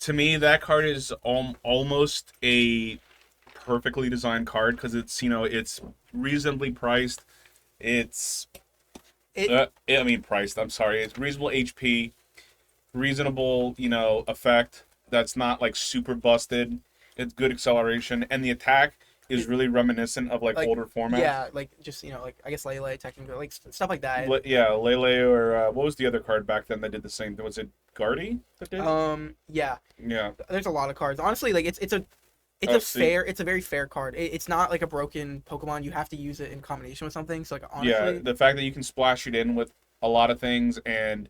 to me, that card is almost a perfectly designed card because it's reasonably priced. It's It I mean priced. I'm sorry. It's reasonable HP, reasonable effect. That's not like super busted. It's good acceleration, and the attack is it really reminiscent of like like older formats. yeah, like just like I guess Lele technically like stuff like that. Yeah, Lele or what was the other card back then that did the same thing? Was it Guardy that did? Yeah, Yeah. there's a lot of cards. Honestly, like it's Oh, a see, fair, it's a very fair card. It's not like a broken Pokemon. You have to use it in combination with something. So like yeah, honestly, the fact that you can splash it in with a lot of things and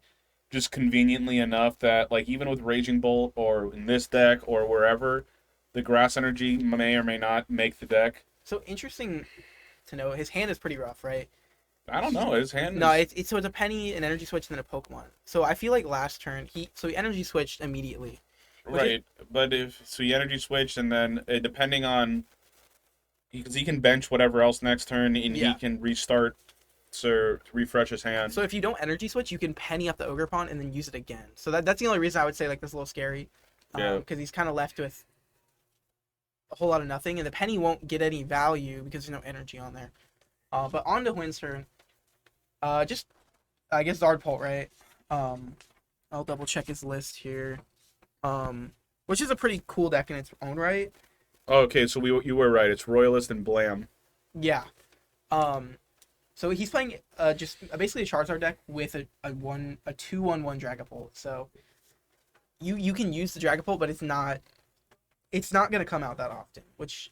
just conveniently enough that like even with Raging Bolt or in this deck or wherever, the grass energy may or may not make the deck. so interesting to know. His hand is pretty rough, right? I don't He know. His hand no, is it's so it's a penny, an energy switch, and then a Pokemon. So I feel like last turn he energy switched immediately, which is right, but if so, he energy switched and then depending on because he can bench whatever else next turn and he yeah. can restart to refresh his hand. So if you don't energy switch, you can penny up the Ogre Pawn and then use it again. So that's the only reason I would say like this is a little scary, Yeah, because he's kind of left with a whole lot of nothing, and the penny won't get any value because there's no energy on there. But on to Wynn's turn. Just I guess Zardpolt, right? I'll double check his list here. Which is a pretty cool deck in its own right. okay, so you were right. It's Royalist and Blam. Yeah. Um, so he's playing just basically a Charizard deck with a 2/1/1 Dragapult. So you can use the Dragapult, but it's not gonna come out that often. Which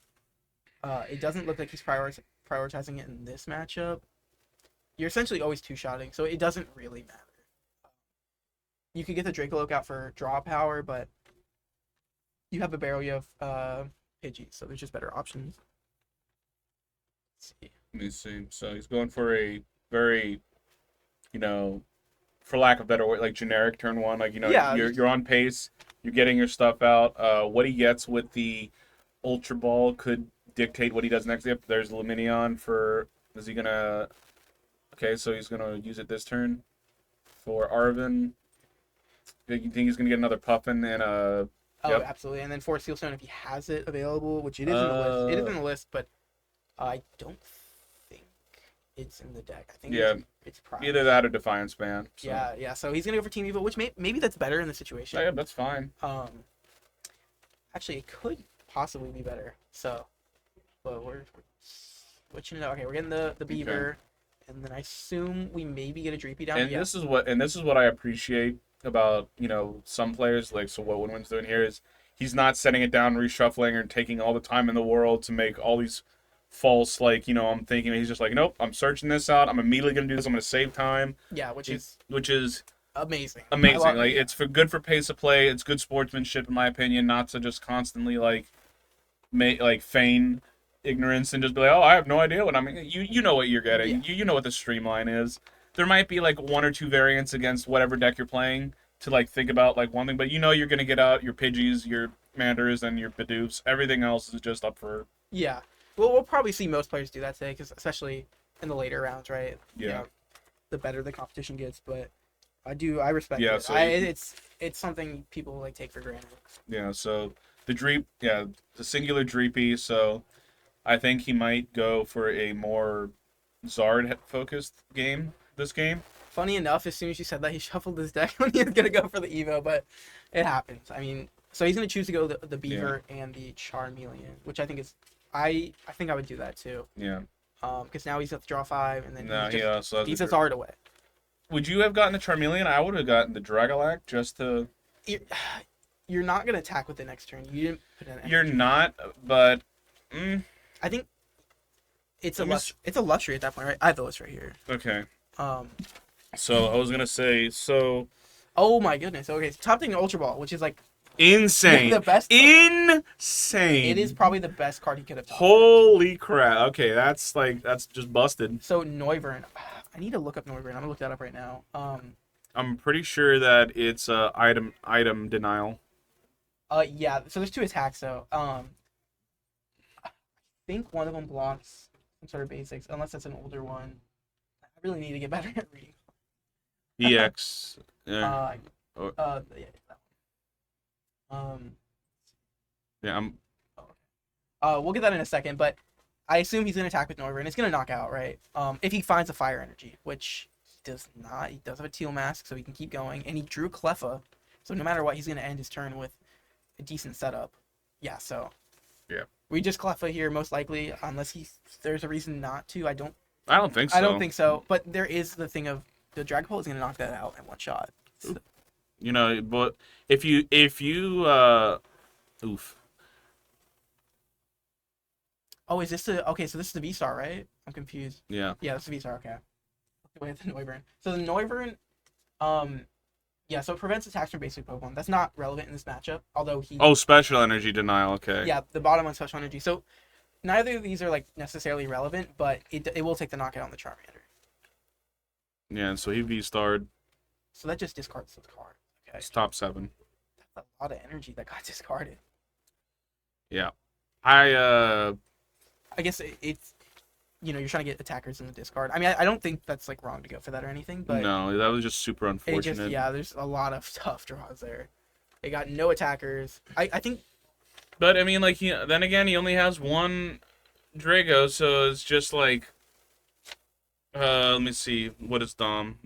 it doesn't look like he's prioritizing it in this matchup. You're essentially always two-shotting, so it doesn't really matter. You could get the Dracoloak out for draw power, but you have a barrel, you have Pidgey, so there's just better options. Let's see. Let me see. So he's going for a very, you know, for lack of better word, like generic turn one. Like Yeah, you're on pace. You're getting your stuff out. What he gets with the Ultra Ball could dictate what he does next. Yep, there's Luminion for. Is he gonna? Okay, so he's gonna use it this turn for Arvin. You think he's gonna get another Puffin and a? oh, Yep. absolutely. And then for Sealstone, if he has it available, which it is in the list, it is in the list, but I don't think it's in the deck. I think Yeah, it's prize. either that or Defiance Ban. So. Yeah, yeah. So he's gonna go for Team Evo, which maybe that's better in the situation. Yeah, that's fine. Actually, it could possibly be better. So, but we're switching it out. Okay, we're getting the Beaver, and then I assume we maybe get a Dreepy down. And Yeah. this is what I appreciate about some players. Like, so what Winwin's doing here is he's not setting it down, reshuffling, or taking all the time in the world to make all these false I'm thinking. He's just like, nope, I'm searching this out. I'm immediately gonna do this. I'm gonna save time. Yeah, which is Amazing. amazing. Like it's good for pace of play. It's good sportsmanship in my opinion. Not to just constantly feign ignorance and just be like, oh, I have no idea what I mean. You know what you're getting. Yeah. You know what the streamline is. There might be like one or two variants against whatever deck you're playing to like think about like one thing, but you're gonna get out your Pidgeys, your Manders, and your Bidoofs. Everything else is just up for. Yeah. Well, we'll probably see most players do that today, because especially in the later rounds, right? Yeah. The better the competition gets, but I respect Yeah, it. so It's something people like take for granted. Yeah, so the singular Dreepy, so I think he might go for a more Zard focused game this game. Funny enough, as soon as you said that, he shuffled his deck when he was gonna go for the Evo, but it happens. I mean, so he's gonna choose to go the Beaver and the Charmeleon, which I think is I think I would do that too. Yeah. Because now he's got to draw 5, and then No, he just so keeps his art away. would you have gotten the Charmeleon? I would have gotten the Dragalac just to. You're not gonna attack with the next turn. You didn't put an. You're not, but. I think it's Let a luxury at that point, right? I have the list right here. Okay. Um. So I was gonna say Oh my goodness. Okay, so top thing Ultra Ball, which is like insane. the best. Insane. It is probably the best card he could have done. Holy crap! Okay, that's just busted. So Noivern, I need to look up Noivern. I'm gonna look that up right now. I'm pretty sure that it's item denial. Yeah. So there's 2 attacks though. I think one of them blocks some sort of basics, unless it's an older one. I really need to get better at reading. EX. Yeah. Yeah, that Um, Yeah, I'm. we'll get that in a second, but I assume he's gonna attack with Noivern. It's gonna knock out, right? If he finds a fire energy, which he does not. He does have a teal mask, so he can keep going, and he drew Cleffa, so no matter what, he's gonna end his turn with a decent setup. Yeah, so Yeah. we just Cleffa here most likely, unless there's a reason not to. I don't think so. I don't think so, but there is the thing of the Dragapult is gonna knock that out in one shot. So, You know, but if you oof. oh, is this the okay? So this is the V Star, right? I'm confused. Yeah. Yeah, this is V Star. Okay. Wait, the Noivern. So the Noivern, yeah, so it prevents attacks from basic Pokemon. That's not relevant in this matchup, although he. Oh, special energy denial. Okay. Yeah, the bottom one special energy. So neither of these are like necessarily relevant, but it will take the knockout on the Charmander. Yeah. So he V-starred. So that just discards the card. Okay. It's top 7. That's a lot of energy that got discarded. Yeah. I guess it's you're trying to get attackers in the discard. I mean, I don't think that's like wrong to go for that or anything, but No, that was just super it unfortunate. just there's a lot of tough draws there. They got no attackers. I think. But I mean, like then again, he only has one Drago, so it's just like. Let me see. What is Dom?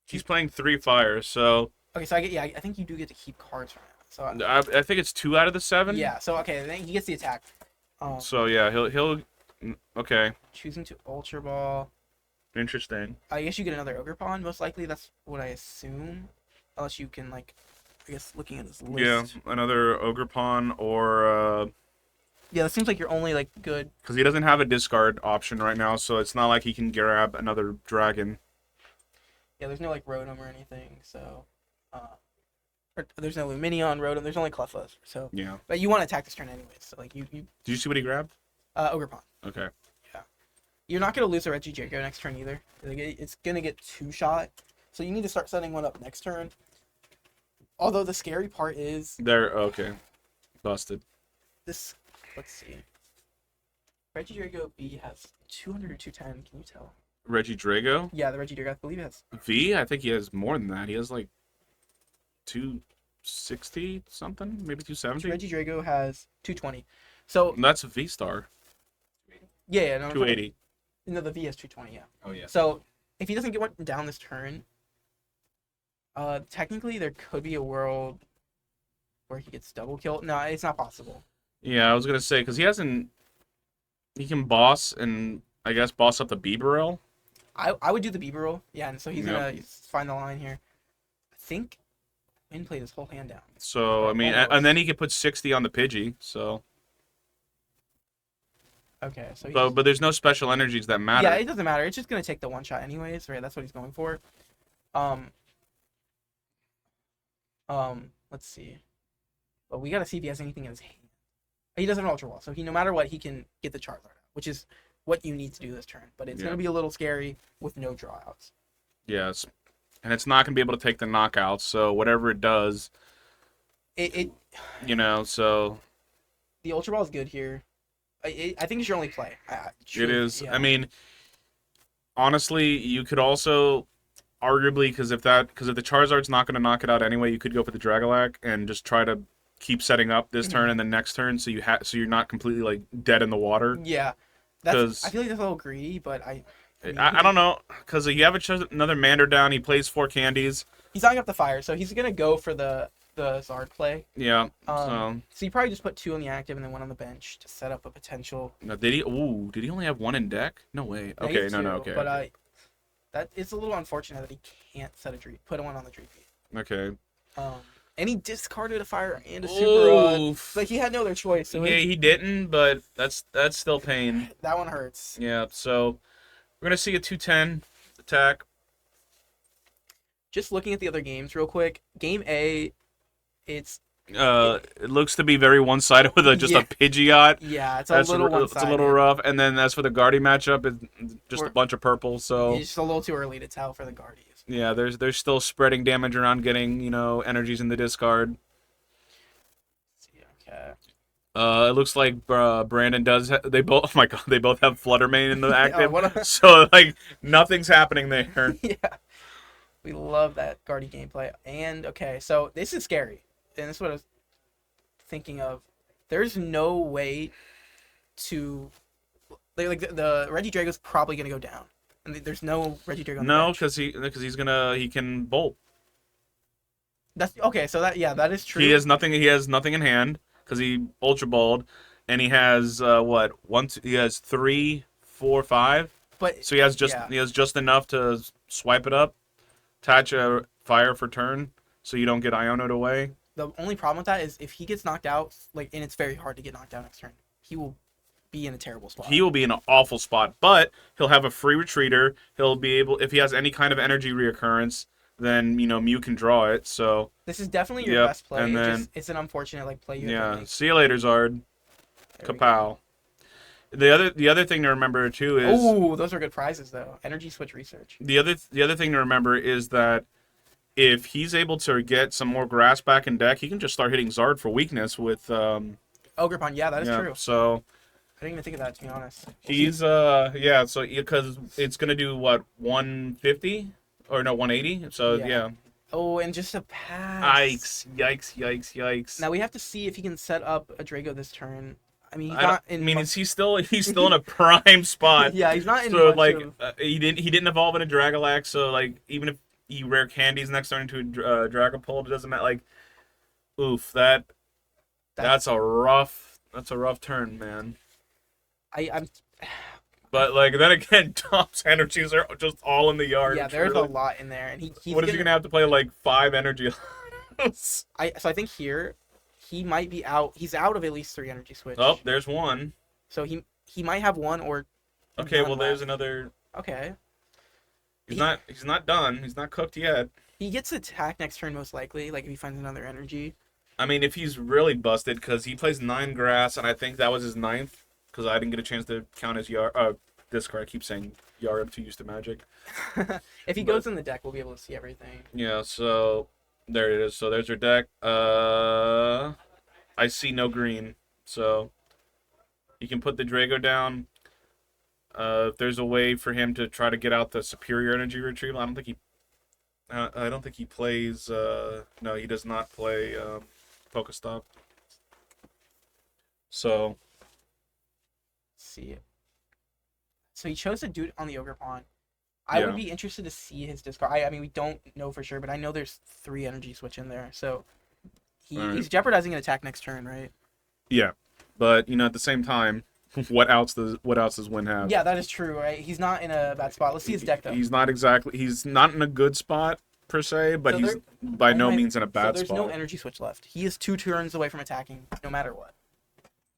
He's playing 3 fires, so Okay, so I think you do get to keep cards from it. So I think it's 2 out of the 7. yeah, so okay, then he gets the attack. So yeah, he'll. Okay, Choosing to Ultra Ball. interesting. I guess you get another Ogre Pawn. Most likely, that's what I assume. Unless you can like, I guess looking at this list. Yeah, another Ogre Pawn or Yeah, it seems like you're only like good. because he doesn't have a discard option right now, so it's not like he can grab another dragon. Yeah, there's no like Rotom or anything. So, or there's no Luminion, Rotom. There's only Cleffa. So, Yeah. but you want to attack this turn anyways. So like you Did you see what he grabbed? Ogre Pawn. Okay. You're not gonna lose a Regidrago next turn either. Like, it's gonna get 2-shot, so you need to start setting one up next turn. Although the scary part is There. Okay. Busted. this. Let's see. Regidrago B has 200 or 210. Can you tell? Reggie Drago. Yeah, the Regidrago I believe it has. V. I think he has more than that. He has like 260 something, maybe 270. Regidrago has 220. So That's a V star. yeah, no, 280. No, the V has 220. Yeah. Oh yeah. So if he doesn't get one down this turn, technically there could be a world where he gets double killed. No, it's not possible. Yeah, I was gonna say because he hasn't. He can boss and I guess boss up the Bibarel. I would do the Bieber roll. Yeah, and so he's Yep. gonna find the line here. I think Win played his whole hand down. So I mean, and then he could put 60 on the Pidgey. So, Okay, so but there's no special energies that matter. yeah, it doesn't matter. It's just gonna take the 1-shot anyways, right? That's what he's going for. Let's see. But we gotta see if he has anything in his hand. He doesn't have an Ultra Wall, so no matter what, he can get the Charizard out, which is what you need to do this turn. But it's gonna be a little scary with no drawouts. Yes, and it's not gonna be able to take the knockouts. So whatever it does, It So the Ultra Ball is good here. I think it's your only play. it is. Yeah. I mean, honestly, you could also arguably because if the Charizard's not gonna knock it out anyway, you could go for the Dragolac and just try to keep setting up this turn and the next turn, so you're not completely like dead in the water. Yeah, I feel like that's a little greedy, but I don't know because you have another Mander down. He plays 4 candies. he's eyeing up the fire, so he's gonna go for the Zard play. Yeah. So you probably just put 2 on the active and then 1 on the bench to set up a potential. No, did he? Ooh, did he only have 1 in deck? No way. Okay, no, Okay. But that it's a little unfortunate that he can't set a put 1 on the Dream Beat. Okay. And he discarded a fire and a super Oof. like he had no other choice. So Yeah, he didn't, but that's still pain. that one hurts. Yeah. So we're gonna see a 210 attack. Just looking at the other games real quick. Game A, it looks to be very one-sided with just a Pidgeot. Yeah, it's a little one-sided. It's a little rough. And then as for the Guardy matchup, it's just a bunch of purple. So it's just a little too early to tell for the Guardians. yeah, there's still spreading damage around, getting energies in the discard. Okay. It looks like Brandon does. They both. Oh my god, they both have Fluttermane in the active. Oh, so like nothing's happening there. Yeah. We love that Guardy gameplay. And okay, so this is scary. and this is what I was thinking of. There's no way to like the Regidrago's probably gonna go down, and there's no Regidrago on the No, bench. because he can bolt. That's okay. So that is true. He has nothing. He has nothing in hand because he ultra balled, and he has what one? He has 3, 4, 5. But So he has yeah, just enough to swipe it up, attach a fire for turn, so you don't get Ionoed away. the only problem with that is if he gets knocked out, like, and it's very hard to get knocked out next turn, he will be in a terrible spot. He will be in an awful spot, but he'll have a free retreater. He'll be able, if he has any kind of energy reoccurrence, then Mew can draw it. So This is definitely your best play. and then it's an unfortunate like play you have to yeah, make. see you later, Zard. There we go. Kapow. The other thing to remember too is Oh, those are good prizes though. Energy switch research. the other thing to remember is that if he's able to get some more grass back in deck, he can just start hitting Zard for weakness with Ogrepon, yeah, that is true. So I didn't even think of that, to be honest. he's so because it's gonna do what 150 or no 180. So Yeah. yeah. Oh, and just a pass. Yikes. Now we have to see if he can set up a Drago this turn. I mean, he's I don't- not in. I mean, much- he's still in a prime spot. yeah, he's not in. So much like of- he didn't evolve into Dragalax, so like even if he rare candies next turn into a Dragapult, it doesn't matter. Like, oof, that's a rough turn, man. I'm. But like then again, Tom's energies are just all in the yard. Yeah, there's a lot in there, and he's What is he gonna have to play like 5 energy? So I think here, he might be out. He's out of at least 3 energy switch. Oh, there's one. So he might have one or. Okay, none well there's left. another. Okay. He's not done. He's not cooked yet. He gets attack next turn most likely. Like if he finds another energy. I mean, if he's really busted, because he plays 9 grass, and I think that was his 9th, because I didn't get a chance to count his yard. Discard. I keep saying yard. I'm too used to Magic. If he goes in the deck, we'll be able to see everything. Yeah. So there it is. So there's your deck. I see no green, so you can put the Drago down. If there's a way for him to try to get out the superior energy retrieval, I don't think he plays. No, he does not play Pokestop. So Let's see. So he chose to do it on the Ogrepon. I Yeah. would be interested to see his discard. I mean, we don't know for sure, but I know there's 3 energy switch in there. So Alright. he's jeopardizing an attack next turn, right? yeah, but at the same time, what else does Win have? Yeah, that is true, right? He's not in a bad spot. Let's see his deck though. He's not in a good spot per se, but So he's there- by no Only- means in a so bad there's spot. no energy switch left. He is 2 turns away from attacking, no matter what,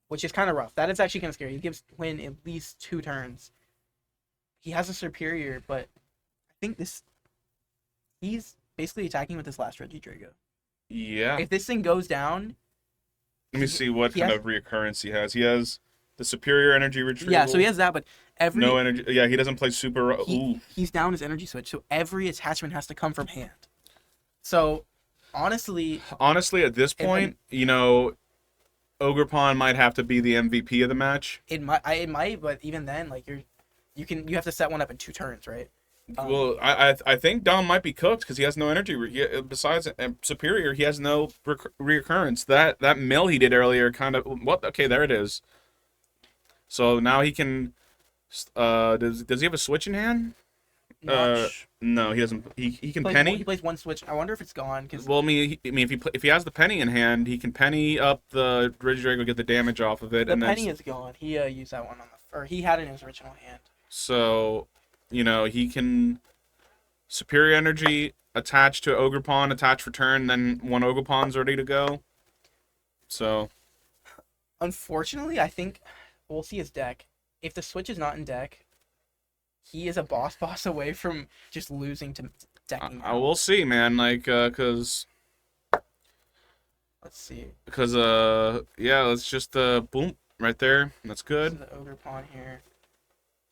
which is kind of rough. That is actually kind of scary. He gives Quinn at least 2 turns. He has a superior, but I think he's basically attacking with this last Regidrago. Yeah. If this thing goes down, Let me see what he kind has- of reoccurrence he has. He has the superior energy retrieval. yeah. So he has that, but every no energy. Yeah, he doesn't play super. Ooh. he's down his energy switch, so every attachment has to come from hand. So honestly, Honestly, at this point, Ogrepon might have to be the MVP of the match. it might, but even then, like you have to set one up in 2 turns, right? Well, I think Dom might be cooked because he has no energy. Besides superior, he has no reoccurrence. That mill he did earlier kind of what? Okay, there it is. So now he can. Does he have a switch in hand? No, he doesn't. He can penny. He plays 1 switch. I wonder if it's gone because Well, if he has the penny in hand, he can penny up the Regidrago, get the damage off of it, the and penny then is gone. He used that one or he had it in his original hand. so he can superior energy attach to Ogrepon, attach for turn, then 1 Ogrepon's ready to go. So Unfortunately, I think we'll see his deck. If the switch is not in deck, he is a boss away from just losing to decking. I will see, man. Like, cause Let's see. yeah, let's just boom right there. That's This is good. the Ogre Pawn here.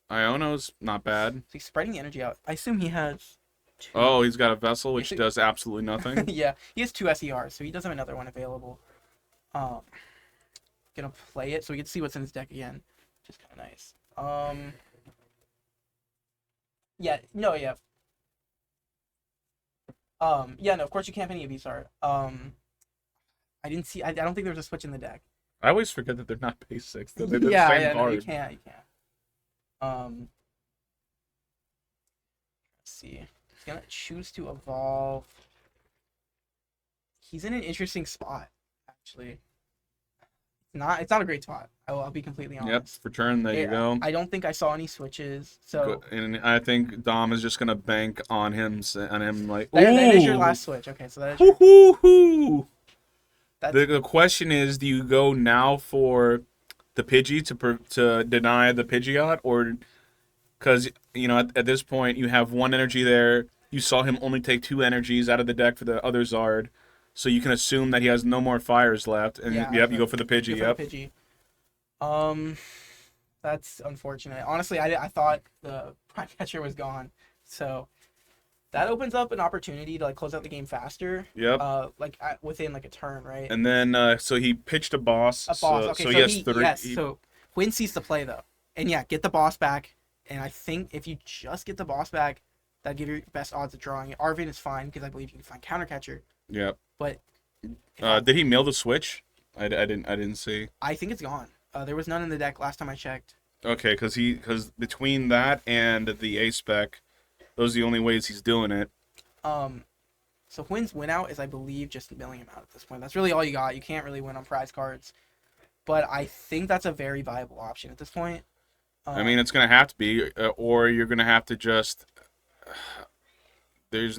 Iono's not bad. So he's spreading the energy out. I assume he has 2. Oh, he's got a vessel which Is it- does absolutely nothing. yeah, he has 2 SERs, so he does have another one available. Gonna play it so we can see what's in his deck again, which is kind of nice. Yeah, no, yeah. Yeah, no, of course you can't penny a V-Star. I didn't see. I don't think there was a switch in the deck. I always forget that they're not base 6. They're the Yeah, same yeah, no, you card. can't. You can't. Let's see. He's gonna choose to evolve. He's in an interesting spot, actually. It's not a great spot. I'll be completely Yep, honest. for turn, there you go. I don't think I saw any switches. So And I think Dom is just gonna bank on him, like, that is your ooh. last switch. Okay, so that is Hoo, hoo, hoo. that's The question is, do you go now for the Pidgey to deny the Pidgeot, or because at this point you have one energy there. You saw him only take 2 energies out of the deck for the other Zard, so you can assume that he has no more fires left. And Yeah, yep, you go for the Pidgey. go Yep. for the Pidgey. That's unfortunate. Honestly, I thought the Prime Catcher was gone, so that opens up an opportunity to like close out the game faster. Yep. Within like a turn, right? And then so he pitched a boss. A boss. So, Okay, so so he has he 3. yes. So Quinn sees the play though, and yeah, get the boss back. And I think if you just get the boss back, that'd give you best odds of drawing it. Arvin is fine because I believe you can find counter catcher. Yep. But did he mail the switch? I didn't see. I think it's gone. There was none in the deck last time I checked. Okay, because between that and the A spec, those are the only ways he's doing it. So Quinn's win out is, I believe, just milling him out at this point. That's really all you got. You can't really win on prize cards. But I think that's a very viable option at this point. I mean, it's going to have to be, or you're going to have to just... there's...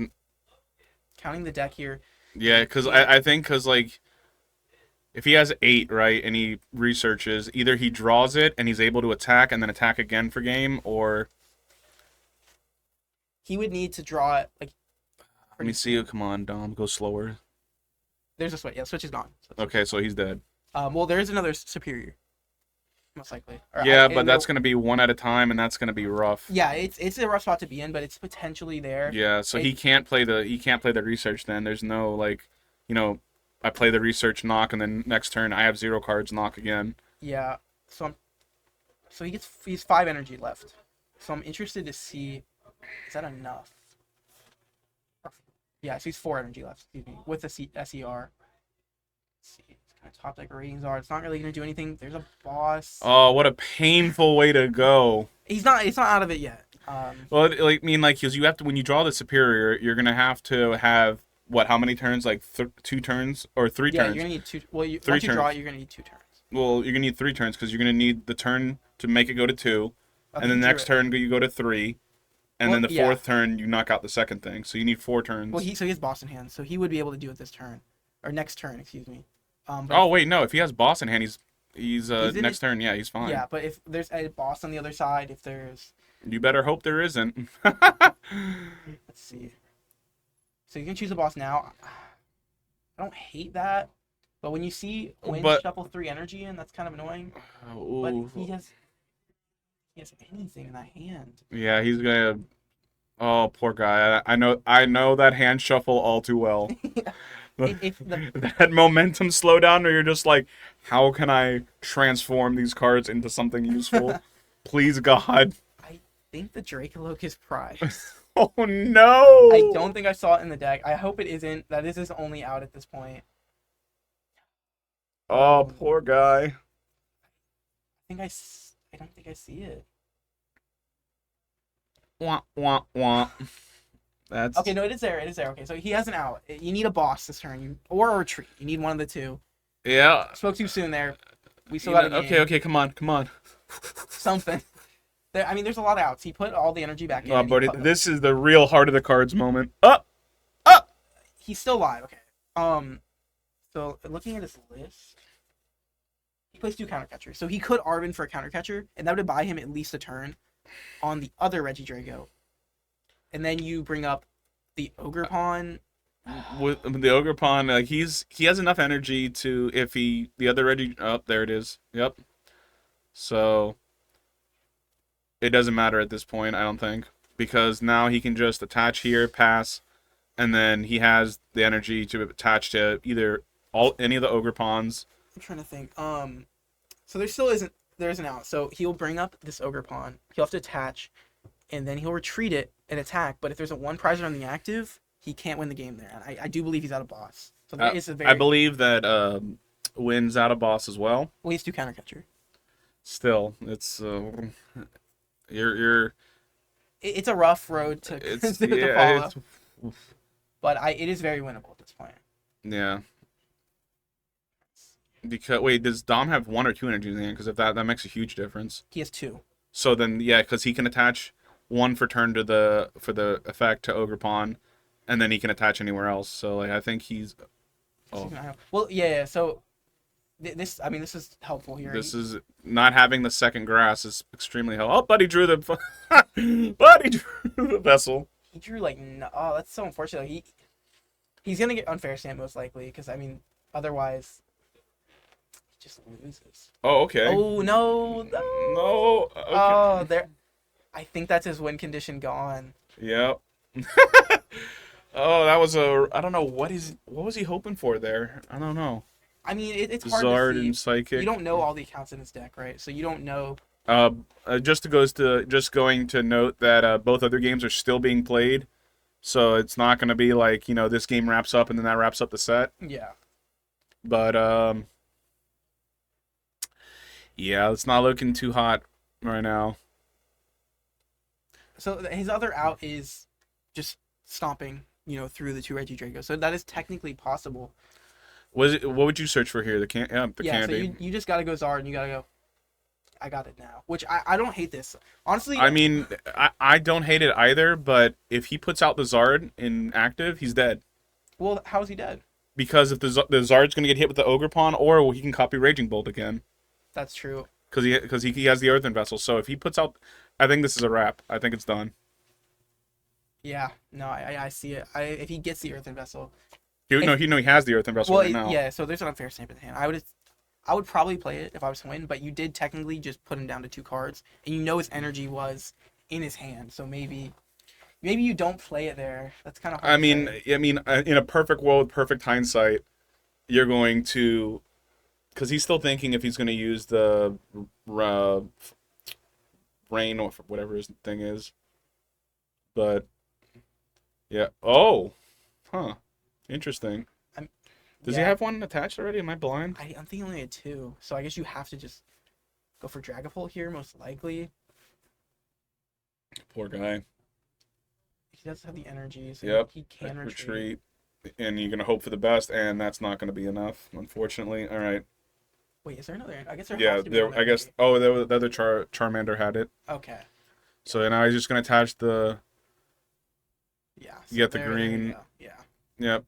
Counting the deck here. Yeah, because I think, like, if he has 8, right, and he researches, either he draws it and he's able to attack and then attack again for game, or... He would need to draw it, like... Let me see. Come on, Dom, go slower. There's a switch. Yeah, switch is gone. Okay, so he's dead. Well, there is another superior. Most likely. But that's going to be one at a time, and that's going to be rough. Yeah, it's a rough spot to be in, but it's potentially there. Yeah, so he can't play the research then. There's no, like, I play the research knock, and then next turn I have 0 cards knock again. Yeah, so he's 5 energy left. So I'm interested to see, is that enough? Yeah, so he's 4 energy left, excuse me, with the SER. Let's see kind of top deck ratings are. It's not really going to do anything. There's a boss. Oh, what a painful way to go. It's not out of it yet. Well, because you have to, when you draw the superior, you're going to have to have, how many turns? Like 2 turns or 3 turns? Yeah, you're going to need 2. Well, once you draw it, you're going to need 2 turns. Well, you're going to need 3 turns because you're going to need the turn to make it go to 2. Okay, and then the next turn you go to 3. And then the 4th turn, you knock out the second thing. So you need 4 turns. Well, he has boss in hand, so he would be able to do it this turn. Or next turn, excuse me. Wait, no. If he has boss in hand, he's next turn, yeah, he's fine. Yeah, but if there's a boss on the other side, if there's... You better hope there isn't. Let's see. So you can choose a boss now. I don't hate that. But when you see Quinn shuffle 3 energy in, that's kind of annoying. But he has anything in that hand. Yeah, he's gonna... Oh, poor guy. I know that hand shuffle all too well. That momentum slowdown where you're just like, how can I transform these cards into something useful? Please, God. I think the Dracoloak is prized. Oh, no! I don't think I saw it in the deck. I hope it isn't. That is only out at this point. Oh, poor guy. I don't think I see it. Wah, wah, wah. That's... Okay, no, it is there. It is there. Okay, so he has an out. You need a boss this turn, or a retreat. You need one of the 2. Yeah. Spoke too soon there. We still got a game. Okay, come on. Something. There's a lot of outs. He put all the energy back in. Oh, but this is the real heart of the cards moment. He's still alive. Okay. So looking at his list, he plays 2 counter catchers. So he could Arvin for a counter catcher, and that would buy him at least a turn on the other Regidrago. And then you bring up the Ogre Pawn. With the Ogre Pawn, like he has enough energy to, if the other Regi... Oh, there it is. Yep. So it doesn't matter at this point, I don't think, because now he can just attach here, pass, and then he has the energy to attach to either any of the Ogre Pawns. I'm trying to think. So there's an out. So he'll bring up this Ogre Pawn. He'll have to attach, and then he'll retreat it and attack. But if there's a 1 prizer on the active, he can't win the game there. And I do believe he's out of boss. So there is a I believe that wins out a boss as well. well, he's 2 counter catcher. Still, it's you're It's a rough road to it's to yeah follow, but it is very winnable at this point. yeah. Because wait, does Dom have 1 or 2 energies in the hand? Because if that makes a huge difference. He has 2. So then yeah, because he can attach 1 for turn to the effect to Ogerpon, and then he can attach anywhere else. So like I think he's oh. Well, yeah. So this, I mean, this is helpful here. This is not having the second grass is extremely helpful. Oh, buddy drew the buddy drew the vessel. He drew like no, oh, that's so unfortunate. He's gonna get unfair stamp most likely because I mean, otherwise, he just loses. Oh, okay. Oh no, No. Okay. Oh, there. I think that's his win condition gone. Yep. Oh, that was I don't know what was he hoping for there? I don't know. I mean, it's hard Zard to see. and Psychic. You don't know all the accounts in his deck, right? So you don't know. Just going to note that both other games are still being played, so it's not going to be like this game wraps up and then that wraps up the set. Yeah. But yeah, it's not looking too hot right now. So his other out is just stomping, through the 2 Reggie Draco. So that is technically possible. What would you search for here? The candy. So you just gotta go Zard and you gotta go. I got it now. Which I don't hate this. Honestly. I mean, I don't hate it either. But if he puts out the Zard in active, he's dead. Well, how is he dead? Because if the Zard's gonna get hit with the Ogre Pawn, or he can copy Raging Bolt again. That's true. Because he has the Earthen Vessel. So if he puts out, I think this is a wrap. I think it's done. Yeah. No, I see it. If he gets the Earthen Vessel. He has the Earthen Vessel right now. Yeah, so there's an unfair stamp in the hand. I would probably play it if I was to win, but you did technically just put him down to 2 cards, and his energy was in his hand, so maybe you don't play it there. That's kind of hard. I mean, in a perfect world, perfect hindsight, you're going to, because he's still thinking if he's going to use the rain or whatever his thing is, but yeah. Oh, huh. Interesting. Does he have 1 attached already? Am I blind? I'm thinking he only had 2, so I guess you have to just go for Dragapult here, most likely. Poor guy. He does have the energy, so yep. He can retreat. And you're going to hope for the best, and that's not going to be enough, unfortunately. All right. Wait, is there another? I guess there yeah, has to be there. I guess. Oh, the other Charmander had it. Okay. So now he's just going to attach the... Yeah. So you get the green. Yeah. Yep.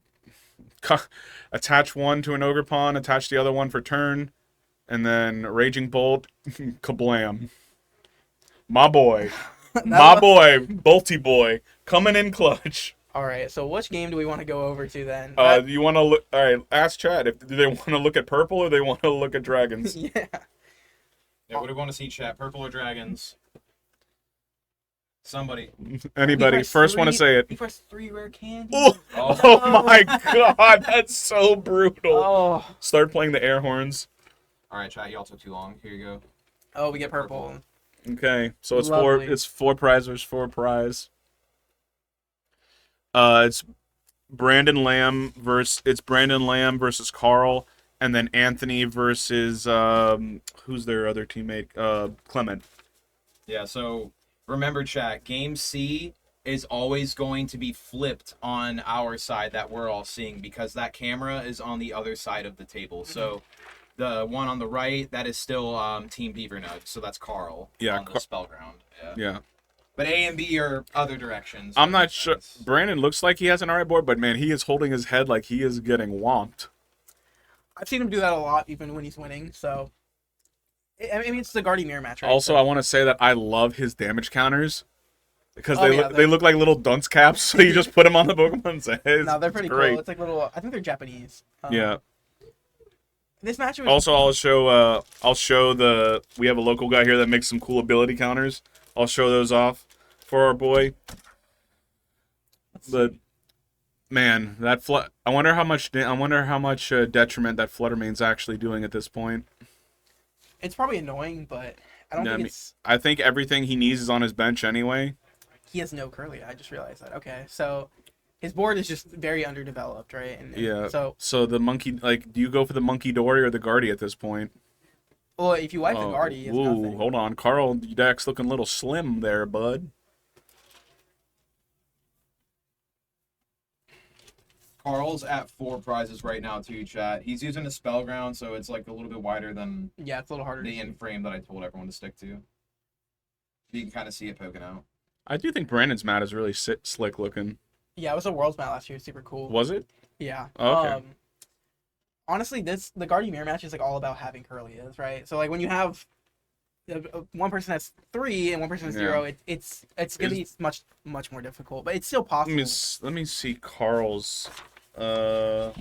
Attach 1 to an Ogre Pawn, attach the other one for turn, and then Raging Bolt, kablam. My boy. Bolty boy, coming in clutch. All right, so which game do we want to go over to then? You want to look? All right, ask chat do they want to look at purple or they want to look at dragons. Yeah. Yeah, what do you want to see, chat? Purple or dragons? Somebody. Anybody. First one to say it. He pressed 3 rare candy. Oh my god, that's so brutal. Oh. Start playing the air horns. All right, chat. Y'all took too long. Here you go. Oh, we get purple. Okay, so it's Lovely. It's 4 prize versus 4 prize. It's Brandon Lamb versus Carl, and then Anthony versus who's their other teammate? Clement. Yeah. So remember, chat. Game C is always going to be flipped on our side that we're all seeing because that camera is on the other side of the table. So the one on the right, that is still Team Beavernug. So that's Carl. Yeah. On the Spellground. Yeah. But A and B are other directions. I'm not sure. Brandon looks like he has an alright board, but man, he is holding his head like he is getting whomped. I've seen him do that a lot, even when he's winning. So, I mean, it's the Guardian Mirror match, right? Also, so. I want to say that I love his damage counters because Oh, they look like little dunce caps. So you just put them on the Pokemon's heads. No, they're pretty great. cool. It's like little. I think they're Japanese. Yeah. This match was Also, I'll show we have a local guy here that makes some cool ability counters. I'll show those off for our boy. But man, I wonder how much detriment that Fluttermane's actually doing at this point. It's probably annoying, but I don't think it's. I think everything he needs is on his bench anyway. He has no Curly. I just realized that. Okay, so his board is just very underdeveloped, right? And Yeah. So, So the monkey, like, do you go for the monkey Dory or the Guardy at this point? well, if you wipe the Oh, Guardy, it's whoa, nothing. hold on, Carl. Your deck's looking a little slim there, bud. Carl's at 4 prizes right now too, chat. He's using a spell ground, so it's like a little bit wider than Yeah, it's a little harder. the end frame that I told everyone to stick to. You can kind of see it poking out. I do think Brandon's mat is really slick looking. Yeah, it was a Worlds Mat last year. Super cool. Was it? Yeah. Oh, okay. Honestly, the Guardian Mirror match is like all about having Curlias, right? So like when you have one person has 3 and one person has Yeah. 0, it's gonna be much more difficult, but it's still possible. Let me see Carl's. Carl.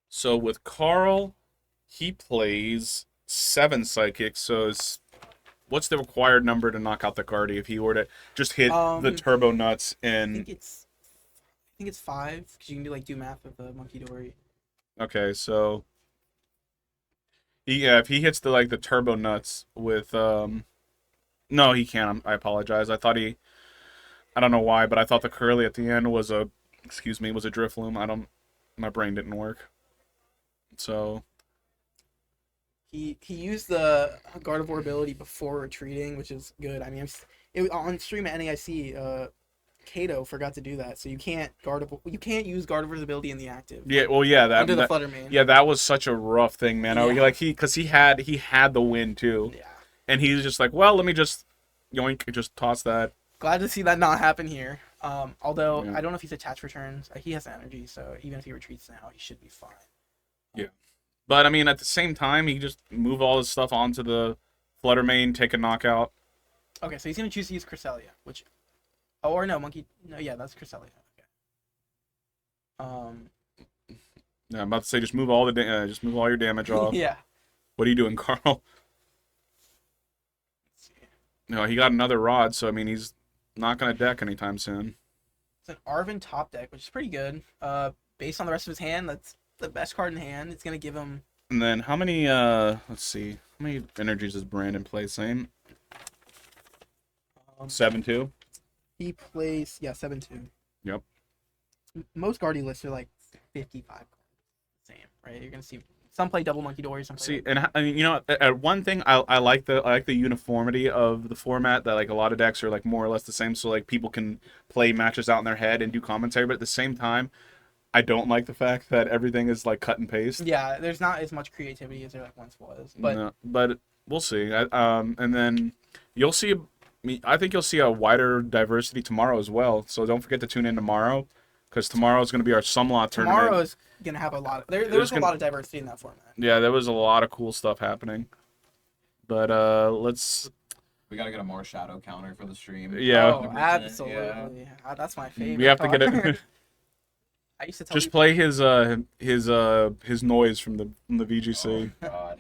So with Carl, he plays 7 psychics. So what's the required number to knock out the Guardy if he were to just hit the turbo nuts I and? think it's 5 because you can do math with the Monkey Dory. Okay, so if he hits the turbo nuts with no, he can't. I apologize. I don't know why, but I thought the curly at the end was a drift loom. My brain didn't work. So He used the Gardevoir ability before retreating, which is good. I mean, on stream at NAIC, Kato forgot to do that, so you can't use Gardevoir's ability in the active. yeah, well, yeah, Under the Flutter Mane. yeah, that was such a rough thing, man. Yeah. Because he had the win too, Yeah. and he's just like, well, let me just yoink, just toss that. Glad to see that not happen here. Although Yeah. I don't know if he's attached returns. He has energy, so even if he retreats now, he should be fine. But I mean, at the same time, he just move all his stuff onto the Flutter Mane, take a knockout. Okay, so he's gonna choose to use Cresselia, which, or no, Monkey. No, yeah, that's Cresselia. Okay. Yeah, I'm about to say, just move all your damage off. Yeah. What are you doing, Carl? Let's see. No, he got another rod, so I mean, he's not gonna deck anytime soon. It's an Arven top deck, which is pretty good. Based on the rest of his hand, that's the best card in hand. It's gonna give him. And then how many? Let's see, how many energies does Brandon play? Same. 7-2. He plays 7/2. Yep. Most Guardian lists are like 55 cards. Same, right? You're gonna see some play double Monkey Dory, some play. See, and I mean, you know, one thing I like the uniformity of the format, that like a lot of decks are like more or less the same, so like people can play matches out in their head and do commentary. But at the same time, I don't like the fact that everything is like cut and paste. Yeah, there's not as much creativity as there like once was, but No, but we'll see. And then you'll see. I think you'll see a wider diversity tomorrow as well. So don't forget to tune in tomorrow, because tomorrow is going to be our Sumlot tournament. tomorrow is gonna have a lot of there's a lot of diversity in that format. Yeah, there was a lot of cool stuff happening. But We gotta get a more shadow counter for the stream. Yeah. Oh, 100%, absolutely. yeah. That's my favorite. we have to get card. it. I used to tell Just people, play his noise from the VGC. Oh, God.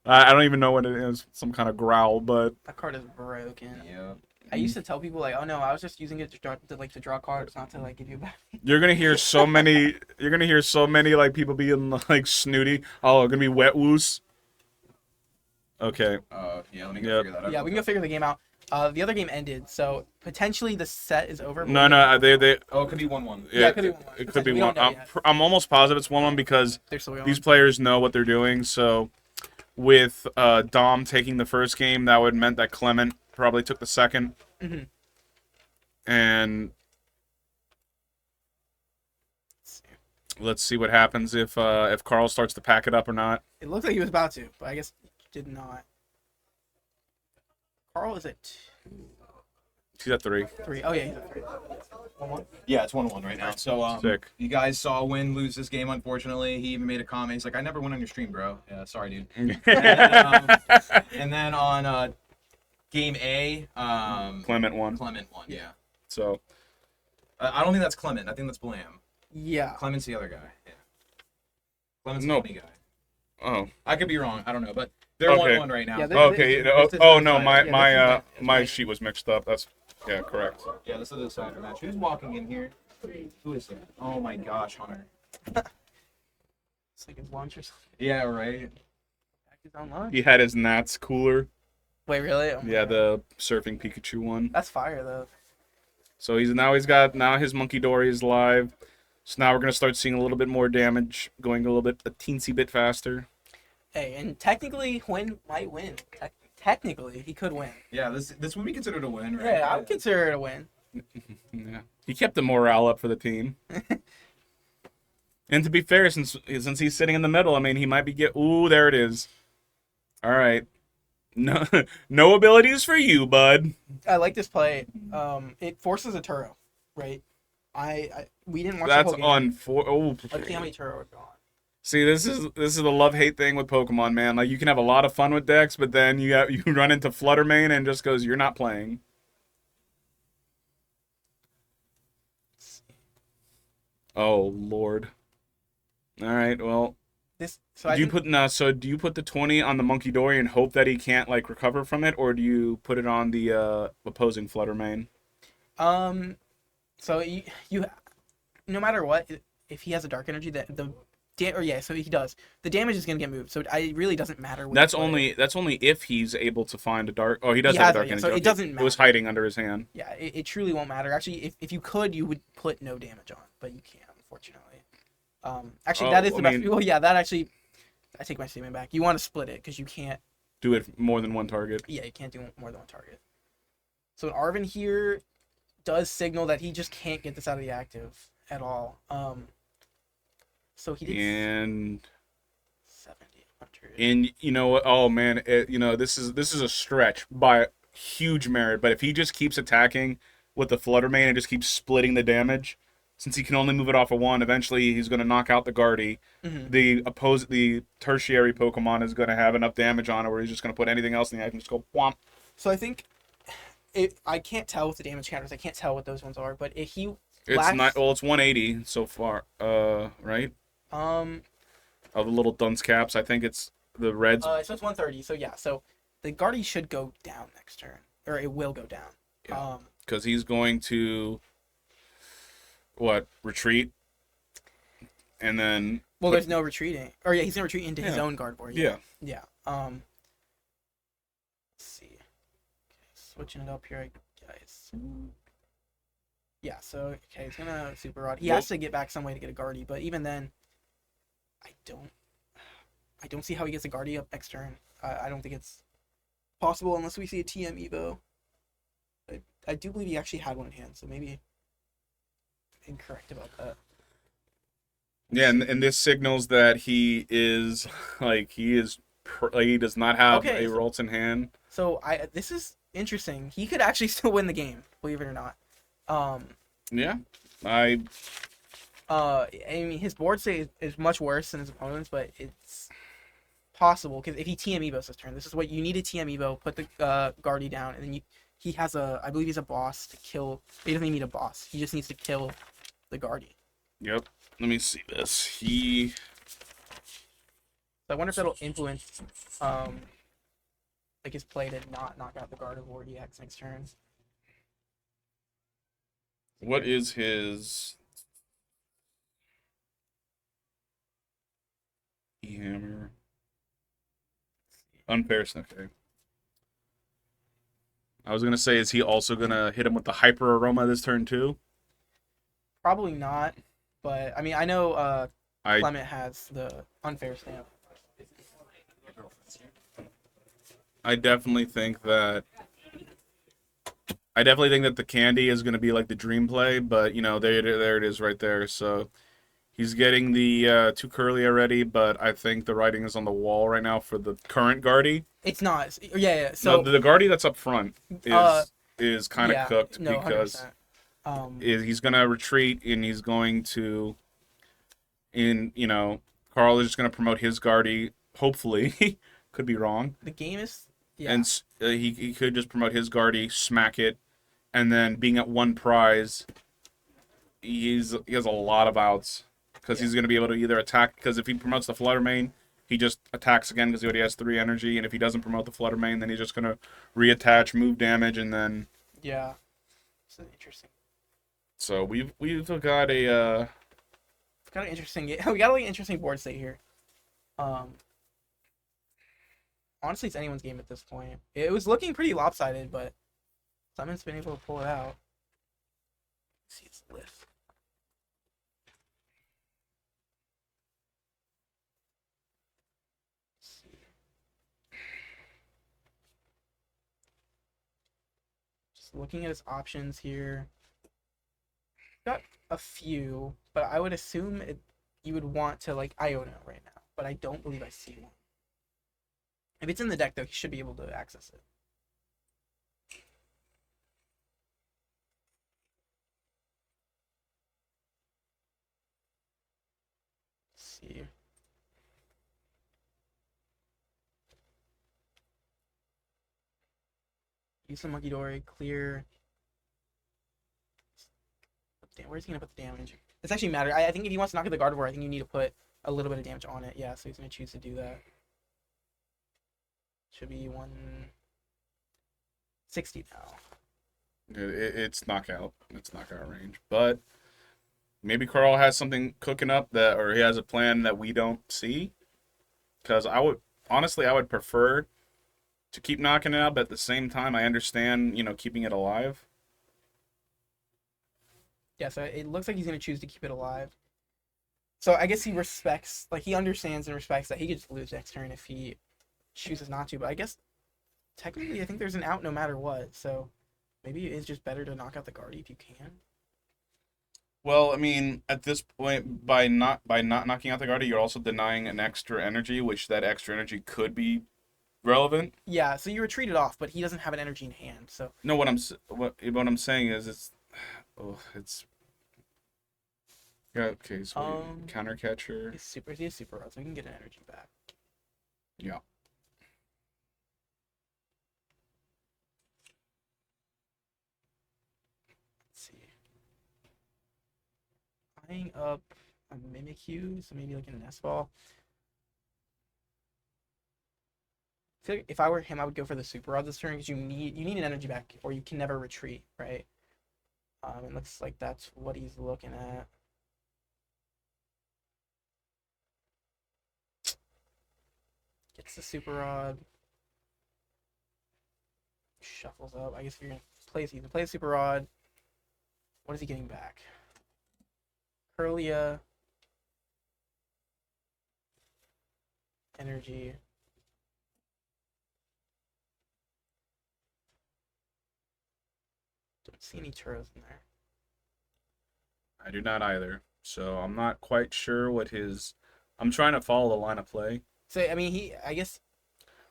I don't even know what it is. Some kind of growl, but that card is broken. Yeah. I used to tell people like, oh no, I was just using it to draw cards, not to like give you back. you're gonna hear so many. You're gonna hear so many like people being like snooty. Oh, gonna be wet woos. Okay. Yeah, let me go Yep. figure that out. Yeah, we can go figure the game out. The other game ended, so potentially the set is over. but No, we- no, they. Oh, it could be 1-1. Yeah, it could be 1-1. It could be We one. don't know yet. I'm almost positive it's 1-1 because They're still going. these players know what they're doing. So, with Dom taking the first game, that would meant that Clement probably took the second. Mhm. And let's see what happens if Carl starts to pack it up or not. It looks like he was about to, but I guess did not. Carl is at He's at 3. 3. Oh yeah, he's at 3. 1-1. Yeah, it's 1-1 right now. So, Sick. you guys saw Win lose this game, unfortunately. He even made a comment. He's like, I never went on your stream, bro. Yeah, sorry, dude. And then on game A, Clement won. Clement won, yeah. So I don't think that's Clement. I think that's Blam. Yeah. Clement's the other guy. Yeah. Clement's No. the funny guy. oh I could be wrong. I don't know, but they're Okay. 1-1 right now. Yeah, okay. this is Oh the no, side. my Yeah, my this is my the- sheet was mixed up. That's correct. Yeah, this is the side of the match. Who's walking in here? Who is that? Oh my gosh, Hunter. It's like his lunch or something. Yeah, right. Pack his own lunch. He had his Nats cooler. Wait, really? Oh my Yeah, God. the surfing Pikachu one. That's fire though. So now his Monkey Dory is live. So now we're gonna start seeing a little bit more damage, going a teensy bit faster. Hey, and technically, Quinn might win. Technically, he could win. Yeah, this would be considered a win, right? Yeah, I would consider it a win. Yeah, he kept the morale up for the team. And to be fair, since he's sitting in the middle, I mean, he might be Ooh, there it is. All right. No, no abilities for you, bud. I like this play. It forces a Turo, right? We didn't watch That's the whole game. on Let's see how many Turo are gone. See, this is the love-hate thing with Pokemon, man. Like, you can have a lot of fun with decks, but then you run into Fluttermane and just goes, you're not playing. Oh Lord. All right, well, So do you put the 20 on the Monkey Dory and hope that he can't like recover from it, or do you put it on the opposing Fluttermane? So you no matter what, if he has a dark energy, so he does. The damage is gonna get moved, so it really doesn't matter. That's only if he's able to find a dark. Oh, he does He have a has it, dark yeah, energy. so it Okay. doesn't It was matter. hiding under his hand. Yeah, it truly won't matter. Actually, if you could, you would put no damage on, but you can't, unfortunately. Actually, that is the best. Well, yeah, that actually, I take my statement back. You want to split it because you can't Do it more than one target. Yeah, you can't do more than one target. So an Arven here does signal that he just can't get this out of the active at all. So he did And 70, 100. And you know what? Oh man, this is a stretch by huge merit. But if he just keeps attacking with the Fluttermane and just keeps splitting the damage, since he can only move it off of one, eventually he's going to knock out the Guardy. Mhm. The tertiary Pokemon is going to have enough damage on it where he's just going to put anything else in the act and just go whomp. So I think I can't tell with the damage counters. I can't tell what those ones are. But if he It's not. Well, it's 180 so far. Right. Of the little dunce caps, I think it's the reds. So it's 130. So yeah. So the Guardy should go down next turn, or it will go down. Yeah. Because he's going to retreat, and then there's no retreating. Or yeah, he's gonna retreat into his Yeah. own guard board. Yeah. Yeah. Let's see. Okay, switching it up here, guys. Yeah. So okay, he's gonna super rod. He has to get back some way to get a Guardy, but even then, I don't see how he gets a Guardy up next turn. I don't think it's possible unless we see a TM Evo. I do believe he actually had one in hand, so maybe I'm incorrect about that. Yeah, and this signals that he is he does not have Okay, a Ralts in hand. So this is interesting. He could actually still win the game, believe it or not. Yeah, I mean, his board state is much worse than his opponent's, but it's possible because if he TM Evos this turn, this is what you need: a TM Evo, put the Guardy down, and then he has I believe he's a boss to kill. He doesn't even need a boss. He just needs to kill the Guardy. Yep. Let me see this. So I wonder if that'll influence like his play to not knock out the Gardevoir EX next turn. What is his E-Hammer? Unfair okay. I was gonna say, is he also gonna hit him with the Hyper Aroma this turn too? Probably not, but I mean I know Clement has the unfair stamp. I definitely think that the candy is gonna be like the dream play, but there it is right there. So he's getting the too curly already, but I think the writing is on the wall right now for the current Guardy. It's not. Yeah. So no, the Guardy that's up front is kind of cooked because 100%. he's gonna retreat and he's going to, Carl is just gonna promote his Guardy. Hopefully, could be wrong. The game is And he could just promote his Guardy, smack it, and then being at one prize, he has a lot of outs because he's gonna be able to either attack because if he promotes the Fluttermane, he just attacks again because he already has 3 energy, and if he doesn't promote the Fluttermane, then he's just gonna reattach, move damage, and then. Yeah. It's interesting. So we've got a. It's kind of interesting. We got a really interesting board state here. Honestly, it's anyone's game at this point. It was looking pretty lopsided, but Simon's been able to pull it out. Let's see its lift. Let's see. Just looking at his options here. Got a few, but I would assume you would want to like Iona right now, but I don't believe I see one. If it's in the deck though, he should be able to access it. Let's see. Use the Monkey Dory, clear. Damn, where's he gonna put the damage? It's actually matter. I think if he wants to knock at the Gardevoir, I think you need to put a little bit of damage on it. Yeah, so he's gonna choose to do that. Should be 160 now. It's knockout. It's knockout range. But maybe Carl has something cooking up or he has a plan that we don't see. Because I would prefer to keep knocking it out, but at the same time, I understand, keeping it alive. Yeah, so it looks like he's gonna choose to keep it alive. So I guess he understands and respects that he could just lose next turn if he chooses not to. But I guess technically, I think there's an out no matter what. So maybe it is just better to knock out the Guardy if you can. Well, I mean, at this point, by not knocking out the Guardy, you're also denying an extra energy, which that extra energy could be relevant. Yeah, so you retreat it off, but he doesn't have an energy in hand. So no, what I'm saying is it's yeah, okay. So counter catcher. He's super rod, so we can get an energy back. Yeah. Let's see. Eyeing up a Mimikyu, so maybe like an S-Ball. I feel like if I were him, I would go for the Super Rod this turn because you need an energy back, or you can never retreat, right? It looks like that's what he's looking at. Gets the Super Rod. Shuffles up. I guess if you're gonna play a Super Rod. What is he getting back? Curlia. Energy. Don't see any churros in there. I do not either. So I'm not quite sure what I'm trying to follow the line of play. So I mean, I guess.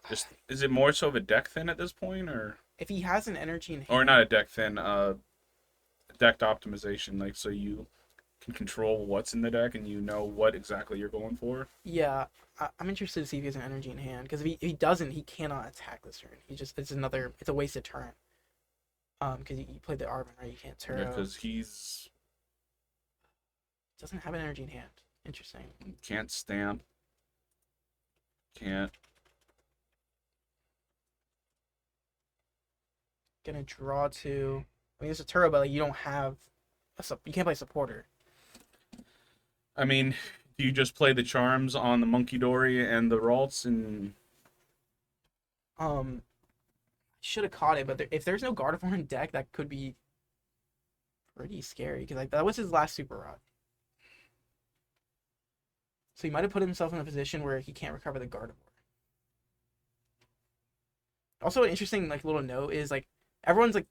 Just is it more so of a deck thin at this point, or if he has an energy in hand, or not a deck thin, decked optimization, like so you can control what's in the deck and you know what exactly you're going for. Yeah, I'm interested to see if he has an energy in hand because if he doesn't, he cannot attack this turn. It's a wasted turn. Because you played the Arvin, right? You can't turn. Yeah, because he's doesn't have an energy in hand. Interesting. Can't stamp. Can't. Gonna draw two. I mean, it's a turbo, but like, you don't have you can't play supporter. I mean, do you just play the charms on the Monkey Dory and the Ralts and should have caught it, but if there's no Gardevoir in deck, that could be pretty scary because like that was his last Super Rod. So he might have put himself in a position where he can't recover the Gardevoir. Also, an interesting like little note is like everyone's like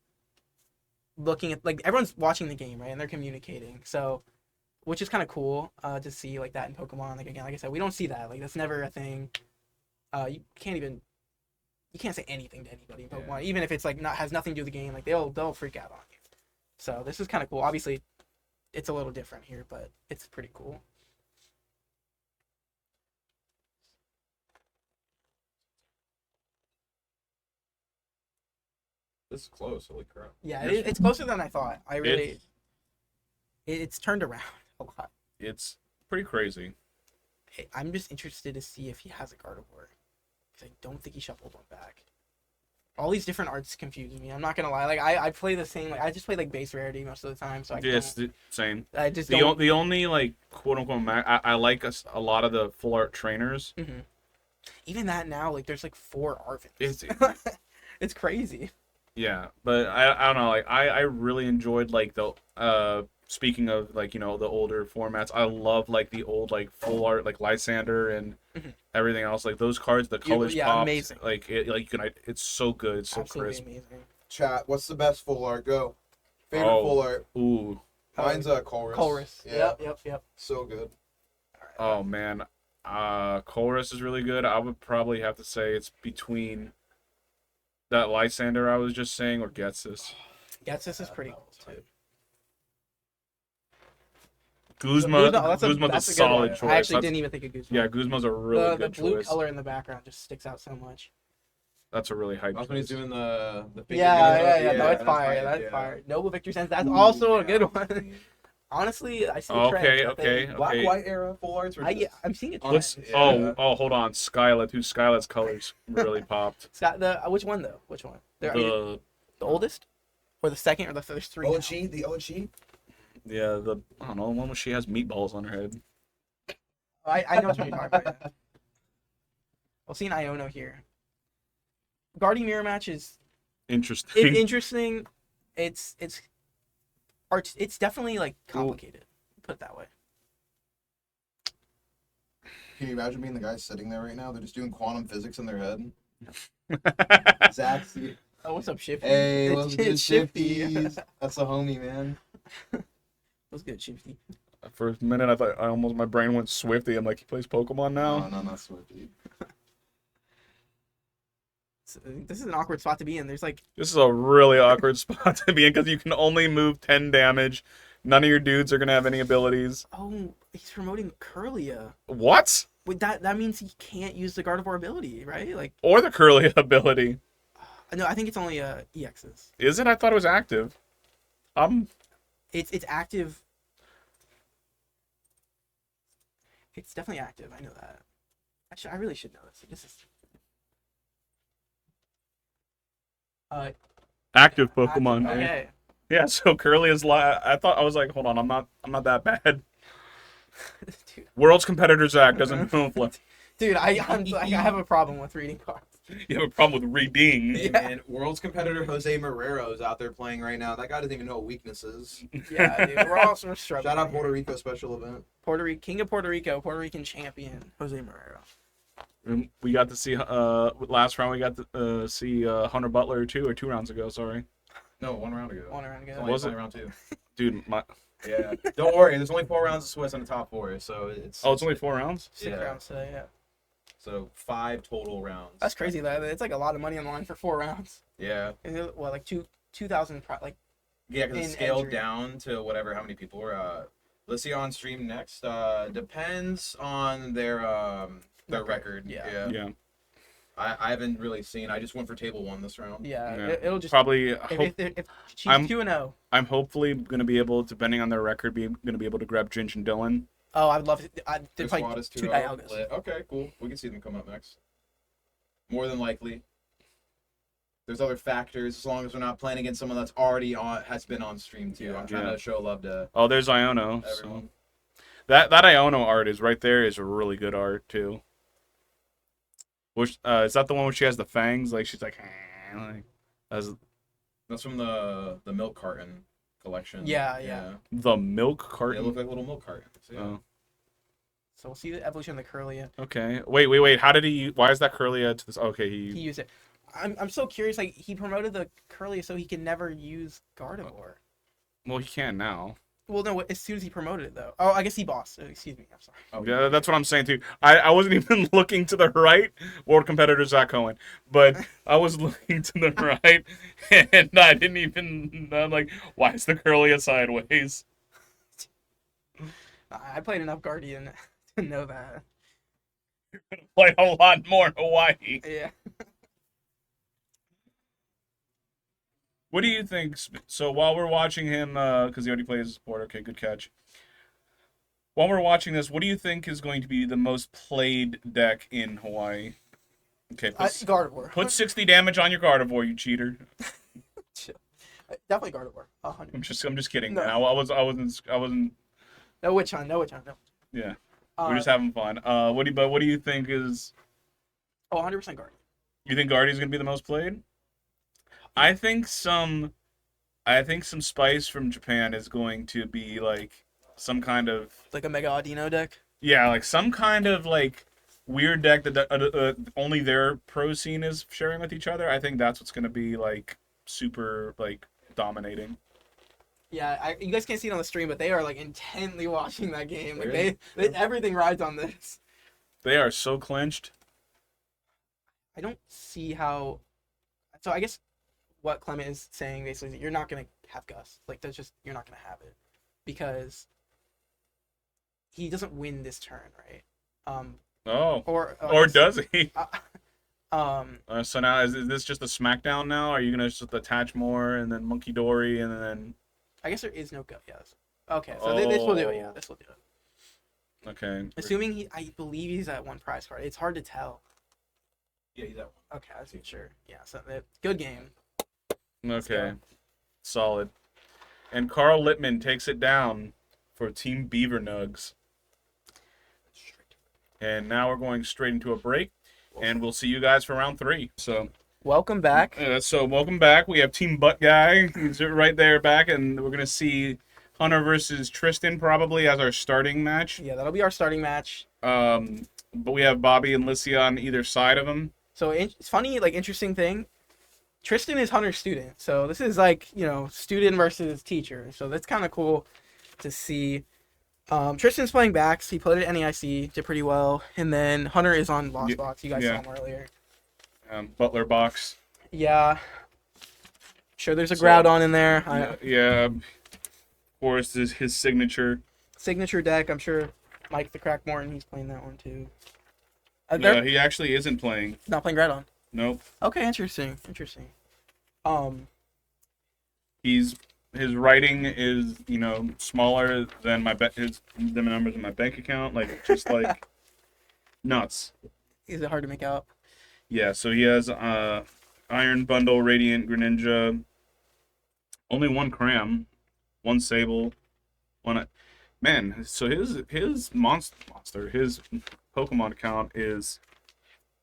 looking at like everyone's watching the game, right? And they're communicating. So which is kind of cool to see like that in Pokemon. Like again, like I said, we don't see that. Like that's never a thing. You can't say anything to anybody in Pokemon, even if it's like has nothing to do with the game. Like they'll freak out on you. So this is kind of cool. Obviously, it's a little different here, but it's pretty cool. This is close. Holy crap. Yeah, it's closer than I thought. It's turned around a lot. It's pretty crazy. I'm just interested to see if he has a Gardevoir. Because I don't think he shuffled one back. All these different arts confuse me. I'm not gonna lie. Like I play the same. Like I just play like base rarity most of the time. So It's the same. I just the only like quote unquote I like a lot of the full art trainers. Mm-hmm. Even that now, like there's like 4 Arvins. It's It's crazy. yeah, but I don't know. Like I really enjoyed like the speaking of like the older formats. I love like the old like full art like Lysander and Mhm. everything else. Like those cards, the colors yeah, popped. amazing. Like you can. It's so good. It's so Absolutely crisp. amazing. Chat, what's the best full art? Go. Favorite Oh. full art. Ooh. Mine's Chorus. Chorus. Yeah. Yep. So good. Oh man. Chorus is really good. I would probably have to say it's between that Lysander I was just saying or Getsis. This is pretty cool too. Guzma. That's Guzma's a good solid one. choice. I actually That's- didn't even think of Guzma. Yeah, Guzma's a really the good blue choice. color in the background just sticks out so much. That's a really hype That's when he's choice. doing the Yeah. No, it's that's fire. hype, That's yeah. fire. Noble Victor Sense. That's Ooh, also a yeah. good one. Honestly, I see a Okay, trend. okay. Black white era full arts. Were just... I'm seeing a trend. What's Yeah. hold on, Skylet. Who's Skylet's colors really popped? Scott, which one though? Which one? The oldest, or the second, or there's 3 now? OG, the OG. I don't know, one where she has meatballs on her head. I know what you're talking about. Yeah. Well, seeing Iono here. Guardian Mirror Match is Interesting. interesting. It's definitely like complicated. Put it that way. Can you imagine being the guy sitting there right now? They're just doing quantum physics in their head. Zach's. Oh, what's up, Shifty? Hey, what's good, It's Shifty. Shifties? That's a homie, man. What's good, Shifty? For a minute, I thought my brain went Swifty. I'm like, he plays Pokemon now. No, not Swifty. This is an awkward spot to be in. There's like, This is a really awkward spot to be in because you can only move 10 damage. None of your dudes are gonna have any abilities. oh, he's promoting Curlia. What? Wait, that means he can't use the Gardevoir ability, right? Like, Or the Curly ability? no, I think it's only EXs. Is it? I thought it was active. It's active. It's definitely active. I know that. I really should know this. This is Active Pokemon. active. eh? Okay. Yeah. So Curly is. I was like, hold on, I'm not that bad. Dude, World's Competitor Zach doesn't know. dude, I have a problem with reading cards. You have a problem with reading. Hey, man, world's competitor Jose Marrero is out there playing right now. That guy doesn't even know what weakness is. Yeah, dude, we're all sort of struggling. Shout out here. Puerto Rico special event. King of Puerto Rico, Puerto Rican champion, Jose Marrero. And we got to see last round. We got to see Hunter Butler 2 rounds ago. Sorry, No, 1 round ago. 1 round ago. Only Was it? round 2? dude. Yeah. Don't worry. There's only 4 rounds of Swiss on the top 4, so it's. Oh, it's only 4 rounds. 6 yeah. rounds today, yeah. So 5 total rounds. That's crazy. It's like a lot of money on the line for 4 rounds. Yeah. Well, like 2,000, like Yeah, because it's in scaled entry. down to whatever how many people were. Let's see on stream next. Depends on their record. Yeah. Yeah. I haven't really seen. I just went for table 1 this round. yeah. Yeah. It'll just Probably. if she's I'm- 2-0. I'm hopefully gonna be able, depending on their record, gonna be able to grab Ginch and Dylan. Oh, I'd love to. Their They're squad probably is 2 2-0. Dialgas. Lit. Okay, cool. We can see them come up next. More than likely. There's other factors as long as we're not playing against someone that's already has been on stream too. I'm trying Yeah. to show love to Oh, there's Iono. So. everyone. That Iono art is right there. Is really good art too. Which is that the one where she has the fangs? Like she's like, like as That's from the milk carton collection. Yeah. the milk They carton. look like little milk cartons. Yeah. Oh, So we'll see the evolution of the Curlia. okay. Wait. How did he? Why is that Curlia to this? Okay, He he. used it. I'm so curious. Like he promoted the Curlia so he can never use Gardevoir. Well, he can now. Well, no. As soon as he promoted it, though. Oh, I guess he bossed. Excuse me. I'm sorry. Oh, Yeah, that's what I'm saying too. I wasn't even looking to the right, world competitor Zach Cohen, but I was looking to the right, and I didn't even. I'm like, why is the Curlia sideways? I played enough Guardian to know that. Play a lot more Hawaii. Yeah. What do you think? So while we're watching him, because he already plays sport, okay, good catch. While we're watching this, what do you think is going to be the most played deck in Hawaii? Okay, Gardevoir. put 60 damage on your Gardevoir, you cheater. Definitely Gardevoir. 100. I'm just kidding. No. Man. I wasn't. No Witch Hunt. No. Yeah, Uh, we're just having fun. What do you think is? Oh, 100% guard. You think Guardian's gonna be the most played? I think some spice from Japan is going to be like some kind of Like a Mega Audino deck. yeah, like some kind of like weird deck that only their pro scene is sharing with each other. I think that's what's gonna be like super like dominating. Yeah, you guys can't see it on the stream, but they are like intently watching that game. Like Really? they everything rides on this. They are so clinched. I don't see how. So I guess what Clement is saying basically is that you're not gonna have Gus. Like that's just you're not gonna have it because he doesn't win this turn, right? Oh, Or or does he? um So now is this just a SmackDown now? Are you gonna just attach more and then Monkey Dory and then I guess there is no Gus. Yes. Okay, so this will do it. Yeah, Oh. this will do it. okay? Assuming I believe he's at one prize card. It's hard to tell. Yeah, he's that one. Okay, I was sure. Yeah, so good game. Okay, solid. And Carl Littman takes it down for Team Beaver Nugs. And now we're going straight into a break, and we'll see you guys for round 3. So, Welcome back. welcome back. We have Team Butt Guy. He's right there back, and we're gonna see Hunter versus Tristan probably as our starting match. Yeah, that'll be our starting match. But we have Bobby and Lissia on either side of him. So it's funny, like interesting thing. Tristan is Hunter's student, so this is like student versus teacher. So that's kind of cool to see. Tristan's playing backs. He played at NEIC, did pretty well, and then Hunter is on Lost Box. You guys yeah. saw him earlier. Butler box. Yeah. Sure, there's a So, Groudon in there. Yeah. Of course, is his signature. Signature deck. I'm sure Mike the Crack Morton. He's playing that one too. No, They're he actually isn't playing. not playing Groudon. Nope. Okay, interesting. His writing is smaller than the numbers in my bank account, like just like nuts. Is it hard to make out? Yeah, so he has Iron Bundle, Radiant Greninja, only one Cram, one Sable, one man. So his monster his Pokemon count is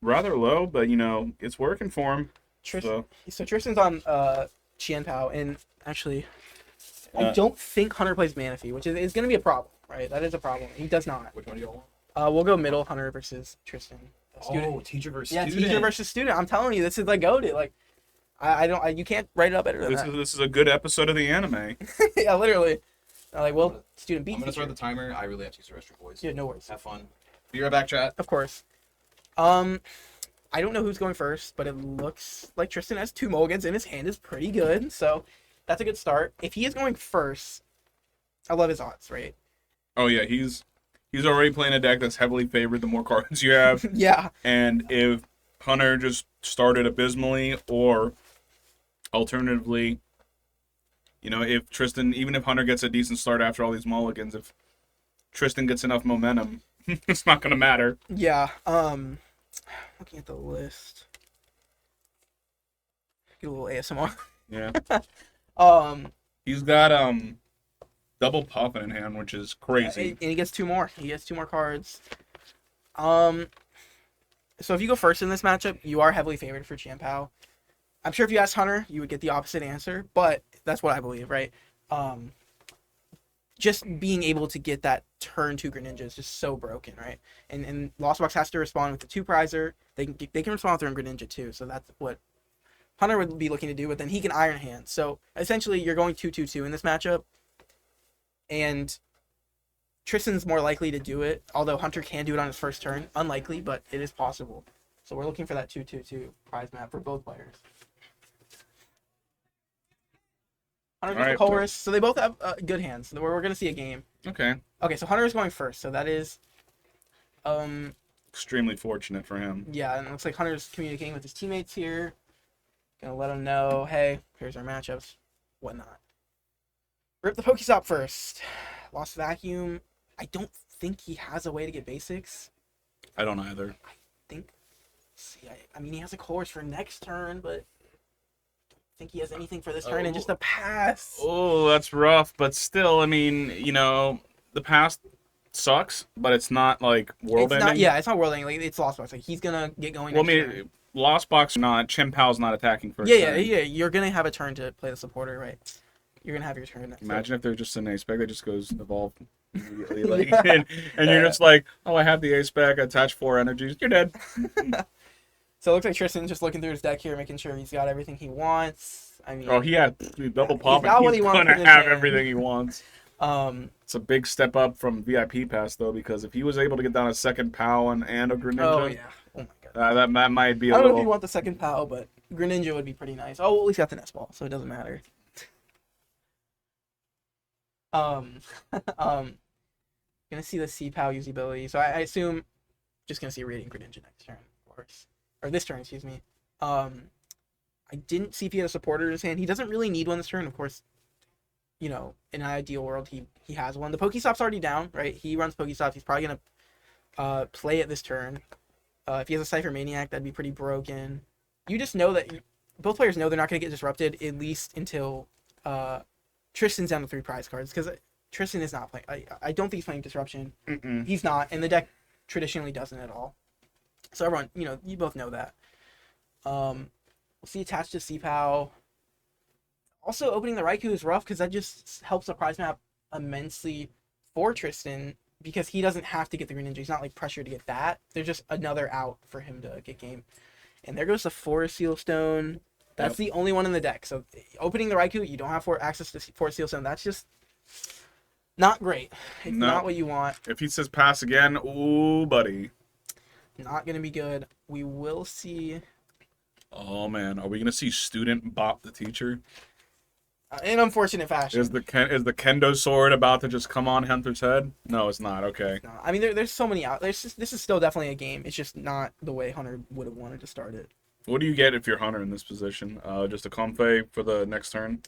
rather low, but it's working for him. So Tristan's on Qianpao, and actually, I Uh, don't think Hunter plays Manaphy, which is going to be a problem, right? That is a problem. He does not. Which one do y'all want? We'll go middle, Hunter versus Tristan. Student. Oh, teacher versus Yeah, student. teacher versus student. I'm telling you, this is like goated. Like, you can't write it up better than This that. is a good episode of the anime. Yeah, literally. Student beat I'm gonna teacher. start the timer. I really have to use the restroom, boys. Yeah, no worries. Have fun. Be right back, chat. Of course. I don't know who's going first, but it looks like Tristan has 2 mulligans and his hand is pretty good, so that's a good start. If he is going first, I love his odds, right? Oh yeah, he's already playing a deck that's heavily favored the more cards you have. Yeah. And if Hunter just started abysmally, or alternatively, if Tristan, even if Hunter gets a decent start after all these mulligans, if Tristan gets enough momentum, it's not gonna matter. Yeah. Looking at the list. Get a little ASMR. Yeah. Um, He's got double Puffin in hand, which is crazy. and he gets 2 more. He gets 2 more cards. So if you go first in this matchup, you are heavily favored for Qianpao. I'm sure if you asked Hunter, you would get the opposite answer, but that's what I believe, right? Just being able to get that turn 2 Greninja is just so broken, right? And Lost Box has to respond with the 2 prizer. They can respond with their own Greninja too, so that's what Hunter would be looking to do, but then he can Iron Hand. So essentially, you're going 2-2-2 in this matchup, and Tristan's more likely to do it, although Hunter can do it on his first turn. Unlikely, but it is possible. So we're looking for that 2-2-2 prize map for both players. Hunter gets the Colress, so they both have good hands. So we're going to see a game. Okay. Okay, so Hunter is going first, so that is... Extremely fortunate for him. Yeah, and it looks like Hunter's communicating with his teammates here. Gonna let them know, hey, here's our matchups, whatnot. Rip the Pokestop first. Lost Vacuum. I don't think he has a way to get basics. I don't either. See, I mean, he has a course for next turn, but I don't think he has anything for this turn and just a pass. Oh, that's rough, but still, I mean, the past sucks, but it's not like world It's ending. not. Yeah, it's not world ending. Like, it's Lost Box. Like he's gonna get going. Well, I next mean, turn. Lost Box not Chen Pal's not attacking first. Yeah, turn. You're gonna have a turn to play the supporter, right? You're gonna have your turn. Imagine if they're just an ace spec that just goes evolve immediately, like, and you're just like, oh, I have the ace spec, attach 4 energies, you're dead. So it looks like Tristan's just looking through his deck here, making sure he's got everything he wants. I mean, Oh, he had double pop, got and what he's he wants gonna in his have hand. everything he wants. It's a big step up from VIP pass though, because if he was able to get down a second POW and a Greninja, oh yeah. Oh my god. that might be a I don't know if little. you want the second POW, but Greninja would be pretty nice. Oh, well, at least got the nest ball, so it doesn't matter. Gonna see the C-POW usability. So I assume just gonna see Radiant Greninja next turn, of course. Or this turn, excuse me. I didn't see if he had a supporter in his hand. He doesn't really need one this turn, of course. You know, in an ideal world, he has one. The Pokestop's already down, right? He runs Pokestop. He's probably gonna play it this turn. If he has a Cypher Maniac, that'd be pretty broken. You just know that both players know they're not gonna get disrupted at least until Tristan's down to 3 prize cards, because Tristan is not playing. I don't think he's playing Disruption. Mm-mm. He's not, and the deck traditionally doesn't at all. So everyone, you know, you both know that. We'll see attached to C-POW. Also, opening the Raikou is rough because that just helps the prize map immensely for Tristan, because he doesn't have to get the Greninja. He's not like pressured to get that. There's just another out for him to get game. And there goes the Forest Seal Stone. That's the only one in the deck. So opening the Raikou, you don't have access to Forest Seal Stone. That's just not great. It's not what you want. If he says pass again, ooh, buddy. Not going to be good. We will see. Oh, man. Are we going to see student bop the teacher? In unfortunate fashion. Is the kendo sword about to just come on Hunter's head? No, it's not. Okay. No, I mean, there's so many out. This is still definitely a game. It's just not the way Hunter would have wanted to start it. What do you get if you're Hunter in this position? Just a Comfey for the next turn?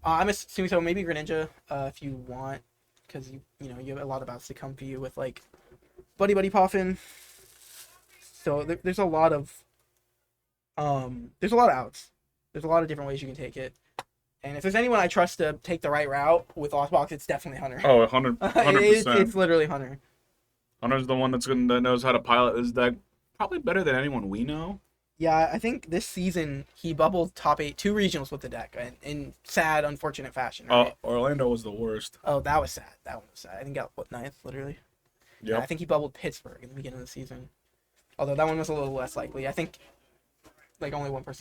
I'm assuming so. Maybe Greninja, if you want, because you have a lot of outs to come for you with like Buddy Poffin. So there's a lot of outs. There's a lot of different ways you can take it. And if there's anyone I trust to take the right route with Lost Box, it's definitely Hunter. Oh, 100%. It's literally Hunter. Hunter's the one that knows how to pilot his deck probably better than anyone we know. Yeah, I think this season he bubbled top 8 2 regionals with the deck in sad, unfortunate fashion. Right? Orlando was the worst. Oh, that was sad. That one was sad. I think got ninth, literally. Yeah. I think he bubbled Pittsburgh in the beginning of the season. Although that one was a little less likely. I think like only 1%.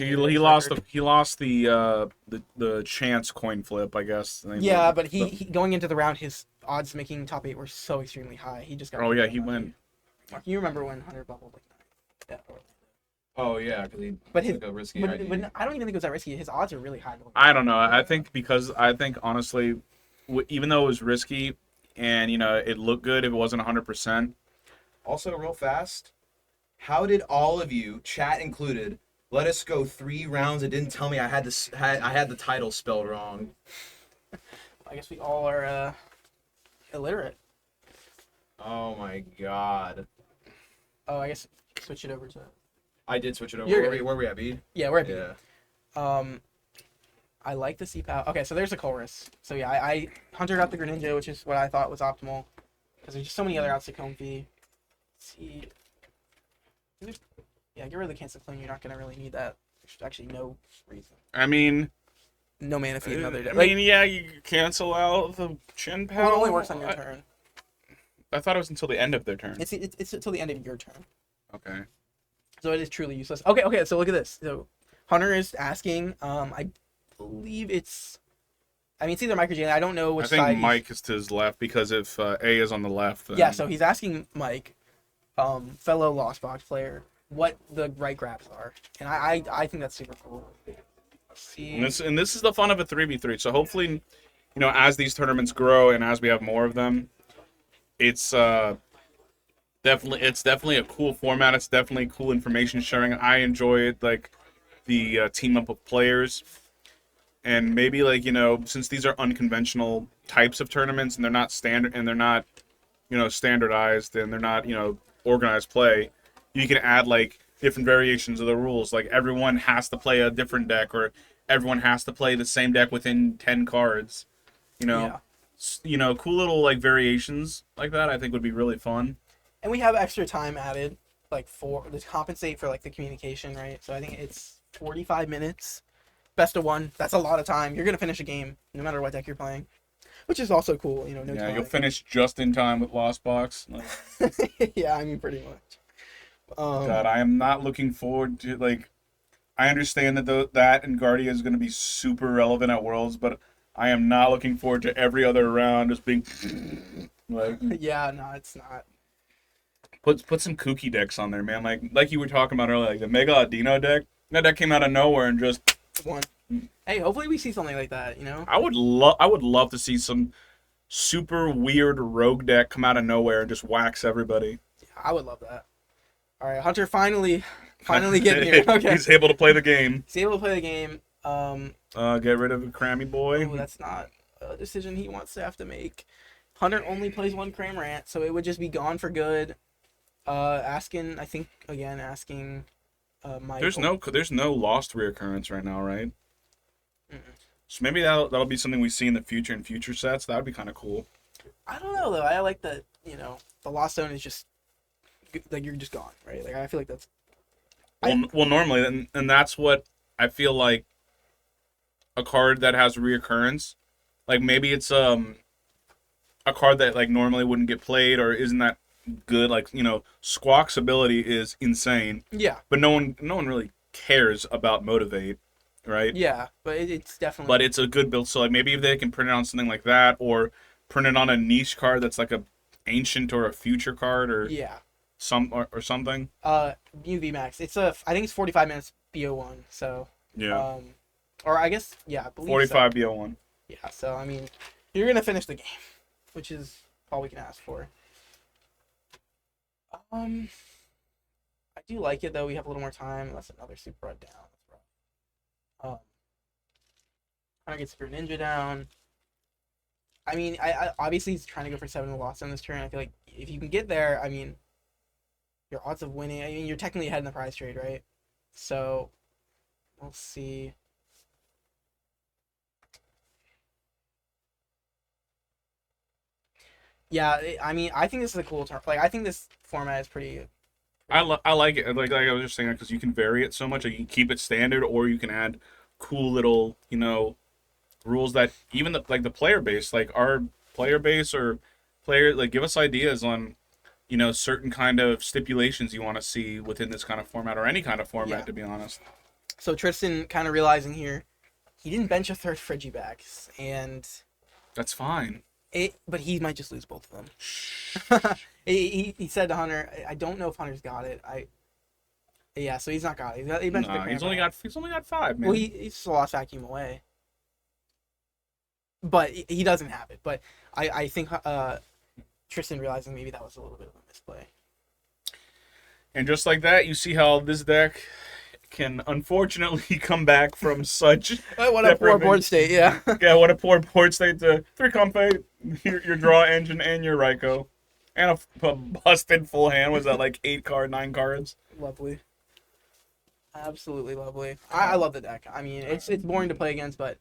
He lost the chance coin flip, I guess. Yeah, but he going into the round, his odds of making top 8 were so extremely high. He just got. Oh yeah, he went. You remember when Hunter bubbled like that? Yeah. Oh yeah, because he took a risky idea. But I don't even think it was that risky. His odds are really high. I don't know. I think honestly, even though it was risky, and it looked good if it wasn't 100%. Also, real fast, how did all of you, chat included, let us go 3 rounds and didn't tell me I had the title spelled wrong? I guess we all are illiterate. Oh my god. Oh, I guess switch it over to. I did switch it over. You're Where we at, B? Yeah, we're at B. Yeah. I like the C-POW. Okay, so there's a Chorus. So yeah, I Hunter got the Greninja, which is what I thought was optimal. Because there's just so many other outs to Comfy. See. Yeah, get rid of the Cancel Flame. You're not going to really need that. There's actually no reason. I mean, no mana feed another day. You cancel out the Chen Pal. Well, it only works on your turn. I thought it was until the end of their turn. It's until the end of your turn. Okay. So it is truly useless. Okay, so look at this. So Hunter is asking, I believe it's either Mike or Jalen. I don't know which side. I think Mike is to his left, because if A is on the left, then... Yeah, so he's asking Mike, fellow Lost Box player, what the right grabs are. And I think that's super cool. Let's see. And this is the fun of a 3v3. So hopefully, as these tournaments grow and as we have more of them, it's definitely a cool format. It's definitely cool information sharing. I enjoy it, like the team up of players, and maybe since these are unconventional types of tournaments and they're not standard and they're not standardized and they're not organized play, you can add different variations of the rules. Like everyone has to play a different deck, or everyone has to play the same deck within 10 cards. Yeah. cool little like variations like that, I think would be really fun. And we have extra time added, like to compensate for like the communication, right? So I think it's 45 minutes, best of one. That's a lot of time. You're gonna finish a game no matter what deck you're playing, which is also cool. No Yeah, time. you'll finish just in time with Lost Box. Like, Yeah, I mean pretty much. God, I am not looking forward to like. I understand that that and Guardia is going to be super relevant at Worlds, but I am not looking forward to every other round just being like Yeah, no, it's not. put some kooky decks on there, man. Like you were talking about earlier, like the Mega Ladino deck. That deck came out of nowhere and just One. Hey, hopefully we see something like that. I would love to see some super weird rogue deck come out of nowhere and just wax everybody. I would love that. All right, Hunter finally getting here. Okay, He's able to play the game. he's able to play the game. Get rid of the Crammy boy. Oh, that's not a decision he wants to have to make. Hunter only plays one Cramorant, so it would just be gone for good. Asking Michael. There's no lost reoccurrence right now, right? Mm-mm. So maybe that'll be something we see in the future in future sets. That would be kind of cool. I don't know though. I like that. The Lost Zone is just like you're just gone, right? Like I feel like that's. Well, normally, and that's what I feel like. A card that has reoccurrence, like maybe it's a card that like normally wouldn't get played or isn't that good. Like Squawk's ability is insane, Yeah. but no one really cares about Motivate, right? Yeah, but it's definitely. But it's a good build. So like maybe if they can print it on something like that, or print it on a niche card that's like a ancient or a future card, or Yeah. or something. UV Max. I think it's 45 minutes BO1. So. Yeah. Or I guess I believe 45 so. BO1. Yeah. So I mean, you're gonna finish the game, which is all we can ask for. I do like it though. We have a little more time. That's another super run down. That's rough. Trying to get Super Ninja down. I mean, I obviously he's trying to go for 7 loss on this turn. I feel like if you can get there, I mean, your odds of winning. I mean, you're technically ahead in the prize trade, right? So, we'll see. Yeah, I mean, I think this is a cool turn. Like, I think this format is pretty. I like it. Like I was just saying, because you can vary it so much. Like you can keep it standard, or you can add cool little, rules that even the player base, like our player base or player, like give us ideas on, certain kind of stipulations you want to see within this kind of format or any kind of format. Yeah. To be honest. So Tristan kind of realizing here, he didn't bench a third Frigibacks, and That's fine. but he might just lose both of them. he said to Hunter, I don't know if Hunter's got it. Yeah, so he's not got it. He benched the Nah, he's Cramorant. only got 5, man. Well, he's just lost vacuum away. But he doesn't have it. But I think Tristan realizing maybe that was a little bit of a misplay. And just like that, you see how this deck can unfortunately come back from such. What a poor board state, yeah. Yeah, what a poor board state to 3 Comfey, your draw engine, and your Raikou. And a busted full hand. Was that like 9 cards? Lovely. Absolutely lovely. I love the deck. I mean, it's boring to play against, but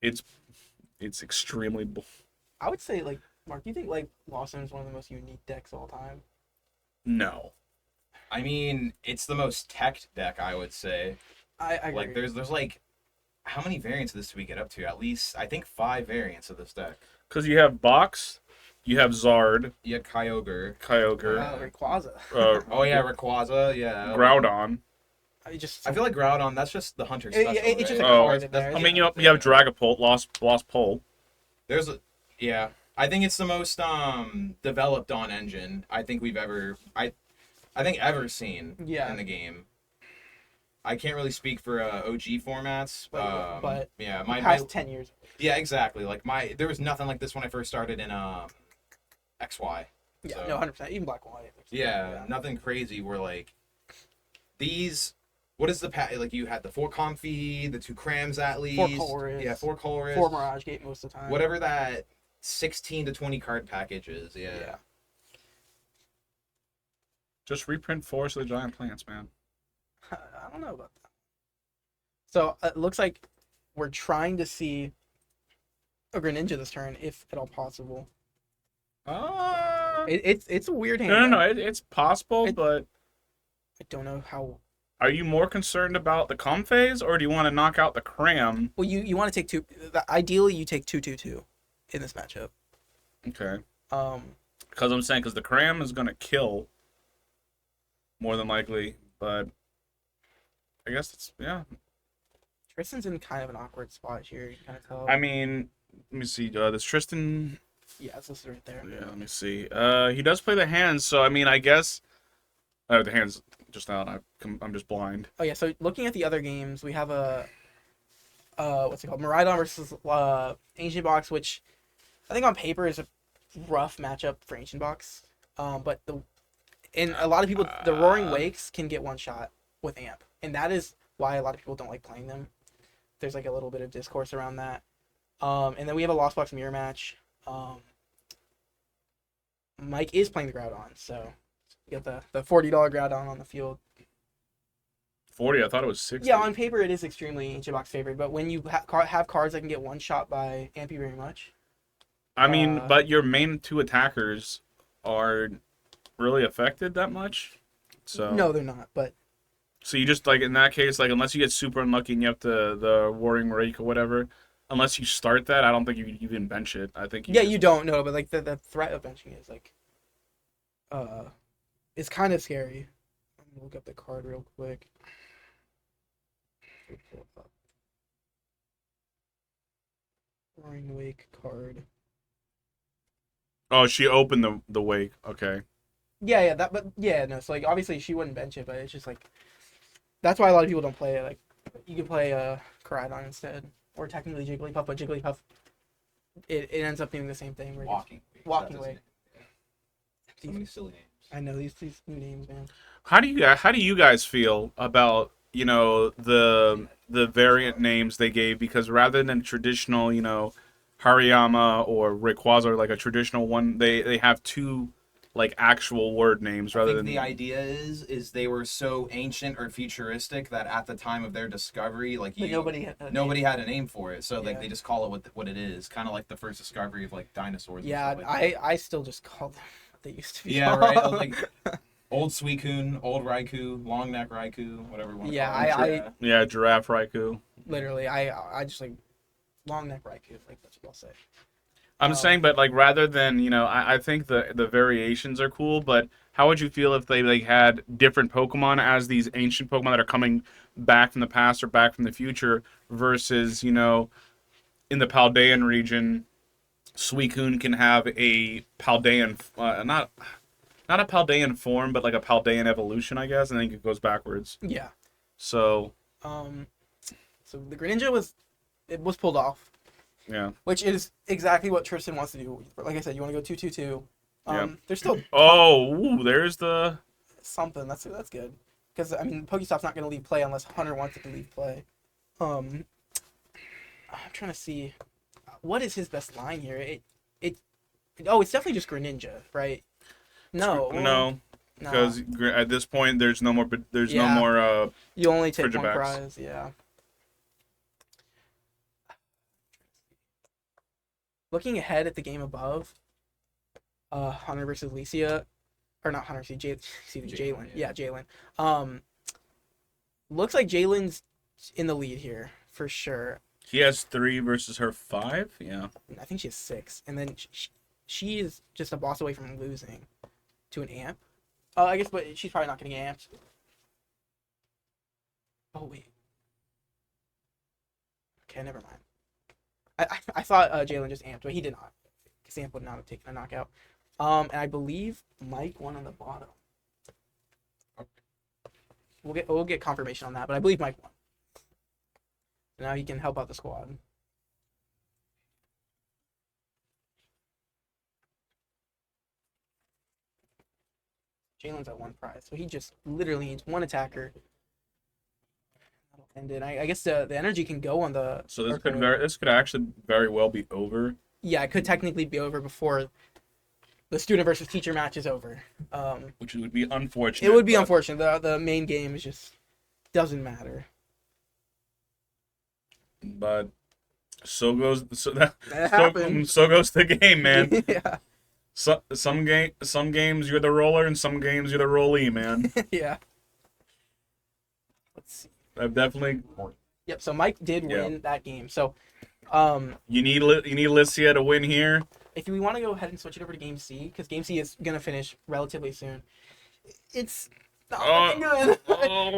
It's extremely. I would say, like, Mark, do you think, like, Lost Zone is one of the most unique decks of all time? No. I mean, it's the most teched deck, I would say. I agree. Like, there's like, how many variants of this do we get up to? At least, I think 5 variants of this deck. Because you have Box, you have Zard, You had Kyogre. Rayquaza. Oh yeah, Rayquaza, yeah. Groudon. I I feel like Groudon, that's just the hunter It- special, it's just a right? Oh, card in there. I mean, you have Dragapult, Lost Pole. There's a, yeah. I think it's the most developed on engine I think we've ever ever seen Yeah. in the game. I can't really speak for OG formats, but yeah, the my past 10 years. yeah, exactly. Like there was nothing like this when I first started in XY. Yeah, So- no, 100%. Even Black and White. Yeah, nothing crazy. Where like these. What is the like? You had the 4 Comfy, the 2 Crams at least. 4 Colress. Yeah, 4 Colress. 4 Mirage Gate most of the time. Whatever that 16 to 20 card package is. Yeah. Yeah. Just reprint Forest of the Giant Plants, man. I don't know about that. So it looks like we're trying to see a Greninja this turn, if at all possible. Uh, It's a weird hand. no, though. it's possible, It- but I don't know how. are you more concerned about the calm phase, or do you want to knock out the cram? Well, you want to take two. Ideally, you take 2/2/2 in this matchup. Okay. Um, Because I'm saying, because the cram is going to kill, more than likely, but I guess it's, yeah. Tristan's in kind of an awkward spot here. You kind of tell. I mean, let me see, does Tristan, Yeah, it's listed right there. yeah, let me see. He does play the hands, so I mean, I guess, the hands just out, I'm just blind. Oh yeah, so looking at the other games, we have a what's it called? Miraidon versus Ancient Box, which I think on paper is a rough matchup for Ancient Box. But a lot of people, the Roaring Wakes can get one shot with Amp, and that is why a lot of people don't like playing them. There's like a little bit of discourse around that. And then we have a Lost Box mirror match. Mike is playing the Groudon, so you got the $40 Groudon on the field. 40, I thought it was 60. Yeah, on paper it is extremely Ancient Box favored, but when you have cards that can get one shot by Ampy very much. I mean, uh, but your main two attackers are really affected that much? So No, they're not, but So you just, like, in that case, like, unless you get super unlucky and you have the Warring Rake or whatever, unless you start that, I don't think you even bench it. I think yeah, you don't know, but like the threat of benching is like it's kind of scary. I'm gonna look up the card real quick. Roaring Wake card. Oh, she opened the wake. Okay. Yeah, but no. So like, obviously she wouldn't bench it, but it's just like that's why a lot of people don't play it. Like, you could play Koraidon instead, or technically Jigglypuff, but Jigglypuff it ends up being the same thing. Where Walking Wake. So many silly names. I know these new names, man. How do you guys feel about, the variant names they gave? Because rather than traditional, Hariyama or Rayquaza, like a traditional one, they have two, like, actual word names I rather think than the idea is they were so ancient or futuristic that at the time of their discovery, like But nobody had a name for it, so like Yeah. they just call it what it is, kind of like the first discovery of like dinosaurs. and Yeah, stuff like that. I still just call them what they used to be. Yeah, called. right. Like old Suicune, old Raikou, long neck Raikou, whatever you want to Yeah, call it. yeah, Giraffe Raikou. Literally, I just like long neck Raikou, like that's what I'll say. I'm saying, but like rather than, I think the variations are cool, but how would you feel if they like had different Pokemon as these ancient Pokemon that are coming back from the past or back from the future versus, in the Paldean region, Suicune can have a Paldean, not a Paldean form, but like a Paldean evolution, I guess, and then it goes backwards. Yeah. So, So the Greninja was pulled off, yeah. which is exactly what Tristan wants to do. Like I said, you want to go 2/2/2. Yeah. There's still Oh, ooh, there's the... something that's good, because I mean Pokestop's not going to leave play unless Hunter wants it to leave play. I'm trying to see what is his best line here. It's definitely just Greninja, right? No, No, because at this point, there's no more... There's no Yeah. more... you only take Frigid one backs. prize. Yeah. Looking ahead at the game above, Hunter versus Licia, or not Hunter, Jalen. Yeah, Jalen. Looks like Jalen's in the lead here for sure. He has 3 versus her 5? Yeah. I think she has 6, and then she is just a boss away from losing to an amp. I guess, but she's probably not getting amped. Oh wait. Okay, never mind. I thought Jalen just amped, but he did not. Because amp would not have taken a knockout. And I believe Mike won on the bottom. We'll get confirmation on that, but I believe Mike won. Now he can help out the squad. Jalen's at 1 prize, so he just literally needs 1 attacker. That'll end it. I guess the energy can go on the. So this could actually very well be over. Yeah, it could technically be over before the student versus teacher match is over. Which would be unfortunate. It would be but- unfortunate. The main game is just doesn't matter. But So goes That happens. so goes the game, man. Yeah. Some games you're the roller, and some games you're the rollee, man. Yeah. Let's see. I've definitely. Yep. So Mike did Yeah. win that game. So, You need Alicia to win here. if we want to go ahead and switch it over to Game C, because Game C is gonna finish relatively soon. It's not looking good.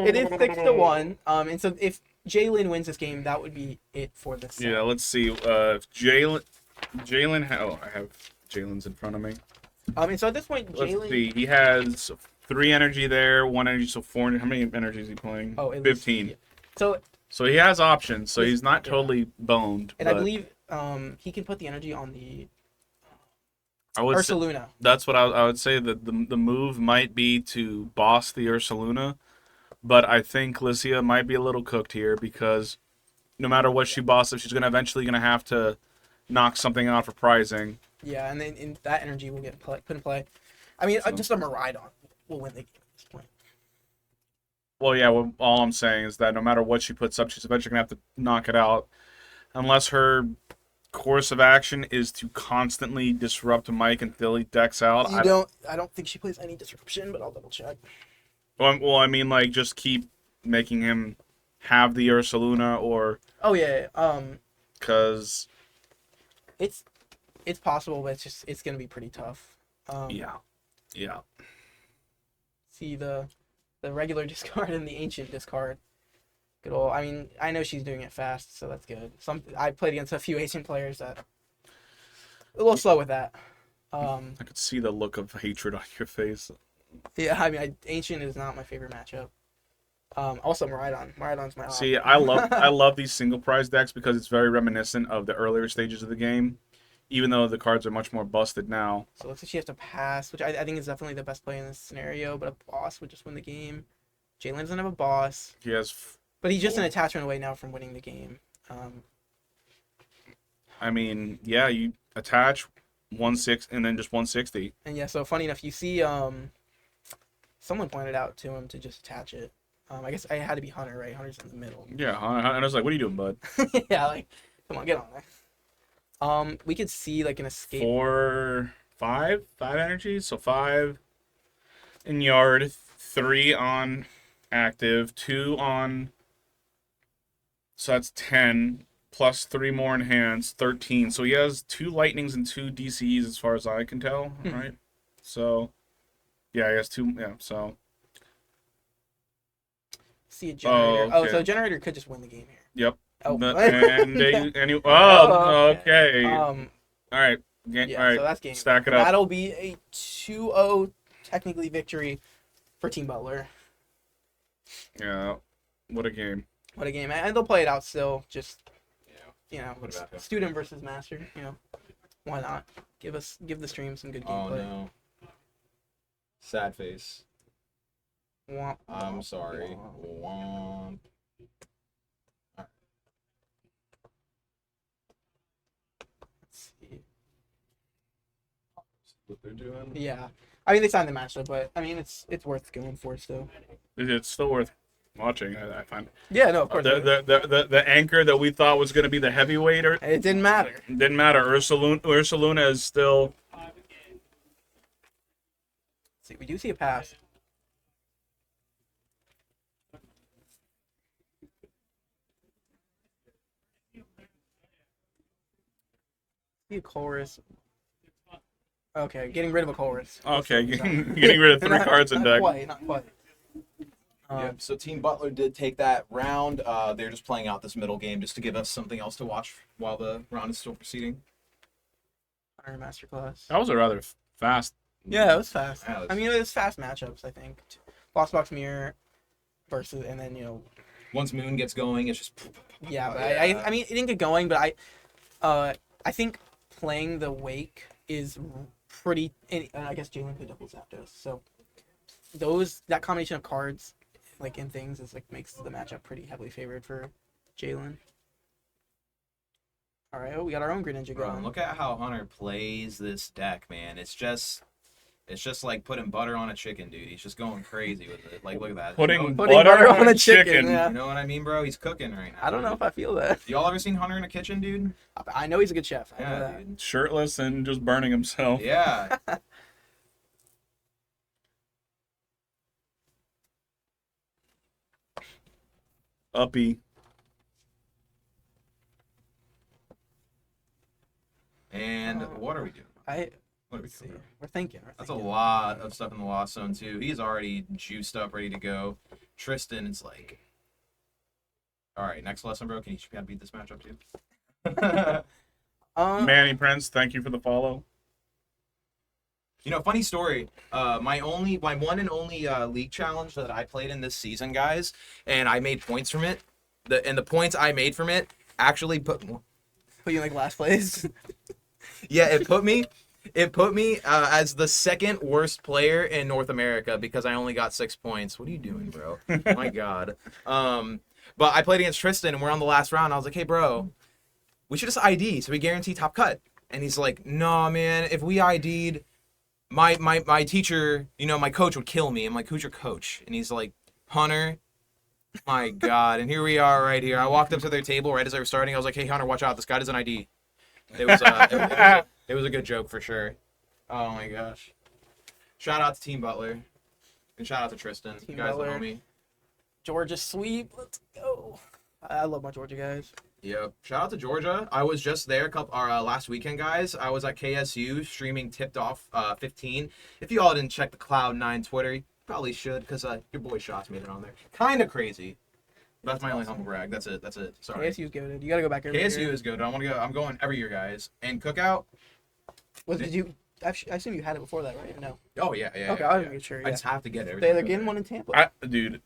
It is 6-1. And so if Jalen wins this game, that would be it for this set. Yeah, let's see. If Jalen, I have Jalen's in front of me. And so at this point, Let's Jalen. see. He has 3 energy there, 1 energy, so 4. How many energies is he playing? Oh, at least- 15. yeah. So, So he has options. So Yes, he's not yeah. totally boned. and I but believe he can put the energy on the I would say, Ursaluna. that's what I would say that the move might be to boss the Ursaluna, but I think Lycia might be a little cooked here because no matter what she bosses, she's eventually gonna have to knock something out for prizing. Yeah, and then that energy will get put in play. I mean, So- just a Miraidon will win the game at this point. Well, yeah. Well, all I'm saying is that no matter what she puts up, she's eventually gonna have to knock it out, unless her course of action is to constantly disrupt Mike until he decks out. I don't think she plays any disruption, but I'll double check. Well, I mean, like, just keep making him have the Ursaluna, or Oh yeah, because it's possible, but it's gonna be pretty tough. yeah. See the regular discard and the ancient discard. Good old. I mean, I know she's doing it fast, so that's good. I played against a few ancient players that a little slow with that. I could see the look of hatred on your face. Yeah, I mean, ancient is not my favorite matchup. Also Miraidon. Miraidon's my. See, I love these single prize decks because it's very reminiscent of the earlier stages of the game, even though the cards are much more busted now. So it looks like she has to pass, which I think is definitely the best play in this scenario. But a boss would just win the game. Jalen doesn't have a boss, He has, but he's just an attachment away now from winning the game. I mean, yeah, you attach 1/6 and then just 160. And yeah, so funny enough, you see, someone pointed out to him to just attach it. I guess I had to be Hunter, right? Hunter's in the middle. Yeah, I was like, what are you doing, bud? Yeah, like, come on, get on there. We could see like an escape. 5 energies, so 5 in yard, 3 on active, 2 on, so that's 10 plus 3 more in hands, 13. So he has 2 lightnings and 2 DCs as far as I can tell, right? So yeah, he has 2. Yeah, so See a generator. Oh, okay. So generator could just win the game here. yep. Oh, Okay. All All right. yeah, All right. so that's game. Stack it up. That'll be a 2-0 technically victory for Team Butler. Yeah. What a game. What a game. And they'll play it out still. Just, Yeah. What about that? student versus master. Why not? Give the stream some good Oh gameplay. no. Sad face. Womp, I'm womp, sorry. womp. Womp. Let's see. What they're doing? Yeah. I mean, they signed the matchup, but I mean, it's worth going for still. It's still worth watching. I find Yeah, no, of course. the anchor that we thought was going to be the heavyweight It didn't matter. didn't matter. Ursaluna is still. Let's see, we do see a pass. See a chorus. Okay, getting rid of a chorus. Okay, getting rid of 3 cards in deck. Not quite. Yeah, so Team Butler did take that round. They're just playing out this middle game just to give us something else to watch while the round is still proceeding. Hunter Masterclass. That was a rather fast. Yeah, it was fast. Yeah, I mean, it was fast matchups, I think. Lost Box Mirror versus, and then, Once Moon gets going, it's just. yeah, but Yeah. I mean, it didn't get going, but I think playing the Wake is pretty, and I guess Jalen could double Zapdos. So that combination of cards, like, and things is like makes the matchup pretty heavily favored for Jalen. All right, we got our own Greninja Bro, going. look at how Hunter plays this deck, man. It's just It's just like putting butter on a chicken, dude. He's just going crazy with it. Like, look at that. Putting You know, butter on a chicken. Yeah. you know what I mean, bro? He's cooking right now. I don't know if I feel that. Y'all ever seen Hunter in a Kitchen, dude? I know he's a good chef. I know Yeah, that. dude. Shirtless and just burning himself. Yeah. Uppy. And what are we doing? What are we Let's see. doing? We're thinking. That's a lot of stuff in the Lost Zone, too. He's already juiced up, ready to go. Tristan is like, all right, next lesson, bro. Can you gotta beat this matchup, too? Manny Prince, thank you for the follow. You know, funny story. My one and only league challenge that I played in this season, guys, and I made points from it. The points I made from it actually put Put you in like last place. yeah, it put me as the second worst player in North America because I only got 6 points. What are you doing, bro? My God. But I played against Tristan and we're on the last round. I was like, hey, bro, we should just ID so we guarantee top cut. And he's like, no, man, if we ID'd, my teacher, you know, my coach would kill me. I'm like, who's your coach? And he's like, Hunter. My God. And here we are right here. I walked up to their table right as they were starting. I was like, hey, Hunter, watch out. This guy doesn't ID. It was it was a good joke for sure. Oh, my gosh. Shout out to Team Butler. And shout out to Tristan. You Team guys Butler. know me. Georgia sweep. Let's go. I love my Georgia guys. Yep. Shout out to Georgia. I was just there last weekend, guys. I was at KSU streaming Tipped Off 15. If you all didn't check the Cloud9 Twitter, you probably should because your boy Shots made it on there. Kind of crazy. That's my only humble brag. That's it. Sorry. KSU's good. You gotta go back every KSU year. is good. I want to go. I'm going every year, guys. And Cookout. Did you? I assume you had it before that, right? Or no. Oh yeah, yeah. Okay, yeah, I was yeah. making sure. I Yeah. just have to get everything. They're getting one in Tampa, Dude,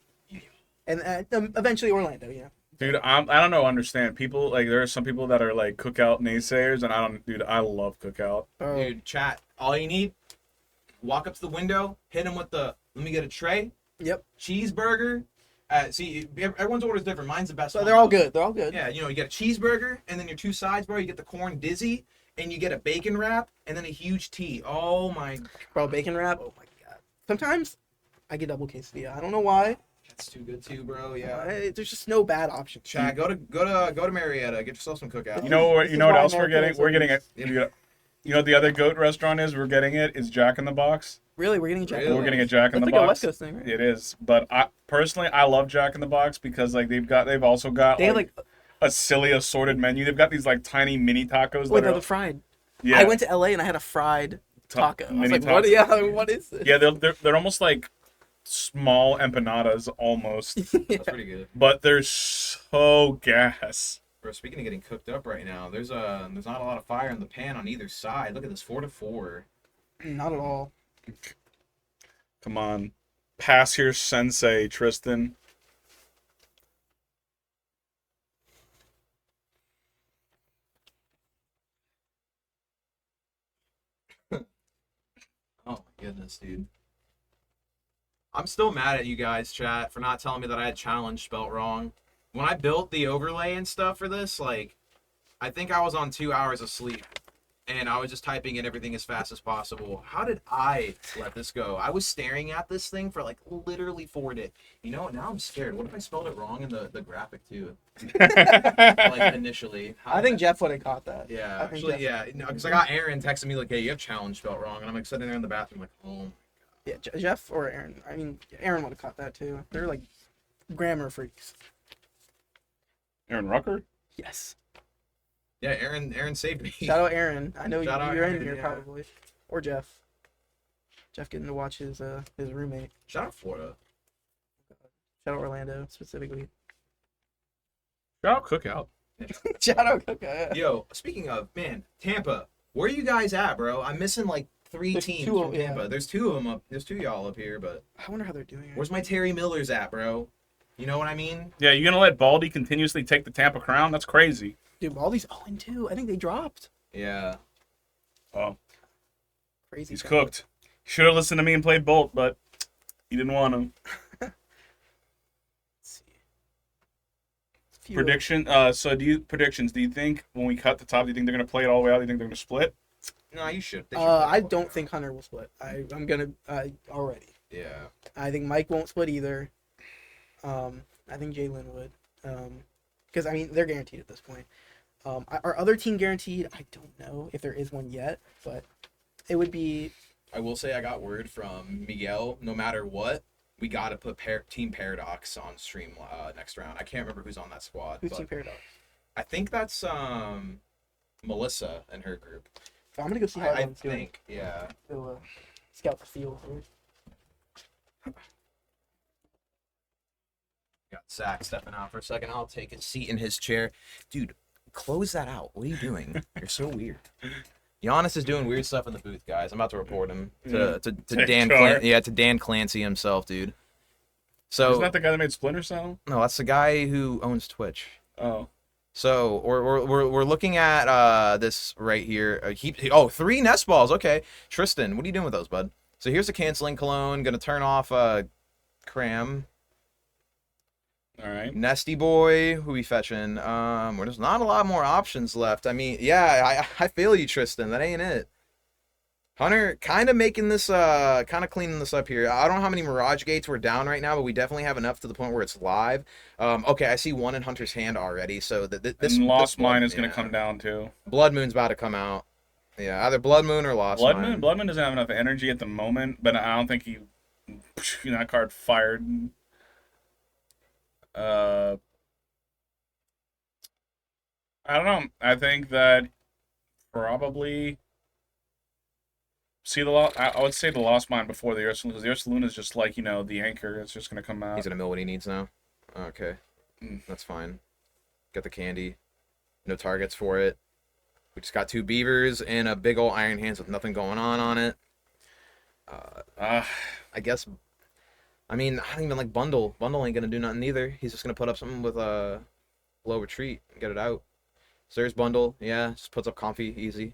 and eventually Orlando. Yeah. Dude, I don't know. Understand people like there are some people that are like Cookout naysayers, and I don't. Dude, I love Cookout. Oh, Dude, chat. All you need, walk up to the window, hit him with the. Let me get a tray. Yep. Cheeseburger. See, everyone's order is different. Mine's the best. So one. they're all good. They're all good. Yeah, you know, you get a cheeseburger, and then your two sides, bro. You get the corn dizzy, and you get a bacon wrap, and then a huge tea. Oh my. Bro, bacon wrap. Oh my God. Sometimes I get double quesadilla. I don't know why. That's too good too, bro. Yeah. There's just no bad options. Chat. Go to Marietta. Get yourself some Cookout. You know what? This You is know what why else we're America getting? is We're getting always- it. You know what the other goat restaurant is? We're getting it. Is Jack in the Box. Really, we're getting a Jack. Really? We're getting a Jack in That's the like a Box. West Coast thing, right? It is, but I personally love Jack in the Box because like they've also got They have like a silly assorted menu. They've got these like tiny mini tacos wait, that no, are the fried. yeah. I went to LA and I had a fried taco. I was mini like, what? tacos. Yeah, what is this? Yeah, they're almost like small empanadas almost, That's pretty good. but they're so gas. Bro, speaking of getting cooked up right now, there's not a lot of fire in the pan on either side. Look at this, 4-4. Not at all. Come on, pass here, Sensei Tristan. Oh my goodness, dude. I'm still mad at you guys, chat, for not telling me that I had challenge spelt wrong. When I built the overlay and stuff for this, like, I think I was on 2 hours of sleep. And I was just typing in everything as fast as possible. How did I let this go? I was staring at this thing for, like, literally 4 days. You know, now I'm scared. What if I spelled it wrong in the graphic, too? Like, initially. I think Jeff would have caught that. Yeah, I think actually, Jeff- yeah. Because I got Aaron texting me, like, hey, you have challenge spelled wrong. And I'm, like, sitting there in the bathroom, like, oh. Yeah, Jeff or Aaron. I mean, Aaron would have caught that too. They're like grammar freaks. Aaron Rucker. Yes. Yeah, Aaron saved me. Shout out Aaron. I know Shout out you're in Aaron, here yeah. probably. Or Jeff. Jeff getting to watch his roommate. Shout out Florida. Shout out Orlando specifically. Shout out Cookout. Shout out Coca. Yo, speaking of, man, Tampa, where are you guys at, bro? I'm missing like 3 There's teams two from of- yeah. Tampa. There's 2 of them up. There's 2 y'all up here, but I wonder how they're doing it. where's my Terry Millers at, bro? You know what I mean? Yeah, you gonna let Baldy continuously take the Tampa crown? That's crazy. Dude, all these 0-2. I think they dropped. Yeah. Oh, Crazy. he's stuff. cooked. Should have listened to me and played Bolt, but he didn't want him. Let's see. Few- Predictions. Do you think when we cut the top, do you think they're gonna play it all the way out? Do you think they're gonna split? No, you should. They should I play don't both. think Hunter will split. I'm gonna already. Yeah. I think Mike won't split either. I think Jalen would. Because I mean they're guaranteed at this point. Our other team guaranteed? I don't know if there is one yet, but it would be. I will say I got word from Miguel. No matter what, we gotta put Team Paradox on stream next round. I can't remember who's on that squad. Who's but Team Paradox? I think that's Melissa and her group. So I'm gonna go see how I everyone's doing. think. Yeah. Go scout the field here. Got Zach stepping out for a second. I'll take a seat in his chair. Dude, close that out. What are you doing? You're so weird. Giannis is doing weird stuff in the booth, guys. I'm about to report him to Dan to Dan Clancy himself, dude. So Isn't that the guy that made Splinter Cell? no, that's the guy who owns Twitch. Oh. So we're looking at this right here. 3 nest balls. Okay, Tristan, what are you doing with those, bud? So here's the canceling cologne. Gonna turn off Cram. All right. Nesty boy, who we fetching? There's not a lot more options left. I mean, yeah, I feel you, Tristan. That ain't it. Hunter kind of making this, kind of cleaning this up here. I don't know how many Mirage Gates we're down right now, but we definitely have enough to the point where it's live. Okay, I see one in Hunter's hand already. So this Lost Mine is yeah. going to come down too. Blood Moon's about to come out. Yeah, either Blood Moon or Lost Mine. Blood Moon doesn't have enough energy at the moment, but I don't think that card fired. I don't know. I think that probably I would say the Lost Mine before the Ursa Luna, because the Ursa Luna is just like, the anchor. It's just gonna come out. He's gonna mill what he needs now. Okay, Mm. that's fine. Got the candy. No targets for it. We just got 2 beavers and a big old Iron Hands with nothing going on it. I guess. I mean, I don't even like Bundle. Bundle ain't gonna do nothing either. He's just gonna put up something with a low retreat and get it out. So there's Bundle. Yeah, just puts up Comfy easy.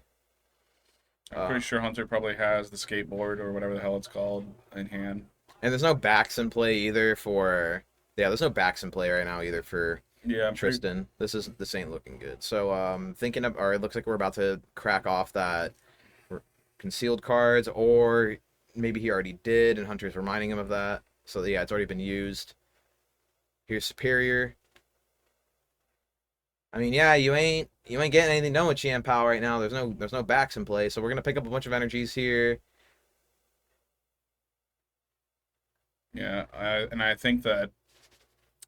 I'm pretty sure Hunter probably has the skateboard or whatever the hell it's called in hand. And there's no backs in play either for. Yeah, there's no backs in play right now either for Yeah, Tristan. This ain't looking good. So or it looks like we're about to crack off that concealed cards, or maybe he already did and Hunter's reminding him of that. So yeah, it's already been used. Here's Superior. I mean, yeah, you ain't getting anything done with Chian Pao right now. There's no backs in play, so we're gonna pick up a bunch of energies here. Yeah, I think that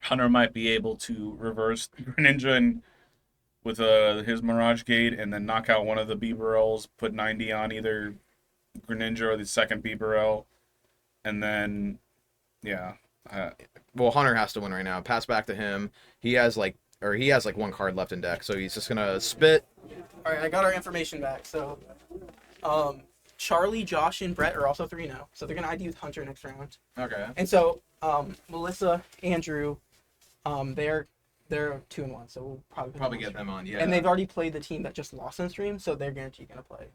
Hunter might be able to reverse Greninja with his Mirage Gate and then knock out one of the Bibarels, put 90 on either Greninja or the second Bibarel, and then, yeah. Well, Hunter has to win right now. Pass back to him. He has like 1 card left in deck, so he's just gonna spit. All right, I got our information back. So, Charlie, Josh, and Brett are also 3-0. So they're gonna ID with Hunter next round. Okay. And so, Melissa, Andrew, they're 2-1. So we'll probably Probably get them on. Yeah. And they've already played the team that just lost on stream, so they're guaranteed gonna play.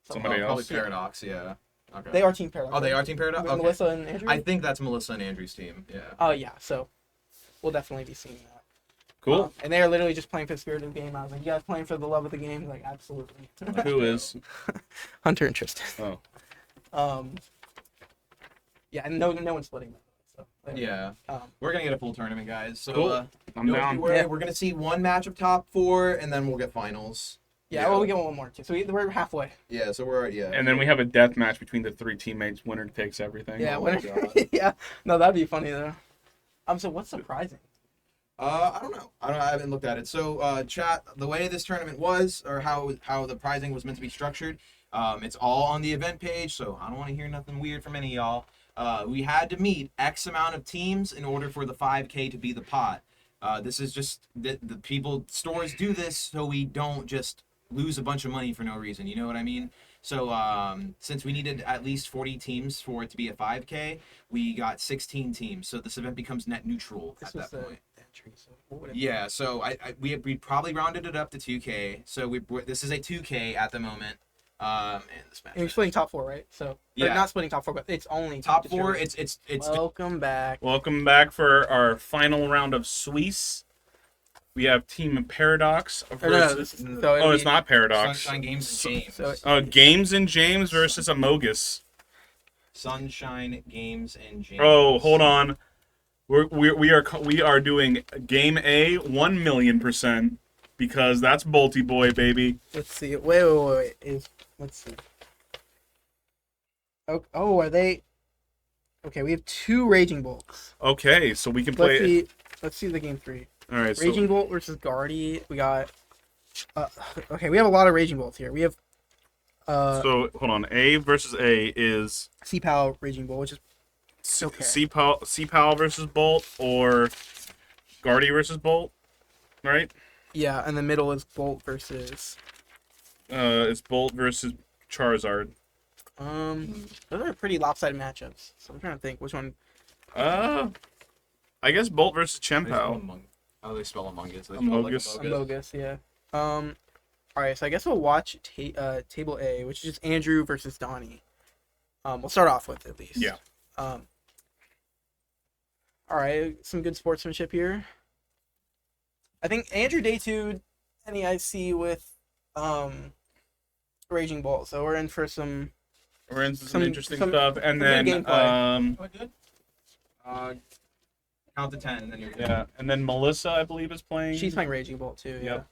Somebody probably else. Paradox. Yeah. Okay. They are Team Paradox. Oh, they are Team Paradox. Okay. Melissa and Andrew. I think that's Melissa and Andrew's team. Yeah. Oh yeah, so we'll definitely be seeing that. Cool. And they are literally just playing for the spirit of the game. I was like, you guys playing for the love of the game? Like, absolutely. Who is? Hunter and Tristan. Oh. Yeah, and no one's splitting them. So, Yeah. Um, We're gonna get a full tournament, guys. So Cool. I'm don't down. you worry. Yeah. We're gonna see one match of top 4, and then we'll get finals. yeah, well, we get one more too. So we're halfway. Yeah. So we're And then we have a death match between the 3 teammates. Winner takes everything. Yeah, Oh winner. my God. Yeah, no, that'd be funny though. So what's surprising? I don't know. I haven't looked at it. So, chat, the way this tournament was, or how the prizing was meant to be structured, it's all on the event page. So I don't want to hear nothing weird from any of y'all. We had to meet X amount of teams in order for the 5K to be the pot. This is just the stores do this so we don't just lose a bunch of money for no reason. You know what I mean? So since we needed at least 40 teams for it to be a 5K, we got 16 teams. So this event becomes net neutral This at was that point. entry. So what would it Yeah, so we probably rounded it up to 2K. So this is a 2K at the moment. And this match. And you're splitting top 4, right? So Yeah. not splitting top 4, but it's only Top 4. distributed. It's Welcome back. Welcome back for our final round of Swiss. We have Team Paradox Or no, versus. this, so Oh, it's not Paradox. Sunshine Games and James. So- Games and James versus Amogus. Sunshine Games and James. Oh, hold on. We are doing Game A 1,000,000% because that's Bolty Boy, baby. Let's see. Wait. Let's see. Oh, are they? Okay, we have 2 Raging Bolts. Okay, so we can play. Let's see the game 3. All right, Raging Bolt versus Guardy. We got. Okay, we have a lot of Raging Bolts here. We have. So hold on. A versus A is C-Pow Raging Bolt, which is okay. C-Pow versus Bolt or Guardy versus Bolt, right? Yeah, and the middle is Bolt versus. It's Bolt versus Charizard. Those are pretty lopsided matchups. So I'm trying to think which one. I guess Bolt versus Chien-Pao. They spell Among Us. They spell Amogus. like Amogus. Amogus, yeah. Alright, so I guess we'll watch Table A, which is just Andrew versus Donnie. We'll start off with at least. Yeah. Alright, some good sportsmanship here. I think Andrew Day 2 NEIC with Raging Bolt, so we're in for some interesting some stuff, and good then gameplay. Good. Count to 10, and then you're good. yeah, and then Melissa, I believe, is playing. She's playing Raging Bolt too, yeah. Yep.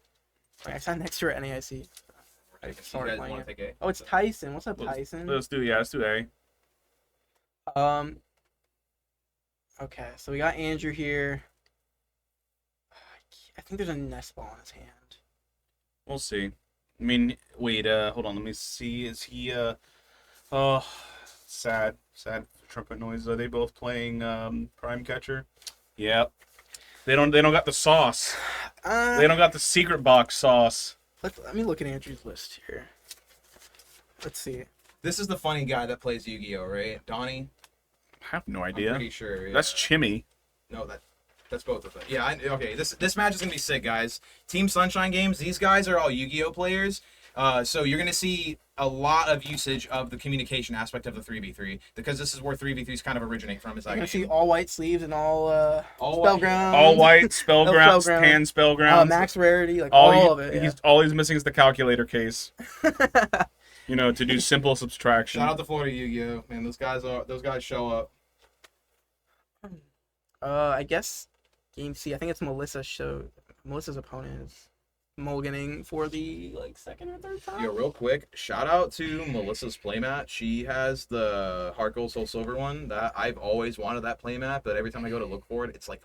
Alright, I sat next to her at NEIC. Right, if you Sorry, guys playing want to it. take A. Oh, it's Tyson. What's up, Let's- Tyson? Let's do A. Okay, so we got Andrew here. I think there's a nest ball in his hand. We'll see. I mean, wait. Hold on. Let me see. Is he? Oh, sad trumpet noise. Are they both playing Prime Catcher? Yep. They don't got the sauce. They don't got the secret box sauce. Let me look at Andrew's list here. Let's see. This is the funny guy that plays Yu-Gi-Oh, right? Donnie? I have no I'm idea. pretty sure. Yeah. That's Chimmy. No, that's both of them. Yeah, okay. This match is gonna be sick, guys. Team Sunshine Games. These guys are all Yu-Gi-Oh players. So you're gonna see a lot of usage of the communication aspect of the 3v3 because this is where 3v3s kind of originate from. Is You're that gonna game. see all white sleeves and all All white. spellground. All white spellgrounds, Spellground. pan spellgrounds. Max rarity, like all of it. Yeah. All he's missing is the calculator case. To do simple subtraction. Shout out to Florida Yu-Gi-Oh, man. Those guys show up. I guess game C. I think it's Melissa. Melissa's opponent is mulliganing for the second or third time. Yo, real quick, shout out to Melissa's playmat. She has the Heart Gold Soul Silver one that I've always wanted that playmat, but every time I go to look for it, it's like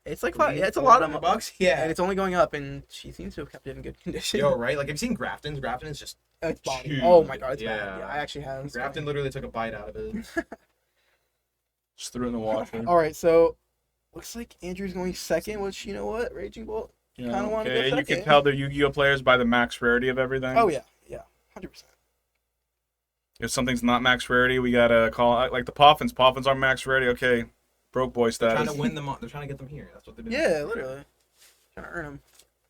It's like it's a lot of $400. and Yeah. it's only going up, and she seems to have kept it in good condition. Yo, right? Like, have you seen Grafton's? Grafton is just It's body. Dude, Oh my god, it's yeah. bad. Yeah, I actually have. Grafton literally took a bite out of it. Just threw it in the washer. All right, so looks like Andrew's going second, which you know what, Raging Bolt. Yeah, Kinda wanna go okay, you can second. tell they're Yu-Gi-Oh players by the max rarity of everything. Oh yeah, 100%. If something's not max rarity, we gotta call it like the Poffins. Poffins are max rarity. Okay, broke boy They're trying status. to win them. They're trying to get them here. That's what they've been Yeah, doing. literally. Trying to earn him.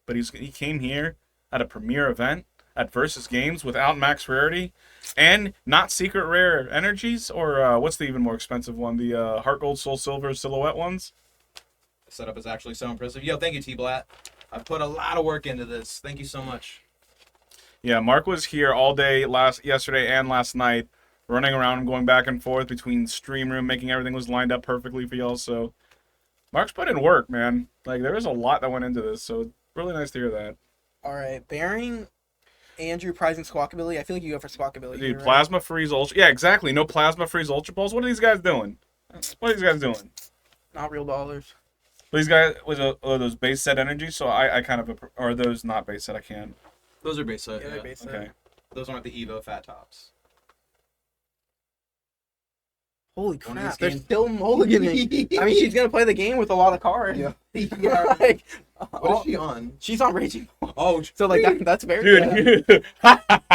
But he came here at a premier event at Versus Games without max rarity and not secret rare energies or what's the even more expensive one? The Heart Gold Soul Silver Silhouette ones. The setup is actually so impressive. Yo, thank you, T-Blat. I've put a lot of work into this. Thank you so much. Yeah, Mark was here all day yesterday and last night, running around, going back and forth between stream room, making everything was lined up perfectly for y'all. So Mark's put in work, man. Like there was a lot that went into this, so really nice to hear that. All right, bearing Andrew prizing Squawkabilly. I feel like you go for Squawkabilly. Dude, here, right? Plasma Freeze Ultra. Yeah, exactly. No Plasma Freeze Ultra Balls. What are these guys doing? What are these guys doing? Not real dollars. These guys with those base set energies. So I kind of or are those not base set? I can't. Those are base set. Yeah, Yeah, they're base set. Okay. Those aren't the Evo fat tops. Holy One of crap! these They're games- still mulliganing. I mean, she's gonna play the game with a lot of cards. Yeah. Yeah. Like, What is she on? she's on Raging Bolt. Oh, So like that's very good. Dude,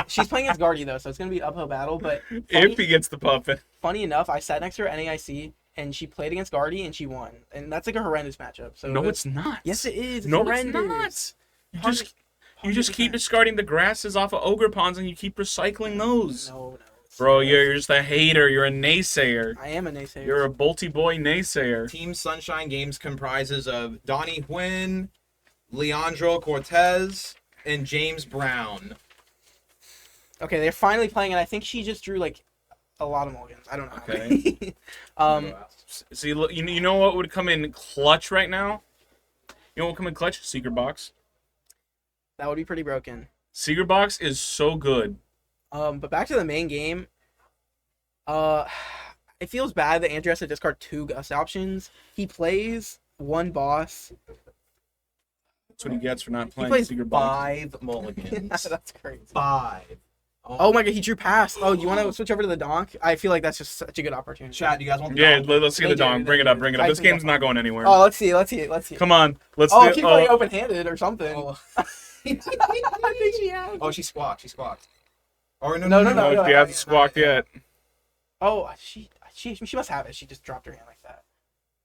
She's playing as Guardy though, so it's gonna be an uphill battle. But if he gets the puffin. funny enough, I sat next to her at NAIC and she played against Guardy and she won. And that's like a horrendous matchup. So No, it's not. yes, it is. It's No, horrendous. it's not. You just keep discarding the grasses off of ogre ponds and you keep recycling those. No. Bro, you're just a hater. You're a naysayer. I am a naysayer. You're a bolty boy naysayer. Team Sunshine Games comprises of Donnie Huynh, Leandro Cortez, and James Brown. Okay, they're finally playing, and I think she just drew like a lot of mulligans. I don't know. How Okay. many. See, look, you know what would come in clutch right now? You know what would come in clutch? Secret Box. That would be pretty broken. Secret Box is so good. But back to the main game. It feels bad that Andrew has to discard 2 Gust options. He plays 1 boss. That's what he gets for not playing plays Secret Box. 5 mulligans. That's crazy. 5. Oh my god, he drew pass. Oh, you want to switch over to the donk? I feel like that's just such a good opportunity. Chat, you guys want the Yeah, dog? let's see the They do, dong. Bring it up, bring it up. This game's not going anywhere. Oh, let's see. Come on, let's Oh, do keep playing open-handed or something. Oh. I think she has. Oh, she squawked. Or No, No, she hasn't squawked yet. Oh, she must have it. She just dropped her hand like that.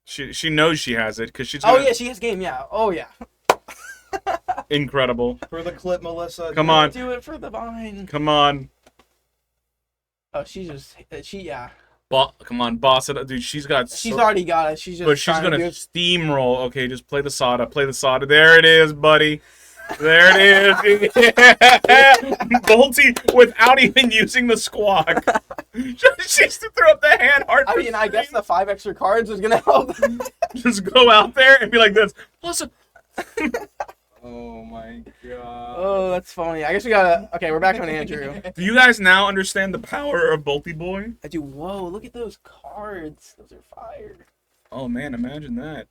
She knows she has it because she's. Oh yeah, she has game. Yeah. Oh yeah. Incredible. For the clip, Melissa. Come on. Do it for the vine. Come on. Oh, yeah. Come on, boss it up, dude. She's got. She's already got it. She's just. But she's trying to gonna do it. steamroll. Okay, just play the Sada. Play the Sada. There it is, buddy. There it is. Bolty without even using the squawk. She just threw up the hand hard. I for mean, I guess three. the 5 extra cards is gonna help. Just go out there and be like this. Plus, Oh my god. Oh, that's funny. I guess we gotta. Okay, we're back on Andrew. do you guys now understand the power of Bolty Boy? I do. Whoa, look at those cards. Those are fire. Oh man, imagine that.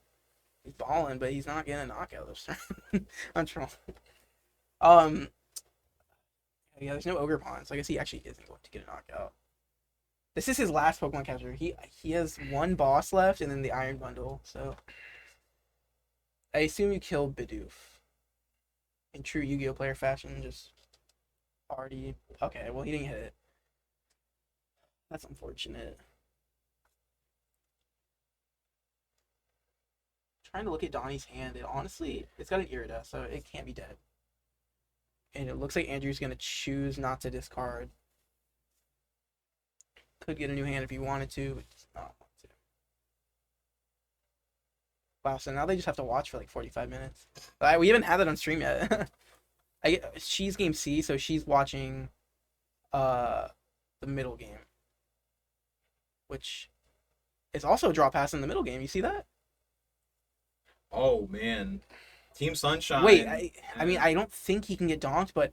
He's balling, but he's not getting a knockout this turn. I'm trolling. Yeah, there's no ogre pawn, so I guess he actually isn't going to get a knockout. This is his last Pokemon capture. He has 1 boss left, and then the Iron Bundle. So I assume you kill Bidoof. In true Yu-Gi-Oh player fashion, just already. Okay, well he didn't hit it. That's unfortunate. Trying to look at Donnie's hand, it's got an Irida, so it can't be dead. And it looks like Andrew's gonna choose not to discard. Could get a new hand if he wanted to, but does not want to. Wow, so now they just have to watch for like 45 minutes. We haven't had that on stream yet. She's game C, so she's watching the middle game. Which is also a draw pass in the middle game. You see that? Oh man. Team Sunshine. Wait, I mean, I don't think he can get donked, but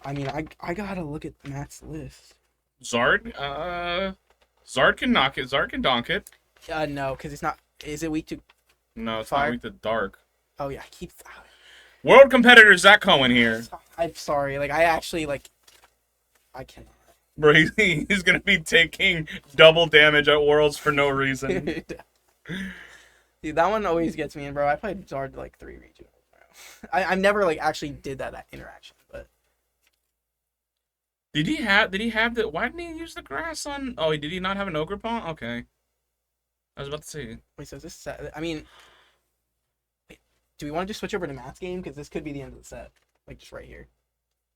I mean, I gotta look at Matt's list. Zard can knock it. Zard can donk it. No, because it's not. Is it weak to? No, it's Fire? not weak to dark. Oh yeah, keep. World competitor Zach Cohen here. I'm sorry. Like I actually like. I cannot. Bro, he's gonna be taking double damage at Worlds for no reason. Dude, that one always gets me in, bro. I played Zard like 3 regionals. I never like actually did that interaction, but Did he have the? Why didn't he use the grass on? Oh, did he not have an ogre pawn? Okay, I was about to say. wait. So is this set? I mean, wait, do we want to just switch over to Matt's game because this could be the end of the set, like just right here?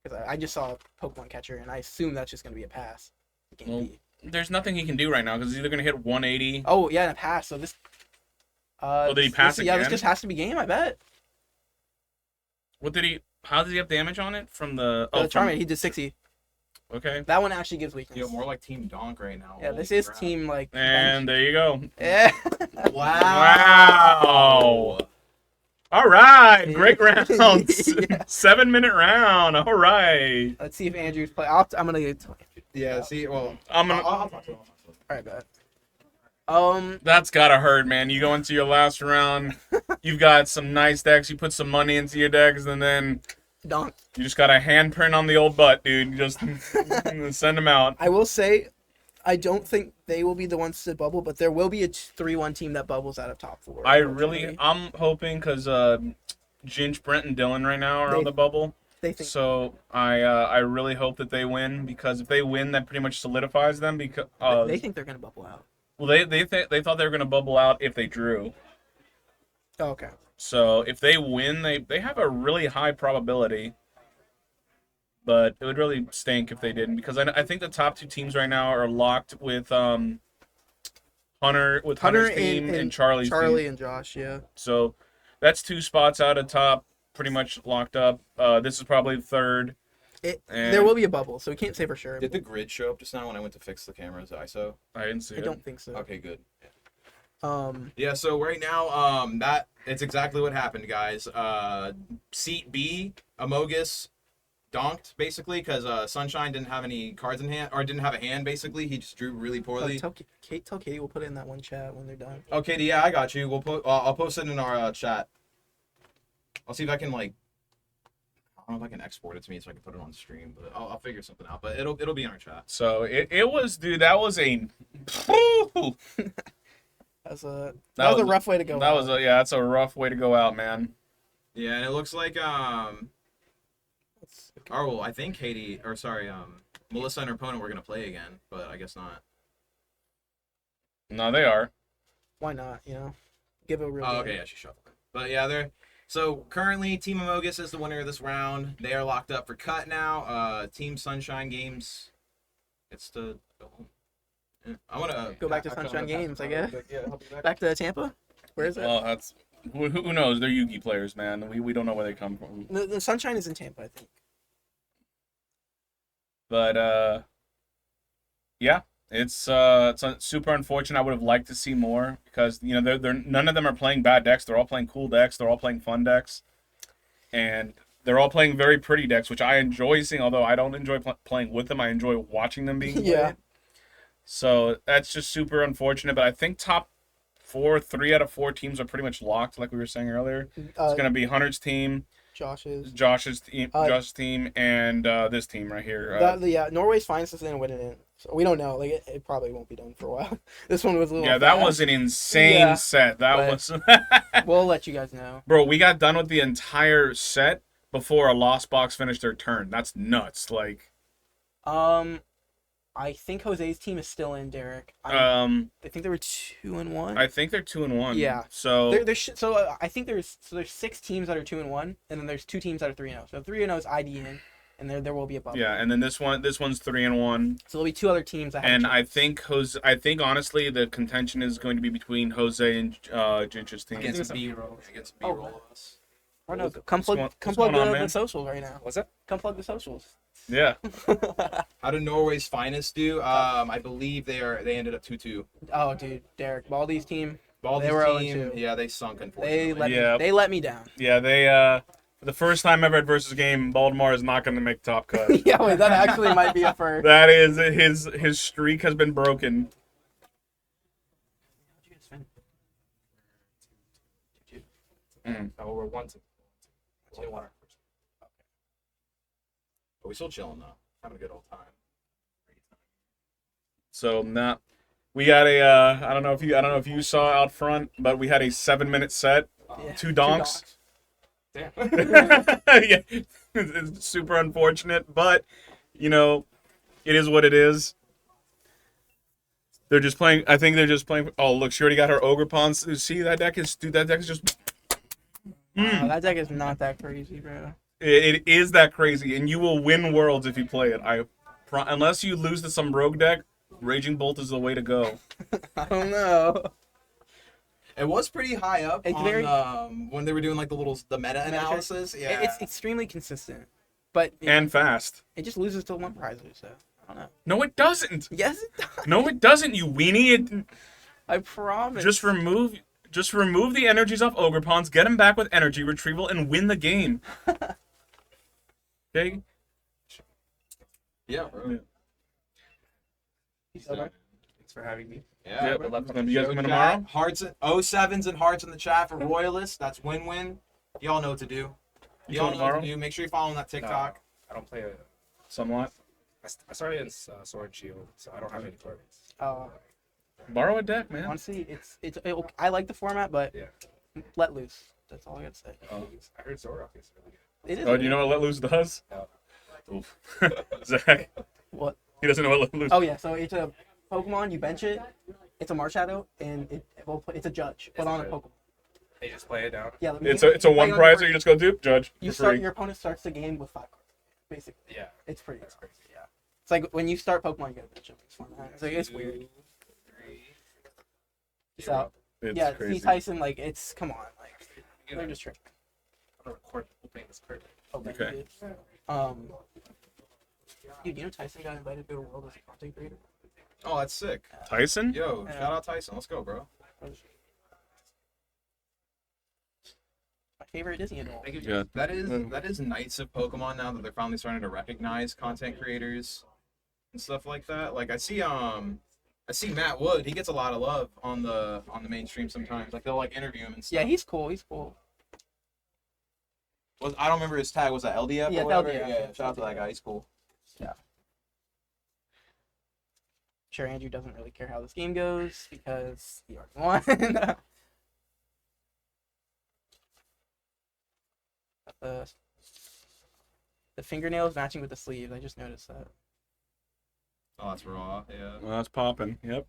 Because I just saw a Pokemon catcher, and I assume that's just gonna be a pass. Game Well, B. there's nothing he can do right now because he's either gonna hit 180. Oh yeah, and a pass. So this. Did he pass Yeah, this again? just has to be game. I bet. What did he? How did he have damage on it from the? Oh, from- Charmander, he did 60. Okay, That one actually gives weakness. Yo, more like Team Donk right now. Yeah, Holy this is crap. team like. and there you go. Yeah. Wow. All right, great rounds. Yeah. 7-minute round. All right. Let's see if Andrew's play. I'm gonna get. Yeah, see, well, I'm gonna. I'll talk to him. All right, bet. That's gotta hurt, man. You go into your last round. You've got some nice decks. You put some money into your decks, and then Donk. you just got a handprint on the old butt, dude. You just send them out. I will say, I don't think they will be the ones to bubble, but there will be a 3-1 team that bubbles out of top 4. I'm hoping because Ginge, Brent, and Dylan right now are on the bubble. They think. So I really hope that they win because if they win, that pretty much solidifies them. Because They think they're gonna bubble out. well, they thought they were gonna bubble out if they drew. Oh, okay. So if they win, they have a really high probability. But it would really stink if they didn't because I think the top 2 teams right now are locked with Hunter's team and Charlie's team. and Josh. Yeah. So That's 2 spots out of top, pretty much locked up. This is probably third. And There will be a bubble, so we can't say for sure. Did the grid show up just now when I went to fix the camera's ISO? I didn't see I it. don't think so. Okay, good. Yeah. So right now, that it's exactly what happened, guys. Seat B, Amogus donked basically because Sunshine didn't have any cards in hand or didn't have a hand. Basically, he just drew really poorly. Tell Katie we'll put it in that one chat when they're done. Okay, yeah, I got you. We'll put. I'll post it in our chat. I'll see if I can like. I don't know if I can export it to me so I can put it on stream, but I'll figure something out. But it'll be in our chat. So it was, dude. That was a. That was a rough way to go. That was that's a rough way to go out, man. Yeah, and it looks like well, I think Melissa and her opponent were gonna play again, but I guess not. No, they are. Why not? You know, give it a real. Oh, okay, yeah, she shuffled it. But yeah, they're so currently Team Amogus is the winner of this round. They are locked up for cut now. Team Sunshine Games gets to go home. Yeah. I want to Go back to Sunshine Games, I guess. Yeah, I'll be back. Back to Tampa. Where is it? Well, that's who knows. They're Yugi players, man. We don't know where they come from. The Sunshine is in Tampa, I think. But yeah, it's super unfortunate. I would have liked to see more because they're none of them are playing bad decks. They're all playing cool decks. They're all playing fun decks, and they're all playing very pretty decks, which I enjoy seeing. Although I don't enjoy playing with them, I enjoy watching them being played. Yeah. So that's just super unfortunate. But I think top 3 out of 4 teams are pretty much locked, like we were saying earlier. It's gonna be Hunter's team, Josh's team, and this team right here. Norway's finest is gonna win it. So we don't know. Like it probably won't be done for a while. This one was a little. Yeah, that fast. was an insane set. That was. We'll let you guys know. Bro, we got done with the entire set before a lost box finished their turn. That's nuts. Like. I think Jose's team is still in, Derek. I think they were 2-1. I think they're 2-1. Yeah. So I think there's 6 teams that are 2-1, and then there's 2 teams that are 3-0. So 3-0 is ID in, and there will be a bubble. Yeah, and then this one's 3-1. So there'll be 2 other teams that have And a chance. I think honestly the contention is going to be between Jose and Ginch's team. Against B-roll of us. Or no, come plug the socials right now. What's that? Come plug the socials. Yeah. How did Norway's finest do? I believe they ended up 2-2. Oh, dude, Derek, Baldy's team. Baldy's they were team, 0-2. yeah, they sunk unfortunately. They let me down. Yeah, they for the first time ever at versus game, Baltimore is not going to make top cut. Yeah, wait, that actually might be a first. That is his streak has been broken. Oh, we're 1-2. 2-1. But we still chilling though. Having a good old time. So we got a I don't know if you saw out front, but we had a 7-minute set, 2 donks. Damn. Yeah, it's super unfortunate, but it is what it is. They're just playing. I think they're just playing. Oh, look, she already got her ogre pawns. See that deck is just. That deck is not that crazy, bro. It is that crazy, and you will win worlds if you play it. Unless you lose to some rogue deck, Raging Bolt is the way to go. I don't know. It was pretty high up It's when they were doing like the meta analysis. Yeah, it's extremely consistent, but And fast. it just loses to one prize, so I don't know. No, it doesn't. Yes, it does. No, it doesn't. You weenie. I promise. Just remove the energies off ogre pawns, get them back with energy retrieval, and win the game. Okay. Yeah, bro. Thanks for having me. Yeah, Yep. bro. You guys coming tomorrow? Hearts, 07s and hearts in the chat for Royalists. That's win-win. Y'all know what to do. You Y'all coming know what to tomorrow? do. Make sure you're following that TikTok. I don't play Somewhat. I started in Sword and Shield, so I don't have any targets. Borrow a deck, man. Honestly, I like the format, but Yeah. let loose. That's all I gotta say. I heard Zoroark is really good. It is. Oh, do you know what Let Loose does? No. Oof. Zach, What? he doesn't know what Let Loose. Oh yeah, so it's a Pokemon. You bench it. It's a Marshadow, and it's a judge, but on a Pokemon. They just play it down. Yeah. It's a play one on prize, your or you just go dupe judge. You for start. free. Your opponent starts the game with 5 cards, basically. Yeah. It's pretty. That's crazy. Yeah. It's like when you start Pokemon, you get a bench it. It's like it's weird. So It's yeah, crazy. see Tyson, like it's come on, like They're just trick. I'm gonna record opening this curtain. Oh, that Okay. you did. Dude, you know Tyson got invited to a world as a content creator? Oh, that's sick. Tyson? Yo, Yeah. shout out Tyson. Let's go, bro. My favorite Disney adult. Thank you. Yeah. That is nice of Pokemon now that they're finally starting to recognize content creators and stuff like that. Like I see Matt Wood. He gets a lot of love on the mainstream sometimes. Like they'll like interview him and stuff. Yeah, he's cool. He's cool. I don't remember his tag. Was that LDF? Yeah, or whatever? LDF. Yeah. Shout out to that guy. He's cool. Sure, Andrew doesn't really care how this game goes because he already won. The fingernails matching with the sleeves. I just noticed that. Oh, that's raw. Yeah. Well, that's popping. Yep.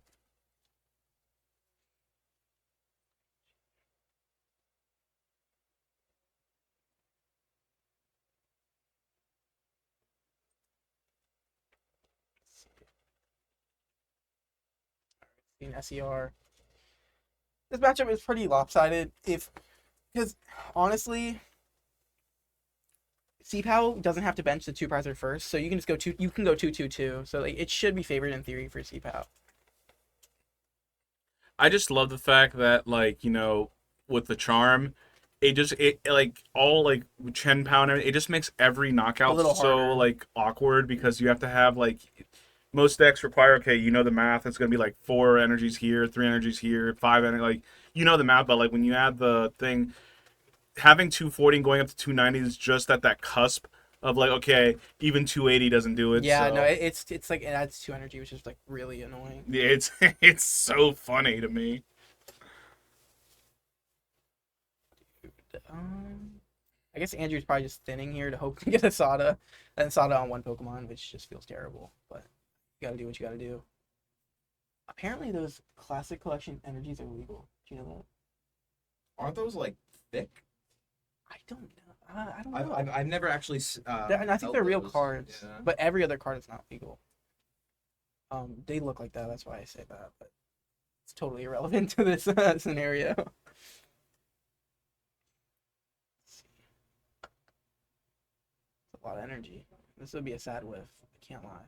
In SER. This matchup is pretty lopsided because honestly, CPAL doesn't have to bench the 2-prizer first, so you can just go 2-2-2. So like it should be favored in theory for CPAL. I just love the fact that, like, you know, with the charm, it like all like 10 pound, it just makes every knockout little so harder. like awkward because you have to have like most decks require, okay, you know the math, it's gonna be like 4 energies here, 3 energies here, 5 energies, like you know the math, but like when you add the thing, having 240 and going up to 290 is just at that cusp of like, okay, even 280 doesn't do it. Yeah, so. no, it's like it adds 2 energy, which is like really annoying. Yeah, it's so funny to me. I guess Andrew's probably just thinning here to hope to get a Sada, and Sada on one Pokemon, which just feels terrible. But you gotta do what you gotta do. Apparently, those classic collection energies are legal. Do you know that? Aren't those like thick? I don't know. I don't know. I've never actually. And I think held they're real those. cards, Yeah. but every other card is not legal. They look like that. That's why I say that, but it's totally irrelevant to this scenario. A lot of energy. This would be a sad whiff. I can't lie.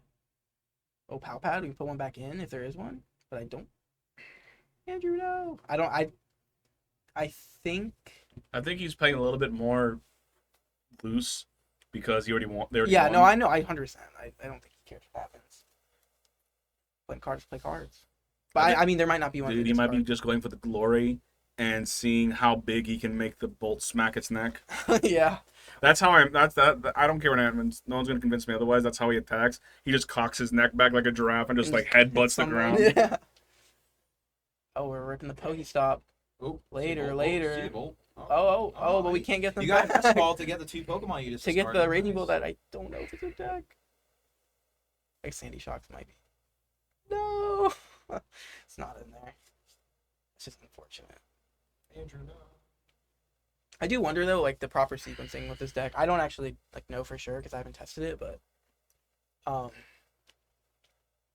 Oh, Palpad, we can put one back in if there is one, but I don't. Andrew, no. I think. I think he's playing a little bit more loose because he already won. They already Yeah, won. no, I know. I 100%. I don't think he cares what happens. Playing cards, play cards. But I mean, there might not be one. Dude, he might be just going for the glory and seeing how big he can make the bolt smack its neck. Yeah. That's how I'm. That's that. I don't care what happens. No one's gonna convince me otherwise. That's how he attacks. He just cocks his neck back like a giraffe and just like headbutts the Someone- ground. Yeah. Oh, we're ripping the Pokestop. Oh, Later, Seabolt. later. Seabolt. Oh, but we can't get them You got back. a ball to get the 2 Pokemon you just To get the discarded. Raging Nice. Bull that I don't know if it's a deck. Like Sandy Shocks might be. No, it's not in there. It's just unfortunate. Andrew, no. I do wonder though, like the proper sequencing with this deck. I don't actually like know for sure because I haven't tested it, but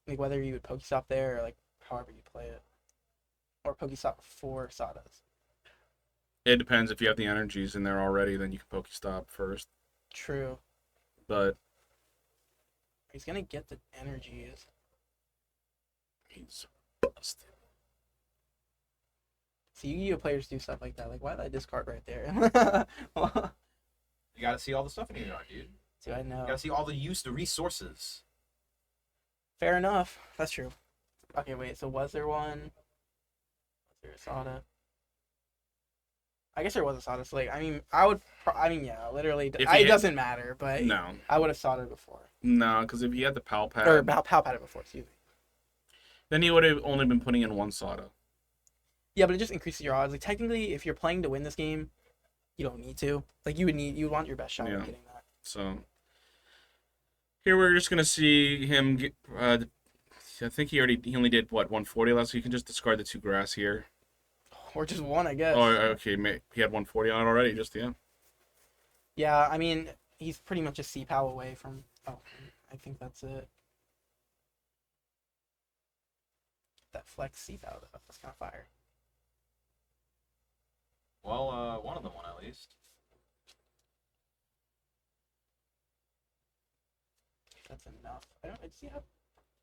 like whether you would Pokestop there or like however you play it, or Pokestop before Sadas. It depends. If you have the energies in there already, then you can Pokestop first. True. But He's gonna get the energies. he's busted. See, Yu-Gi-Oh players do stuff like that. Like, why did I discard right there? You gotta see all the stuff in your yard, dude. Do I know? You gotta see all the resources. Fair enough. That's true. Okay, wait. So was there one? Was there a Sada? I guess there was a Sada Slate. I mean, yeah, literally. If It he had- doesn't matter, but No, I would have Sada before. no, because if he had the Palpad, Or Palpad it before, excuse me. then he would have only been putting in one Sada. Yeah, but it just increases your odds. Like, technically, if you're playing to win this game, you don't need to. Like, you would want your best shot at Yeah. getting that. So here we're just gonna see him get. I think he only did what 140 last, so you can just discard the 2 grass here. Or just one, I guess. Oh, okay, he had 140 on it already. Just yeah. Yeah, I mean, he's pretty much a C-PAL away from... Oh, I think that's it. That flex C-PAL, though. That's kind of fire. Well, one of them won at least. That's enough. I don't see how.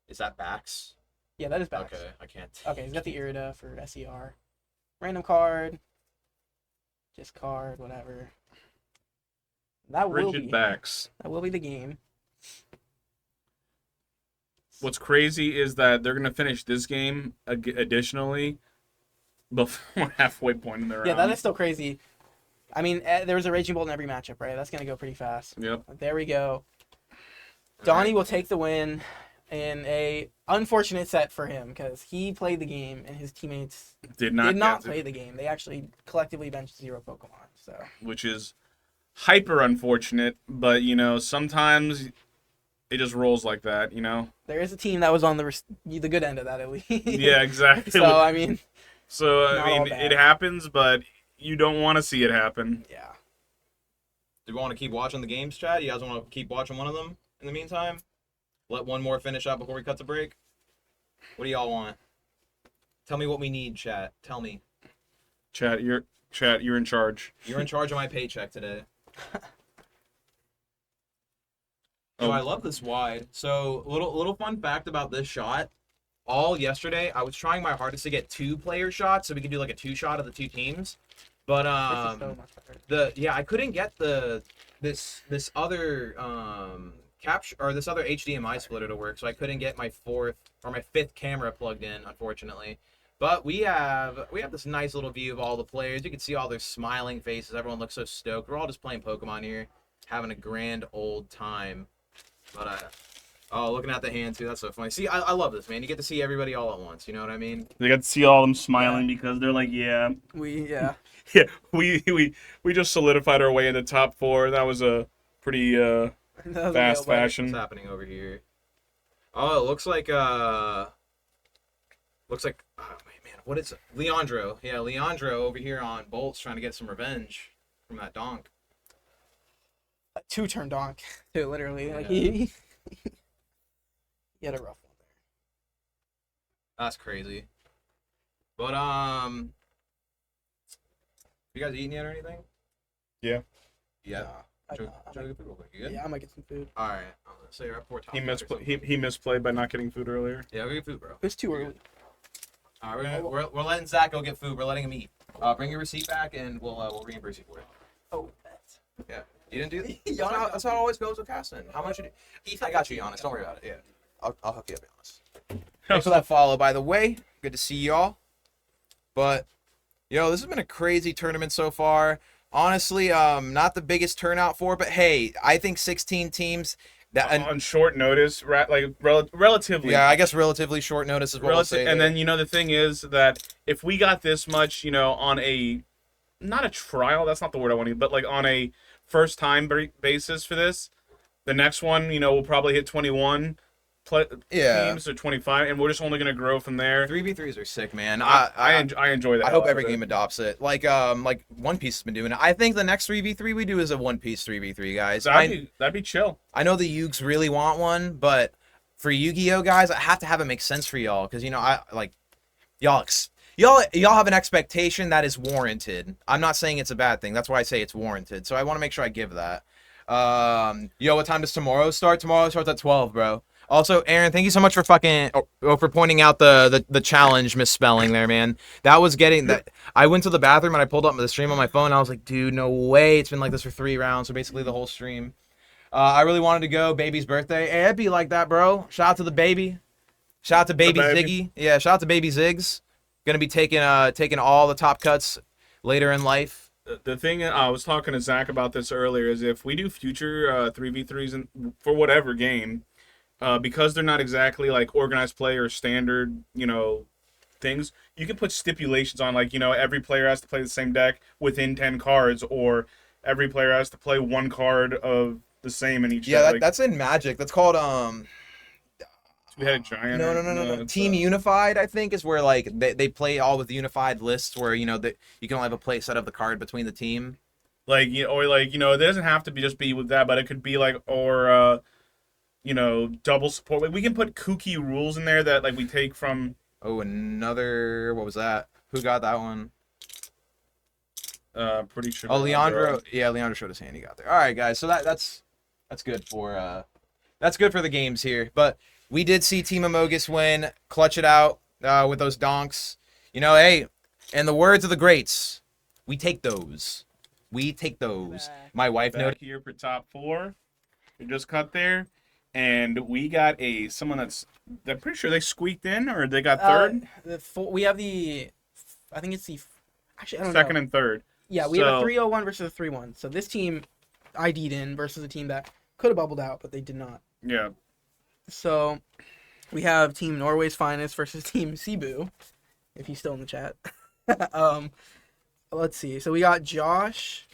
Is that backs? Yeah, that is back. Okay, I can't. Okay, he's got the Irida for SER. Random card. Just card, whatever. That will Rigid be. backs. That will be the game. What's crazy is that they're gonna finish this game additionally before halfway point in the round. Yeah, that is still crazy. I mean, there was a Raging Bolt in every matchup, right? That's gonna go pretty fast. Yep. There we go. Donnie will take the win in a unfortunate set for him because he played the game and his teammates Did not did not get play the game. They actually collectively benched 0 Pokemon. So which is hyper unfortunate, but sometimes it just rolls like that, there is a team that was on the good end of that at least. Yeah, exactly. So I mean, So Not all bad. it happens, but you don't want to see it happen. yeah. Do we want to keep watching the games, chat? You guys want to keep watching one of them in the meantime? Let one more finish up before we cut to break? What do y'all want? Tell me what we need, chat. Tell me. Chat, you're in charge. You're in charge of my paycheck today. Oh. Oh, I love this wide. So, little fun fact about this shot. All yesterday, I was trying my hardest to get 2-player shots so we could do like a 2-shot of the 2 teams. But This is so much better. I couldn't get this other capture or this other HDMI splitter to work, so I couldn't get my 5th camera plugged in, unfortunately. But we have this nice little view of all the players. You can see all their smiling faces. Everyone looks so stoked. We're all just playing Pokemon here, having a grand old time. But looking at the hand too, that's so funny. See, I love this, man. You get to see everybody all at once. You know what I mean? They got to see all of them smiling because they're like, yeah, Yeah. we just solidified our way into top 4. That was a pretty That was a fast nail biter. What's fashion. happening over here? Oh, it looks like oh man, what is it? Leandro. Yeah, Leandro over here on Bolts trying to get some revenge from that donk. A 2-turn donk, too, literally. Like Yeah. he had a rough one there. That's crazy. But you guys eating yet or anything? Yeah. Yeah. I- Joe, I Joe, might- get food real quick. You good? yeah, I might get some food. All right. So you're at 4 top. He misplayed by not getting food earlier. Yeah, we'll get food, bro. It's too early. All right, we're letting Zach go get food. We're letting him eat. Bring your receipt back and we'll reimburse you for it. Oh, Yeah. You didn't do that? Giannis- That's how it always goes with casting. How much you do? I got you, Giannis. Don't worry about it. Yeah. I'll hook you up, Giannis. Thanks for that follow, by the way. Good to see y'all. But, this has been a crazy tournament so far. Honestly, not the biggest turnout for, but hey, I think 16 teams On short notice, relatively. yeah, I guess relatively short notice is what we'll say. And there. then the thing is that if we got this much, on a not a trial, that's not the word I want to use, but like on a first time basis for this, the next one, we'll probably hit 21 teams or 25, and we're just only gonna grow from there. 3v3s are sick, man. I enjoy that. I hope every game adopts it. Like One Piece has been doing it. I think the next 3v3 we do is a One Piece 3v3, guys. That'd be chill. I know the Yugs really want one, but for Yu-Gi-Oh guys, I have to have it make sense for y'all because y'all have an expectation that is warranted. I'm not saying it's a bad thing. That's why I say it's warranted. So I want to make sure I give that. What time does tomorrow start? Tomorrow starts at 12, bro. Also, Aaron, thank you so much for for pointing out the challenge misspelling there, man. That was getting that. I went to the bathroom and I pulled up the stream on my phone. And I was like, dude, no way. It's been like this for 3 rounds, so basically the whole stream. I really wanted to go. Baby's birthday. Hey, it'd be like that, bro. Shout out to the baby. Shout out to baby Ziggy. Yeah, shout out to baby Ziggs. Gonna be taking all the top cuts later in life. The thing I was talking to Zach about this earlier is if we do future 3v3s for whatever game. Because they're not exactly like organized play or standard, things, you can put stipulations on like, every player has to play the same deck within 10 cards, or every player has to play 1 card of the same in each deck. Like, that's in Magic. That's called Two-headed giant. No. Team Unified, I think, is where like they play all with unified lists where you can only have a play set of the card between the team. Like, it doesn't have to be with that, but it could be like, double support. We can put kooky rules in there that like we take from. Oh, what was that? Who got that one? Pretty sure. Oh, Leandro. Yeah, Leandro showed his hand. He got there. All right, guys. So that's good for the games here. But we did see Team Amogus win, clutch it out with those donks. You know, hey, in the words of the greats, we take those. We take those. Back. My wife Back noted. here for top 4. We just cut there, and we got someone that's. I'm pretty sure they squeaked in, or they got third, We have the. I think it's the. Actually, I don't second, know. and third. Yeah, we have a So- 301 versus a 3-1. So this team ID'd in versus a team that could have bubbled out, but they did not. Yeah. So we have Team Norway's Finest versus Team Cebu, if he's still in the chat. Let's see. So we got Josh,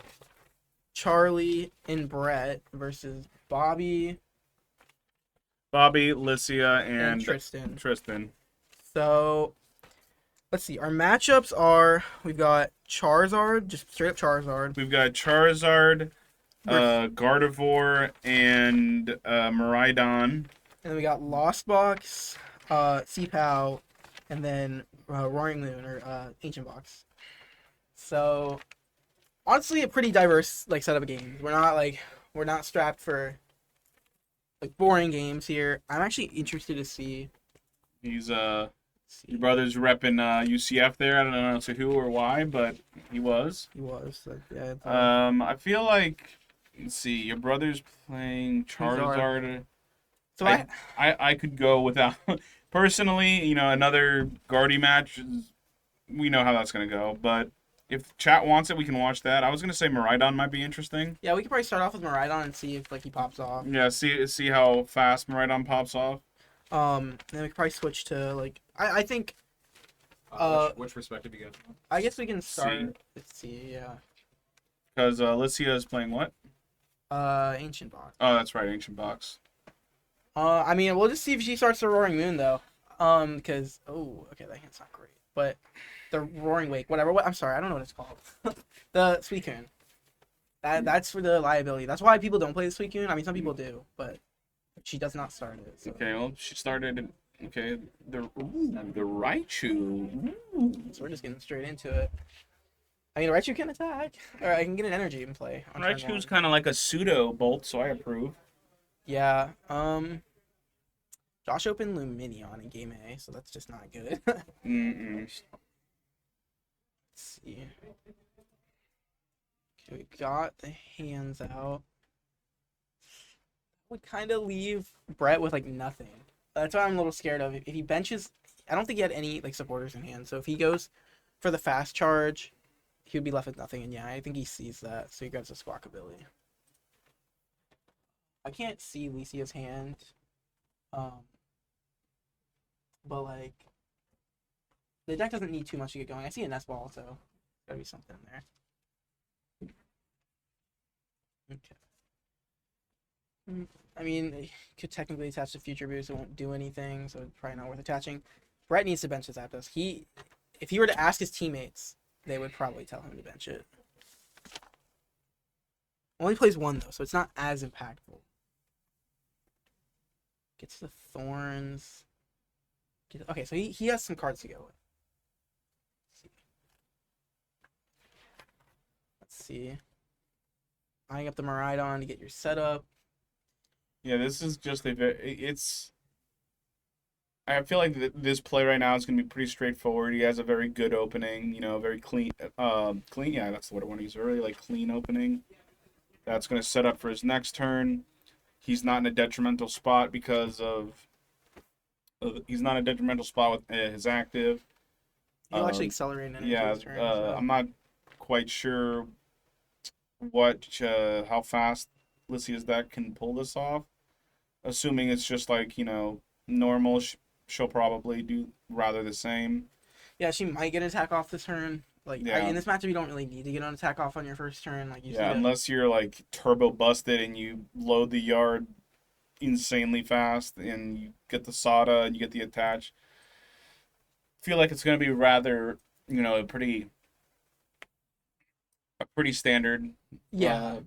Charlie, and Brett versus Bobby Lycia, and and Tristan. Tristan. So let's see. Our matchups are we've got Charizard, just straight up Charizard. We've got Charizard, Vers- Gardevoir, and Miraidon. And then we got Lost Box, Seapow, and then Roaring Moon or Ancient Box. So honestly, a pretty diverse setup of games. We're not strapped for boring games here. I'm actually interested to see. He's your brother's repping UCF there. I don't know to who or why, but he was. He was. Yeah. I feel like, let's see, your brother's playing Charizard. So I could go without. Personally, another Guardy match. We know how that's gonna go, but if chat wants it, we can watch that. I was gonna say Miraidon might be interesting. yeah, we could probably start off with Miraidon and see if he pops off. Yeah, see how fast Miraidon pops off. Then we could probably switch to I think Which perspective you guys want? I guess we can start. C. Let's see. Yeah. Because Lycia is playing what? Ancient Box. Oh, that's right, Ancient Box. I mean, we'll just see if she starts the Roaring Moon though. Because okay, that hand's not great, but the Roaring Wake, whatever. I'm sorry, I don't know what it's called. The Suicune. That's for the liability. That's why people don't play the Suicune. I mean, some people do, but she does not start it. So. Okay, well, she started. Okay, the Raichu. Ooh. So we're just getting straight into it. I mean, Raichu can attack, or I can get an energy in play. On turn Raichu's one. kind of like a pseudo Bolt, so I approve. Yeah. Josh opened Lumineon in Game A, so that's just not good. Mm-mm. Let's see. Okay, we got the hands out. Would kind of leave Brett with nothing. That's what I'm a little scared of. If he benches, I don't think he had any supporters in hand. So if he goes for the fast charge, he would be left with nothing. And yeah, I think he sees that, so he grabs a Squawkabilly. I can't see Lycia's hand, but the deck doesn't need too much to get going. I see a nest ball, so gotta be something there. Okay. I mean, it could technically attach to Future Boost. It won't do anything, so it's probably not worth attaching. Brett needs to bench his Zapdos. If he were to ask his teammates, they would probably tell him to bench it. Only plays one, though, so it's not as impactful. Gets the Thorns. Okay, so he has some cards to go with. Let's see. Eyeing up the Miraidon to get your setup. Yeah, this is just it's. I feel like this play right now is going to be pretty straightforward. He has a very good opening, very clean. Clean, yeah, that's the word I want to use. A really clean opening. That's going to set up for his next turn. He's not in a detrimental spot because he's not in a detrimental spot with his active. He'll actually accelerate an energy Yeah, this turn, so. I'm not quite sure how fast Lycia's deck can pull this off. Assuming it's just normal, she'll probably do rather the same. Yeah, she might get an attack off this turn. Yeah. In this matchup, you don't really need to get an attack off on your first turn. Unless you're turbo busted and you load the yard insanely fast and you get the Sada and you get the attach. Feel like it's going to be rather, a pretty standard. Yeah.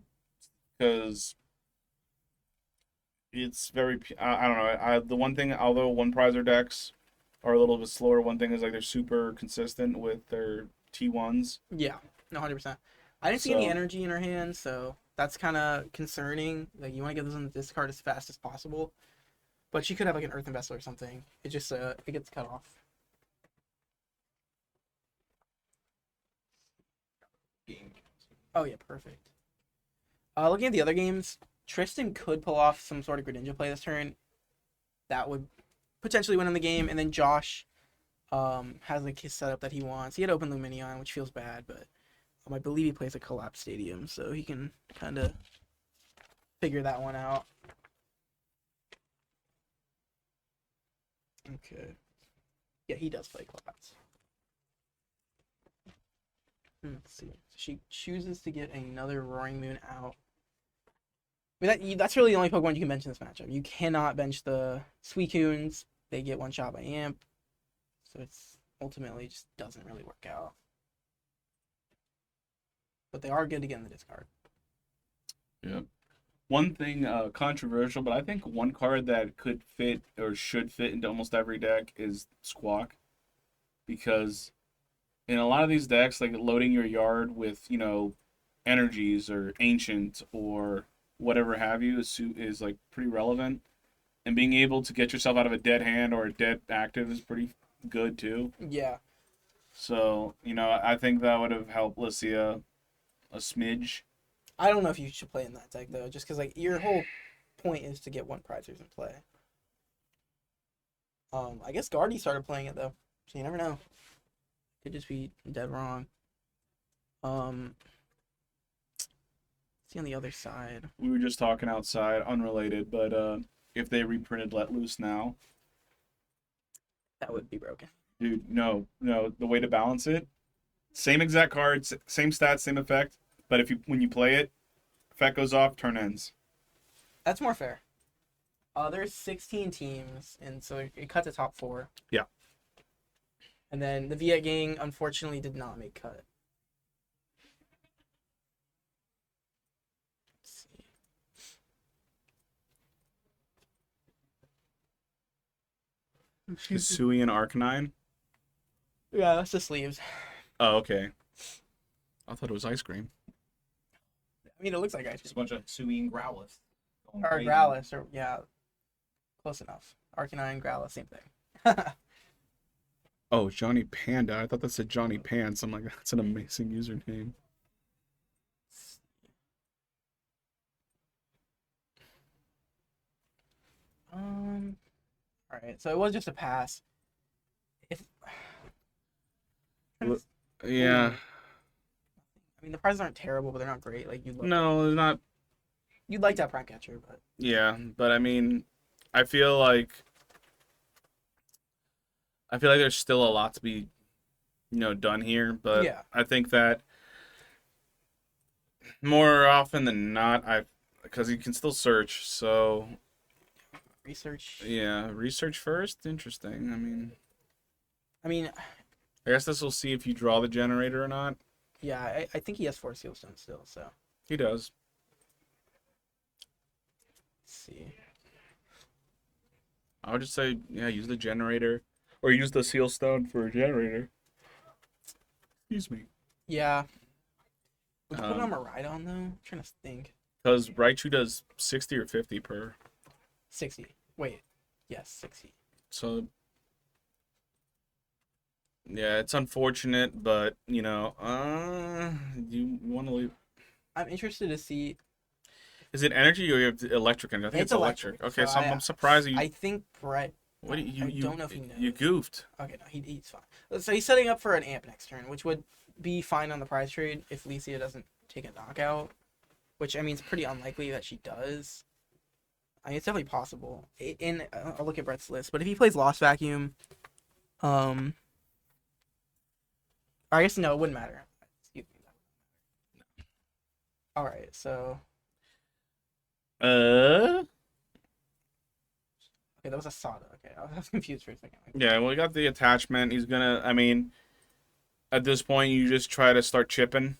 Because it's very, I don't know. The one thing, although one prizer decks are a little bit slower, one thing is they're super consistent with their T1s. Yeah, no, 100%. I didn't see any So- energy in her hand, so that's kind of concerning. Like, you want to get those on the discard as fast as possible. But she could have, like, an Earthen Vessel or something. It just, it gets cut off. Game. Oh, yeah, perfect. Looking at the other games, Tristan could pull off some sort of Greninja play this turn. That would potentially win in the game. And then Josh has, like, his setup that he wants. He had Open Luminion, which feels bad, but I believe he plays a Collapse Stadium, so he can kind of figure that one out. Okay. Yeah, he does play Collapse. Let's see. She chooses to get another Roaring Moon out. I mean, that's really the only Pokemon you can bench in this matchup. You cannot bench the Suicunes. They get one shot by Amp. So it's ultimately just doesn't really work out. But they are good to get in the discard. Yep. One thing controversial, but I think one card that could fit or should fit into almost every deck is Squawk. Because in a lot of these decks, like loading your yard with, energies or ancient or whatever have you is like pretty relevant. And being able to get yourself out of a dead hand or a dead active is pretty good too. Yeah. So, I think that would have helped Lucia a smidge. I don't know if you should play in that deck, though, just because, like, your whole point is to get one prizers in play. I guess Guardy started playing it, though, so you never know. Could just be dead wrong. See on the other side. We were just talking outside, unrelated, but if they reprinted Let Loose now, That would be broken. dude, no, the way to balance it, same exact cards, same stats, same effect, but when you play it, effect goes off, turn ends. That's more fair. There's 16 teams, and so it cuts the top 4. Yeah. And then the Viet gang, unfortunately, did not make cut. Let's see. Hisui and Arcanine? Yeah, that's the sleeves. Oh, okay. I thought it was ice cream. I mean, it looks like ice Just a cream. bunch of Sui and Growlithe. Going Or crazy. Growlithe, or yeah, close enough. Arcanine, Growlithe, same thing. Oh, Johnny Panda. I thought that said Johnny Pants. I'm like, that's an amazing username. All right. So it was just a pass. If Well, Yeah. I mean, the prizes aren't terrible, but they're not great. Like No, it's not. you'd like to have Prime Catcher, but Yeah, but I mean, I feel like there's still a lot to be, done here. But Yeah. I think that more often than not, because you can still search. So research. yeah, research first. Interesting. I mean, I guess this will see if you draw the generator or not. yeah, I think he has 4 Sealstone still. So He does. let's see. I would just say, yeah, use the generator, or use the seal stone for a generator. Excuse me. Yeah. Would you put it on Um, Maridon though? I'm trying to think. Because Raichu does 60 or 50 per. 60. Wait. Yes, 60. So, yeah, it's unfortunate, but, you want to leave. I'm interested to see. Is it energy or you have electric energy? I think It's it's electric. electric, Okay, so so I'm surprised you. I think Brett. What do you, I you, don't know if he knows. you goofed. Okay, no, he's fine. So he's setting up for an amp next turn, which would be fine on the prize trade if Licia doesn't take a knockout. Which, I mean, it's pretty unlikely that she does. I mean, it's definitely possible. I'll look at Brett's list, but if he plays Lost Vacuum, I guess no, it wouldn't matter. Excuse me. All right, so okay, that was a Sada. Okay, I was confused for a second. Yeah, well, you got the attachment. He's gonna. At this point, you just try to start chipping.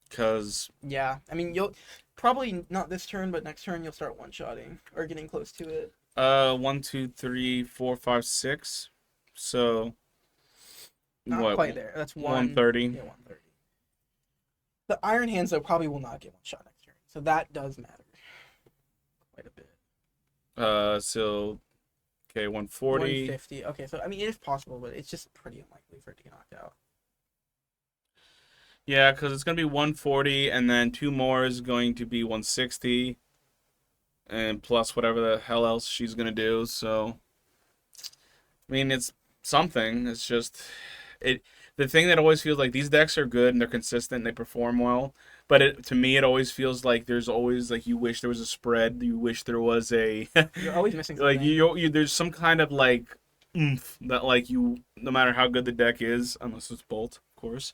Because Yeah, I mean, you'll probably not this turn, but next turn you'll start one-shotting or getting close to it. 1, 2, 3, 4, 5, 6. So Not what? quite there. That's 130. Yeah, 130. The Iron Hands, though, probably will not get one shot next turn. So that does matter quite a bit. So, okay, 140. 150. Okay, so, I mean, it is possible, but it's just pretty unlikely for it to get knocked out. Yeah, because it's going to be 140, and then 2 more is going to be 160, and plus whatever the hell else she's going to do. So, I mean, it's something. It's just the thing that always feels like these decks are good and they're consistent and they perform well. But to me, it always feels like there's always like you wish there was a spread. You wish there was a You're always missing like something. there's some kind of like oomph that like you no matter how good the deck is, unless it's Bolt, of course.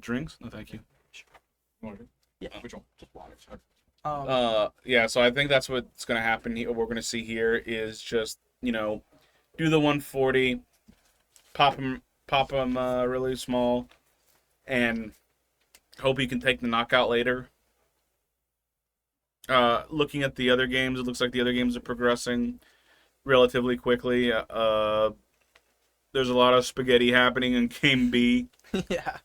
Drinks? No, thank you. Yeah. Which one? Just water. Yeah. So I think that's what's gonna happen. We're gonna see here is just do the 140, pop him really small, and hope he can take the knockout later. Looking at the other games, it looks like the other games are progressing relatively quickly. There's a lot of spaghetti happening in Game B. Yeah.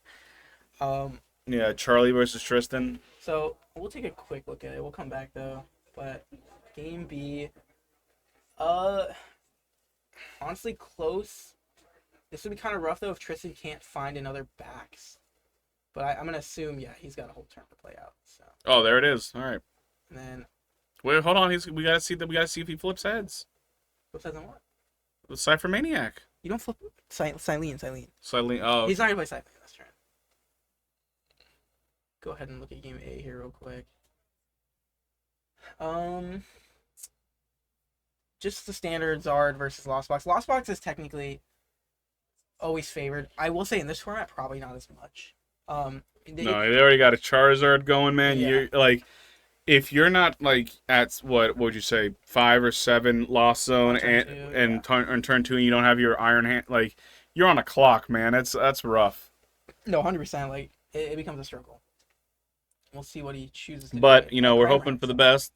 Yeah, Charlie versus Tristan. So we'll take a quick look at it. We'll come back though. But Game B, honestly close. This would be kind of rough though if Tristan can't find another backs. But I'm gonna assume he's got a whole turn to play out. So Oh, there it is. All right. and then Wait, hold on. We gotta see if he flips heads. what says on what? The Cypher Maniac. You don't flip Silene. Slightly. Oh, He's not gonna play Silene this turn. Go ahead and look at Game A here real quick. Just the standard Zard versus Lost Box. Lost Box is technically always favored. I will say in this format, probably not as much. no, they already got a Charizard going, man. Yeah. You're like, if you're not like at what would you say 5 or 7 Lost Zone On turn two, on turn 2, and you don't have your Iron Hand, like you're on a clock, man. That's rough. No, 100%. Like it becomes a struggle. We'll see what he chooses to But do. we're Cramorant. hoping for the best.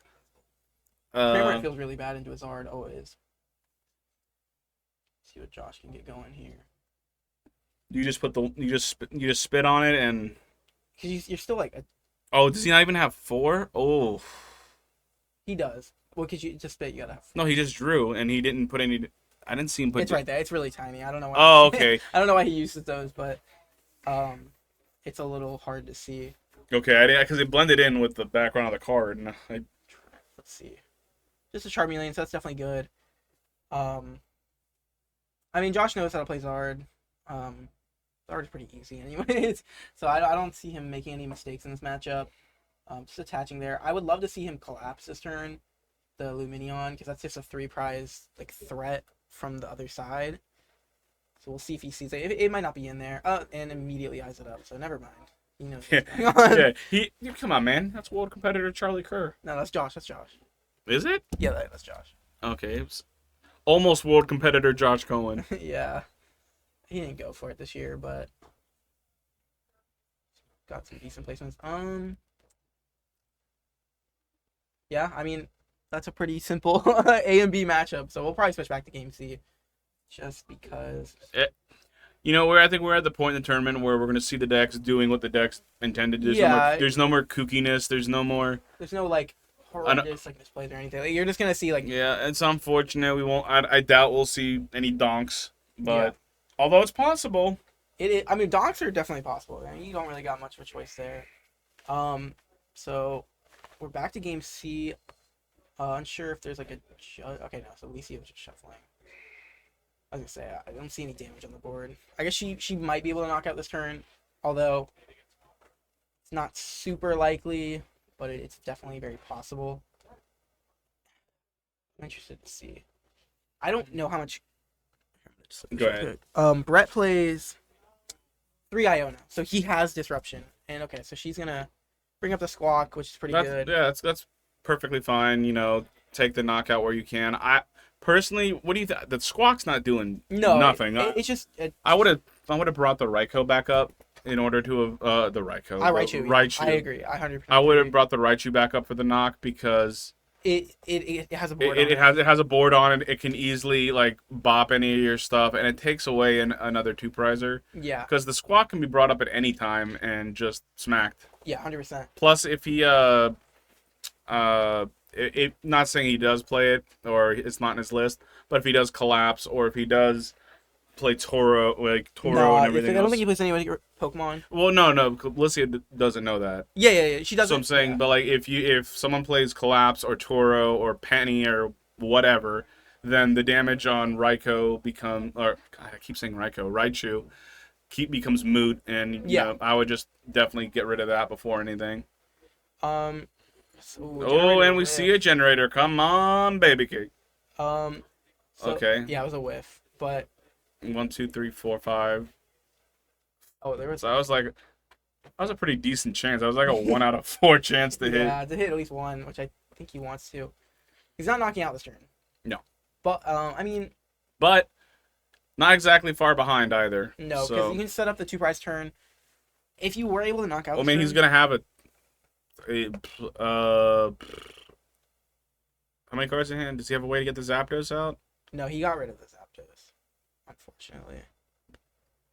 Cramorant feels really bad into his Zard. Always. See what Josh can get going here. You just spit on it and. Because you're still like Oh, does he not even have 4? Oh. he does. Well, because you just spit, you gotta have. No, he just drew and he didn't put any. I didn't see him put. It's right there. It's really tiny. I don't know why. Oh, okay. I don't know why he uses those, but it's a little hard to see. Okay, because it blended in with the background of the card. And Let's see. Just a Charmeleon, so that's definitely good. I mean, Josh knows how to play Zard. Zard is pretty easy anyways, so I don't see him making any mistakes in this matchup. Just attaching there. I would love to see him collapse this turn, the Luminion, because that's just a 3-prize like threat from the other side. So we'll see if he sees it. It might not be in there. And immediately eyes it up, so never mind. He knows what's going on. yeah, come on, man. That's world competitor Charlie Kerr. No, that's Josh. That's Josh. Is it? Yeah, that's Josh. Okay, it was almost world competitor Josh Cohen. Yeah. He didn't go for it this year, but got some decent placements. Yeah, I mean, that's a pretty simple A and B matchup, so we'll probably switch back to Game C just because. I think we're at the point in the tournament where we're going to see the decks doing what the decks intended. There's no more kookiness. There's no like horrendous like misplays or anything. Like, you're just gonna see like. Yeah, it's unfortunate. We won't. I doubt we'll see any donks, but although it's possible. I mean, donks are definitely possible. I mean, you don't really got much of a choice there. So we're back to Game C. Unsure if there's like a okay, no. So Alicia was just shuffling. I was gonna say I don't see any damage on the board. I guess she might be able to knock out this turn, although it's not super likely, but it's definitely very possible. I'm interested to see. I don't know how much. Go ahead. Brett plays 3 Iona, so he has disruption, and okay, so she's gonna bring up the Squawk, which is pretty good. Yeah, that's perfectly fine. Take the knockout where you can. I personally, what do you think? The Squawk's not doing nothing. It's just. I would have brought the Raikou back up in order to the Raikou. Raichu. Raichu. I agree. I 100%. I would have brought the Raichu back up for the knock because It has a board. It has a board on it. It can easily like bop any of your stuff, and it takes away another two prizer. Yeah, Because the squawk can be brought up at any time and just smacked. yeah, 100%. Plus, if he not saying he does play it or it's not in his list, but if he does collapse or if he does play Toro No, and everything I don't else. think he plays any other Pokemon. Well, no, Licia doesn't know that. Yeah. She doesn't. So I'm saying, yeah. but like if someone plays Collapse or Toro or Penny or whatever, then the damage on Raichu I keep saying Raichu becomes moot, and you know, I would just definitely get rid of that before anything. So And we see a generator. Come on, baby cake. So, Okay. Yeah, it was a whiff, but 1, 2, 3, 4, 5. there was. So I was like, that was a pretty decent chance. I was like a 1 out of 4 chance to hit. Yeah, to hit at least one, which I think he wants to. He's not knocking out this turn. No. But I mean, But not exactly far behind either. no, because So, you can set up the 2 prize turn. If you were able to knock out. I this mean, turn, he's gonna have how many cards in hand? Does he have a way to get the Zapdos out? No, he got rid of the Zapdos, unfortunately.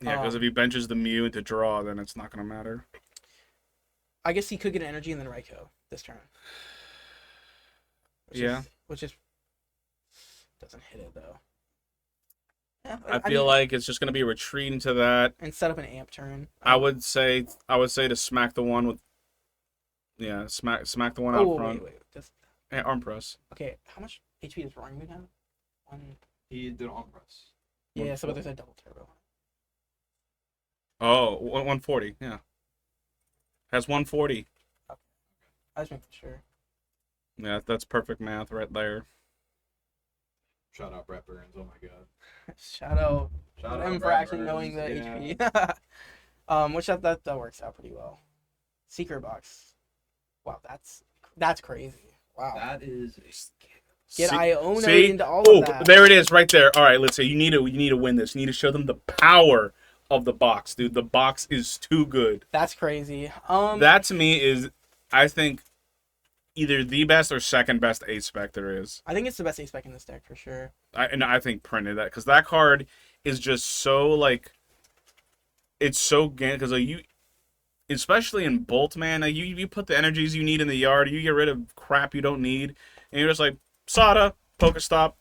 Yeah, because if he benches the Mew to draw, then it's not gonna matter. I guess he could get an energy and then Raikou this turn. Which is doesn't hit it though. Yeah, I feel mean, like it's just gonna be a retreat into that. and set up an amp turn. I would say to smack the one with. Yeah, smack the one out front. Wait. Hey, arm press. Okay, how much HP does Roaring Moon have? One. He did arm press. Yeah, so there's a double turbo. Oh, 140. Yeah, has 140. I was making sure. Yeah, that's perfect math right there. Shout out Brett Burns. Oh my god. Shout out Shout him out for Brett actually Burns. knowing the Yeah. HP. Which that works out pretty well. Secret box. Wow, that's crazy. Wow. That is. Get See- Iona see? into all Oh, of that. there it is, right there. All right, let's say you need to win this. You need to show them the power of the box, dude. The box is too good. That's crazy. That to me is, I think, either the best or second best ace spec there is. I think it's the best ace spec in this deck for sure. I think printed that because that card is just so like, it's so because like you, especially in Bolt, man, like you put the energies you need in the yard, you get rid of crap you don't need, and you're just like Sada, Pokestop,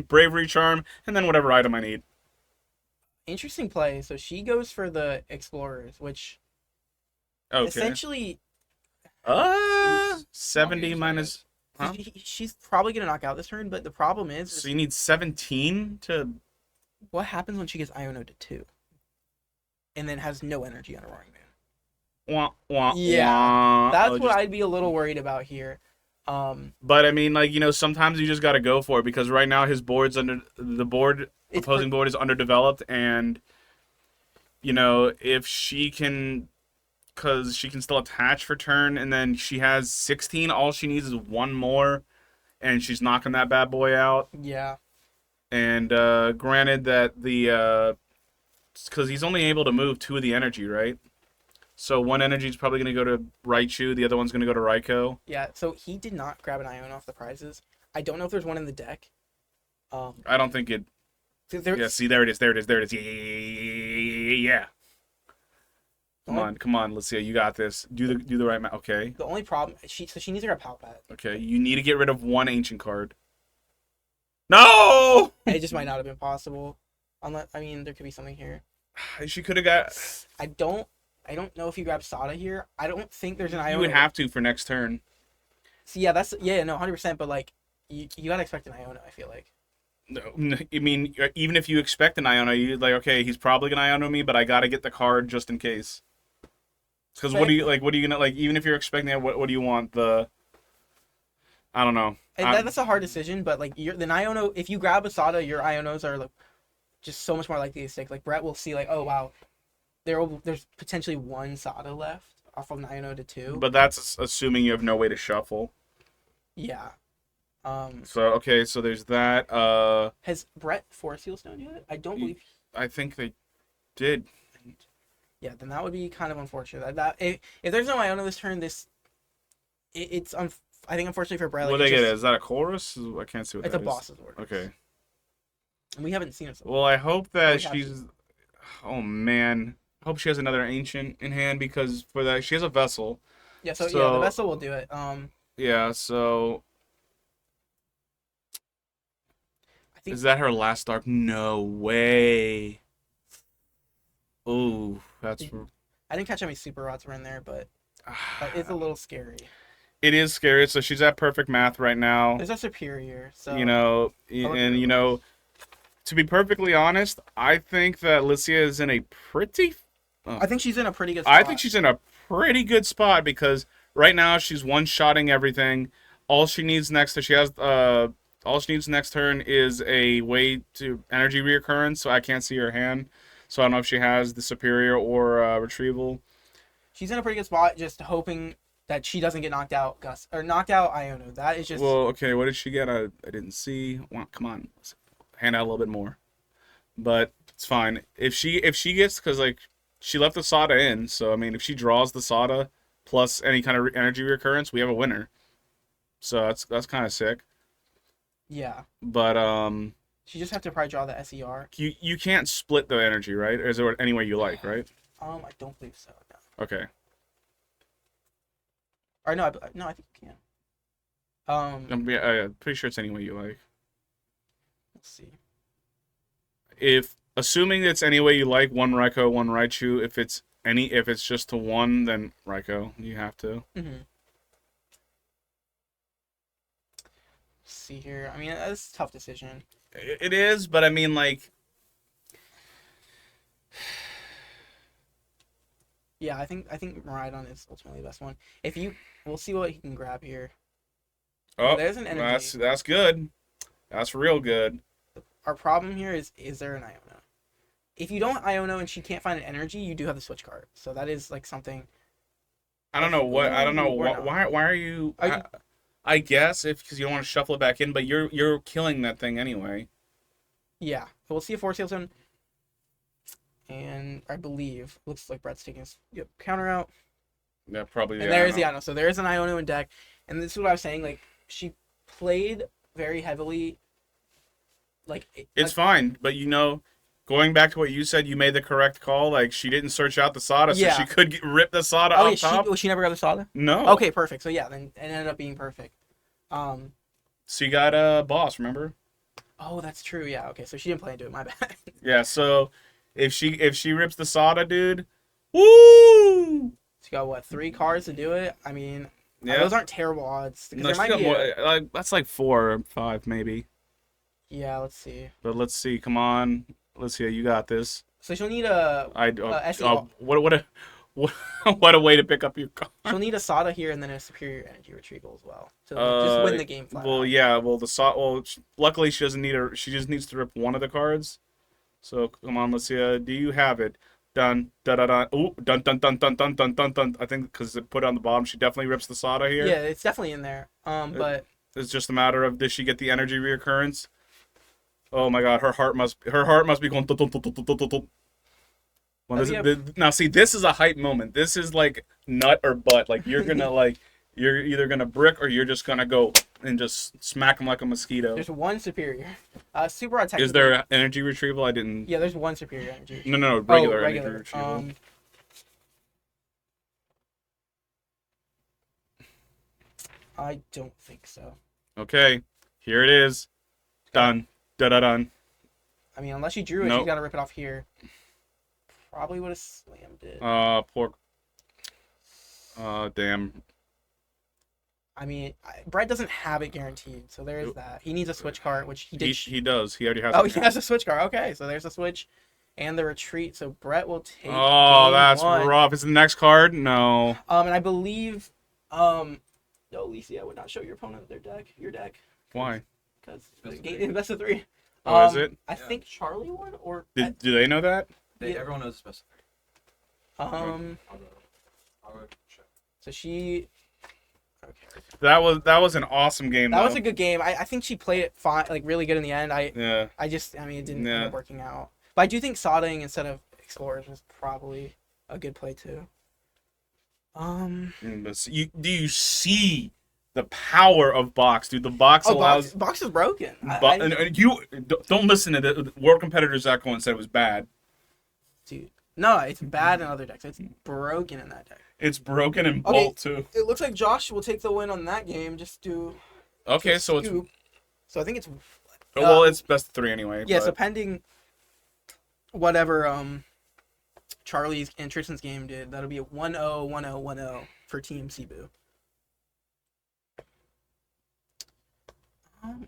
Bravery Charm, and then whatever item I need. Interesting play. So she goes for the Explorers, which Okay. essentially 70 minus. Huh? she's probably gonna knock out this turn. But the problem is So you need 17 to. what happens when she gets Iono to 2, and then has no energy on a Roaring Moon. Wah, wah, Yeah, wah. That's Oh, what I'd be a little worried about here. But I mean, like, you know, sometimes you just got to go for it because right now his board's opposing board is underdeveloped, and you know if she can, because she can still attach for turn, and then she has 16. All she needs is one more, and she's knocking that bad boy out. Yeah. And granted that because he's only able to move 2 of the energy, right? So one energy is probably going to go to Raichu, the other one's going to go to Raikou. Yeah, so he did not grab an Iona off the prizes. I don't know if there's one in the deck. I don't think it. Yeah, see, there it is. Yeah. Come on. Let's see. You got this. Do the right math. Okay. The only problem, she needs to grab Palpat. Okay. You need to get rid of one ancient card. No. It just might not have been possible. Unless, I mean, there could be something here. She could have got. I don't know if you grab Sada here. I don't think there's an Iona. You would have to for next turn. See, yeah, that's 100%. But like, you gotta expect an Iona. I feel like. No, I mean, even if you expect an Iona, you're like, okay, he's probably gonna Iona me, but I gotta get the card just in case. Because what are you gonna like? Even if you're expecting it, what do you want? I don't know. That's a hard decision, but like the Iona, if you grab a Sada, your Ionos are like just so much more likely to stick. Like Brett will see, like, oh wow, there's potentially one Sada left off of an Iono to 2. But that's assuming you have no way to shuffle. Yeah. So okay, so there's that. Has Brett Force Seal Stone yet? I don't believe. I think they did. Yeah, then that would be kind of unfortunate. That if there's no Iona this turn, it's I think unfortunately for Bradley, What they it's get? just- Is that a chorus? I can't see what it's that a is. boss's order. Okay. And we haven't seen it. So Well, I hope Oh, that we have she's. Oh man, I hope she has another ancient in hand because for that she has a vessel. yeah, so yeah, the so- vessel will do it. Yeah. So I think is that her last arc? No way. Ooh, that's. I didn't catch how many super rods were in there, but it's a little scary. It is scary. So she's at perfect math right now. There's a superior, so You know, look and at you it. know, to be perfectly honest, I think that Licia is in a pretty. I think she's in a pretty good spot. I think she's in a pretty good spot because right now she's one-shotting everything. All she needs next to she has all she needs next turn is a way to energy reoccurrence. So I can't see her hand. So I don't know if she has the superior or retrieval. She's in a pretty good spot, just hoping that she doesn't get knocked out, Gus, or knocked out Iono. That is just Well, okay, what did she get? I didn't see. Well, come on, hand out a little bit more. But it's fine if she gets because like she left the Sada in. So I mean, if she draws the Sada plus any kind of energy recurrence, we have a winner. So that's kind of sick. yeah. But She just have to probably draw the SER. you can't split the energy, right? Or is there any way you like, right? I don't believe so. No. Okay. Or no, I think you can. I'm pretty sure it's any way you like. Let's see. If assuming it's any way you like, one Raikou, one Raichu. If it's just to one, then Raikou. You have to. Mm-hmm. Let's see here. I mean, that's a tough decision. It is, but I mean, like, Yeah, I think Miraidon is ultimately the best one. We'll see what he can grab here. oh, There's an energy. that's good. That's real good. Our problem here is there an Iono? If you don't Iono and she can't find an energy, you do have the switch card. So that is like something. I don't know what. I don't know Or not. why are you? I guess because you don't want to shuffle it back in, but you're killing that thing anyway. Yeah, we'll see if Force Heals him. And I believe looks like Brett's taking his counter out. Yeah, probably. And Yeah, there's the Iono. So there is an Iono in deck. And this is what I was saying. Like she played very heavily. It's fine, but going back to what you said, you made the correct call. Like she didn't search out the Sada, so Yeah. she could rip the Sada Oh off yeah, top. she never got the Sada. No. Okay, perfect. So yeah, then it ended up being perfect. So you got a boss, remember? Oh, that's true. Yeah. Okay, so she didn't play into it. My bad. Yeah. So if she rips the Sada, dude, woo! She got what 3 cards to do it. I mean, Yeah. those aren't terrible odds. Because No, there she might got be more. Like that's like 4 or 5 maybe. Yeah, let's see. But let's see. Come on, let's see. You got this. So she'll need a SEO. What a way to pick up your car. she'll need a Sada here and then a superior energy retrieval as well to just win the game flat. Well, out. yeah. Well, luckily she doesn't need her. She just needs to rip one of the cards. So come on, let's see. Do you have it? Dun da da da. Ooh, dun dun dun dun dun dun dun dun. I think because it put it on the bottom, she definitely rips the Sada here. Yeah, it's definitely in there. But It's just a matter of does she get the energy reoccurrence? Oh my God, her heart must be going. Dun, dun, dun, dun, dun, dun, dun. Well, now see, this is a hype moment. This is like nut or butt. Like you're gonna you're either gonna brick or you're just gonna go and just smack him like a mosquito. there's one superior. Super Rod technically. Is there energy retrieval? I didn't. Yeah, there's one superior energy. No, regular Oh, energy retrieval. I don't think so. Okay, here it is. Done. Da da done. I mean, unless she drew it, Nope. she's got to rip it off here. Probably would have slammed it. Poor. Damn. I mean, Brett doesn't have it guaranteed, so there is that. He needs a switch card, which he did. He does. He already has. Oh, it. he has a switch card. Okay, so there's a switch and the retreat. So Brett will take. Oh, game that's 1. rough. Is the next card? No. And I believe, no, Lisa, I would not show your opponent your deck, Why? because best of 3. Oh, is it? I think Charlie won, or Do they know that? Yeah. Everyone knows the best. um. I'll go check. So she. Okay. That was an awesome game. That though. was a good game. I think she played it fine, like really good in the end. Yeah. I mean, it didn't Yeah. end up working out. But I do think Sodding instead of Explorers was probably a good play too. But do you see The power of box, dude. The box Oh, allows. box is broken. And you don't listen to the World Competitor Zach Cohen said it was bad. Dude, no, it's bad in other decks. It's broken in that deck. It's broken in Okay. Bolt too. It looks like Josh will take the win on that game. Just do. Okay, just so it's scoop. So I think it's. well, it's best of 3 anyway. Yeah, but... so pending whatever Charlie's and Tristan's game did, that'll be a 1-0, 1-0, 1-0 for Team Cebu.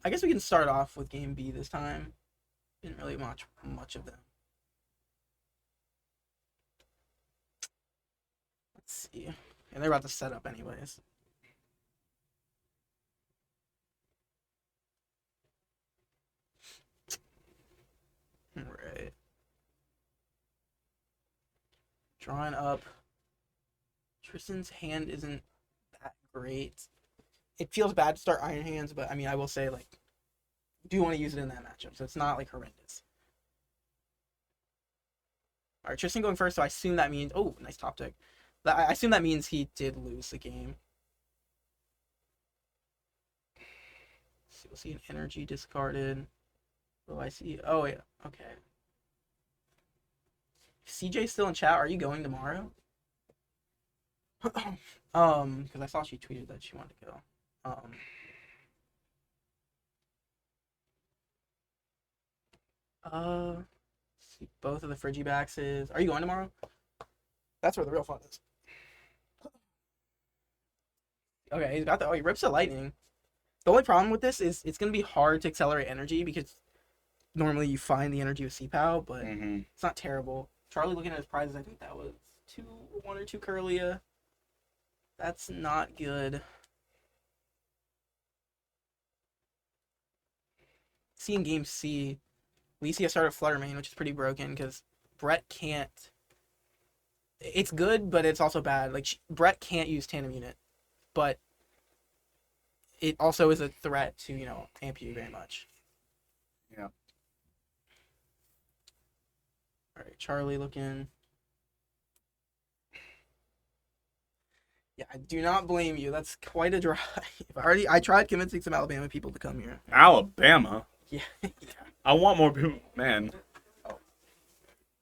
I guess we can start off with game B this time. Didn't really watch much of them. Let's see. And they're about to set up anyways. Right. Drawing up. Tristan's hand isn't that great. It feels bad to start Iron Hands, but I mean, I will say, like, do want to use it in that matchup, so it's not, like, horrendous. Alright, Tristan going first, so I assume that means... Oh, nice top deck. I assume that means he did lose the game. So we'll see an energy discarded. Oh, I see. Oh, yeah. Okay. CJ's still in chat. Are you going tomorrow? Because I saw she tweeted that she wanted to go. See both of the Frigibaxes. Are you going tomorrow? That's where the real fun is. Okay, he's got the. Oh, he rips the lightning. The only problem with this is it's gonna be hard to accelerate energy because normally you find the energy with CPOW, but it's not terrible. Charlie looking at his prizes, I think that was 1 or 2 Curlia. That's not good. Seeing game C, Licia started Flutter Mane, which is pretty broken because Brett can't. It's good, but it's also bad. Like Brett can't use Tandem Unit, but it also is a threat to amp you very much. Yeah. All right, Charlie looking. Yeah, I do not blame you. That's quite a drive. I tried convincing some Alabama people to come here. Alabama. Yeah. I want more people, man.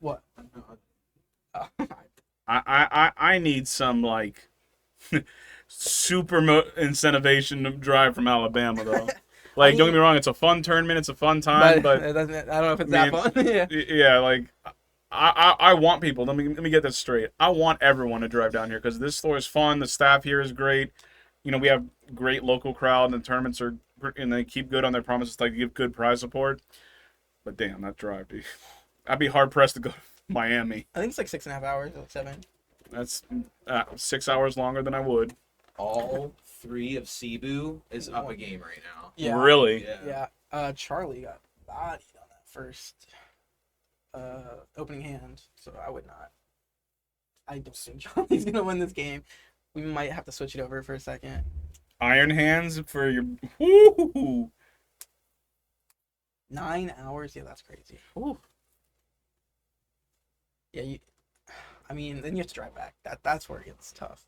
What? I need some like super incentivation to drive from Alabama though. Like, don't get me wrong, it's a fun tournament, it's a fun time, but it doesn't. I don't know if it's that fun. Yeah. Yeah, like I want people. Let me get this straight. I want everyone to drive down here because this store is fun. The staff here is great. We have great local crowd, and the tournaments are, and they keep good on their promises, like give good prize support. But damn, that drive, dude. I'd be hard pressed to go to Miami. I think it's like 6.5 hours, like 7. That's 6 hours longer than I would. All 3 of Cebu is up a game right now. Yeah. Really? Yeah. Yeah. Charlie got bodied on that first opening hand, so I would not. I don't think Charlie's gonna win this game. We might have to switch it over for a second. Iron Hands for your. Woo! 9 hours? Yeah, that's crazy. Ooh. Yeah, I mean, then you have to drive back. That's where it gets tough.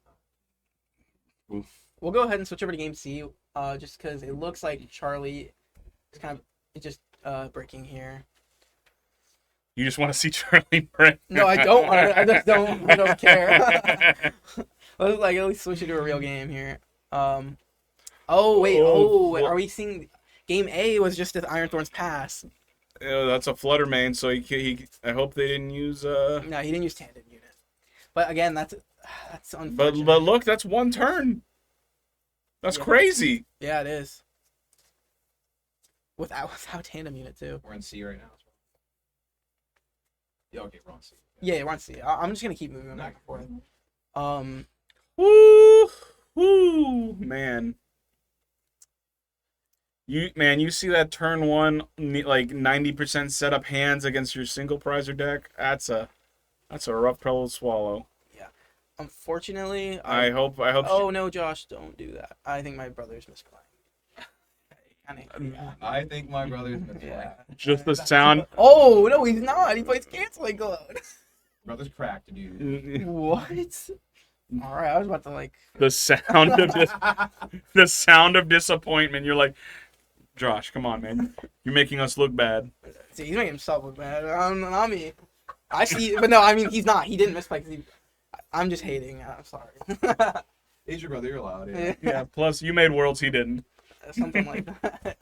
Oof. We'll go ahead and switch over to game C, just because it looks like Charlie is kind of just breaking here. You just want to see Charlie break? No, I don't want to. I just don't. I don't care. Let's at least switch it to a real game here. Oh wait. Are we seeing? Game A was just the Iron Thorn's pass. That's a Flutter Mane, so he I hope they didn't use. No, he didn't use Tandem Unit. But again, that's unfortunate. But look, that's one turn. That's crazy. Yeah, it is. Without Tandem Unit too. We're in C right now. Yeah, okay, we're on C. Yeah, we're on C. I'm just gonna keep moving back and forth. Woo, man. You see that turn 1 like 90% setup hands against your single prizer deck? That's a rough pill to swallow. Yeah. Unfortunately, I hope. Oh no, Josh, don't do that. I think my brother's misplaying. I think my brother's been Yeah. Just the sound. Oh no, he's not. He plays Canceling Cloud. Brother's cracked, dude. What? All right, I was about to like. The sound of the sound of disappointment. You're like, Josh, come on, man. You're making us look bad. See, he's making himself look bad. Not me. I see, but no, I mean he's not. He didn't misplay. I'm just hating. I'm sorry. He's your brother. You're allowed. Yeah. Yeah. Plus, you made worlds he didn't. Something like that.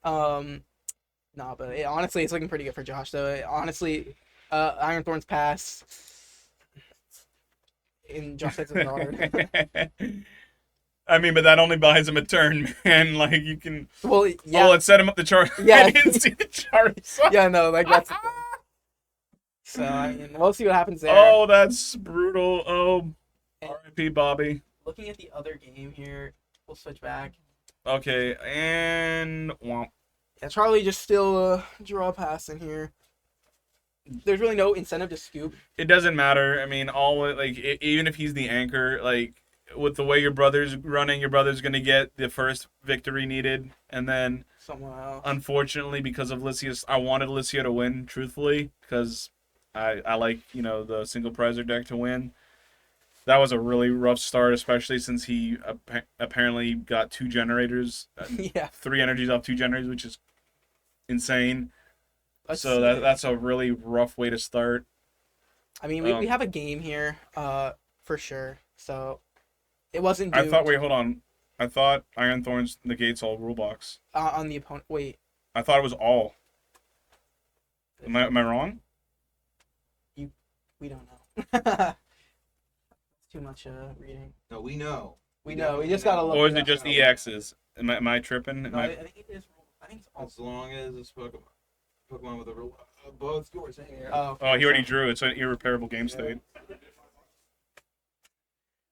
No, but honestly, it's looking pretty good for Josh. Though, honestly, Iron Thorn's pass. In Josh hits his guard. I mean, but that only buys him a turn, man. Like you can. Well, yeah. Oh, it set him up the chart. Yeah. I didn't see the chart. Yeah, no, like that's. So I mean, we'll see what happens there. Oh, that's brutal. Oh, And R.I.P. Bobby. looking at the other game here, we'll switch back. Okay, and womp. Yeah, Charlie just still draw pass in here. There's really no incentive to scoop. It doesn't matter. I mean, even if he's the anchor, like with the way your brother's running, your brother's gonna get the first victory needed, and then Someone else. unfortunately, because of Lycius, I wanted Lycia to win, truthfully, because I like the single prizer deck to win. That was a really rough start, especially since he apparently got 2 generators, Yeah. 3 energies off 2 generators, which is insane. Let's So see. that's a really rough way to start. I mean, we have a game here, for sure. So it wasn't I doomed thought. Wait, hold on. I thought Iron Thorns negates all rule box. on the opponent. Wait, I thought it was all. Am I wrong? we don't know. Too much reading. No, we know. We know. We just gotta look. Or is it it up just now. EXs? Am I tripping? No, I think it is. I think it's all. As long as it's Pokemon with a rule, both yours. Oh, Oh, he already drew. It's an irreparable game state.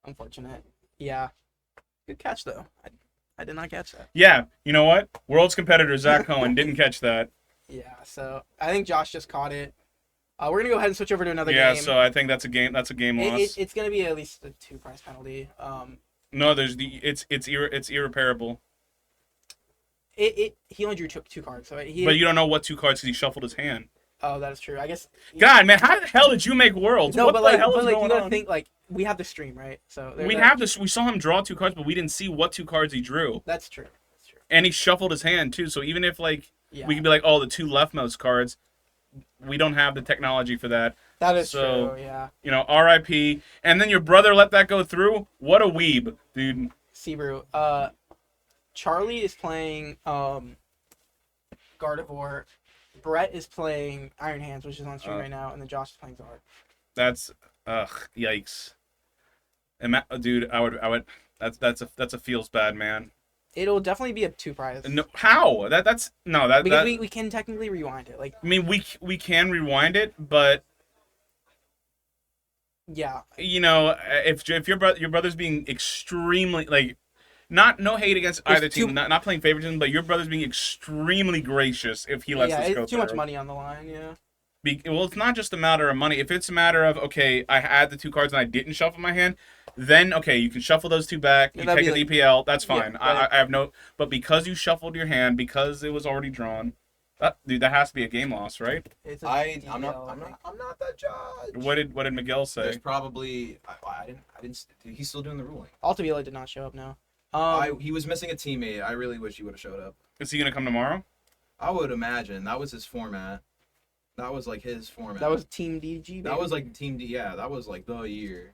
unfortunate. Yeah. Good catch though. I did not catch that. Yeah, you know what? World's competitor Zach Cohen didn't catch that. Yeah. So I think Josh just caught it. We're gonna go ahead and switch over to another Yeah, game. so I think that's a game. That's a game loss. It's gonna be at least a 2 prize penalty. No, it's irreparable. He only drew 2 cards, so he. But you don't know what 2 cards because he shuffled his hand. Oh, that is true. I guess. God, man, how the hell did you make worlds? No, what but the like, hell is you going gotta on? think like we have the stream, right? So We have this. We saw him draw 2 cards, but we didn't see what 2 cards he drew. That's true. That's true. And he shuffled his hand too. So even if Yeah. we could be like, oh, the 2 leftmost cards, we don't have the technology for that. That is so- true. Yeah. R.I.P. And then your brother let that go through. What a weeb, dude. Sebrew. Charlie is playing Gardevoir. Brett is playing Iron Hands, which is on stream right now, and then Josh is playing Zard. That's yikes. Dude, I would. That's a feels bad, man. It'll definitely be a 2 prize. No, how? That's no that. Because that we can technically rewind it. Like, I mean, we can rewind it, but yeah. if your brother's being extremely like, no hate against There's either team, not playing favoritism, but your brother's being extremely gracious if he lets Yeah, this go it's too much through. money on the line, yeah. Well, it's not just a matter of money. If it's a matter of, okay, I had the 2 cards and I didn't shuffle my hand, then, okay, you can shuffle those 2 back, you Yeah, that'd take a be DPL, that's Yeah, fine. right. I have no... But because you shuffled your hand, because it was already drawn, dude, that has to be a game loss, right? It's a I'm DL, not. I I'm think. not. I'm not that judge. What did Miguel There's say? probably. I didn't. He's still doing the ruling. Altavilla did not show up now. He was missing a teammate. I really wish he would have showed up. Is he going to come tomorrow? I would imagine that was his format. That was like his format. That was Team DG, baby. That was like Team D. Yeah, that was like the year.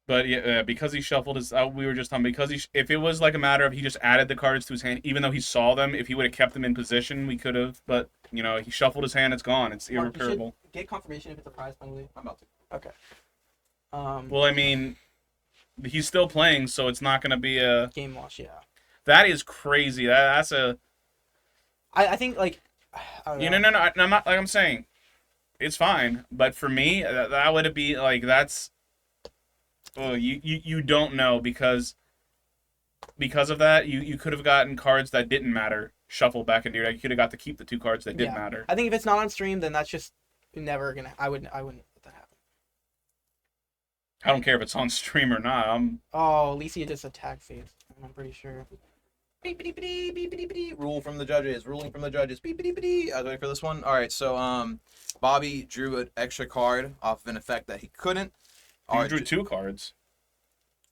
But yeah, because he shuffled his... we were just talking, because if it was like a matter of he just added the cards to his hand, even though he saw them, if he would have kept them in position, we could have. But, he shuffled his hand, it's gone. It's Mark, you should irreparable. get confirmation if it's a prize penalty. I'm about to. Okay. Well, I mean, he's still playing, so it's not going to be a... Game loss, yeah. That is crazy. That's a... I think, like... I don't know. No. I'm not... Like I'm saying, it's fine. But for me, that would be, like, that's... Oh, you don't know because of that, you could have gotten cards that didn't matter shuffled back into your deck. You could have got to keep the 2 cards that did Yeah. matter. I think if it's not on stream, then that's just never gonna... I wouldn't let that happen. I don't care if it's on stream or not. Oh, Alicia just attacked Faith. I'm pretty sure. Beep-a-dee-ba-dee, beep-a-dee-ba-dee. Rule from the judges. Ruling from the judges. Beep-a-dee-ba-dee. I was waiting for this one. All right, so Bobby drew an extra card off of an effect that he couldn't. You drew 2 cards.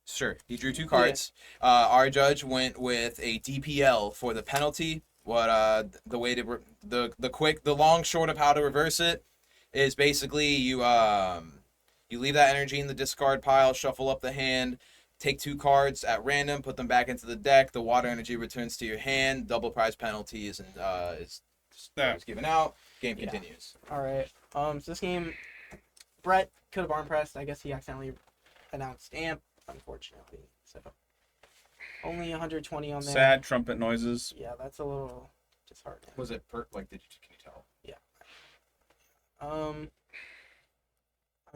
Sure, he drew 2 cards. Our judge went with a DPL for the penalty. What the way to the long short of how to reverse it is basically you leave that energy in the discard pile, shuffle up the hand, take 2 cards at random, put them back into the deck. The water energy returns to your hand. Double prize penalty is given out. Game continues. All right. So this game, Brett could have arm pressed. I guess he accidentally announced amp, unfortunately. So only 120 on there. Sad trumpet noises. Yeah, that's a little disheartening. Was it can you tell? I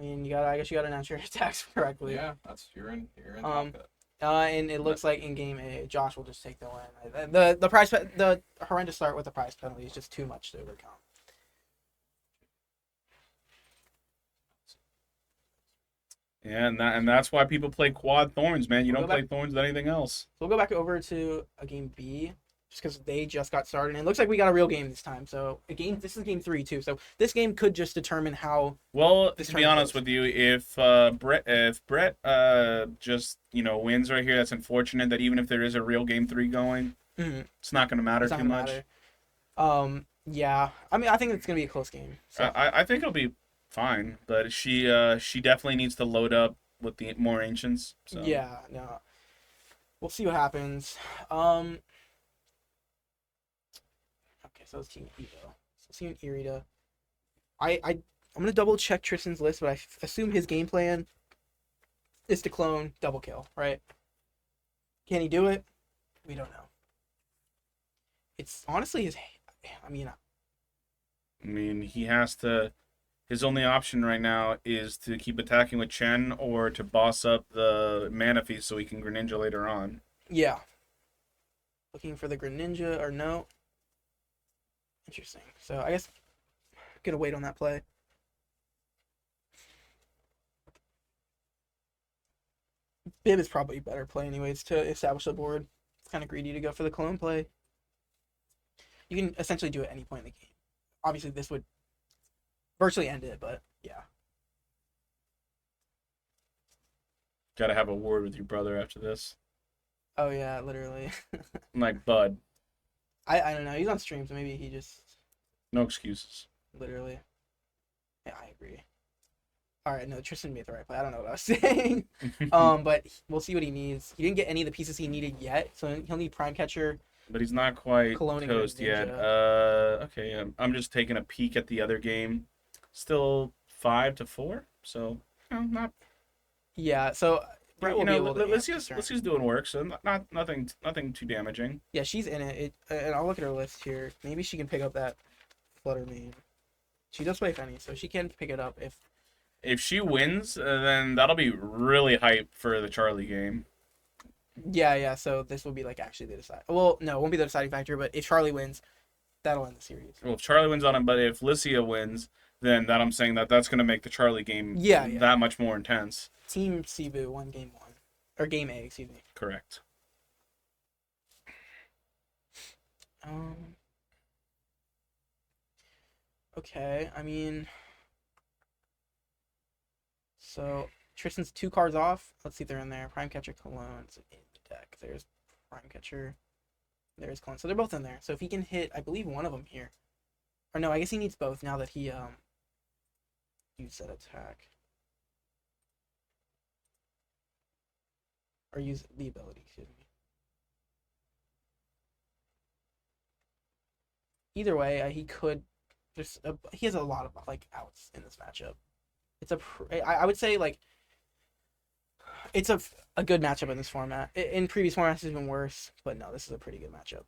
mean, I guess you got to announce your attacks correctly. Yeah, you're in top cut. And it looks like in game A, Josh will just take the win. The horrendous start with the prize penalty is just too much to overcome. Yeah, and that's why people play quad thorns, man. You We'll don't go play thorns with anything else. So we'll go back over to a game B, just because they just got started. And it looks like we got a real game this time. So this is game 3 too. So this game could just determine how. Well, This to be tournament honest goes. with you, if Brett just wins right here, that's unfortunate. That even if there is a real game 3 going, Mhm. it's not going to matter It's not too gonna much. matter. Yeah. I mean, I think it's gonna be a close game. So. I think it'll be fine, but she definitely needs to load up with the more ancients. So. Yeah, no. We'll see what happens. Okay, so it's Team Evo. So Team Irida. I'm gonna double check Tristan's list, but I assume his game plan is to clone double kill, right? Can he do it? We don't know. It's honestly his. I mean, he has to. His only option right now is to keep attacking with Chen or to boss up the Manaphy so he can Greninja later on. yeah. Looking for the Greninja or no? Interesting. So I guess I'm gonna wait on that play. Bib is probably a better play anyways to establish the board. It's kind of greedy to go for the clone play. You can essentially do it at any point in the game. Obviously, this would virtually end it, but yeah. Gotta have a word with your brother after this. Oh yeah, literally. I'm like, bud, I don't know. He's on stream, so maybe he just no excuses. literally. Yeah, I agree. All right, no, Tristan made the right play. I don't know what I was saying. But we'll see what he needs. He didn't get any of the pieces he needed yet, so he'll need Prime Catcher. But he's not quite Cloning toast Greninja. yet. Okay, I'm just taking a peek at the other game. Still 5-4, so not. Yeah, so Brett will be able to let's answer. just doing work, so nothing too damaging. Yeah, she's in it. And I'll look at her list here. Maybe she can pick up that Flutter Mane. She does play Fenny, so she can pick it up If she wins, then that'll be really hype for the Charlie game. Yeah, so this will be like actually the decide. Well, no, it won't be the deciding factor, but if Charlie wins, that'll end the series. Well, if Charlie wins on it, but if Lycia wins, then I'm saying that's going to make the Charlie game Yeah. that much more intense. Team Cebu won game 1. Or game A, excuse me. Correct. Okay, I mean, so Tristan's 2 cards off. Let's see if they're in there. Prime Catcher, Cologne, in the deck. There's Prime Catcher. There's Cologne. So they're both in there. So if he can hit, I believe, one of them here. Or no, I guess he needs both now that he used that attack. Or use the ability, excuse me. Either way, he could. He has a lot of like outs in this matchup. I would say like it's a good matchup in this format. In previous formats, it's been worse, but no, this is a pretty good matchup.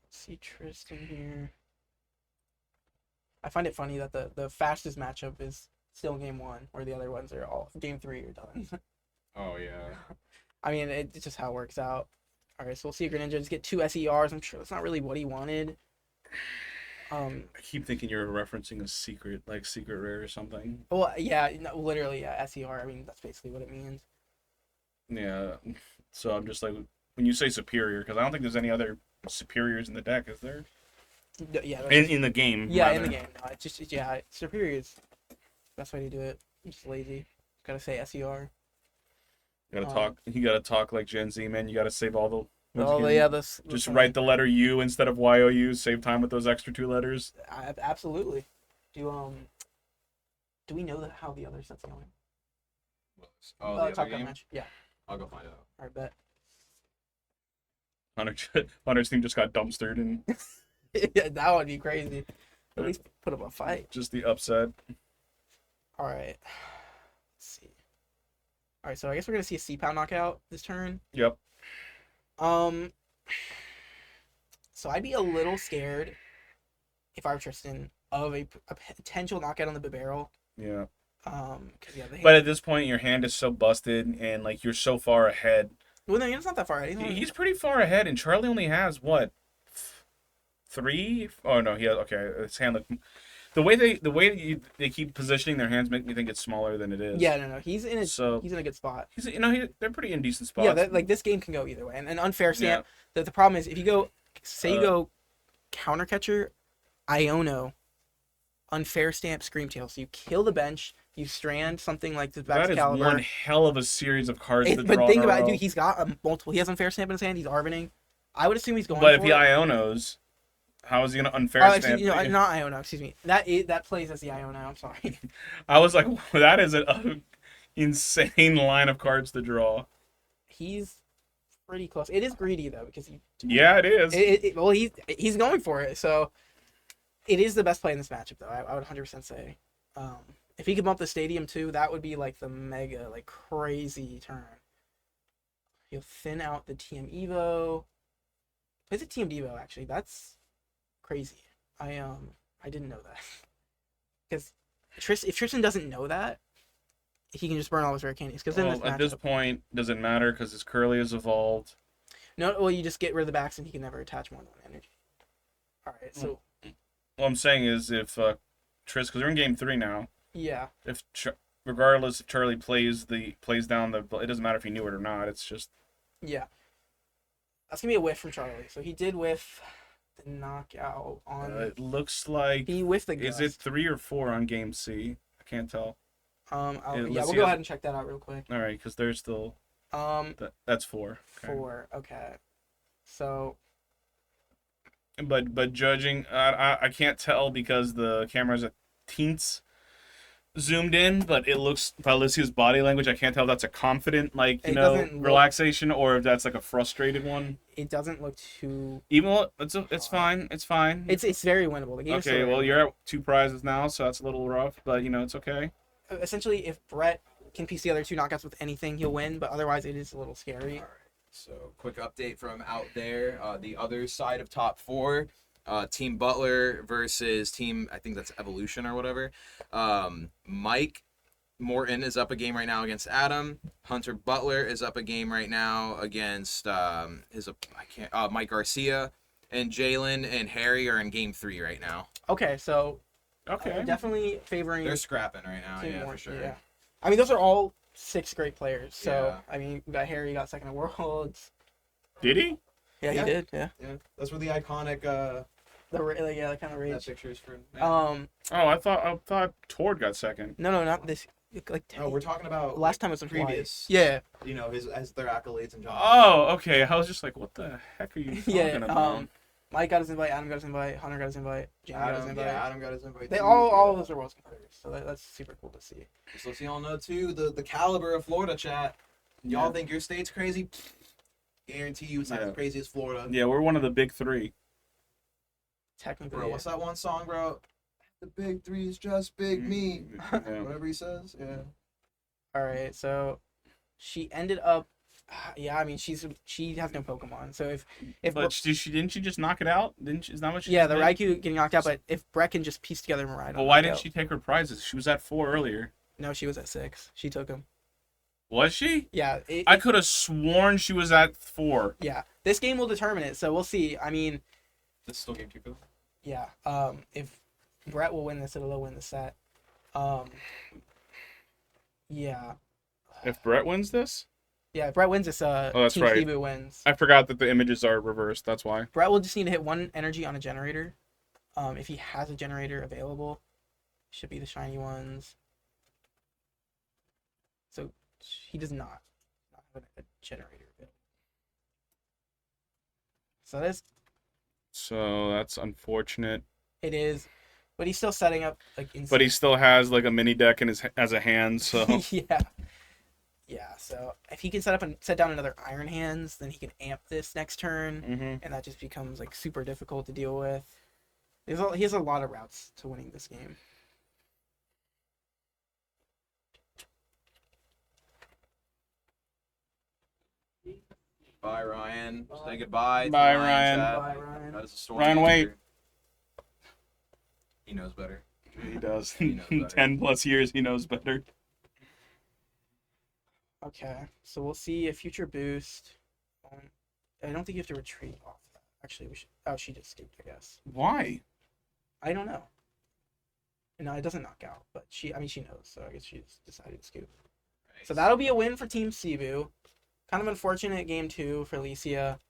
Let's see Tristan here. I find it funny that the fastest matchup is still game 1, where the other ones are all game 3 are done. Oh yeah. I mean, it's just how it works out. All right, so we'll see Greninja just get 2 SERs. I'm sure that's not really what he wanted. I keep thinking you're referencing a secret rare or something. Well, yeah, no, literally, yeah, SER. I mean, that's basically what it means. Yeah. So I'm just like, When you say superior, because I don't think there's any other superiors in the deck, is there? Yeah. In the game. Yeah, in rather. the game. No, it's just superior is the best way to do it. I'm just lazy. Gotta say SER. You gotta talk. You gotta talk like Gen Z, man. You gotta save all the. Oh yeah, Just write the letter U instead of YOU. Save time with those extra 2 letters. Absolutely. Do we know how the other set's going? Oh, the other Top Gun game? match. Yeah. I'll go find out. All right, bet. Hunter's team just got dumpstered and Yeah, that would be crazy. At least put up a fight. just the upset. All right. Let's see. All right, so I guess we're gonna see a C-Pow knockout this turn. Yep. So I'd be a little scared if I were Tristan of a potential knockout on the barrel. Yeah. Because yeah, But at this point, your hand is so busted and like you're so far ahead. well, no, it's not that far. He's pretty far ahead, and Charlie only has what 3? Oh no, he has. Okay, his hand look. The way they keep positioning their hands make me think it's smaller than it is. Yeah, no, he's in a So he's in a good spot. he's they're pretty in decent spots. Yeah, like this game can go either way. And an unfair stamp. Yeah. The problem is if you go, say you Uh, go counter catcher, Iono, unfair stamp, Screamtail. So you kill the bench, you strand something like the That is Caliber. one hell of a series of cards to draw. But think in a about it, row. dude. He's got multiple. He has unfair stamp in his hand. He's Arvining. I would assume he's going. But for if he it. Ionos, how is he gonna unfair Oh, stamp? excuse me, not Iono. Excuse me. That plays as the Iono. I'm sorry. I was like, that is an insane line of cards to draw. He's pretty close. It is greedy though because he. Yeah, it is. Well, he's going for it. So it is the best play in this matchup though. I would 100% say. If he could bump the stadium too, that would be like the mega like crazy turn. He'll thin out the TM Evo. Plays a TM Devo actually. That's crazy. I didn't know that. Because if Tristan doesn't know that, he can just burn all his rare candies. Because Well, at this point, does it matter because his Curly is evolved? no, well you just get rid of the backs and he can never attach more than one energy. All right, so What I'm saying is if because we're in game 3 now. yeah, If regardless if Charlie plays down the, it doesn't matter if he knew it or not. It's just yeah, that's gonna be a whiff from Charlie. So he did whiff the knockout on. it looks like. He whiffed the. Is Gust. it 3 or 4 on game C? I can't tell. Yeah, let's we'll see go how- ahead and check that out real quick. All right, because there's still that's 4. Okay. 4. Okay. So But judging, I can't tell because the camera's a teens zoomed in, but it looks, if I listen to his body language, I can't tell if that's a confident, like, It doesn't look- relaxation or if that's like a frustrated one. it doesn't look too. Even though it's fine. It's fine. It's very winnable. The game is okay, still well, very you're at 2 prizes now, so that's a little rough, but it's okay. winnable. Essentially, if Brett can piece the other 2 knockouts with anything, he'll win. But otherwise, it is a little scary. So, quick update from out there. The other side of top 4, Team Butler versus Team, I think that's Evolution or whatever. Mike Morton is up a game right now against Adam. Hunter Butler is up a game right now against Mike Garcia. And Jalen and Harry are in game 3 right now. Okay, so Okay. definitely favoring. They're scrapping right now, Team yeah, Morton, for sure. Yeah. I mean, those are all 6 great players. So Yeah. I mean, we got Harry, got second at Worlds. Did he? Yeah, Yeah. he did. Yeah. Yeah, that's where the iconic The kind of that rage. pictures for. Oh, I thought Tord got second. No, not this. Like No, we're talking about last time was in previous. Yeah. You know, his as their accolades and jobs. Oh, okay. I was just like, what the heck are you talking Yeah. about? Mike got his invite. Adam got his invite. Hunter got his invite. Jamie got his invite. Adam got his invite. They too, all of yeah. those are world competitors, so that's super cool to see. Just so y'all know too, the caliber of Florida chat. Y'all Yeah. think your state's crazy? Guarantee you it's not Yeah. as crazy as Florida. Yeah, we're one of the big 3. Technically, Bro, what's that one song, bro? The big 3 is just big me. Yeah. Whatever he says. Yeah. all right. So she ended up. Yeah, I mean she has no Pokemon. So if But didn't she just knock it out? Didn't she? Is that what she yeah, the did? Raikou getting knocked out, but if Brett can just piece together Maridon. Well, why didn't she take her prizes? She was at 4 earlier. No, she was at 6. She took him. Was she? Yeah. I could have sworn she was at 4. Yeah. This game will determine it, so we'll see. I mean, This is still game 2 for them. yeah. If Brett will win this, it'll win the set. Yeah. If Brett wins this? Yeah, Brett wins this. Oh, that's Team right. Cebu wins. I forgot that the images are reversed. That's why. Brett will just need to hit 1 energy on a generator. If he has a generator available, should be the shiny ones. So he does not have a generator available. So So that's unfortunate. it is, but he's still setting up like. But he still has like a mini deck in his as a hand. So yeah. So if he can set down another Iron Hands, then he can amp this next turn, Mhm. and that just becomes like super difficult to deal with. He has a lot of routes to winning this game. Bye, Ryan. Say goodbye. to Bye, Ryan. chat. Bye, Ryan. That is a storm Ryan, wait. changer. He knows better. he does. He knows better. 10+ years, he knows better. Okay, so we'll see a future boost. I don't think you have to retreat off that. Actually, we should. Oh, she just scooped, I guess. Why? I don't know. No, it doesn't knock out, but she knows, so I guess she just decided to scoop. So that'll be a win for Team Cebu. Kind of unfortunate game 2 for Alicia.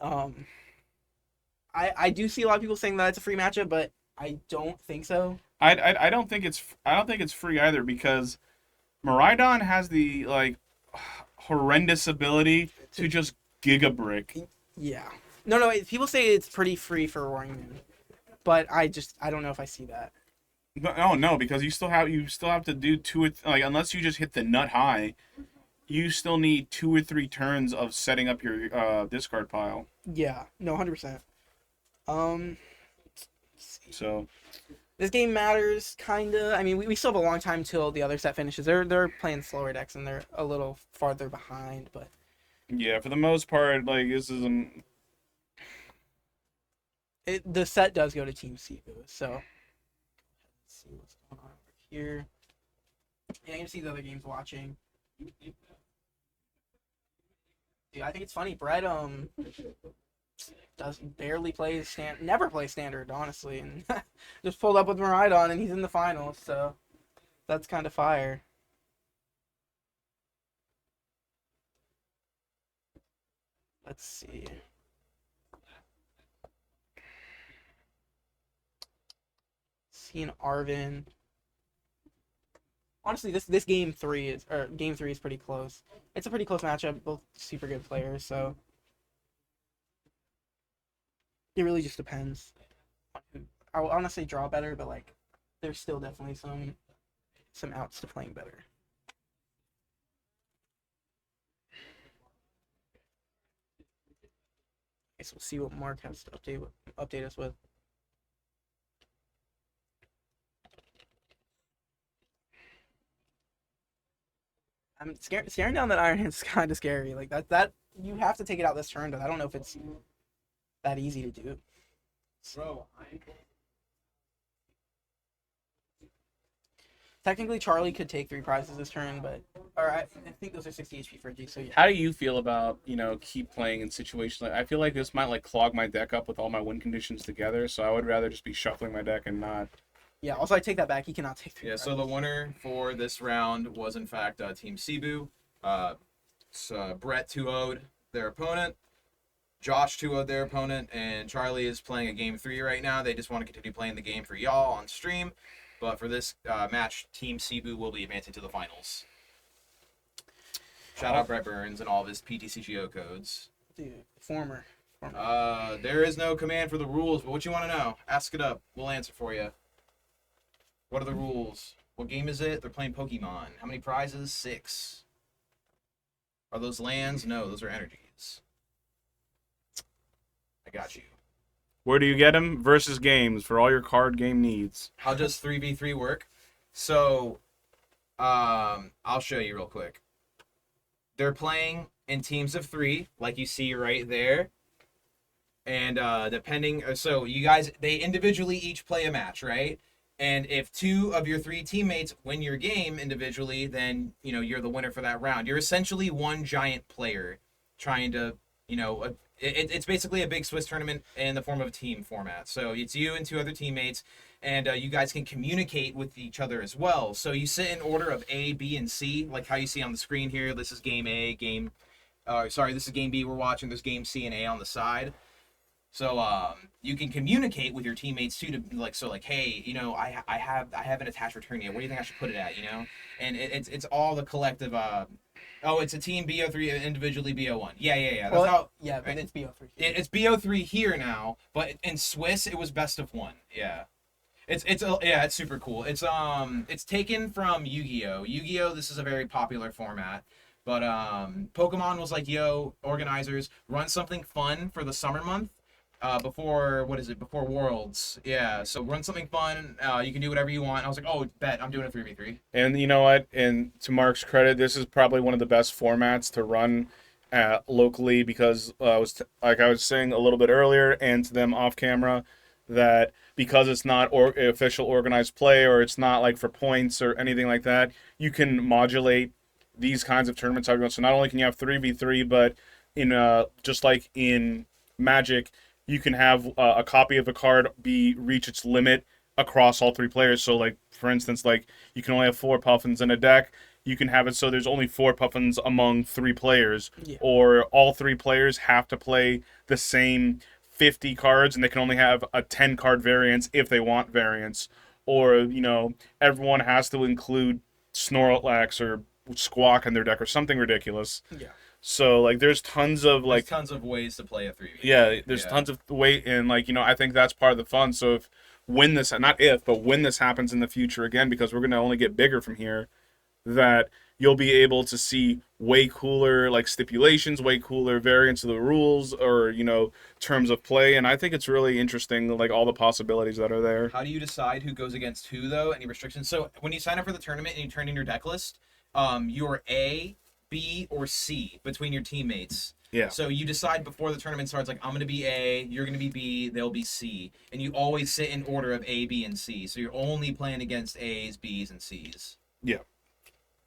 I do see a lot of people saying that it's a free matchup, but I don't think so. I don't think it's free either because Miraidon has the like horrendous ability to just Giga Brick. Yeah. No. People say it's pretty free for Roaring Moon, but I don't know if I see that. No, because you still have to do like unless you just hit the nut high, you still need 2 or 3 turns of setting up your discard pile. Yeah. No, 100%. So This game matters, kinda. I mean, we still have a long time till the other set finishes. They're playing slower decks and they're a little farther behind, but yeah, for the most part, like this isn't. the set does go to Team Cebu. So let's see what's going on over here. Yeah, you can see the other games watching. Yeah, I think it's funny. Brett never plays standard, honestly, and just pulled up with Miraidon and he's in the finals. So that's kind of fire. Let's see. Seeing Arvin. Honestly, this game 3 is pretty close. It's a pretty close matchup. Both super good players, so it really just depends. I will honestly draw better, but like, there's still definitely some outs to playing better. Okay, so we'll see what Mark has to update us with. I'm staring down that Iron Hand is kind of scary. Like that you have to take it out this turn, but I don't know if it's that easy to do. Bro, Technically, Charlie could take 3 prizes this turn, but I think those are 60 HP for G. So yeah. How do you feel about keep playing in situations like I feel like this might like clog my deck up with all my win conditions together, so I would rather just be shuffling my deck and not. Yeah. Also, I take that back. He cannot take 3. Yeah, so the winner for this round was in fact Team Cebu. Brett 2-0'd their opponent. Josh 2-0'd their opponent, and Charlie is playing a game 3 right now. They just want to continue playing the game for y'all on stream. But for this match, Team Cebu will be advancing to the finals. Shout out Brett Burns and all of his PTCGO codes. Dude, former. There is no command for the rules, but what you want to know, ask it up. We'll answer for you. What are the rules? What game is it? They're playing Pokemon. How many prizes? 6. Are those lands? No, those are energies. I got you. Where do you get them? Versus games for all your card game needs. How does 3v3 work? So, I'll show you real quick. They're playing in teams of 3, like you see right there. And so you guys, they individually each play a match, right? And if 2 of your 3 teammates win your game individually, then, you're the winner for that round. You're essentially one giant player trying to, It's basically a big Swiss tournament in the form of a team format. So it's you and 2 other teammates, and you guys can communicate with each other as well. So you sit in order of A, B, and C, like how you see on the screen here. This is game A, this is game B we're watching. There's game C and A on the side. So you can communicate with your teammates too, to like, hey, I haven't attached return yet. Where do you think I should put it at? And it's all the collective. It's a team BO3 individually BO1. Yeah. That's how. Yeah, but it's BO3. It's BO3 here now, but in Swiss it was best of 1. Yeah. It's super cool. It's taken from Yu-Gi-Oh. Yu-Gi-Oh, this is a very popular format. But Pokemon was like, yo, organizers, run something fun for the summer month. Before Worlds. Yeah, so run something fun. You can do whatever you want. I was like, oh, bet, I'm doing a 3v3. And you know what? And to Mark's credit, this is probably one of the best formats to run locally because I was saying a little bit earlier and to them off camera that because it's not official organized play or it's not like for points or anything like that, you can modulate these kinds of tournaments. So not only can you have 3v3, but in just like in Magic, you can have a copy of a card reach its limit across all 3 players. So, like, for instance, like, you can only have 4 Puffins in a deck. You can have it so there's only 4 Puffins among 3 players. Yeah. Or all 3 players have to play the same 50 cards, and they can only have a 10-card variance if they want variance. Or, everyone has to include Snorlax or Squawk in their deck or something ridiculous. Yeah. So, like, there's tons of ways to play a 3v. Yeah, there's tons of weight, and, I think that's part of the fun. So when this happens in the future again, because we're going to only get bigger from here, that you'll be able to see way cooler, stipulations, way cooler variants of the rules, or, terms of play, and I think it's really interesting, all the possibilities that are there. How do you decide who goes against who, though? Any restrictions? So when you sign up for the tournament and you turn in your deck list, you're A, B, or C between your teammates. Yeah. So you decide before the tournament starts, I'm going to be A, you're going to be B, they'll be C. And you always sit in order of A, B, and C. So you're only playing against A's, B's, and C's. Yeah.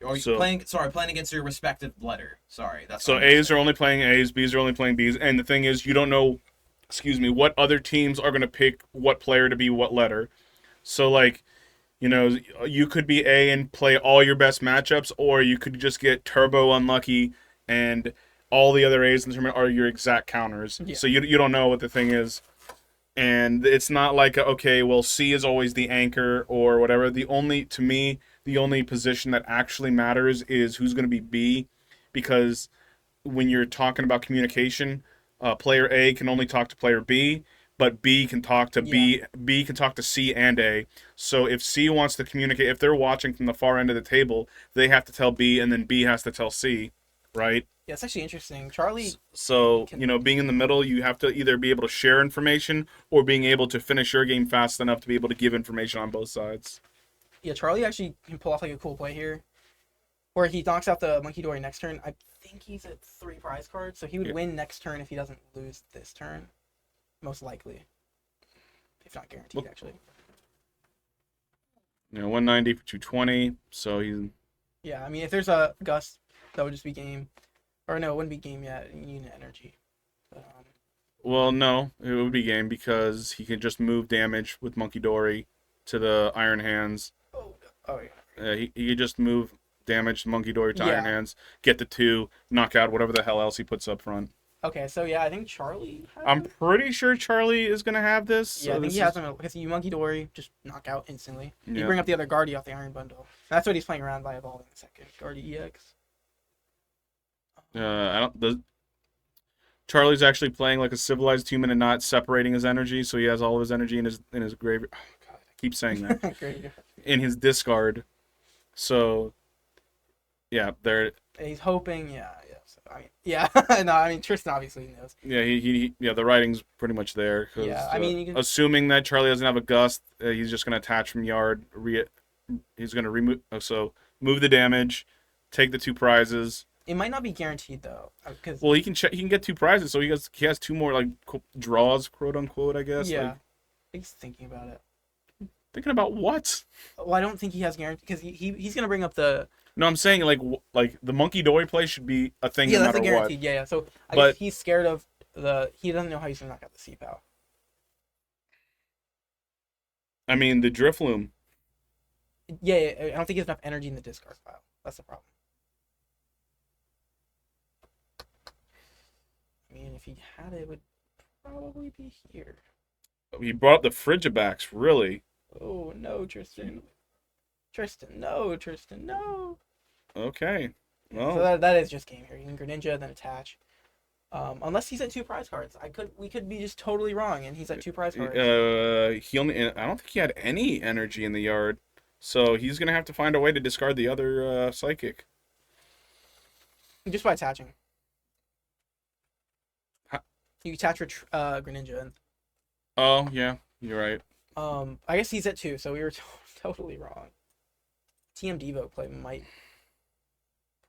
Or playing against your respective letter. Sorry. So A's are only playing A's, B's are only playing B's. And the thing is, you don't know, what other teams are going to pick what player to be what letter. So, you could be A and play all your best matchups, or you could just get turbo unlucky and all the other A's in the tournament are your exact counters. Yeah. So you don't know what the thing is. And it's not like, okay, well, C is always the anchor or whatever. The only position that actually matters is who's going to be B, because when you're talking about communication, player A can only talk to player B, but B can talk to B can talk to C and A. So if C wants to communicate, if they're watching from the far end of the table, they have to tell B, and then B has to tell C, right? Yeah, it's actually interesting. Charlie... So, being in the middle, you have to either be able to share information or being able to finish your game fast enough to be able to give information on both sides. Yeah, Charlie actually can pull off a cool play here, where he knocks out the Monkey Dory next turn. I think he's at 3 prize cards, so he would win next turn if he doesn't lose this turn. Most likely. If not guaranteed, actually. 190 for 220, so he's... Yeah, I mean, if there's a Gust, that would just be game. Or no, it wouldn't be game yet. Unit energy. But, well, no, it would be game because he can just move damage with Monkey Dory to the Iron Hands. Oh yeah. He could just move damage to Monkey Dory to Iron Hands, get the 2, knock out whatever the hell else he puts up front. Okay, so yeah, I think Charlie... I'm pretty sure Charlie is going to have this. Yeah, so I think he has them because you Monkey Dory, just knock out instantly. You bring up the other Guardy off the Iron Bundle. That's what he's playing around by evolving the second. Guardy EX. Charlie's actually playing like a civilized human and not separating his energy, so he has all of his energy in his graveyard. Oh, God, I keep saying that. In his discard. So, yeah, there. He's hoping, Tristan obviously knows. Yeah, the writing's pretty much there. Yeah, I mean, you can... assuming that Charlie doesn't have a Gust, he's just going to attach from Yard. He's going to remove, move the damage, take the 2 prizes. It might not be guaranteed though, because he can get 2 prizes, so he has 2 more draws, quote unquote, I guess. Yeah, he's thinking about it. Thinking about what? Well, I don't think he has guaranteed because he's gonna bring up the. No, I'm saying like the Monkey Dory play should be a thing. Yeah, no that's matter a guaranteed. What. Yeah. So I guess he's scared of he doesn't know how he's gonna knock out the C-Pow. I mean, the Drifloom. Yeah, I don't think he has enough energy in the discard pile. That's the problem. I mean, if he had it, it would probably be here. He brought up the Frigibacks, really. Oh no, Tristan. Tristan, no, Tristan, no. Okay. So Well, that is just game here. You can Greninja, then attach. Unless he's at 2 prize cards, we could be just totally wrong, and he's at 2 prize cards. he only. I don't think he had any energy in the yard, so he's gonna have to find a way to discard the other Psychic. Just by attaching. Huh? You attach your Greninja, and Oh yeah, you're right. I guess he's at 2, so we were totally wrong. TM Devo play might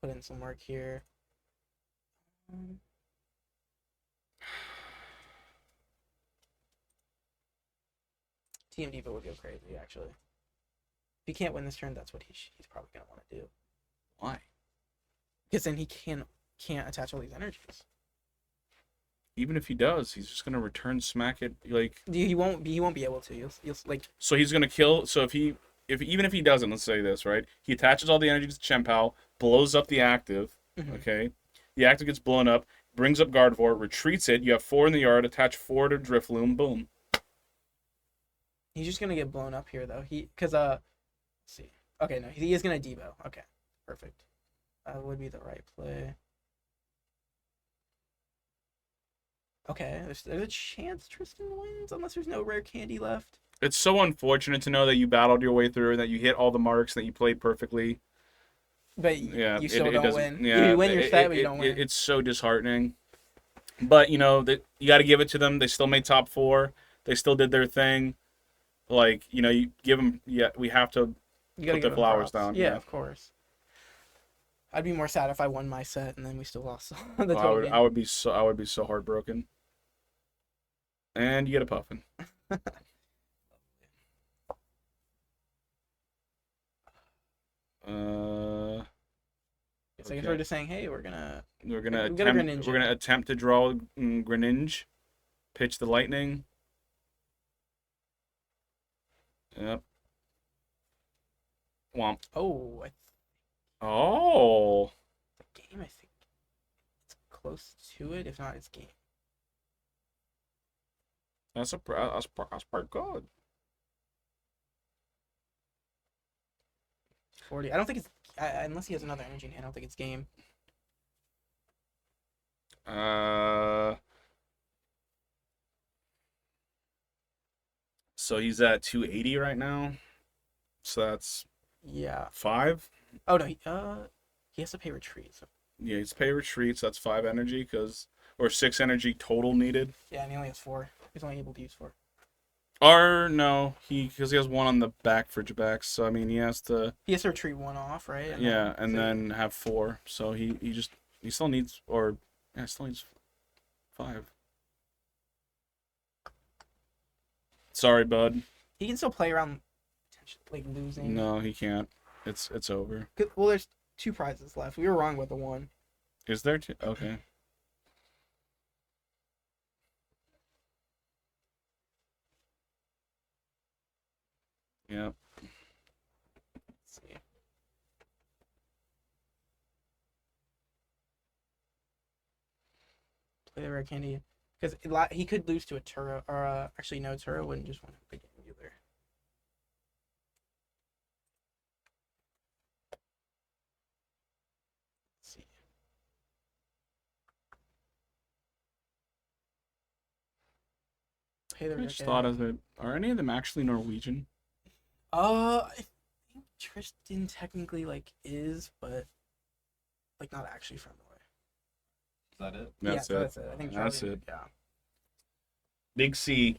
put in some work here. TM Devo would go crazy, actually. If he can't win this turn, that's what he's probably gonna want to do. Why? Because then he can't attach all these energies. Even if he does, he's just gonna return smack it like. He won't be able to. You'll like. So he's gonna kill. So if even if he doesn't, let's say this, right? He attaches all the energy to Chien-Pao, blows up the active. Mhm. Okay, the active gets blown up, brings up Gardevoir, retreats it. You have 4 in the yard. Attach 4 to Drifloom. Boom. He's just gonna get blown up here though. Let's see. Okay, no, he is gonna Devo. Okay, perfect. That would be the right play. Okay, there's a chance Tristan wins unless there's no rare candy left. It's so unfortunate to know that you battled your way through and that you hit all the marks, that you played perfectly. But Yeah, you still don't doesn't- win. Yeah, You win your set, but you don't win. It's so disheartening. But you know that you got to give it to them. They still made top 4. They still did their thing. Like you give them. Yeah, we have to You gotta put give the them flowers props. down. Yeah, of course. I'd be more sad if I won my set and then we still lost the Well, total game. I would be so heartbroken. And you get a puffin. So I guess we're just saying, hey, we're gonna We're gonna we got a attempt. Greninja. We're gonna attempt to draw Greninja. Pitch the lightning. Yep. Womp. Oh, Oh. the game. I think it's close to it. If not, it's game. That's pretty good. 40. I don't think it's unless he has another energy in hand. I don't think it's game. So he's at 280 right now. So that's Yeah. 5. Oh no. He has to pay retreat. So Yeah, he's pay retreats. That's 5 energy or 6 energy total needed. yeah, and he only has 4. He's only able to use 4. Or no, because he has 1 on the back for Jabax. So I mean, he has to. He has to retreat 1 off, right? And then have 4. So he still needs still needs 5. Sorry, bud. he can still play around, like losing. No, he can't. It's over. Well, there's 2 prizes left. We were wrong with the 1. Is there 2? Okay. Yep. Let's see. Play the rare candy because he could lose to a Turo, or actually no, Turo wouldn't just want to pick it either. Let's see. Play the I rare just thought candy. of it. Are any of them actually Norwegian? I think Tristan technically is, but not actually from Norway. Is that it? That's yeah, it. That's it. I think That's Charlie- it. Yeah. Big C.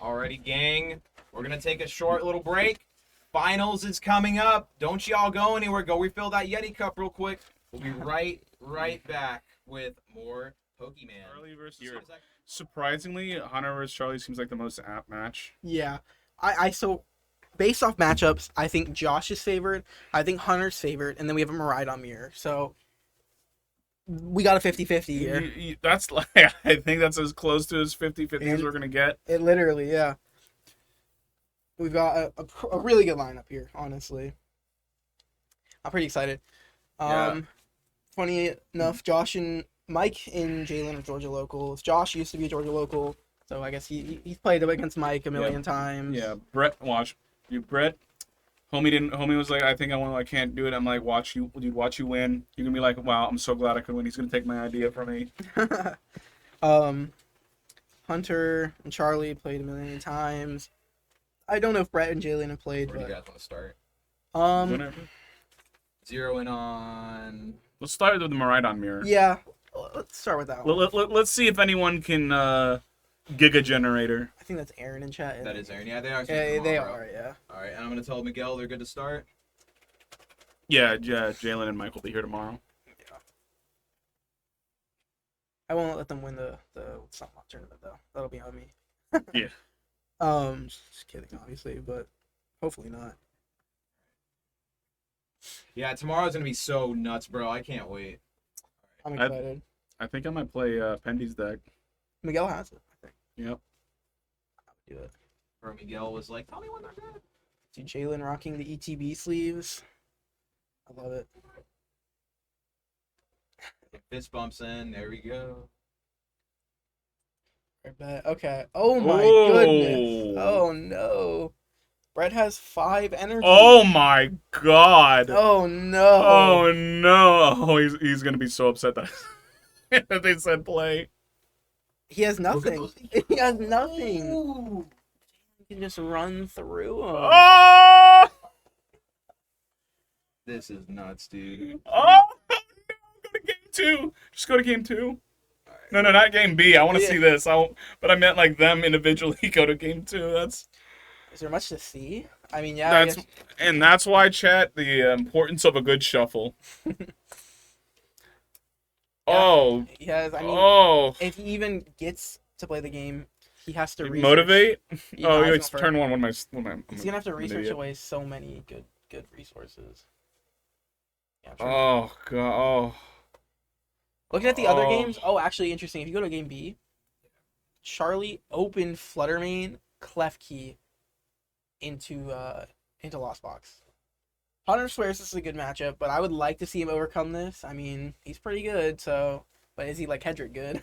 Alrighty, gang. We're gonna take a short little break. Finals is coming up. Don't y'all go anywhere. Go refill that Yeti cup real quick. We'll be right back with more Pokemon. Charlie versus Surprisingly, Hunter versus Charlie seems like the most apt match. Yeah. So based off matchups, I think Josh is favored. I think Hunter's favored, and then we have a Miraidon mirror. So we got a 50-50 here. That's like I think that's as close to as 50-50 as we're gonna get. It literally, yeah. We've got a really good lineup here, honestly. I'm pretty excited. Yeah. Funny enough, Josh and Mike and Jalen are Georgia locals. Josh used to be a Georgia local, so I guess he's played against Mike a million times. Yeah, Brett, watch you, Brett. Homie was like, I think I can't do it. I'm like, watch you, dude, watch you win. You're gonna be like, wow, I'm so glad I could win. He's gonna take my idea from me. Hunter and Charlie played a million times. I don't know if Brett and Jalen have played, Where do you but guys want to start? Whenever. Zero in on. Let's start with the Maridon mirror. yeah, let's start with that one. Let's see if anyone can Giga Generator. I think that's Aaron in chat. That is Aaron. Yeah, they are. Yeah, they are. Yeah. All right, and I'm gonna tell Miguel they're good to start. Yeah, Jalen and Mike will be here tomorrow. I won't let them win the softball tournament though. That'll be on me. Yeah. Just kidding, obviously, but hopefully not. Yeah, tomorrow's gonna be so nuts, bro. I can't wait. I'm excited. I think I might play Pendy's deck. Miguel has it, I think. Yep. Do it. Bro, Miguel was like, "Tell me when they're good." See Jalen rocking the ETB sleeves. I love it. Fist bumps in. There we go. Right back. Okay. Oh my Oh. goodness. Oh no. Brett has 5 energy. Oh my god. Oh no. Oh no. Oh, he's gonna be so upset that, that they said play. He has Look at nothing. those- He has nothing. Ooh. He can just run through him. Oh! This is nuts, dude. Oh! No, go to game 2. Just go to game 2. No, not game B. I want to Yeah. see this. But I meant like them individually go to game 2. That's Is there much to see? I mean, yeah. I that's guess- and that's why, chat, the importance of a good shuffle. Oh, He has. I mean, oh, if he even gets to play the game, he has to research. motivate. Yeah, Oh, I it's feel turn for- 1. He's gonna have to I'm an research idiot. away so many good resources. Yeah, I'm sure. Oh god. Oh. Looking at the other Oh. games, actually interesting. If you go to game B, Charlie opened Fluttermane Klefki into Lost Box. Hunter swears this is a good matchup, but I would like to see him overcome this. I mean, he's pretty good, so but is he like Hedrick good?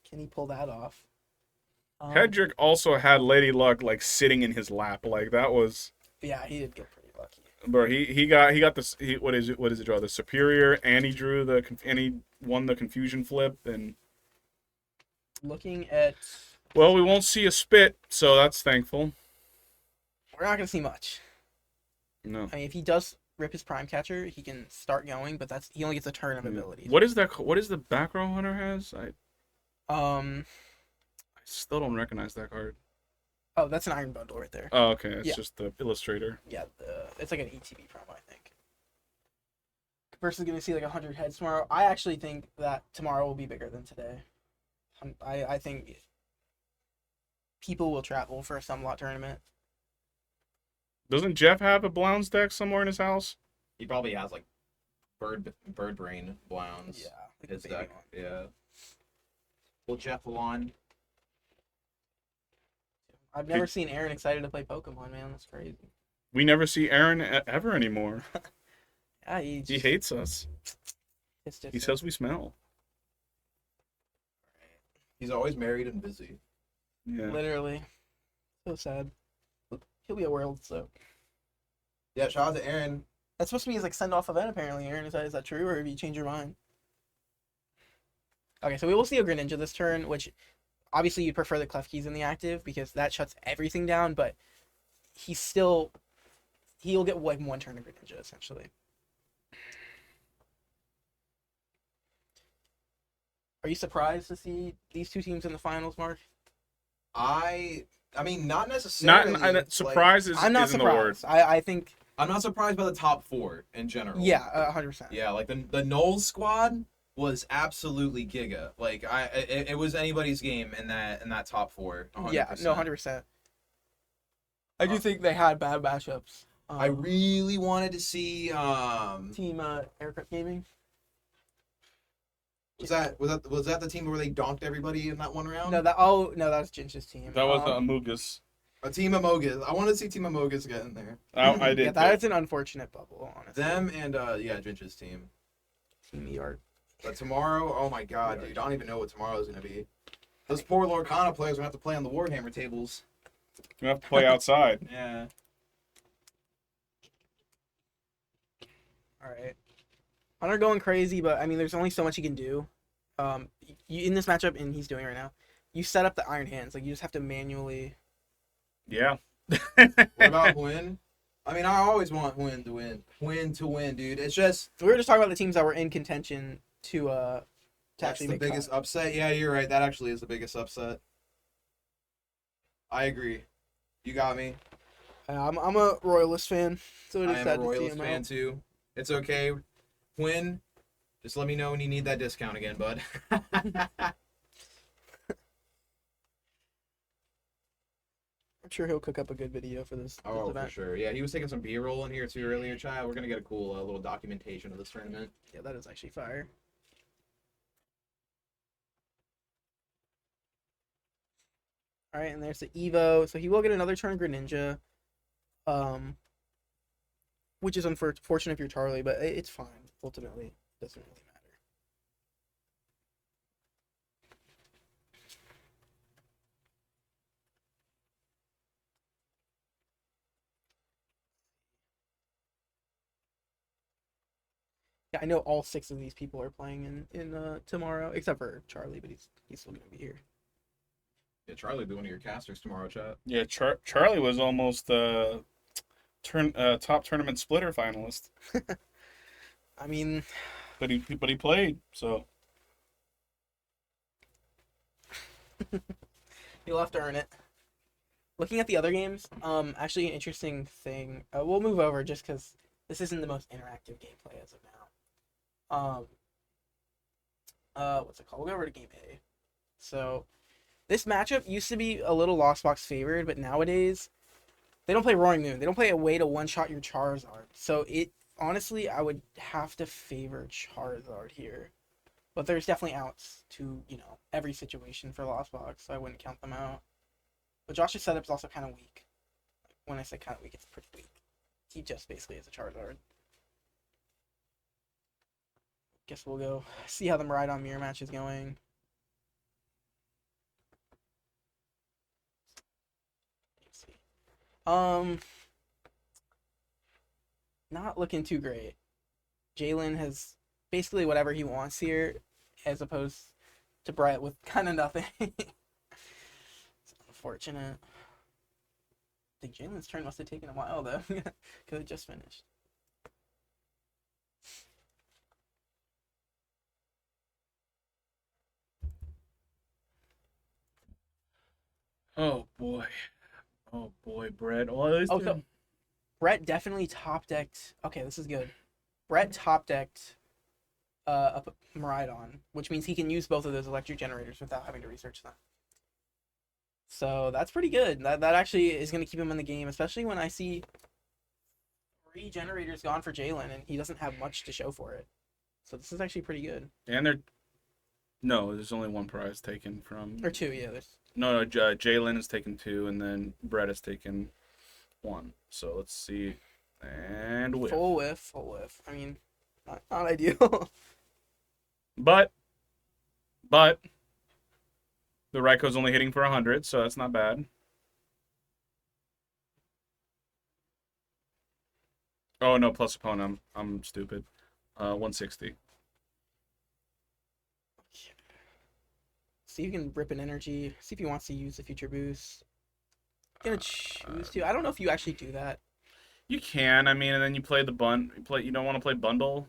Can he pull that off? Hedrick also had Lady Luck like sitting in his lap. Like that was, Yeah, he did get pretty lucky. bro. He got this. What is it? Draw the superior, and he drew and he won the confusion flip. And Looking at, well, we won't see a spit, so that's thankful. we're not gonna see much. No. I mean, if he does rip his prime catcher, he can start going, but he only gets a turn of abilities. What is that? What is the back row Hunter has? I still don't recognize that card. Oh, that's an Iron Bundle right there. Oh, okay. It's Yeah. just the illustrator. Yeah, it's like an ETB promo, I think. Versus gonna see like 100 heads tomorrow. I actually think that tomorrow will be bigger than today. I think people will travel for a Sumlot tournament. Doesn't Jeff have a Blounds deck somewhere in his house? He probably has like bird brain Blounds. Yeah, like His a baby deck. one. Yeah. Well, Jeff Alon. I've never seen Aaron excited to play Pokemon, man. That's crazy. We never see Aaron ever anymore. Yeah, he He hates us. it's just, He says we smell. He's always married and busy. Yeah. literally so sad. He'll be at Worlds, so Yeah, shout out to Aaron. that's supposed to be his like send off event apparently. Aaron, is that true, or have you changed your mind? Okay, so we will see a Greninja this turn, which obviously you'd prefer the Klefki's in the active because that shuts everything down, but he'll get like 1 turn of Greninja essentially. Are you surprised to see these two teams in the finals, Mark? I mean, not necessarily. Not surprise is I'm not isn't the word. surprised. I think I'm not surprised by the top 4 in general. yeah, 100%. Yeah, like the Knowles squad was absolutely giga. Like it was anybody's game in that top 4. 100%. Yeah, no, 100%. I do think they had bad matchups. I really wanted to see Team Aircraft Gaming. Was that the team where they donked everybody in that one round? No, that was Jinch's team. That was Amogus. A Team Amogus. I want to see Team Amogus get in there. I did. Yeah, that is an unfortunate bubble, honestly. Them and Jinch's team. Team ER. But tomorrow, oh my god, dude, I don't even know what tomorrow's gonna be. Those poor Lorcana players are gonna have to play on the Warhammer tables. You have to play outside. Yeah. All right. Hunter going crazy, but I mean, there's only so much he can do. You in this matchup, and he's doing it right now. You set up the Iron Hands, like you just have to manually. Yeah. What about Hwyn? I mean, I always want Hwyn to win. Hwyn to win, dude. It's just We were just talking about the teams that were in contention to that's actually the make biggest cut. upset. Yeah, you're right. That actually is the biggest upset. I agree. You got me. I'm a Royalist fan, so it I is am sad a to see Royalist him fan out. too. It's okay. Hwyn, just let me know when you need that discount again, bud. I'm sure he'll cook up a good video for this Oh, for event. sure. Yeah, he was taking some B-roll in here too earlier, Chad. We're gonna get a cool little documentation of this tournament. Yeah, that is actually fire. All right, and there's the Evo. So he will get another turn Greninja, which is unfortunate if you're Charlie, but it's fine. Ultimately, it doesn't really matter. Yeah, I know all 6 of these people are playing in tomorrow, except for Charlie, but he's still gonna be here. Yeah, Charlie will be one of your casters tomorrow, Chad. Yeah, Charlie was almost top tournament splitter finalist, I mean, but he played. So you'll have to earn it. Looking at the other games, actually an interesting thing. We'll move over just because this isn't the most interactive gameplay as of now. What's it called? We'll go over to game A. So, this matchup used to be a little Lost Box favored, but nowadays they don't play Roaring Moon. They don't play a way to one-shot your Charizard. So honestly, I would have to favor Charizard here. But there's definitely outs to, every situation for Lost Box, so I wouldn't count them out. But Josh's setup is also kind of weak. When I say kind of weak, it's pretty weak. He just basically is a Charizard. Guess we'll go see how the Miraidon mirror match is going. Let's see. Not looking too great. Jalen has basically whatever he wants here, as opposed to Brett with kind of nothing. It's unfortunate. I think Jalen's turn must have taken a while though, because it just finished. oh boy, Brett. Oh, So Brett definitely top decked. Okay, this is good. Brett top decked a Miraidon, which means he can use both of those electric generators without having to research them. So that's pretty good. That actually is going to keep him in the game, especially when I see 3 generators gone for Jalen, and he doesn't have much to show for it. So this is actually pretty good. and there's only one prize taken from. Or 2, yeah. There's No, Jalen has taken 2, and then Brett has taken 1. So let's see, and whiff. full whiff. I mean, not ideal. But the Raiko's only hitting for 100, so that's not bad. Oh no, plus opponent. I'm stupid. 160. See if you can rip an energy. See if he wants to use the future boost. Gonna choose to. I don't know if you actually do that. You can, I mean, and then you play the You don't want to play bundle.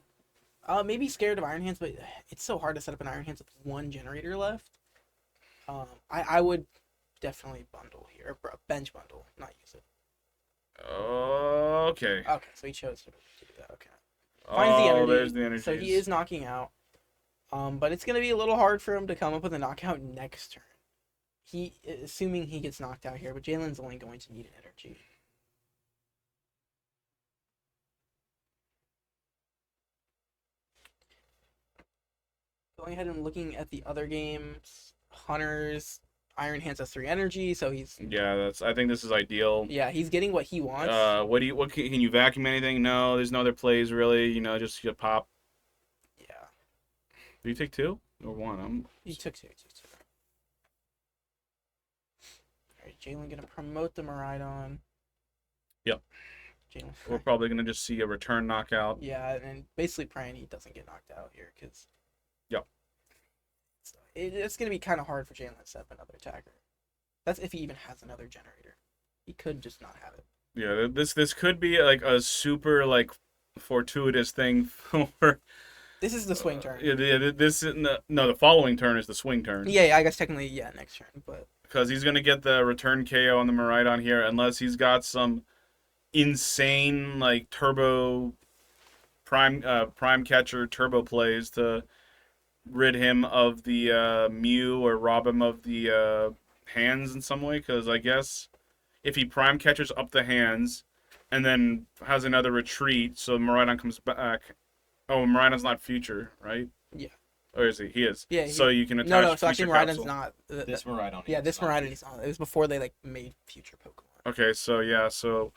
Maybe scared of Iron Hands, but it's so hard to set up an Iron Hands with 1 generator left. I would definitely bundle here, or bench bundle, not use it. Okay. Okay, so he chose to do that. Okay, finds the energy. There's the energy. So he is knocking out. But it's gonna be a little hard for him to come up with a knockout next turn. Assuming he gets knocked out here, but Jalen's only going to need an energy. Going ahead and looking at the other games, Hunter's Iron Hands has 3 energy, so he's Yeah, I think this is ideal. he's getting what he wants. What can you vacuum anything? No, there's no other plays really. Just you pop. Yeah, Do you take 2 or 1? he took 2. All right, Jalen gonna promote the Miraidon. Yep. Jalen. We're probably gonna just see a return knockout. Yeah, and basically praying he doesn't get knocked out here because. Yep. It's gonna be kind of hard for Jalen to set up another attacker. That's if he even has another generator. He could just not have it. Yeah, this could be like a super like fortuitous thing for. This is the swing turn. Yeah, the following turn is the swing turn. Yeah, I guess technically, next turn, but Because he's gonna get the return KO on the Miraidon here, unless he's got some insane like turbo prime catcher turbo plays to rid him of the Mew or rob him of the hands in some way. Because I guess if he prime catches up the hands and then has another retreat, so Miraidon comes back. Oh, Miraidon's not future, right? Yeah. Or is he? He is. Yeah. So you can attach. No. So actually, future Miraidon's capsule. not. This Miraidon. Yeah, this Miraidon is not. It was before they like made future Pokemon. Okay, so yeah, so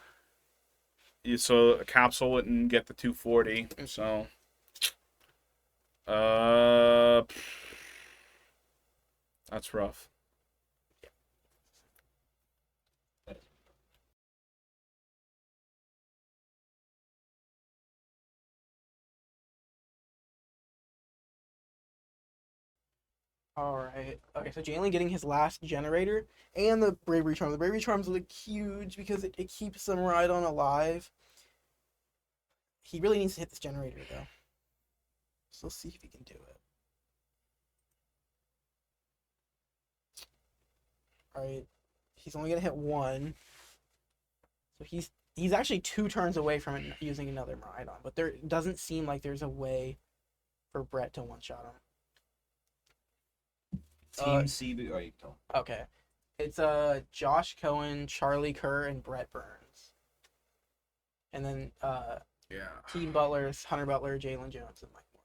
a capsule wouldn't get the 240. So that's rough. All right. Okay, so Jalen getting his last generator and the Bravery Charm. The Bravery Charms look huge because it keeps the Miraidon alive. He really needs to hit this generator though. So let's see if he can do it. All right. He's only gonna hit 1. So he's actually 2 turns away from using another Miraidon, but there doesn't seem like there's a way for Brett to one-shot him. Team CB. Oh, you can tell. Okay. It's Josh Cohen, Charlie Kerr, and Brett Burns. And then Yeah. Team Butler's Hunter Butler, Jalen Jones, and Mike Moore.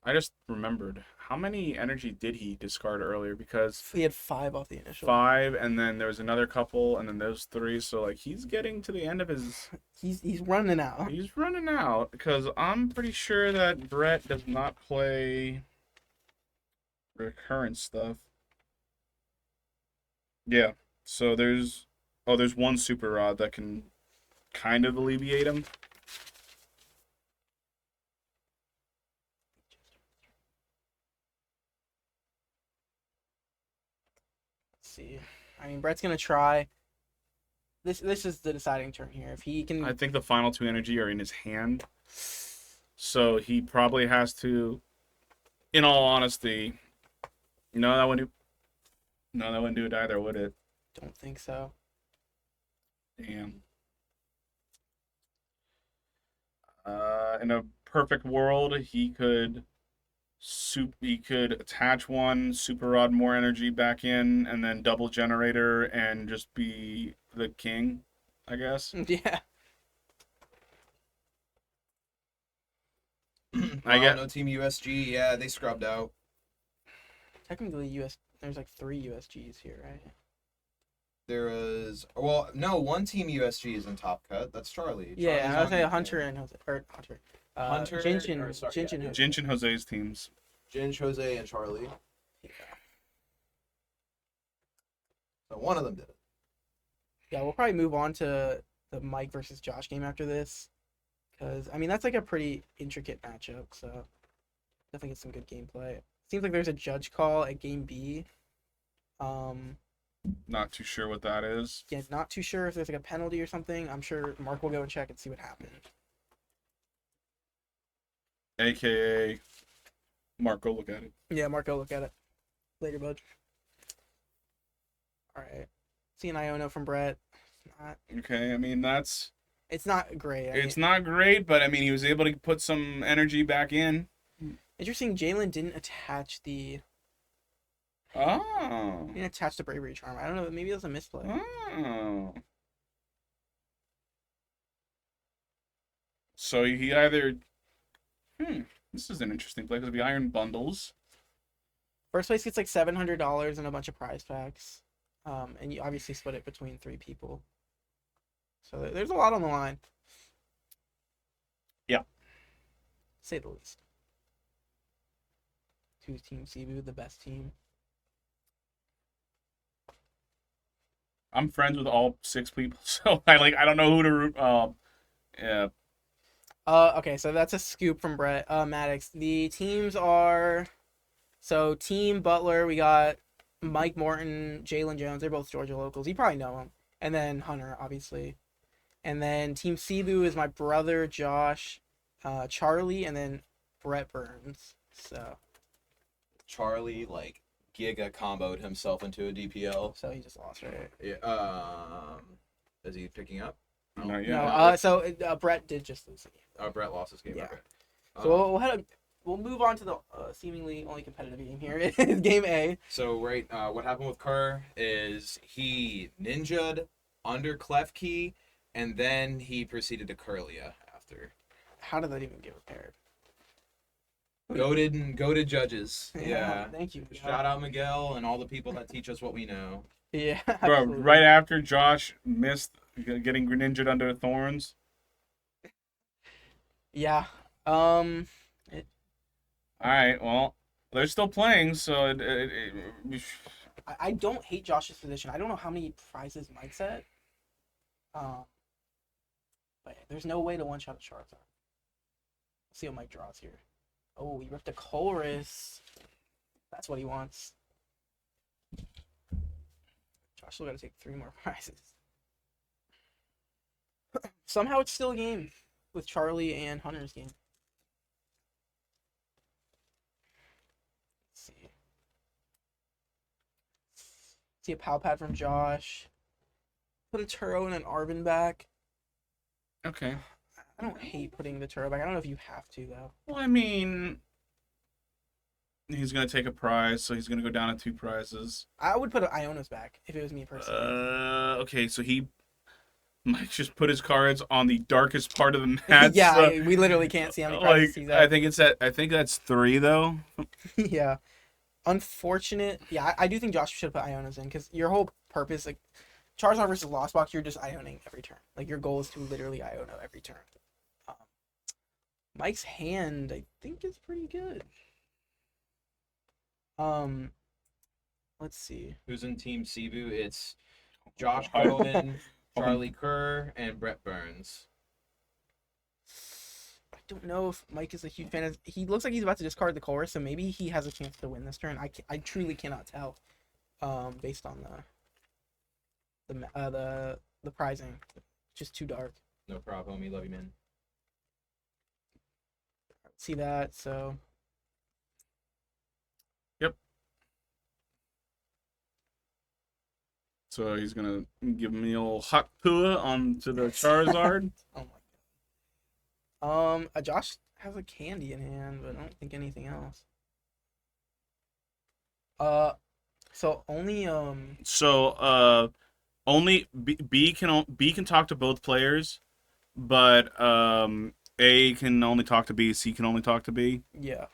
I just remembered how many energy did he discard earlier? Because He had 5 off the initial. 5, and then there was another couple, and then those 3. So like he's getting to the end of his. He's running out. He's running out because I'm pretty sure that Brett does not play recurrent stuff. Yeah. So there's 1 super rod that can kind of alleviate him. Let's see. I mean, Brett's gonna try. This is the deciding turn here. If he can, I think the final 2 energy are in his hand. So he probably has to, in all honesty, that wouldn't do it either, would it? don't think so. Damn. In a perfect world, he could attach 1 super rod, more energy back in, and then double generator and just be the king, I guess. Yeah. I get- no Team USG. Yeah, they scrubbed out. Technically, there's like 3 USGs here, right? There is no 1 Team USG is in top cut. That's Charlie. Yeah, Charlie's I was on saying the Hunter team. and Jose. Hunter. Hunter, Jinshin, or sorry, Jinshin, yeah, Jose. Jinch and Jose's teams. Jinch, Jose, and Charlie. Yeah. So one of them did it. Yeah, we'll probably move on to the Mike versus Josh game after this. Because, I mean, that's like a pretty intricate matchup, so definitely get some good gameplay. Seems like there's a judge call at game B. Not too sure what that is. Yeah, not too sure if there's like a penalty or something. I'm sure Mark will go and check and see what happened. AKA Mark, go look at it. Yeah, Mark, go look at it. Later, bud. Alright. See an Iono from Brett. Okay, I mean It's not great. it's not great, but I mean he was able to put some energy back in. Interesting, Jalen didn't attach the Oh. Bravery Charm. I don't know, maybe it was a misplay. Oh. So he either This is an interesting play because it'll be iron bundles. First place gets like $700 and a bunch of prize packs. And you obviously split it between 3 people. So there's a lot on the line. Yeah. Say the least. Who's Team Cebu, the best team? I'm friends with all 6 people, so I don't know who to root. Yeah. Okay, so that's a scoop from Brett. Maddox. The teams are, so Team Butler, we got Mike Morton, Jalen Jones. They're both Georgia locals. You probably know them. And then Hunter, obviously. And then Team Cebu is my brother Josh, Charlie, and then Brett Burns. So Charlie giga comboed himself into a DPL. he just lost, right? Yeah. Is he picking up? Not yet. No. Brett did just lose the game. Oh, Brett lost his game. Yeah. Okay. So we'll move on to the seemingly only competitive game here. Is game A. So what happened with Kerr is he ninja'd under Clef Key, and then he proceeded to Curlia after. How did that even get repaired? Goated judges. Yeah. Thank you. Shout out Miguel and all the people that teach us what we know. Yeah. Bro, Absolutely. right after Josh missed getting ninja'd under thorns. Yeah. All right, well, they're still playing, so I don't hate Josh's position. I don't know how many prizes Mike's at. But there's no way to one-shot a Charizard. Let's see what Mike draws here. Oh, he ripped a chorus. That's what he wants. Josh still got to take 3 more prizes. Somehow it's still a game with Charlie and Hunter's game. Let's see. See a pow pad from Josh. Put a Turo and an Arvin back. okay. I don't hate putting the Turo back. I don't know if you have to, though. Well, I mean, he's gonna take a prize, so he's gonna go down to 2 prizes. I would put Iona's back if it was me personally. Okay, so Mike just put his cards on the darkest part of the match. Yeah, so, we literally can't see how many prizes he's at. I think that's 3 though. Yeah. Unfortunate. Yeah, I do think Josh should have put Iona's in because your whole purpose, Charizard versus Lost Box, you're just Ioning every turn. Your goal is to literally Iona every turn. Mike's hand, I think, is pretty good. Let's see. Who's in Team Cebu? It's Josh Cohen, Charlie Kerr, and Brett Burns. I don't know if Mike is a huge fan. He looks like he's about to discard the chorus, so maybe he has a chance to win this turn. I truly cannot tell, based on the prizing. Just too dark. No problem, homie. Love you, man. See that? So So he's gonna give me a little hot pua onto the Charizard. oh my god. Josh has a candy in hand, but I don't think anything else. So only Only B can talk to both players, but A can only talk to B. C can only talk to B. yeah.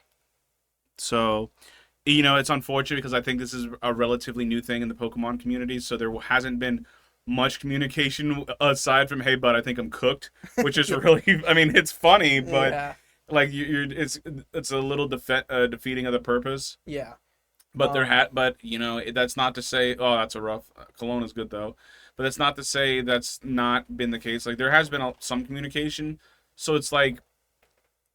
So, it's unfortunate because I think this is a relatively new thing in the Pokemon community. So there hasn't been much communication aside from, "Hey, bud, I think I'm cooked," which is really, I mean, it's funny, but Yeah. it's a little defeating of the purpose. Yeah. But that's not to say, oh, that's a rough. Cologne is good though, but that's not to say that's not been the case. There has been some communication, so it's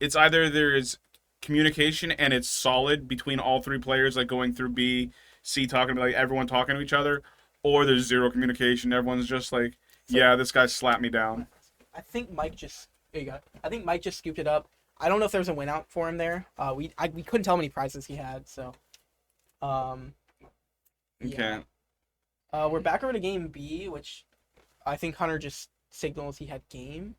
it's either there's communication and it's solid between all 3 players, going through B, C talking about everyone talking to each other, or there's zero communication. Everyone's just yeah, this guy slapped me down. I think Mike just there you go. I think Mike just scooped it up. I don't know if there was a win out for him there. We couldn't tell how many prizes he had, so Okay. we're back over to game B, which I think Hunter just signals he had game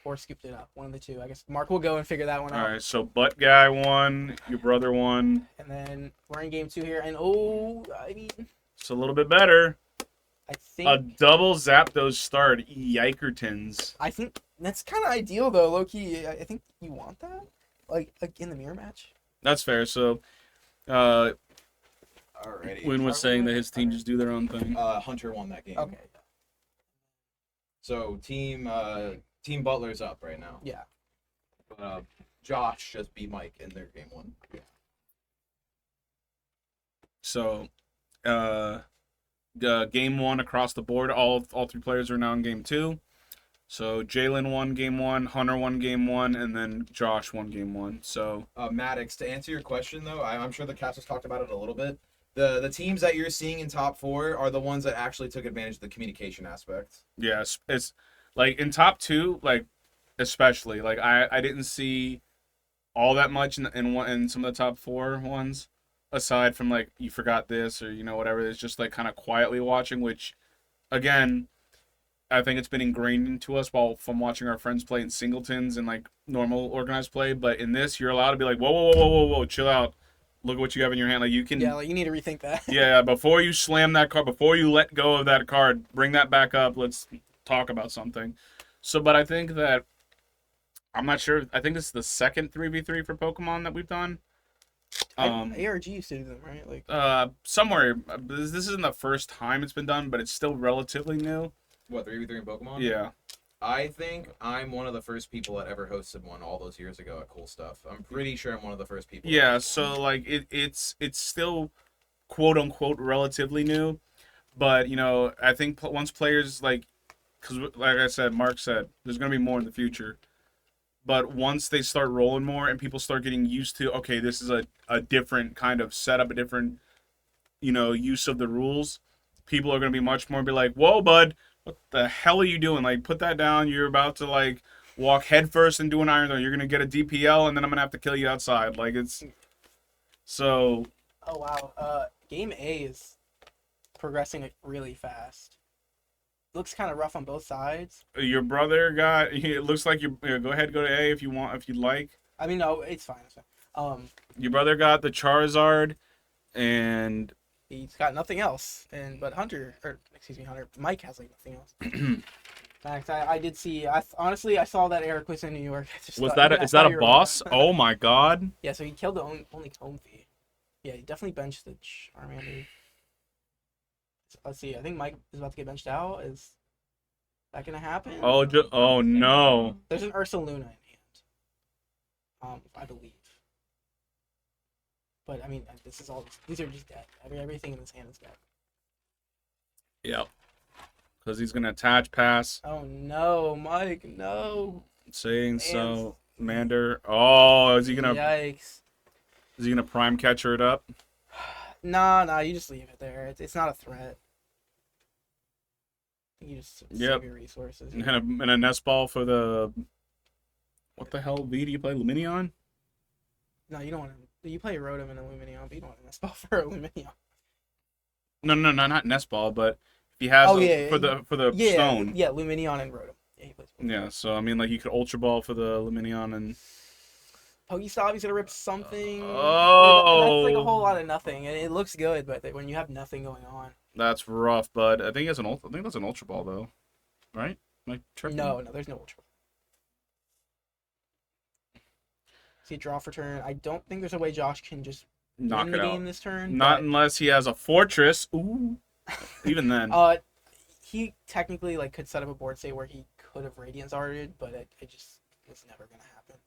or scooped it up. One of the two. I guess Mark will go and figure that one All out. right. So butt guy won. Your brother won. And then we're in game 2 here, and I mean, It's a little bit better. I think A double Zapdos start. Yikertons. that's kind of ideal though, low key. I think you want that. like in the mirror match. That's fair. So, uh, Alrighty. Win was saying that his team just do their own thing. Hunter won that game. Okay. So Team Butler's up right now. Yeah. But Josh just beat Mike in their game 1. So, game 1 across the board. All 3 players are now in game 2. So Jalen won game 1, Hunter won game 1, and then Josh won game 1. So Maddox, to answer your question though, I'm sure the Cats has talked about it a little bit. The teams that you're seeing in top 4 are the ones that actually took advantage of the communication aspect. yes, it's like in top 2, like especially like I didn't see all that much in some of the top 4 ones, aside from like you forgot this or whatever. It's just like kind of quietly watching, which again, I think it's been ingrained into us from watching our friends play in singletons and like normal organized play. But in this, you're allowed to be like, whoa, whoa, whoa, whoa, whoa, chill out. Look at what you have in your hand. Like you can, Yeah, like you need to rethink that. yeah. Before you slam that card, before you let go of that card, bring that back up. Let's talk about something. So, but I think that I'm not sure. I think this is the second 3v3 for Pokemon that we've done. ARG used to do them, right? Like Somewhere. This isn't the first time it's been done, but it's still relatively new. What, 3v3 in Pokemon? Yeah. I think I'm one of the first people that ever hosted one all those years ago at Cool Stuff. I'm pretty sure I'm one of the first people. Yeah, so like it's still quote unquote relatively new, but I think once players because like I said, Mark said there's gonna be more in the future, but once they start rolling more and people start getting used to, okay, this is a different kind of setup, a different use of the rules, people are gonna be much more be like, whoa, bud, what the hell are you doing? Like, put that down. You're about to like walk headfirst and do an iron throw. You're gonna get a DPL, and then I'm gonna have to kill you outside. Like it's so. Oh wow. Game A is progressing really fast. Looks kind of rough on both sides. Your brother got. It looks like you. Go ahead, go to A if you want, if you'd like. I mean, no, it's fine. It's fine. Your brother got the Charizard, and He's got nothing else. But Hunter, Mike has like nothing else. In fact, I did see. Honestly, I saw that Eric was in New York. I just was thought- that I is that thought a you were boss? right. Oh my god! Yeah, so he killed the only Comfy. Yeah, he definitely benched the Charmander. So, let's see. I think Mike is about to get benched out. Is that gonna happen? Oh no! There's an Ursaluna in hand. I believe. But I mean, these are just dead. Everything in this hand is dead. Yep. Because he's gonna attach pass. Oh no, Mike, no. Saying so, Mander. Oh, is he gonna? Yikes. Is he gonna prime catcher it up? Nah, you just leave it there. It's not a threat. You just Yep. save your resources. And a nest ball for the. What the hell V do you play? Luminion? No, you don't want to. You play Rotom and Illuminion, but you don't want to spell for Illuminion. No, not nest ball, but if he has for the stone. Yeah, Luminion and Rotom. Yeah, he plays both. Yeah, so I mean, like you could Ultra Ball for the Luminion and. Pokestop, he's gonna rip something. Oh. That's like a whole lot of nothing, and it looks good, but when you have nothing going on. That's rough, bud. I think I think that's an Ultra Ball though, right? Like tripping? No, there's no Ultra. See, draw for turn. I don't think there's a way Josh can just Knock win it the out. game this turn. Not unless he has a Fortress. Ooh. Even then. He technically could set up a board state where he could have Radiance Arted, but it just was never gonna happen.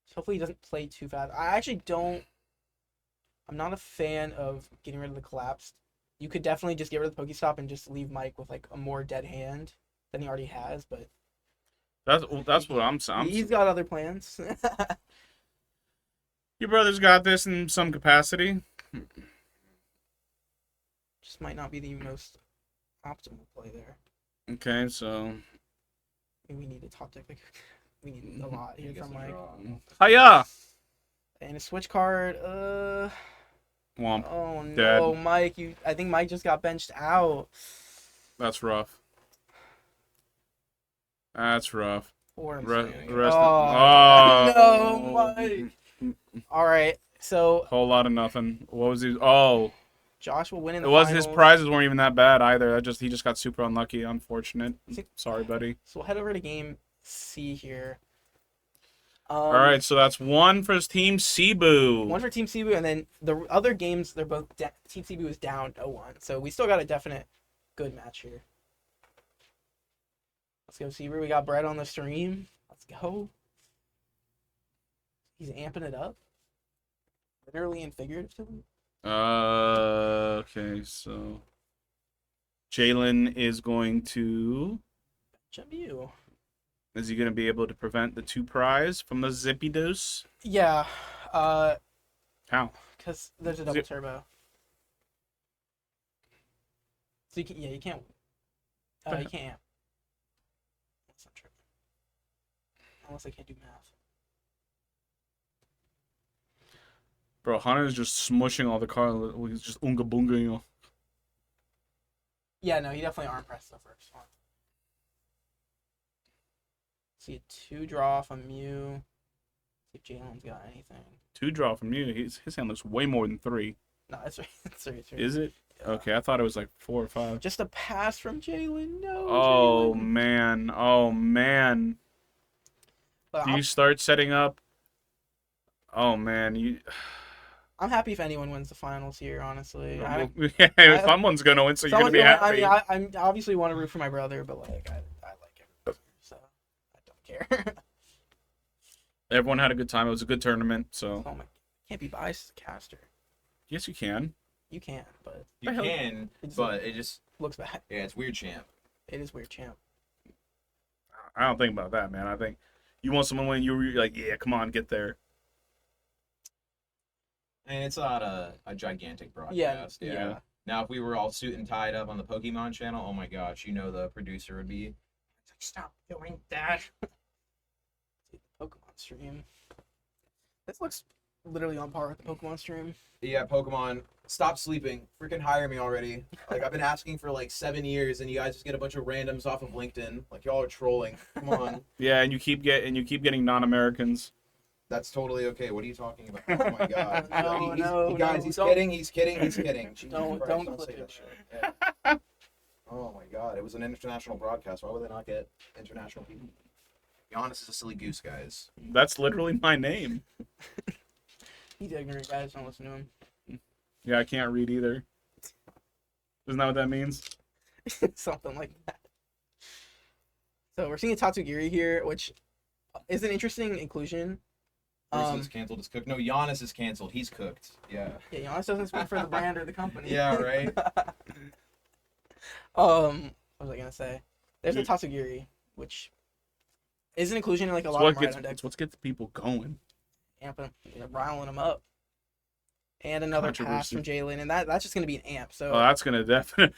So hopefully he doesn't play too fast. I'm not a fan of getting rid of the collapsed. You could definitely just get rid of the Pokestop and just leave Mike with a more dead hand than he already has, but that's what I'm saying. he's got other plans. Your brother's got this in some capacity. Just might not be the most optimal play there. Okay, so. We need a top deck. We need a lot here from Mike. Hiya! And a switch card. Womp. Oh no, Dead. Mike! I think Mike just got benched out. That's rough. That's rough. Poor him. Oh. No, Mike. All right, so Whole lot of nothing. What was he? Oh. Josh will win in It the was his finals. prizes weren't even that bad either. He just got super unlucky. Unfortunate. Sorry, buddy. So we'll head over to game C here. All right, so that's one for Team Cebu. One for Team Cebu, and then the other games, they're both Team Cebu is down 0-1, so we still got a definite good match here. Let's go, Cebu. We got Brett on the stream. Let's go. He's amping it up, literally and figuratively. Okay, so Jalen is going to. Jimmy. Is he going to be able to prevent the 2 prize from the Zippy Deuce? Yeah, How? because there's a double turbo. So you can't. You can't. You can't. That's not true. Unless I can't do math. Bro, Hunter's just smushing all the cars. He's just unga bunga, you know. Yeah, no, he definitely arm pressed the first one. See a 2 draw from Mew. See if Jalen's got anything. 2 draw from you. His hand looks way more than 3. No, that's right. That's right. That's right. Is it? Yeah. Okay, I thought it was like 4 or 5. Just a pass from Jalen. No. Oh, Jalen. man. Oh, man. But Do you start setting up? Oh, man. I'm happy if anyone wins the finals here, honestly. If someone's going to win, so you're going to be happy. I mean, I obviously want to root for my brother, but like, I like him, so I don't care. Everyone had a good time. It was a good tournament, so. Oh my, can't be biased as a caster. Yes, you can. You can, but You can, but it just looks bad. yeah, it's weird, champ. It is weird, champ. I don't think about that, man. I think you want someone when you're like, yeah, come on, get there. And it's not a gigantic broadcast. Yeah. Now, if we were all suit and tied up on the Pokemon channel, oh my gosh, you know the producer would be like, stop doing that. Pokemon stream. This looks literally on par with the Pokemon stream. Yeah, Pokemon, stop sleeping. Freaking hire me already. Like, I've been asking for like 7 years, and you guys just get a bunch of randoms off of LinkedIn. Like, y'all are trolling. Come on. Yeah, and you keep getting non-Americans. That's totally okay. What are you talking about? Oh my god. No, He's don't- kidding. He's kidding. Jesus Don't Christ, clip say it. that shit. Yeah. Oh my god. It was an international broadcast. Why would they not get international people? Giannis is a silly goose, guys. That's literally my name. He's ignorant, guys. Don't listen to him. Yeah, I can't read either. Isn't that what that means? Something like that. So we're seeing a Tatsugiri here, which is an interesting inclusion. Bruce is canceled as cooked. No, Giannis is canceled. He's cooked. Yeah. Yeah, Giannis doesn't speak for the brand or the company. Yeah, right. What was I gonna say? There's a Tatsugiri, which is an inclusion in like a lot of Rhino decks. It's what gets people going. Amping, riling them up. And another pass from Jalen, and that's just gonna be an amp. So Oh, that's gonna definitely,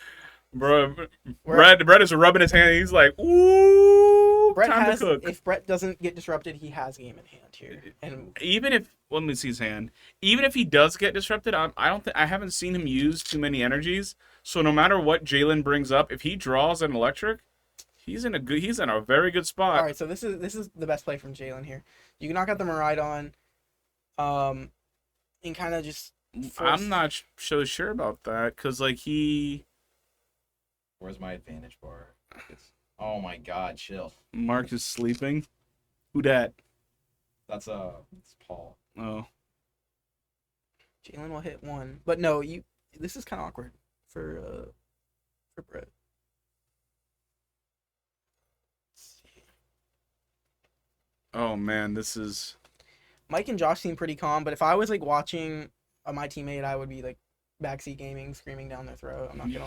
bro. Brett is rubbing his hand. He's like, ooh, Brett time has, to cook. if Brett doesn't get disrupted, he has game in hand here. And Even if, let me see his hand. Even if he does get disrupted, I haven't seen him use too many energies. So no matter what Jalen brings up, if he draws an electric, he's in a very good spot. all right, so this is the best play from Jalen here. You can knock out the Miraidon, and kind of just. I'm not so sure about that because like Where's my advantage bar? Oh my god, chill. Mark is sleeping. Who dat? That's it's Paul. Oh, Jalen will hit one, but no, this is kind of awkward for Brett. oh man, this is. Mike and Josh seem pretty calm, but if I was like watching my teammate, I would be like backseat gaming, screaming down their throat. I'm not gonna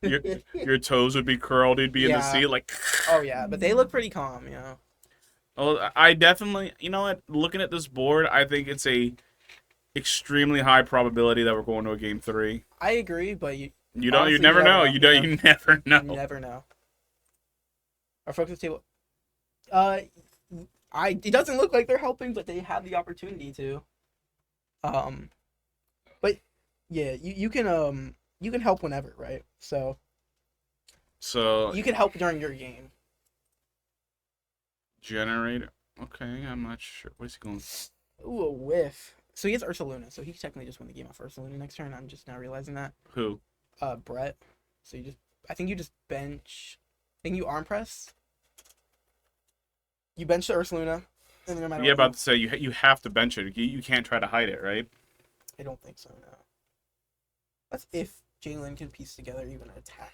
lie. Your toes would be curled. You'd be in the Yeah. seat like. Oh yeah, but they look pretty calm, you know. Oh, I definitely. You know what? Looking at this board, I think it's a extremely high probability that we're going to a game 3. I agree, but you You Honestly, never know. yeah. You never know. never know. Our focus table. It doesn't look like they're helping, but they have the opportunity to. But yeah, you can help whenever, right? So So you can help during your game. generator. Okay, I'm not sure. Where's he going? Ooh, a whiff. So he has Ursaluna, so he technically just won the game off Ursaluna next turn. I'm just now realizing that. Who? Brett. So I think you just bench. I think you arm press. You bench the Ursaluna. And no matter Yeah, what, about to say you have to bench it. You can't try to hide it, right? I don't think so. No. That's if Jalen can piece together even an attack.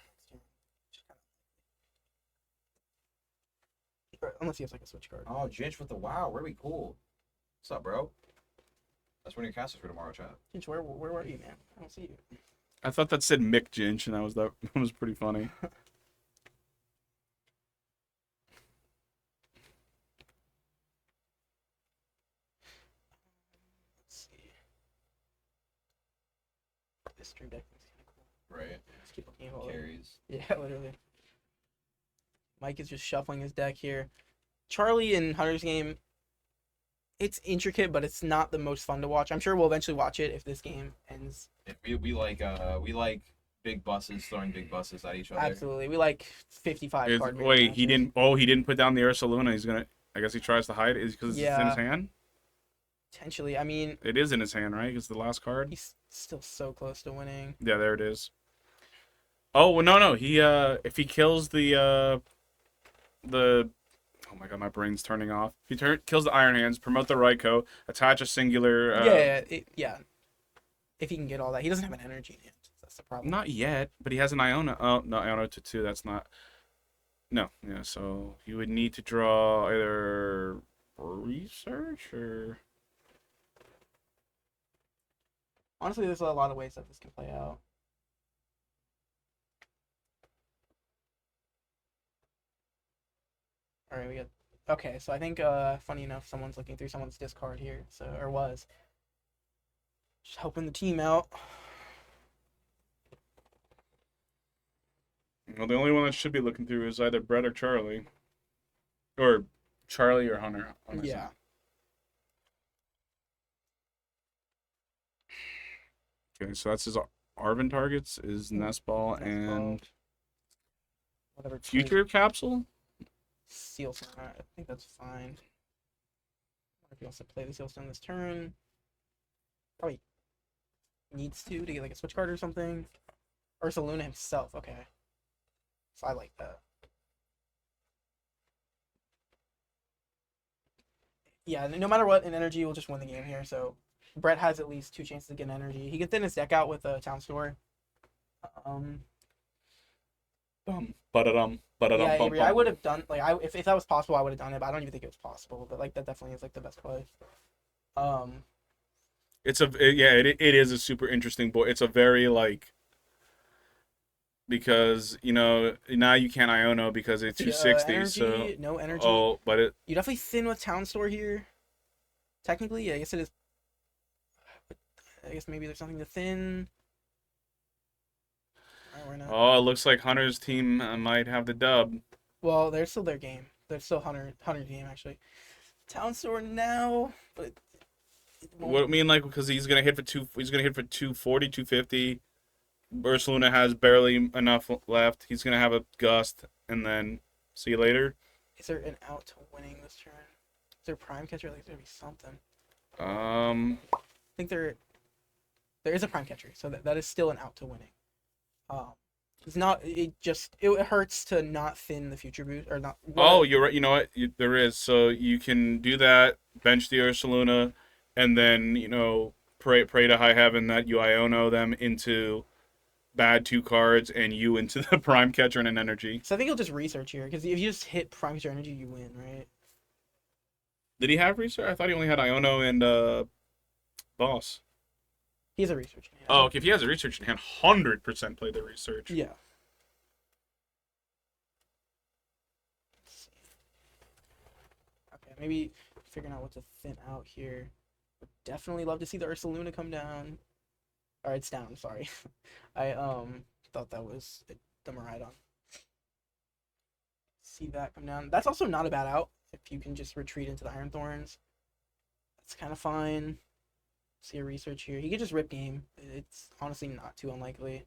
Or unless he has like a switch card. Oh, Jinch with the wow. Really cool. What's up, bro? That's one of your casters for tomorrow, chat. Jinch, where were you, man? I don't see you. I thought that said Mick Jinch, and that was pretty funny. Let's see. This stream deck is kind of cool. Right. Let's keep looking at all of it. Carries. Yeah, literally. Mike is just shuffling his deck here. Charlie in Hunter's game, it's intricate, but it's not the most fun to watch. I'm sure we'll eventually watch it if this game ends. We like big buses throwing big buses at each other. Absolutely. We like 55 card Wait, matches. he didn't. Oh, he didn't put down the Ursa Luna. He's gonna. I guess he tries to hide it. Is because it's in Yeah. his hand. Potentially. I mean, It is in his hand, right? It's the last card. he's still so close to winning. Yeah, there it is. Oh well, no. He if he kills the. Oh my god, my brain's turning off. If he kills the Iron Hands, promote the Raikou, attach a singular. Yeah. If he can get all that, he doesn't have an energy in hand. That's the problem. Not yet, but he has an Iona. Oh no, Iona to 2. That's not. No, yeah. So you would need to draw either research or. Honestly, there's a lot of ways that this can play out. All right, we got. Okay, so I think, funny enough, someone's looking through someone's discard here, or was. Just helping the team out. Well, the only one that should be looking through is either Brett or Charlie. Or Charlie or Hunter. Honestly. Yeah. Okay, so that's his Arvin targets, is Nestball and Whatever. Future Capsule? Seal Stone. Alright, I think that's fine. I wonder if he wants to play the Seal Stone this turn. Probably needs to get like a switch card or something. Ursa Luna himself. Okay. So I like that. Yeah, no matter what, an energy will just win the game here. So Brett has at least 2 chances to get an energy. He can thin his deck out with a Town Store. Yeah, Avery, I would have done if that was possible, I would have done it. But I don't even think it was possible. But like that definitely is like the best play. It is a super interesting board. It's a very because now you can't Iono because it's 260. Energy, so no energy. oh, but You definitely thin with Town Store here. Technically, yeah, I guess it is. I guess maybe there's something to thin. Why not? Oh, it looks like Hunter's team might have the dub. Well, they're still their game. They're still Hunter team actually. Town Store now, but it won't. What I mean, because he's gonna hit for 240, 250. Ursaluna has barely enough left. He's gonna have a gust, and then see you later. Is there an out to winning this turn? Is there a prime catcher? Like, there's gotta be something. I think there is a prime catcher, so that is still an out to winning. It's not. It hurts to not thin the future boost or not. Oh, you're right. You know what? There is. So you can do that. Bench the Ursaluna, and then pray to high heaven that you Iono them into bad 2 cards and you into the prime catcher and an energy. So I think he'll just research here because if you just hit prime catcher energy, you win, right? Did he have research? I thought he only had Iono and Boss. He has a research. In hand. Oh, okay. If he has a research in hand, 100% play the research. Yeah. Let's see. Okay, maybe figuring out what to thin out here. Would definitely love to see the Ursa Luna come down. Or it's down. Sorry, I thought that was the Miraidon. See that come down. That's also not a bad out if you can just retreat into the Iron Thorns. That's kind of fine. See a research here. He could just rip game. It's honestly not too unlikely.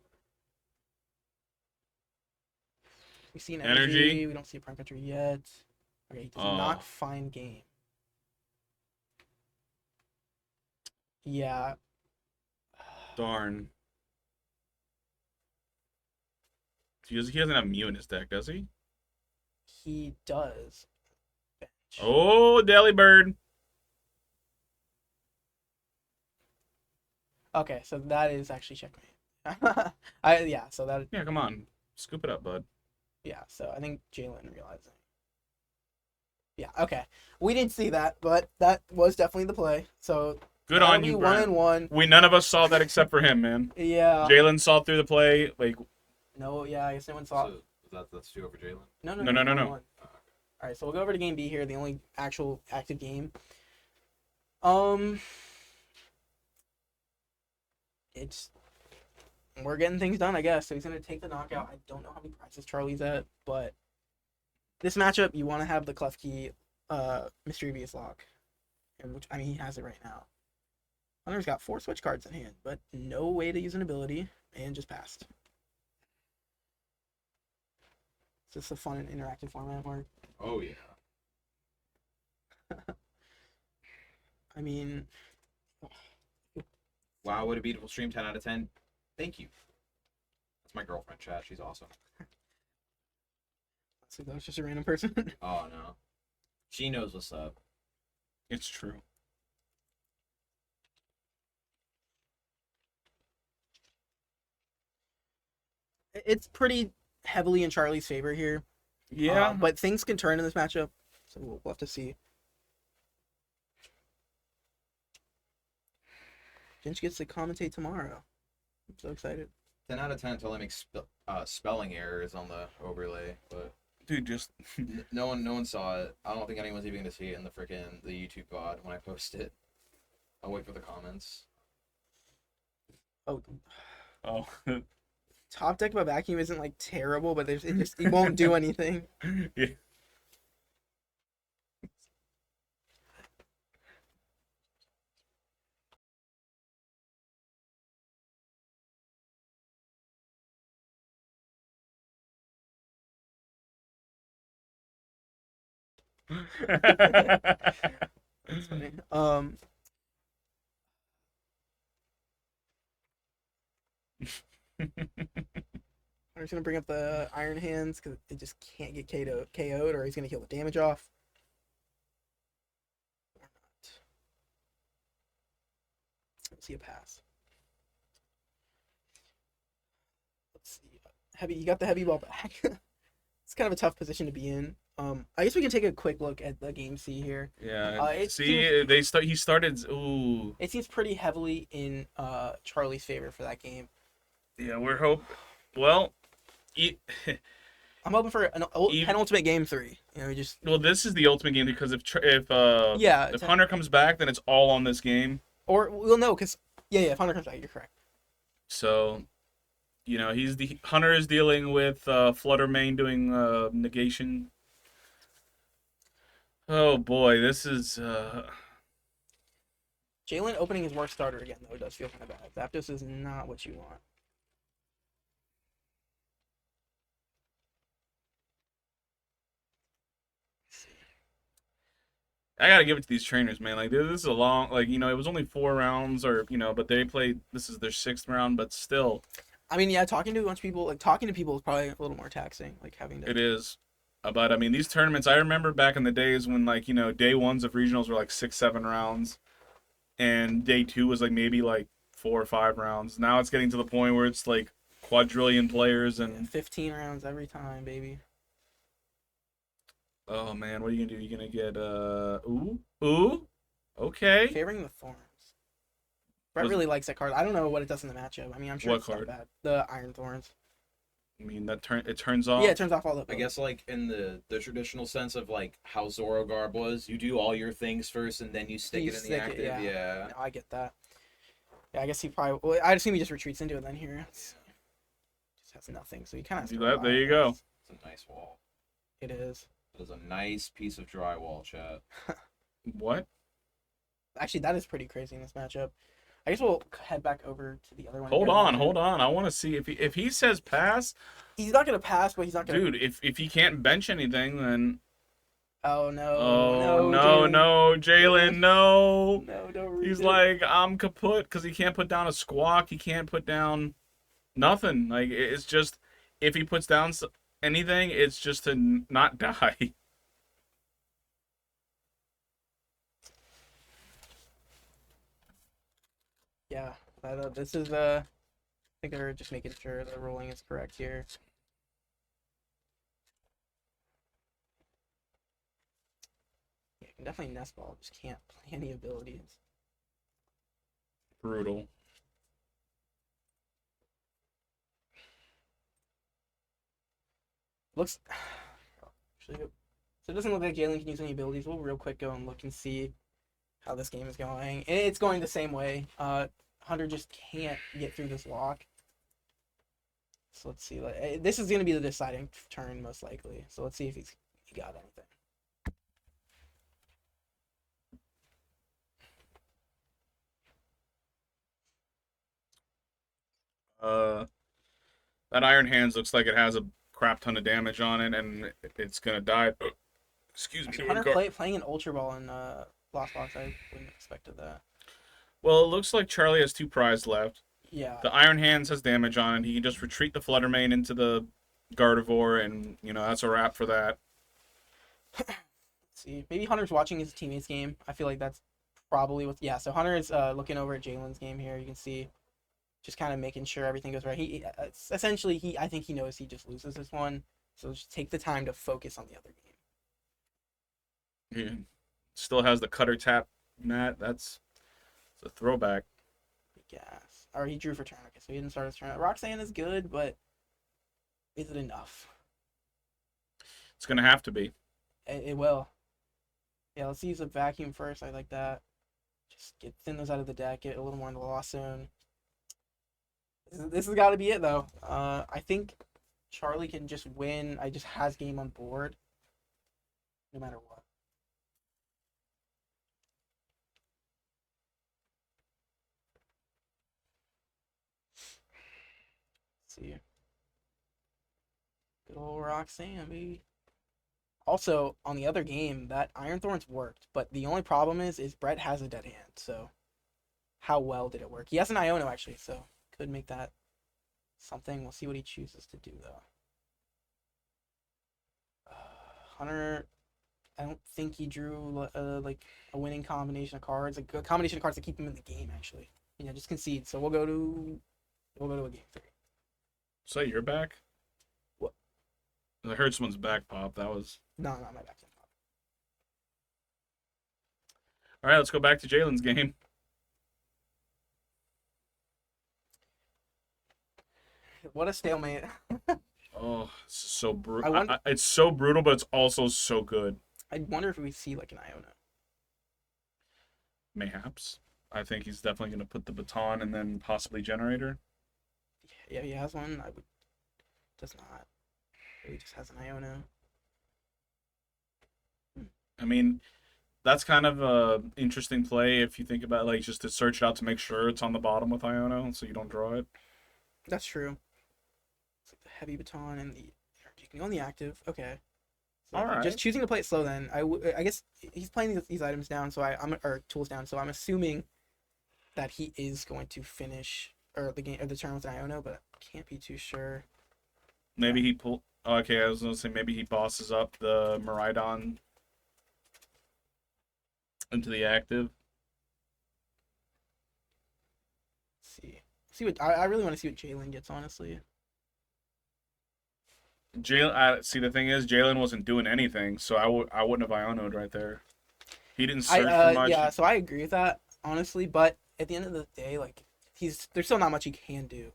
We see an energy. We don't see a prime catcher yet. Okay, he does not find game. Yeah. Darn. He doesn't have Mew in his deck, does he? He does. Oh, Deli Bird. Okay, so that is actually checkmate. Yeah, so that Yeah, come on. Scoop it up, bud. yeah, so I think Jalen realized it. Yeah, okay. We didn't see that, but that was definitely the play. So Good that'll on be you, 1-1. We none of us saw that except for him, man. Yeah. Jalen saw through the play. Like, No, yeah, I guess no one saw. So that's 2 over Jalen. No. No. 1-1. All right, so we'll go over to game B here, the only actual active game. We're getting things done, I guess. So he's gonna take the knockout. I don't know how many prizes Charlie's at, but this matchup you want to have the Klefki, mischievous lock, and which I mean he has it right now. Hunter's got 4 switch cards in hand, but no way to use an ability, and just passed. It's just a fun and interactive format where Oh yeah. I mean, Wow, what a beautiful stream. 10 out of 10. Thank you. That's my girlfriend, chat. She's awesome. so that was just a random person. Oh no. She knows what's up. it's true. It's pretty heavily in Charlie's favor here. Yeah. But things can turn in this matchup, so we'll have to see. Finch gets to commentate tomorrow. I'm so excited. 10 out of 10 until I make spelling errors on the overlay, but Dude, just no one saw it. I don't think anyone's even gonna see it in the YouTube VOD when I post it. I'll wait for the comments. Oh, oh. top deck by vacuum isn't like terrible, but it won't do anything. Yeah. That's funny. I'm just gonna bring up the Iron Hands because it just can't get KO'd, or he's gonna heal the damage off. Or not. Let's see a pass. Let's see. Heavy, you got the heavy ball back. It's kind of a tough position to be in. I guess we can take a quick look at the game C here. Yeah. It See, he started. Ooh. It seems pretty heavily in Charlie's favor for that game. Yeah, we're hope. Well, I'm hoping for an penultimate game 3. You know, just well, this is the ultimate game because if yeah, if Hunter comes back, then it's all on this game. or we'll know because yeah, if Hunter comes back, you're correct. So, you know, Hunter is dealing with Flutter Main doing negation. Oh boy, this is. Jalen opening his worst starter again though does feel kind of bad. Zapdos is not what you want. I gotta give it to these trainers, man. Like this is a long, like it was only 4 rounds, or but they played. This is their 6th round, but still, I mean, yeah, talking to a bunch of people, talking to people is probably a little more taxing. Like having to. it is. But I mean, these tournaments. I remember back in the days when day ones of regionals were like 6, 7 rounds, and day 2 was like maybe like 4 or 5 rounds. Now it's getting to the point where it's like quadrillion players and 15 rounds every time, baby. oh man, what are you gonna do? You're gonna get ooh, okay. Favoring the Thorns. Brett really likes that card. I don't know what it does in the matchup. I mean, I'm sure What it's card? not bad. The Iron Thorns. I mean it turns off. Yeah, it turns off all the. I guess like in the traditional sense of like how Zorogarb was, you do all your things first and then you stick it in the active. Yeah. No, I get that. Yeah, I guess he probably. Well, I'd assume he just retreats into it then here. Just has nothing, so he kind of. Do that. There you go. It's a nice wall. It is. It is a nice piece of drywall, chat. What? Actually, that is pretty crazy in this matchup. I guess we'll head back over to the other one. Hold on. I want to see if he says pass, He's not gonna pass, but he's not gonna. dude. If he can't bench anything, then Oh no. oh Jalen. no, Jalen, no. No, don't read He's it. like I'm kaput because he can't put down a squawk. He can't put down nothing. Like it's just if he puts down anything, it's just to not die. Yeah, this is I think they're just making sure the rolling is correct here. Yeah, you can definitely nest ball, just can't play any abilities. Brutal. Looks actually, so it doesn't look like Jalen can use any abilities. We'll real quick go and look and see how this game is going. And it's going the same way. Hunter just can't get through this lock. So let's see. This is going to be the deciding turn most likely. So let's see if he got anything. That Iron Hands looks like it has a crap ton of damage on it, and it's gonna die. Excuse me. Hunter playing an Ultra Ball in Lost Box, I wouldn't have expected that. Well, it looks like Charlie has 2 prizes left. Yeah. The Iron Hands has damage on it. He can just retreat the Fluttermane into the Gardevoir, and that's a wrap for that. Let's see, maybe Hunter's watching his teammates' game. I feel like that's probably what. Yeah. So Hunter is looking over at Jalen's game here. You can see, just kind of making sure everything goes right. Essentially I think he knows he just loses this one, so just take the time to focus on the other game. He still has the cutter tap mat. It's a throwback. Gas. Or he drew for turn. Okay, so he didn't start his turn. Roxanne is good, but is it enough? It's gonna have to be. It will. Yeah, let's use a vacuum first. I like that. Just thin those out of the deck. Get a little more in the loss zone. This has got to be it, though. I think Charlie can just win. I just has game on board, no matter what. Let's see. Good old Roxanne, baby. Also, on the other game, that Iron Thorns worked, but the only problem is Brett has a dead hand, so how well did it work? He has an Iono, actually, so could make that something. We'll see what he chooses to do, though. Hunter, I don't think he drew like a winning combination of cards, like a combination of cards to keep him in the game, actually. Just concede. So we'll go to a game 3. So you're back? What? I heard someone's back pop. That was... No, not my back. All right, let's go back to Jalen's game. What a stalemate. Oh, it's so brutal. It's so brutal, but it's also so good. I wonder if we see like an Iono. Mayhaps. I think he's definitely going to put the baton and then possibly generator. Yeah, he has one. Does not. He just has an Iono. I mean, that's kind of a interesting play if you think about like just to search it out to make sure it's on the bottom with Iono so you don't draw it. That's true. It's like the heavy baton and the you can go on the active. Okay. So all right. Just choosing to play it slow then. I guess he's playing these items down, so or tools down, so I'm assuming that he is going to finish or the game or the turn with an Iono, but I can't be too sure. Maybe he pull. Oh, okay, I was gonna say maybe he bosses up the Miraidon into the active. See what I really want to see what Jalen gets, honestly. Jalen, see the thing is Jalen wasn't doing anything, so I wouldn't have Iono'd right there. He didn't search for much. Yeah, so I agree with that, honestly, but at the end of the day, like there's still not much he can do.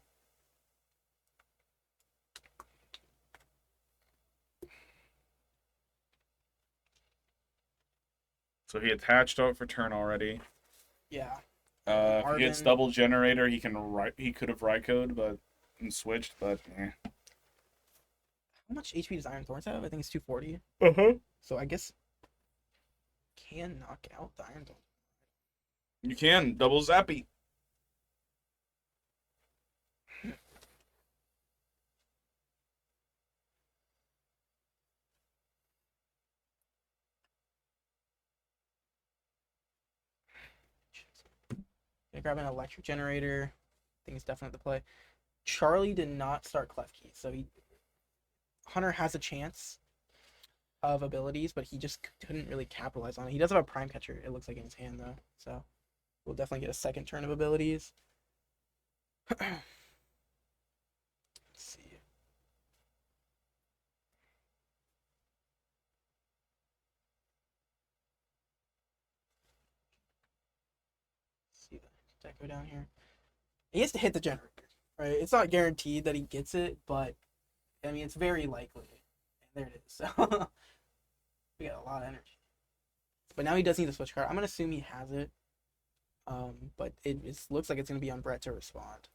So he attached out for turn already. Yeah. If he gets double generator, he could have Raikou, but and switched, but eh. How much HP does Iron Thorns have? I think it's 240. So I guess can knock out the Iron Thorns. You can double Zappy. Gonna grab an electric generator. I think it's definitely the play. Charlie did not start Clef Key, so Hunter has a chance of abilities, but he just couldn't really capitalize on it. He does have a Prime Catcher, it looks like, in his hand, though, so we'll definitely get a second turn of abilities. Let's see. See the deck go down here. He has to hit the generator, right? It's not guaranteed that he gets it, but I mean it's very likely. And there it is. So we got a lot of energy. But now he does need the switch card. I'm gonna assume he has it. But it looks like it's gonna be on Brett to respond.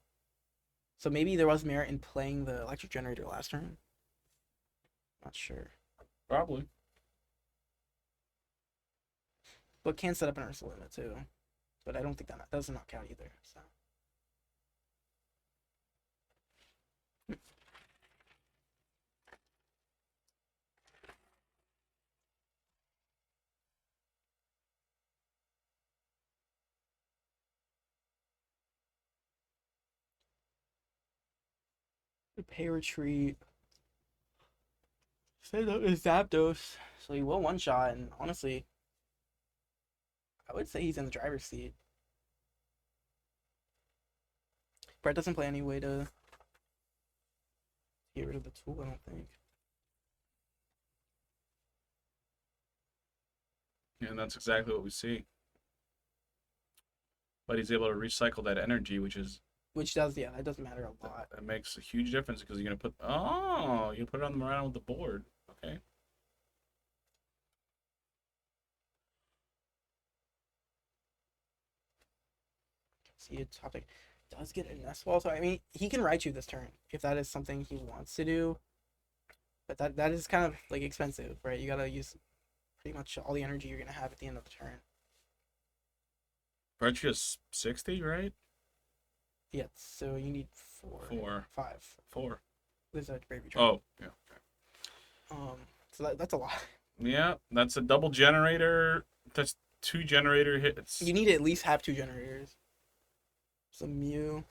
So maybe there was merit in playing the electric generator last turn. Not sure. Probably. But can set up an Ursa limit too. But I don't think that does not count either. So. Pay retreat. Say that is Zapdos. So he will one shot, and honestly, I would say he's in the driver's seat. Brett doesn't play any way to get rid of the tool, I don't think. Yeah, and that's exactly what we see. But he's able to recycle that energy, which does, yeah, that doesn't matter a lot. that makes a huge difference because you're gonna put you put it on the around with the board. Okay. See a topic does get a nest wall, so I mean he can ride you this turn if that is something he wants to do. But that is kind of like expensive, right? You gotta use pretty much all the energy you're gonna have at the end of the turn. Aren't you just 60, right? Yeah, so you need five. 4. There's a brave return. Oh, yeah. So that's a lot. Yeah, that's a double generator. That's 2 generator hits. You need to at least have 2 generators. Some Mew.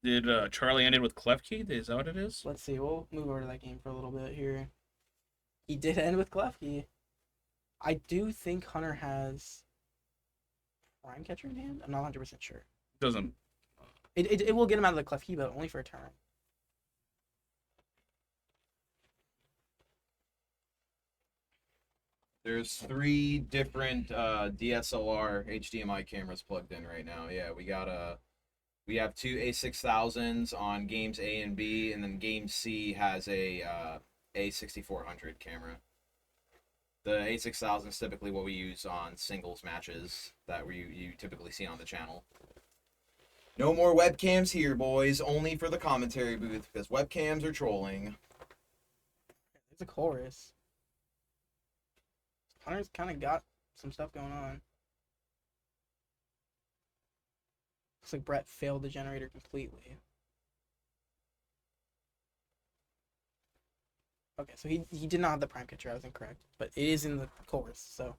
Did Charlie ended with Klefki? Is that what it is? Let's see. We'll move over to that game for a little bit here. He did end with Klefki. I do think Hunter has Prime Catcher in hand. I'm not 100% sure. Doesn't. It will get him out of the Klefki, but only for a turn. There's 3 different DSLR HDMI cameras plugged in right now. Yeah, we have 2 A6000s on games A and B, and then game C has a A6400 camera. The A6000 is typically what we use on singles matches that you typically see on the channel. No more webcams here, boys. Only for the commentary booth, because webcams are trolling. There's a chorus. Hunter's kind of got some stuff going on. Looks like Brett failed the generator completely. Okay, so he did not have the Prime Catcher. I was incorrect. But it is in the chorus, so.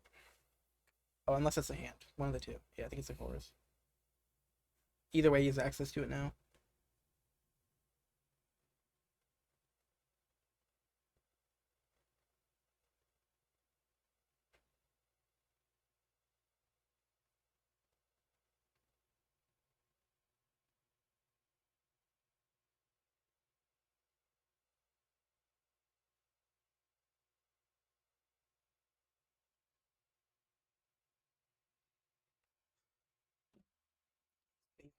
Oh, unless that's a hand. One of the two. Yeah, I think it's the chorus. Either way, he has access to it now.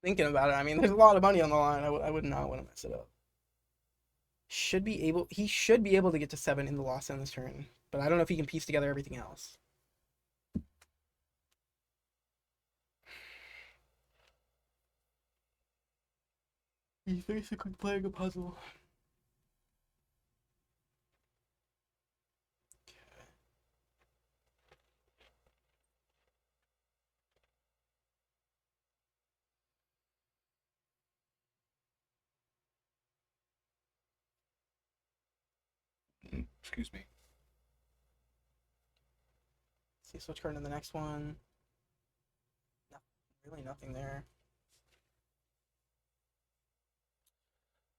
Thinking about it, I mean, there's a lot of money on the line. I would not want to mess it up. He should be able to get to 7 in the loss end this turn, but I don't know if he can piece together everything else. He's basically playing a puzzle. Excuse me. See, switch card in the next one. No, really nothing there.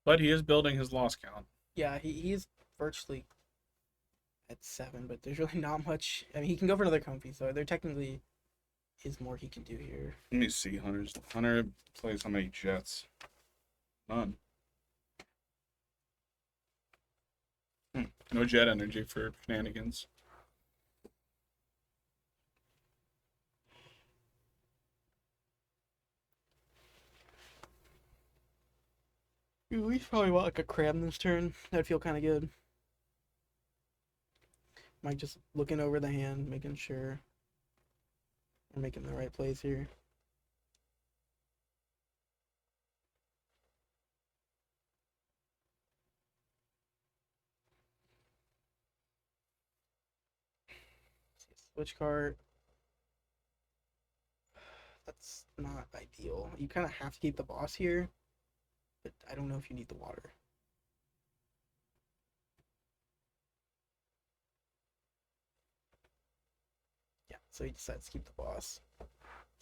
But he is building his loss count. Yeah, he's virtually at 7, but there's really not much. I mean, he can go for another comfy, so they're technically is more he can do here. Let me see. Hunter plays how many jets? None. No jet energy for shenanigans. Ooh, we probably want like a crab this turn. That'd feel kind of good. Mike just looking over the hand, making sure we're making the right plays here. Switch card. That's not ideal. You kind of have to keep the boss here, but I don't know if you need the water. Yeah, so he decides to keep the boss. So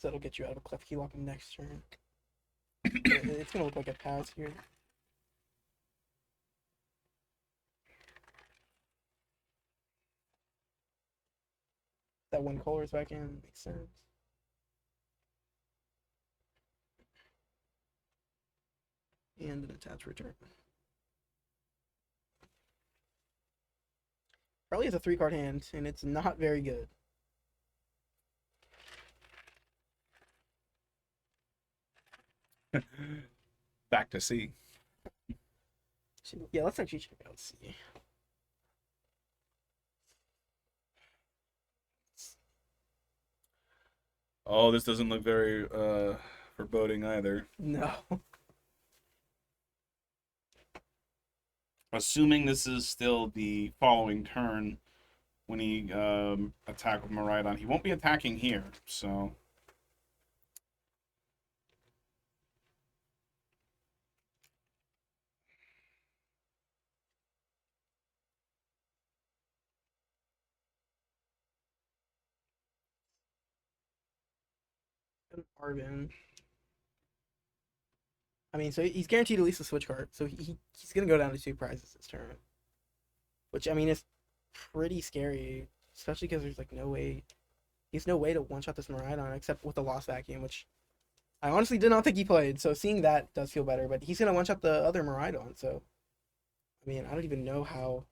that'll get you out of a cleft key locking next turn. It's gonna look like a pass here. That one color's back in, makes sense. And an attached return. Probably has a 3-card hand, and it's not very good. Back to C. Yeah, let's actually check out C. Oh, this doesn't look very foreboding either. No. Assuming this is still the following turn when he attack with Miraidon, he won't be attacking here, so. Arvin. I mean, so he's guaranteed at least a switch card, so he's gonna go down to 2 prizes this turn, which I mean is pretty scary, especially because there's like no way, he's no way to one shot this Miraidon except with the Lost Vacuum, which I honestly did not think he played. So seeing that does feel better, but he's gonna one shot the other Miraidon. So I mean, I don't even know how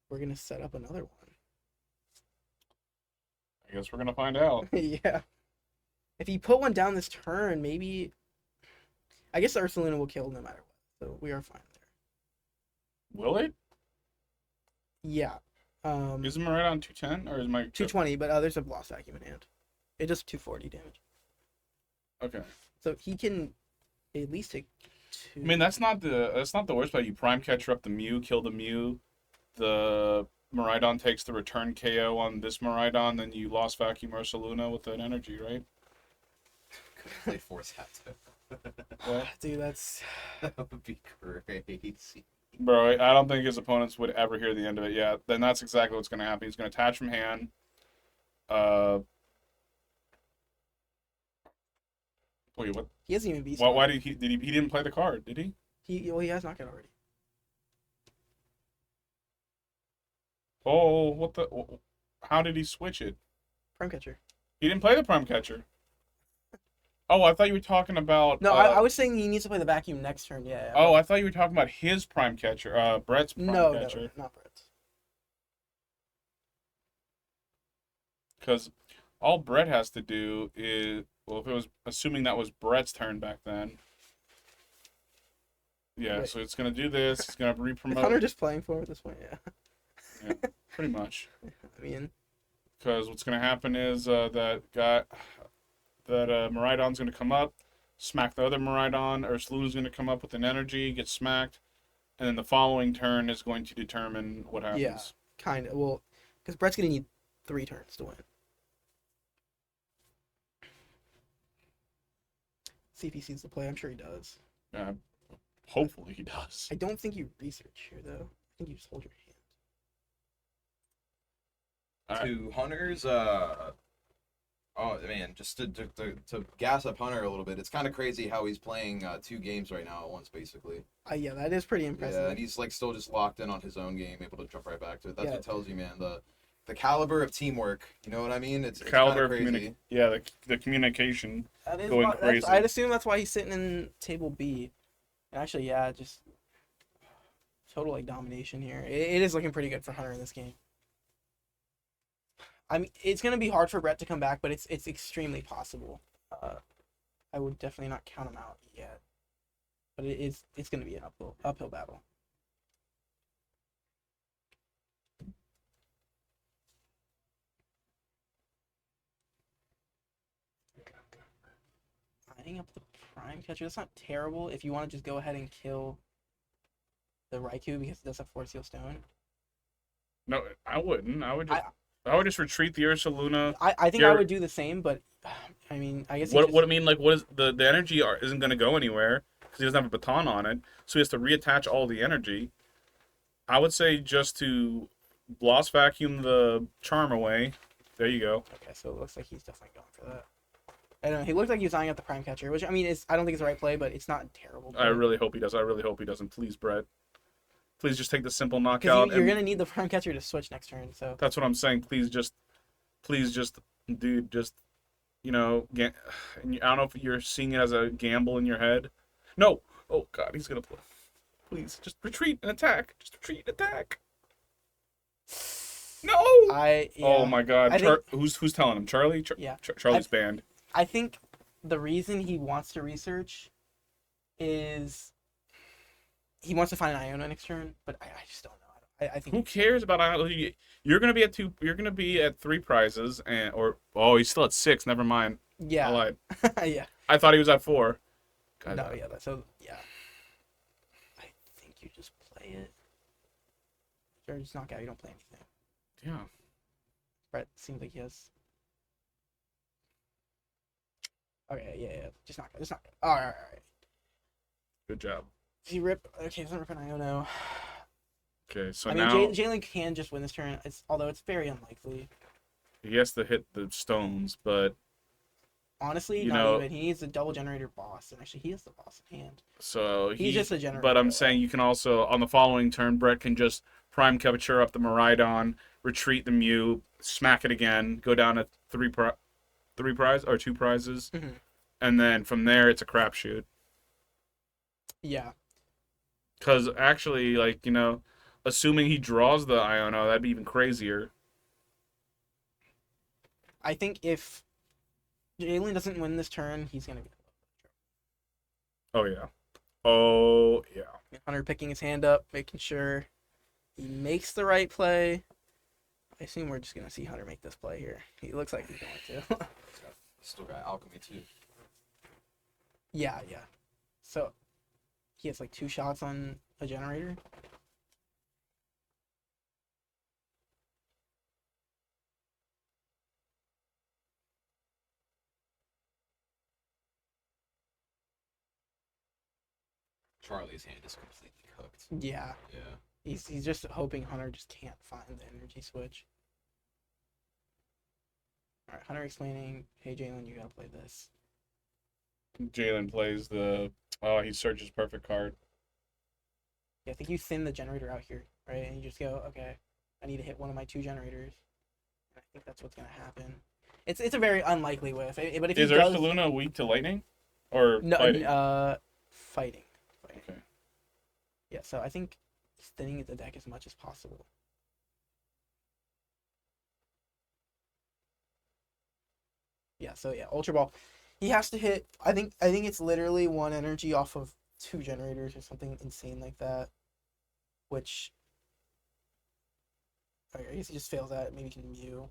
we're gonna set up another one. I guess we're gonna find out. Yeah, if he put one down this turn, maybe. I guess the Ursaluna will kill no matter what, so we are fine there. Will it? Yeah. Is Miraidon 210 or is my 220, but there's a Lost Vacuum in hand. It does 240 damage. Okay. So he can at least take 2. I mean, that's not the worst part. You prime catcher up the Mew, kill the Mew. The Miraidon takes the return KO on this Miraidon, then you lost Vacuum Ursaluna with an energy, right? Could play Force Hat. What? Dude, that's. That would be crazy. Bro, I don't think his opponents would ever hear the end of it. Yeah, then that's exactly what's going to happen. He's going to attach from hand. Wait, what? He hasn't even beat. Why did he didn't play the card? Did he? He has knockout already. Oh, what the? How did he switch it? Prime catcher. He didn't play the prime catcher. Oh, I thought you were talking about. No, I was saying he needs to play the vacuum next turn. Yeah. Oh, I thought you were talking about his prime catcher. Brett's prime no, catcher. no, not Brett. Because all Brett has to do is, well, if it was assuming that was Brett's turn back then. Yeah, Wait. so it's gonna do this. It's gonna Is Hunter re-promote. just playing for him at this point? Yeah. Yeah, pretty much. I mean, Because what's gonna happen is that Miraidon's gonna come up, smack the other Miraidon, or Sluna's gonna come up with an energy, get smacked, and then the following turn is going to determine what happens. Yeah. Kind of. Well, because Brett's gonna need 3 turns to win. See if he sees the play. I'm sure he does. Hopefully he does. I don't think you research here though. I think you just hold your hand. To Hunter's, oh man, just to gas up Hunter a little bit, it's kind of crazy how he's playing 2 games right now at once, basically. Yeah, that is pretty impressive. Yeah, and he's like still just locked in on his own game, able to jump right back to it. That's Yeah. what tells you, man. the caliber of teamwork. You know what I mean? It's Caliber kind of of crazy. the communication. That is Going crazy. I'd assume that's why he's sitting in table B. And actually, yeah, just total like domination here. It is looking pretty good for Hunter in this game. I mean, it's gonna be hard for Brett to come back, but it's extremely possible. I would definitely not count him out yet, but it's gonna be an uphill battle. Lining up the Prime Catcher, that's not terrible if you want to just go ahead and kill the Raikou because it does have Force Seal Stone. No, I wouldn't. I would just retreat the Ursaluna. I think I would do the same, but I mean, I guess What I mean, like, what is the energy isn't going to go anywhere because he doesn't have a baton on it, so he has to reattach all the energy. I would say just to Blast Vacuum the charm away. There you go. Okay, so it looks like he's definitely going for that. I don't know. He looked like he was eyeing up the Prime Catcher, which I mean, I don't think it's the right play, but it's not terrible. I really hope he does. I really hope he doesn't. Please, Brett. Please just take the simple Because knockout. you're gonna need the Prime Catcher to switch next turn. So That's what I'm saying. Please just, dude, just, I don't know if you're seeing it as a gamble in your head. No. Oh God, he's gonna play. Please, just retreat and attack. Just retreat and attack. No. Oh my God. Who's telling him? Charlie? Yeah. Charlie's banned. I think the reason he wants to research is he wants to find an Iona next turn, but I just don't know. I think Who cares about Iona? You're gonna be at 2. You're gonna be at 3 prizes, he's still at 6. Never mind. Yeah. I lied. Yeah. I thought he was at 4. God, No. Yeah. So yeah. I think you just play it. Or just knock out. You don't play anything. Yeah. Brett seems like he has. Okay. Yeah. Just knock it. Just knock it. All right. Good job. Does he rip? Okay. Doesn't rip an Iono. Okay, so I mean, now Jalen can just win this turn. Although it's very unlikely. he has to hit the stones, but Honestly, You not know- even. He needs a double generator boss, and actually, he has the boss in hand. so He's just a generator. But I'm saying you can also on the following turn, Brett can just prime capture up the Miraidon, retreat the Mew, smack it again, go down to 2 prizes, Mhm. and then from there it's a crapshoot. Yeah. Because actually, assuming he draws the Iono, that'd be even crazier. I think if Jalen doesn't win this turn, he's gonna be Oh yeah. Oh yeah. Hunter picking his hand up, making sure he makes the right play. I assume we're just gonna see Hunter make this play here. He looks like he's going to. Still got alchemy too. Yeah. So he has like 2 shots on a generator. Charlie's hand is completely cooked. Yeah. Yeah. He's just hoping Hunter just can't find the energy switch. All right, Hunter explaining, "Hey Jalen, you gotta play this." Jalen plays he searches perfect card. Yeah, I think you thin the generator out here, right? And you just go, okay, I need to hit one of my 2 generators. And I think that's what's gonna happen. It's a very unlikely whiff, but if Is he does, Ursaluna weak to lightning? Or no, fighting? fighting. Okay. Yeah, so I think he's thinning the deck as much as possible. Yeah, so yeah, Ultra Ball. He has to hit. I think it's literally 1 energy off of 2 generators or something insane like that. Which I guess he just fails at. Maybe he can Mew.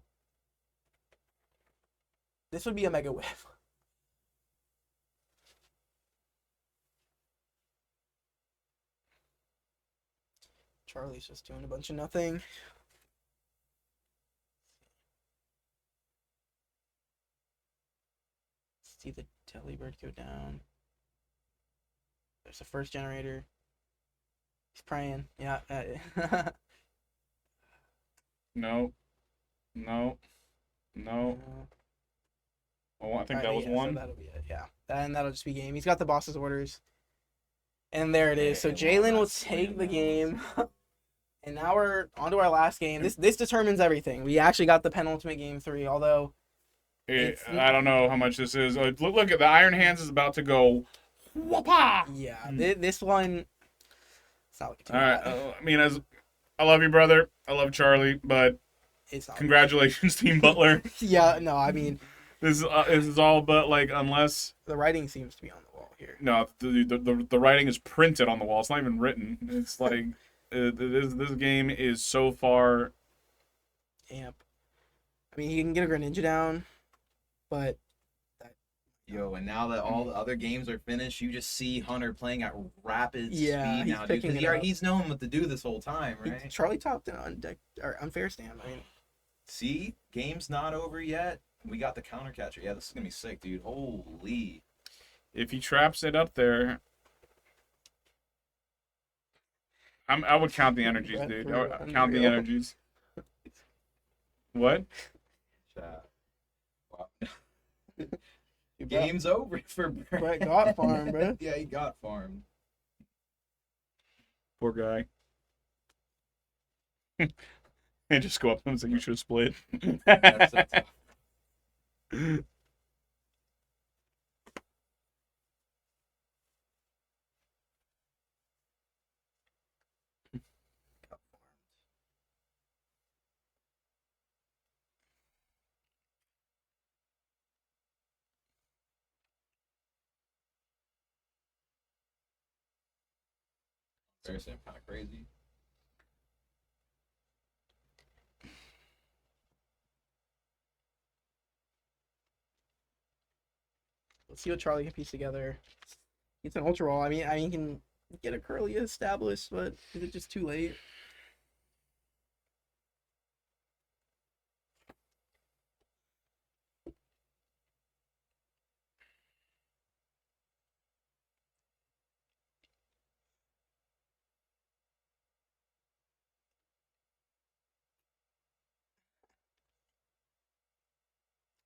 This would be a mega whiff. Charlie's just doing a bunch of nothing. See the Delibird go down. There's the first generator. He's praying. Yeah. No. Oh, I think that was yeah, 1. So that'll be it. Yeah. And that'll just be game. He's got the boss's orders. And there it is. So Hey, Jalen will that's take the win. game. And now we're on to our last game. This determines everything. We actually got the penultimate game 3, although I don't know how much this is. Look at the Iron Hands is about to go. Whoopah! yeah, this one it's not looking too All right. bad. I mean, I love you, brother. I love Charlie, but It's not. congratulations, Team Butler. Yeah, no, I mean This is all but like unless the writing seems to be on the wall here. no, the writing is printed on the wall. It's not even written. It's like this game is so far. Amp. I mean, he can get a Greninja down, but Yo, and now that all the other games are finished, you just see Hunter playing at rapid Yeah, speed he's now, dude. picking Because it up. he's known what to do this whole time, he, right? Charlie topped it on deck or unfair stand. I mean, See, game's not over yet. We got the counter catcher. Yeah, this is gonna be sick, dude. Holy. If he traps it up there, I would count the energies, dude. I would count the Unreal. energies. What? Chat. Wow. you bet. Game's over for Brett got farm, bro. Yeah, he got farmed. Poor guy. And just go up to him and say, "You should have split." That's so tough. Seriously, I'm kind of crazy. Let's see what Charlie can piece together. It's an ultra ball. I mean, he can get a curly established, but is it just too late?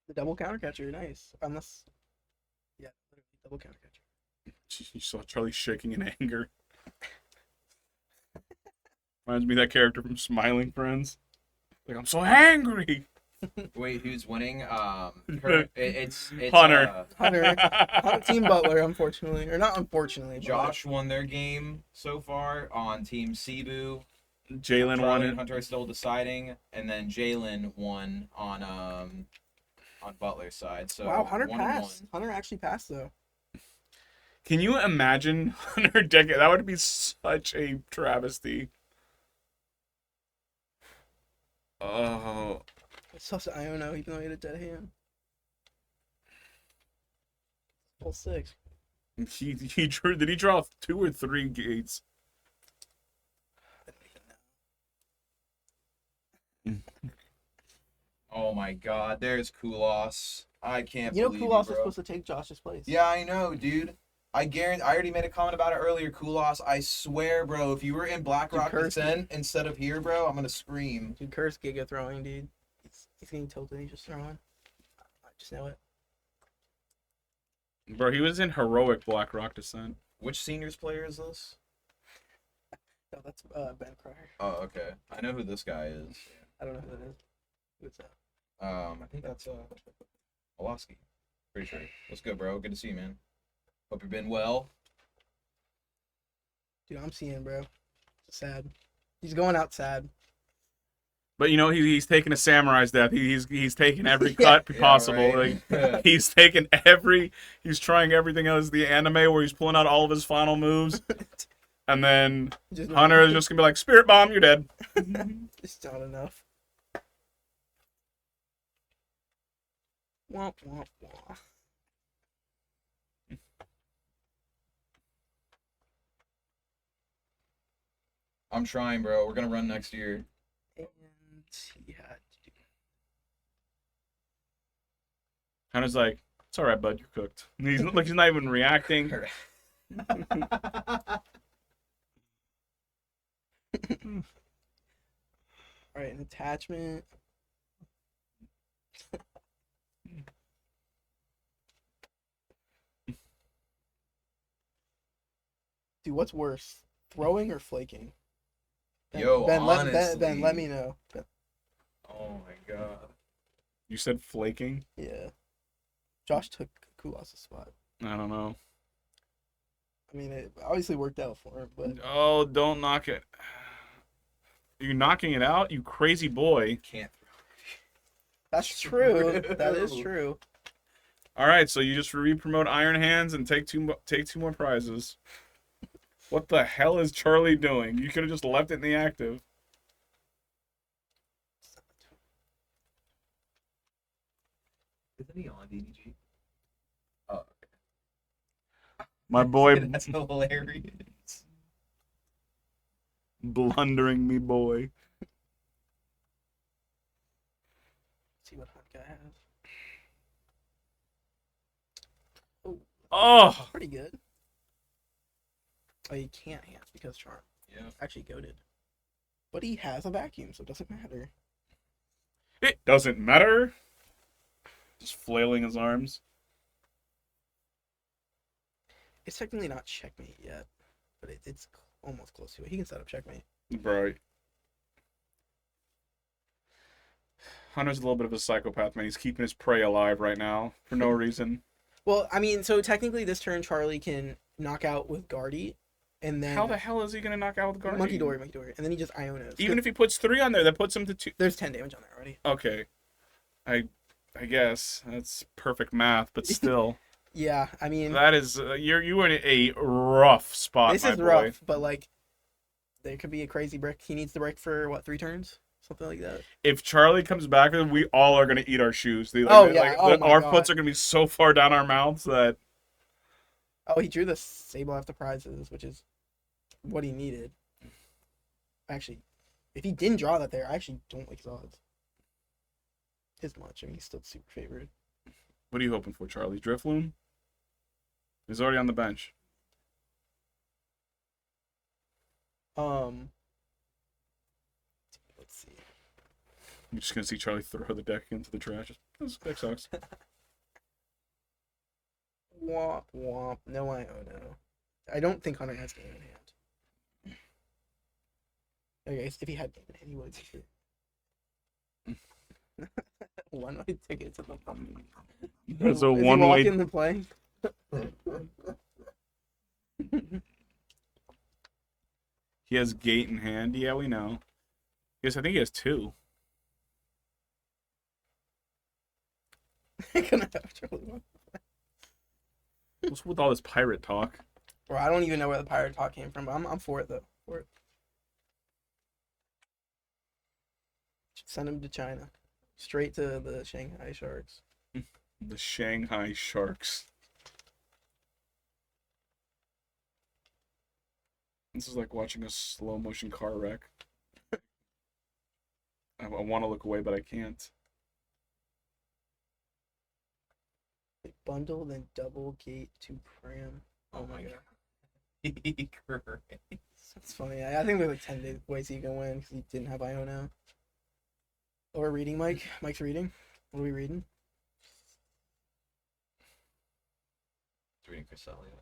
The double counter catcher, nice. Unless, yeah, double counter catcher. You saw Charlie shaking in anger. Reminds me of that character from Smiling Friends. Like, I'm so angry. Wait, who's winning? It's Hunter. Hunter, Team Butler, unfortunately, or not unfortunately. but- Josh won their game so far on Team Cebu. Jalen won Charlie and it. Hunter are still deciding, and then Jalen won on Butler's side. So Wow, Hunter 1-1. passed. Hunter actually passed though. Can you imagine Hunter decade? That would be such a travesty. Oh, It's tough to Iono, even though he had a dead hand. Full 6. he drew. Did he draw 2 or 3 gates? Oh my God, there's Kulos. I can't You know, believe Kulos is bro. supposed to take Josh's place. Yeah, I know, dude. I guarantee. I already made a comment about it earlier. Kulos, I swear, bro. If you were in Black Dude, Rock curse Descent instead of here, bro, I'm gonna scream. Dude, curse Giga throwing, dude. He's getting tilted. He's just throwing. I just know it. Bro, he was in heroic Black Rock Descent. Which seniors player is this? No, that's Ben Cryer. Oh, okay. I know who this guy is. I don't know who that is. Who's that? I think that's Olaski. Pretty sure. Let's go, bro. Good to see you, man. Hope you've been well. Dude, I'm seeing, bro. Sad. He's going out sad. But you know, he's taking a samurai's death. He's taking every Yeah. cut possible. right. Like, he's taking every. He's trying everything else. The anime where he's pulling out all of his final moves, and then Just Hunter is just gonna be like, "Spirit bomb, you're dead." It's not enough. Womp womp womp. I'm trying, bro. We're gonna run next year. And yeah, Hunter's like, "It's all right, bud. You're cooked." And he's like, he's not even reacting. all right, an attachment. Dude, what's worse, throwing or flaking? Yo, Ben, let honestly. me know. Ben, Oh my god. You said flaking? yeah. Josh took Kulas' spot. I don't know. I mean, it obviously worked out for him, but Oh, don't knock it. You're knocking it out, you crazy boy. Can't. that's true. That is true. All right, so you just re-promote Iron Hands and take two more prizes. What the hell is Charlie doing? You could have just left it in the active. Isn't he on DDG? Oh, My boy that's hilarious. blundering me boy. Let's see what Hunt guy has. Oh, Pretty good. Oh, you can't hand because Charm. Yeah. Actually goaded. But he has a vacuum, so it doesn't matter. it doesn't matter. Just flailing his arms. It's technically not checkmate yet, but it's almost close to it. He can set up checkmate. Bro. Hunter's a little bit of a psychopath, man. He's keeping his prey alive right now for no reason. Well, I mean, so technically this turn Charlie can knock out with Guardy, and then How the hell is he gonna knock out with Guardian? Monkey Dory, and then he just Ionos. Even if he puts 3 on there, that puts him to 2. There's 10 damage on there already. Okay. I guess that's perfect math, but still, Yeah, I mean, that is you are in a rough spot. this my is boy. rough, but like, there could be a crazy brick. He needs the brick for what, 3 turns, something like that. If Charlie comes back, we all are gonna eat our shoes. Oh, yeah. Oh, my our God. foots are gonna be so far down our mouths that Oh, he drew the Sable after prizes, which is what he needed. Actually, if he didn't draw that there, I actually don't like his odds as much. I mean, he's still super favored. what are you hoping for, Charlie? Drifloon? He's already on the bench. Let's see. I'm just gonna see Charlie throw the deck into the trash. This deck sucks. Womp womp. No, I oh no. I don't think Hunter has game in hand. Okay, if he had game in hand, he would. One-way ticket to the That's a Is he one-way. walking the play? He has gate in hand. Yeah, we know. Yes, I think he has 2. Gonna have trouble. What's with all this pirate talk? Bro, I don't even know where the pirate talk came from, but I'm for it though. For it. Send him to China. Straight to the Shanghai Sharks. The Shanghai Sharks. This is like watching a slow motion car wreck. I want to look away, but I can't. They bundle, then double gate to pram. Oh my god. That's funny. I think there's like 10 ways you can win because he didn't have IO now. Oh, we're reading, Mike. Mike's reading. What are we reading? Reading Cresselia.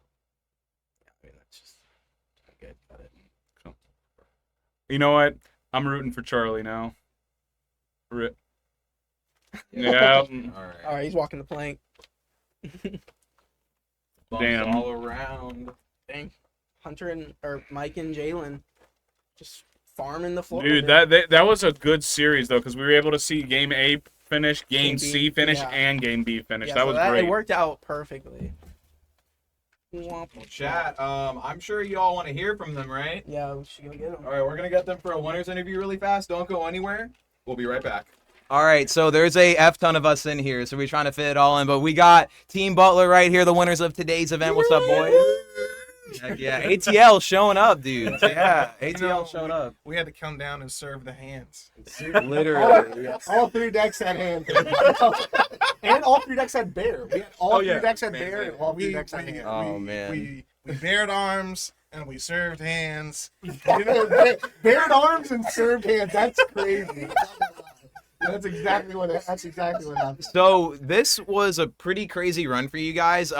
Yeah, I mean, that's just... Okay, got it. You know what? I'm rooting for Charlie now. Yeah. All right. All right, he's walking the plank. Bumps Damn. all around. Dang. Hunter and... Or Mike and Jalen just farming the floor. Dude, that was a good series, though, because we were able to see Game A finish, Game Game B, C finish, yeah. and Game B finish. Yeah, that so was great. It worked out perfectly. Womp, Chat, I'm sure you all want to hear from them, right? Yeah, we should go get him. All right, we're going to get them for a winners interview really fast. Don't go anywhere. We'll be right back. All right, so there's a F ton of us in here, so we're trying to fit it all in. But we got Team Butler right here, the winners of today's event. What's up, boys? Heck yeah, ATL showing up, dude. Yeah, ATL showing up. We had to come down and serve the hands. Literally. All 3 decks had hands. And all 3 decks had bear. We had all 3 decks had bear and all 3 decks had hands. Oh, man. We bared arms and we served hands. You know, bared arms and served hands. That's crazy. That's exactly what happened. So this was a pretty crazy run for you guys.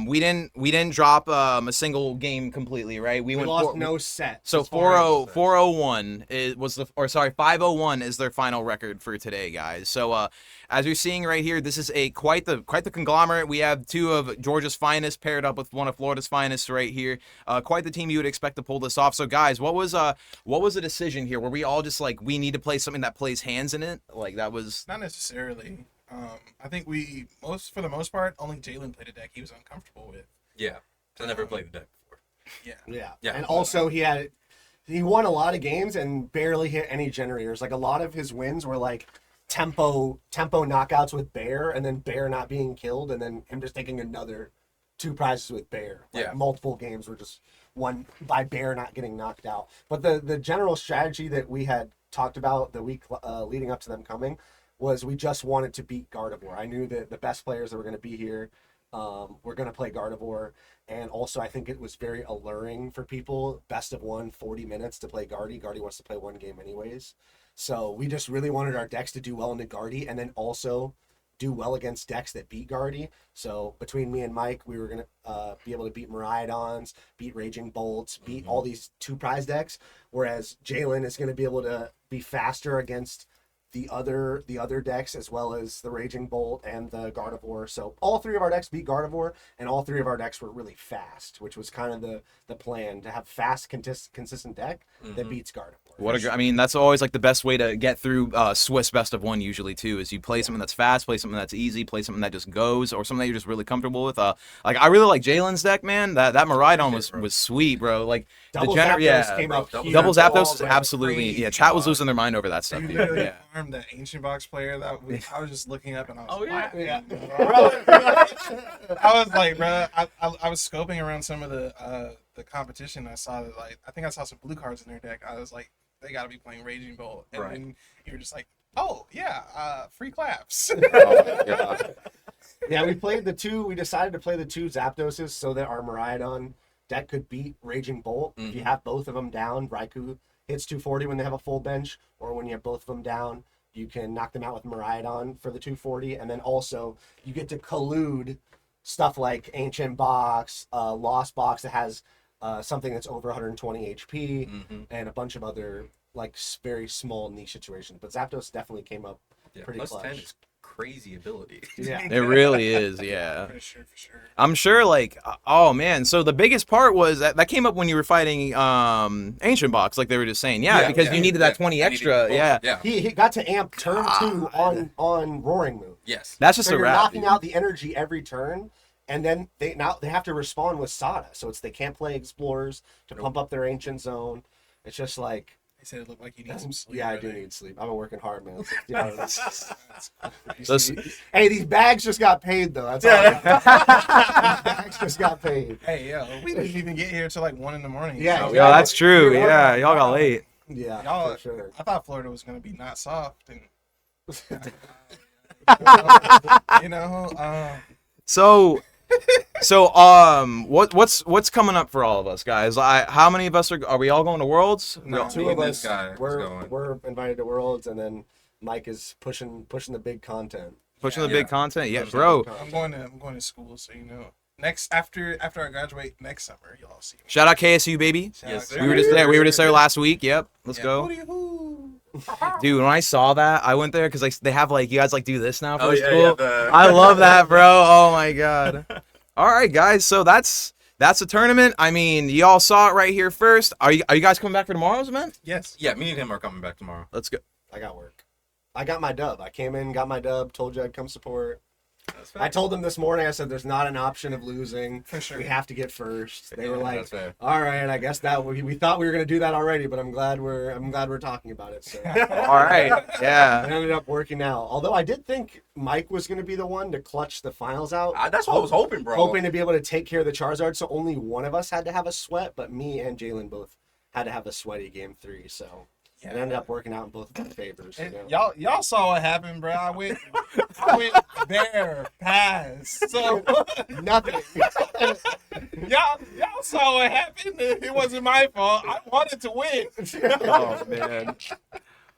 We didn't drop a single game completely, right? We lost no set. So as far as- 401 was 501 is their final record for today, guys. So as you're seeing right here, this is quite the conglomerate. We have two of Georgia's finest paired up with one of Florida's finest right here. Quite the team you would expect to pull this off. So guys, what was the decision here? Were we all just like, we need to play something that plays hands in it? Like that was Not necessarily. I think for the most part, only Jalen played a deck he was uncomfortable with. Yeah. I never played the deck before. Yeah. Yeah. And also he won a lot of games and barely hit any generators. Like a lot of his wins were like tempo knockouts with Bear, and then Bear not being killed, and then him just taking another 2 prizes with Bear. Like Yeah. multiple games were just won by Bear not getting knocked out. But the general strategy that we had talked about the week leading up to them coming was we just wanted to beat Gardevoir. I knew that the best players that were going to be here were going to play Gardevoir. And also, I think it was very alluring for people. Best of 1, 40 minutes to play Guardy. Guardy wants to play one game anyways. So we just really wanted our decks to do well into Guardy, and then also do well against decks that beat Guardy. So between me and Mike, we were going to be able to beat Miraidons, beat Raging Bolts, beat all these 2 prize decks. Whereas Jalen is going to be able to be faster against the other decks, as well as the Raging Bolt and the Gardevoir. So all 3 of our decks beat Gardevoir, and all 3 of our decks were really fast, which was kind of the plan, to have fast, consistent deck that beats Gardevoir. I mean, that's always like the best way to get through Swiss best of 1 usually too, is you play something that's fast, play something that's easy, play something that just goes, or something that you're just really comfortable with. Like I really like Jalen's deck, man. That Miraidon was sweet, bro. Like Double the Zapdos came out Double huge. Zapdos is Oh, absolutely crazy. Chat was losing their mind over that stuff. You Dude. literally Yeah. farmed that ancient box player. I was just looking up and I was Yeah. I was like, bro, I was scoping around some of the competition. I saw that, like, I think I saw some blue cards in their deck. I was like, they got to be playing Raging Bolt, and then you were just like, oh yeah, free claps. Oh, my God. Yeah, we decided to play the 2 Zapdoses so that our Miraidon deck could beat Raging Bolt. If you have both of them down, Raikou hits 240 when they have a full bench, or when you have both of them down, you can knock them out with Miraidon for the 240, and then also you get to collude stuff like Ancient Box, Lost Box that has something that's over 120 HP, and a bunch of other like very small niche situations. But Zapdos definitely came up pretty Plus clutch. 10 is crazy ability. Yeah. It really is, yeah. For sure. I'm sure, like, oh man. So the biggest part was that came up when you were fighting Ancient Box, like they were just saying, because you needed that 20 extra, Yeah. He got to amp turn 2 on Roaring Moon. Yes. That's just So a you're wrap. knocking out the energy every turn, and then they have to respond with Sada. So they can't play Explorers to pump up their Ancient Zone. It's just like, They said it looked like you need some sleep. yeah, I do need sleep. I've been working hard, man. 60 hours. Those- Hey, these bags just got paid though. That's all. These bags just got paid. Hey, yo, we didn't even get here till like 1 a.m. Yeah, So, Yeah, that's true. Yeah. Yeah, y'all got late. Yeah, y'all, for sure. I thought Florida was gonna be not soft, and you know, So, what's coming up for all of us, guys? How many of us are we all going to Worlds? No. Two of This us guy is going. we're invited to Worlds, and then Mike is pushing the big content. Pushing the Yeah. big content, yeah, Pushing bro. the big I'm content. going to school, so you know. After I graduate next summer, y'all see me. Shout out KSU, baby. Shout Yes, out We were just there. We were just there last week. Yep, let's Yeah. go, Hooty-hoo. dude. When I saw that, I went there because they have like you guys like do this now for Oh, the yeah, school. yeah, I love that, bro. Oh my god. All right, guys. So that's the tournament. I mean, y'all saw it right here first. Are you guys coming back for tomorrow's event? Yes. Yeah, me and him are coming back tomorrow. Let's go. I got work. I got my dub. I came in, got my dub, told you I'd come support. That's fair. I told them this morning, I said, there's not an option of losing. For sure. We have to get first. They were Yeah, like, that's fair. all right, I guess that we thought we were going to do that already, but I'm glad we're talking about it. So All right. it Yeah. ended up working out. Although I did think Mike was going to be the one to clutch the finals out. That's what I was hoping, bro. Hoping to be able to take care of the Charizard, so only one of us had to have a sweat, but me and Jalen both had to have a sweaty game 3. So it ended up working out in both of our favors. You know? Y'all saw what happened, bro. I went there, pass. So Nothing. y'all saw what happened. It wasn't my fault. I wanted to win. Oh man.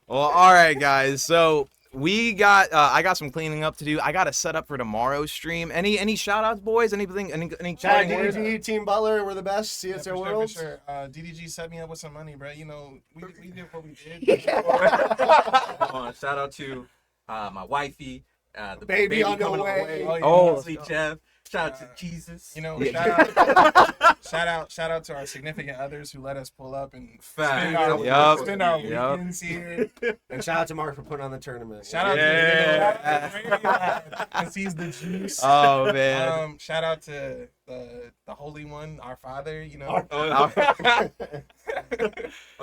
Well, all right, guys. So I got some cleaning up to do. I got to set up for tomorrow's stream. Any shout outs, boys? Anything? Any Shout out parting words? DDG, Team Butler, we're the best. Yeah, CSO for Worlds. sure. DDG set me up with some money, bro. You know, we did what we did. Shout out to my wifey, the Baby on the coming way. Oh, yeah. Honestly, Jeff. Shout out to Jesus. You know, Yeah. shout out to our significant others who let us pull up and Fact. spend our Yup. weekends here. And shout out to Mark for putting on the tournament. Shout out Yeah. to because he's the juice. Oh man. Shout out to the Holy One, our Father. You know, Oh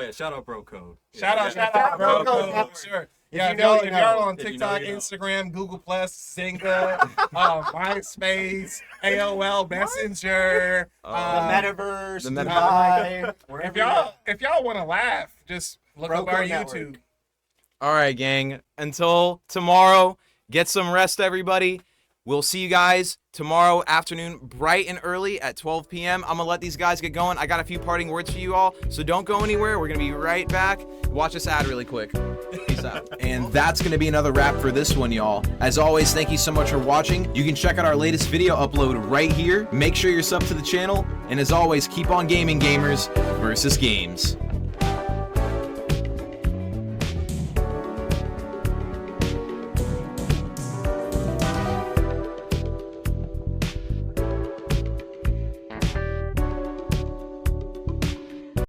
yeah, shout out Bro Code. shout out, Bro bro. Code. Sure. If Yeah, you if know, y'all, you if y'all know. on If you TikTok, know, you know. Instagram, Google Plus, Zynga, MySpace, AOL Messenger, The Uh, Metaverse, the Dubai, wherever if y'all want to laugh, just look Bro up our Code Network. YouTube. All right, gang. Until tomorrow, get some rest, everybody. We'll see you guys tomorrow afternoon, bright and early at 12 p.m. I'm going to let these guys get going. I got a few parting words for you all, so don't go anywhere. We're going to be right back. Watch this ad really quick. Peace out. And that's going to be another wrap for this one, y'all. As always, thank you so much for watching. You can check out our latest video upload right here. Make sure you're subbed to the channel. And as always, keep on gaming, gamers, versus games.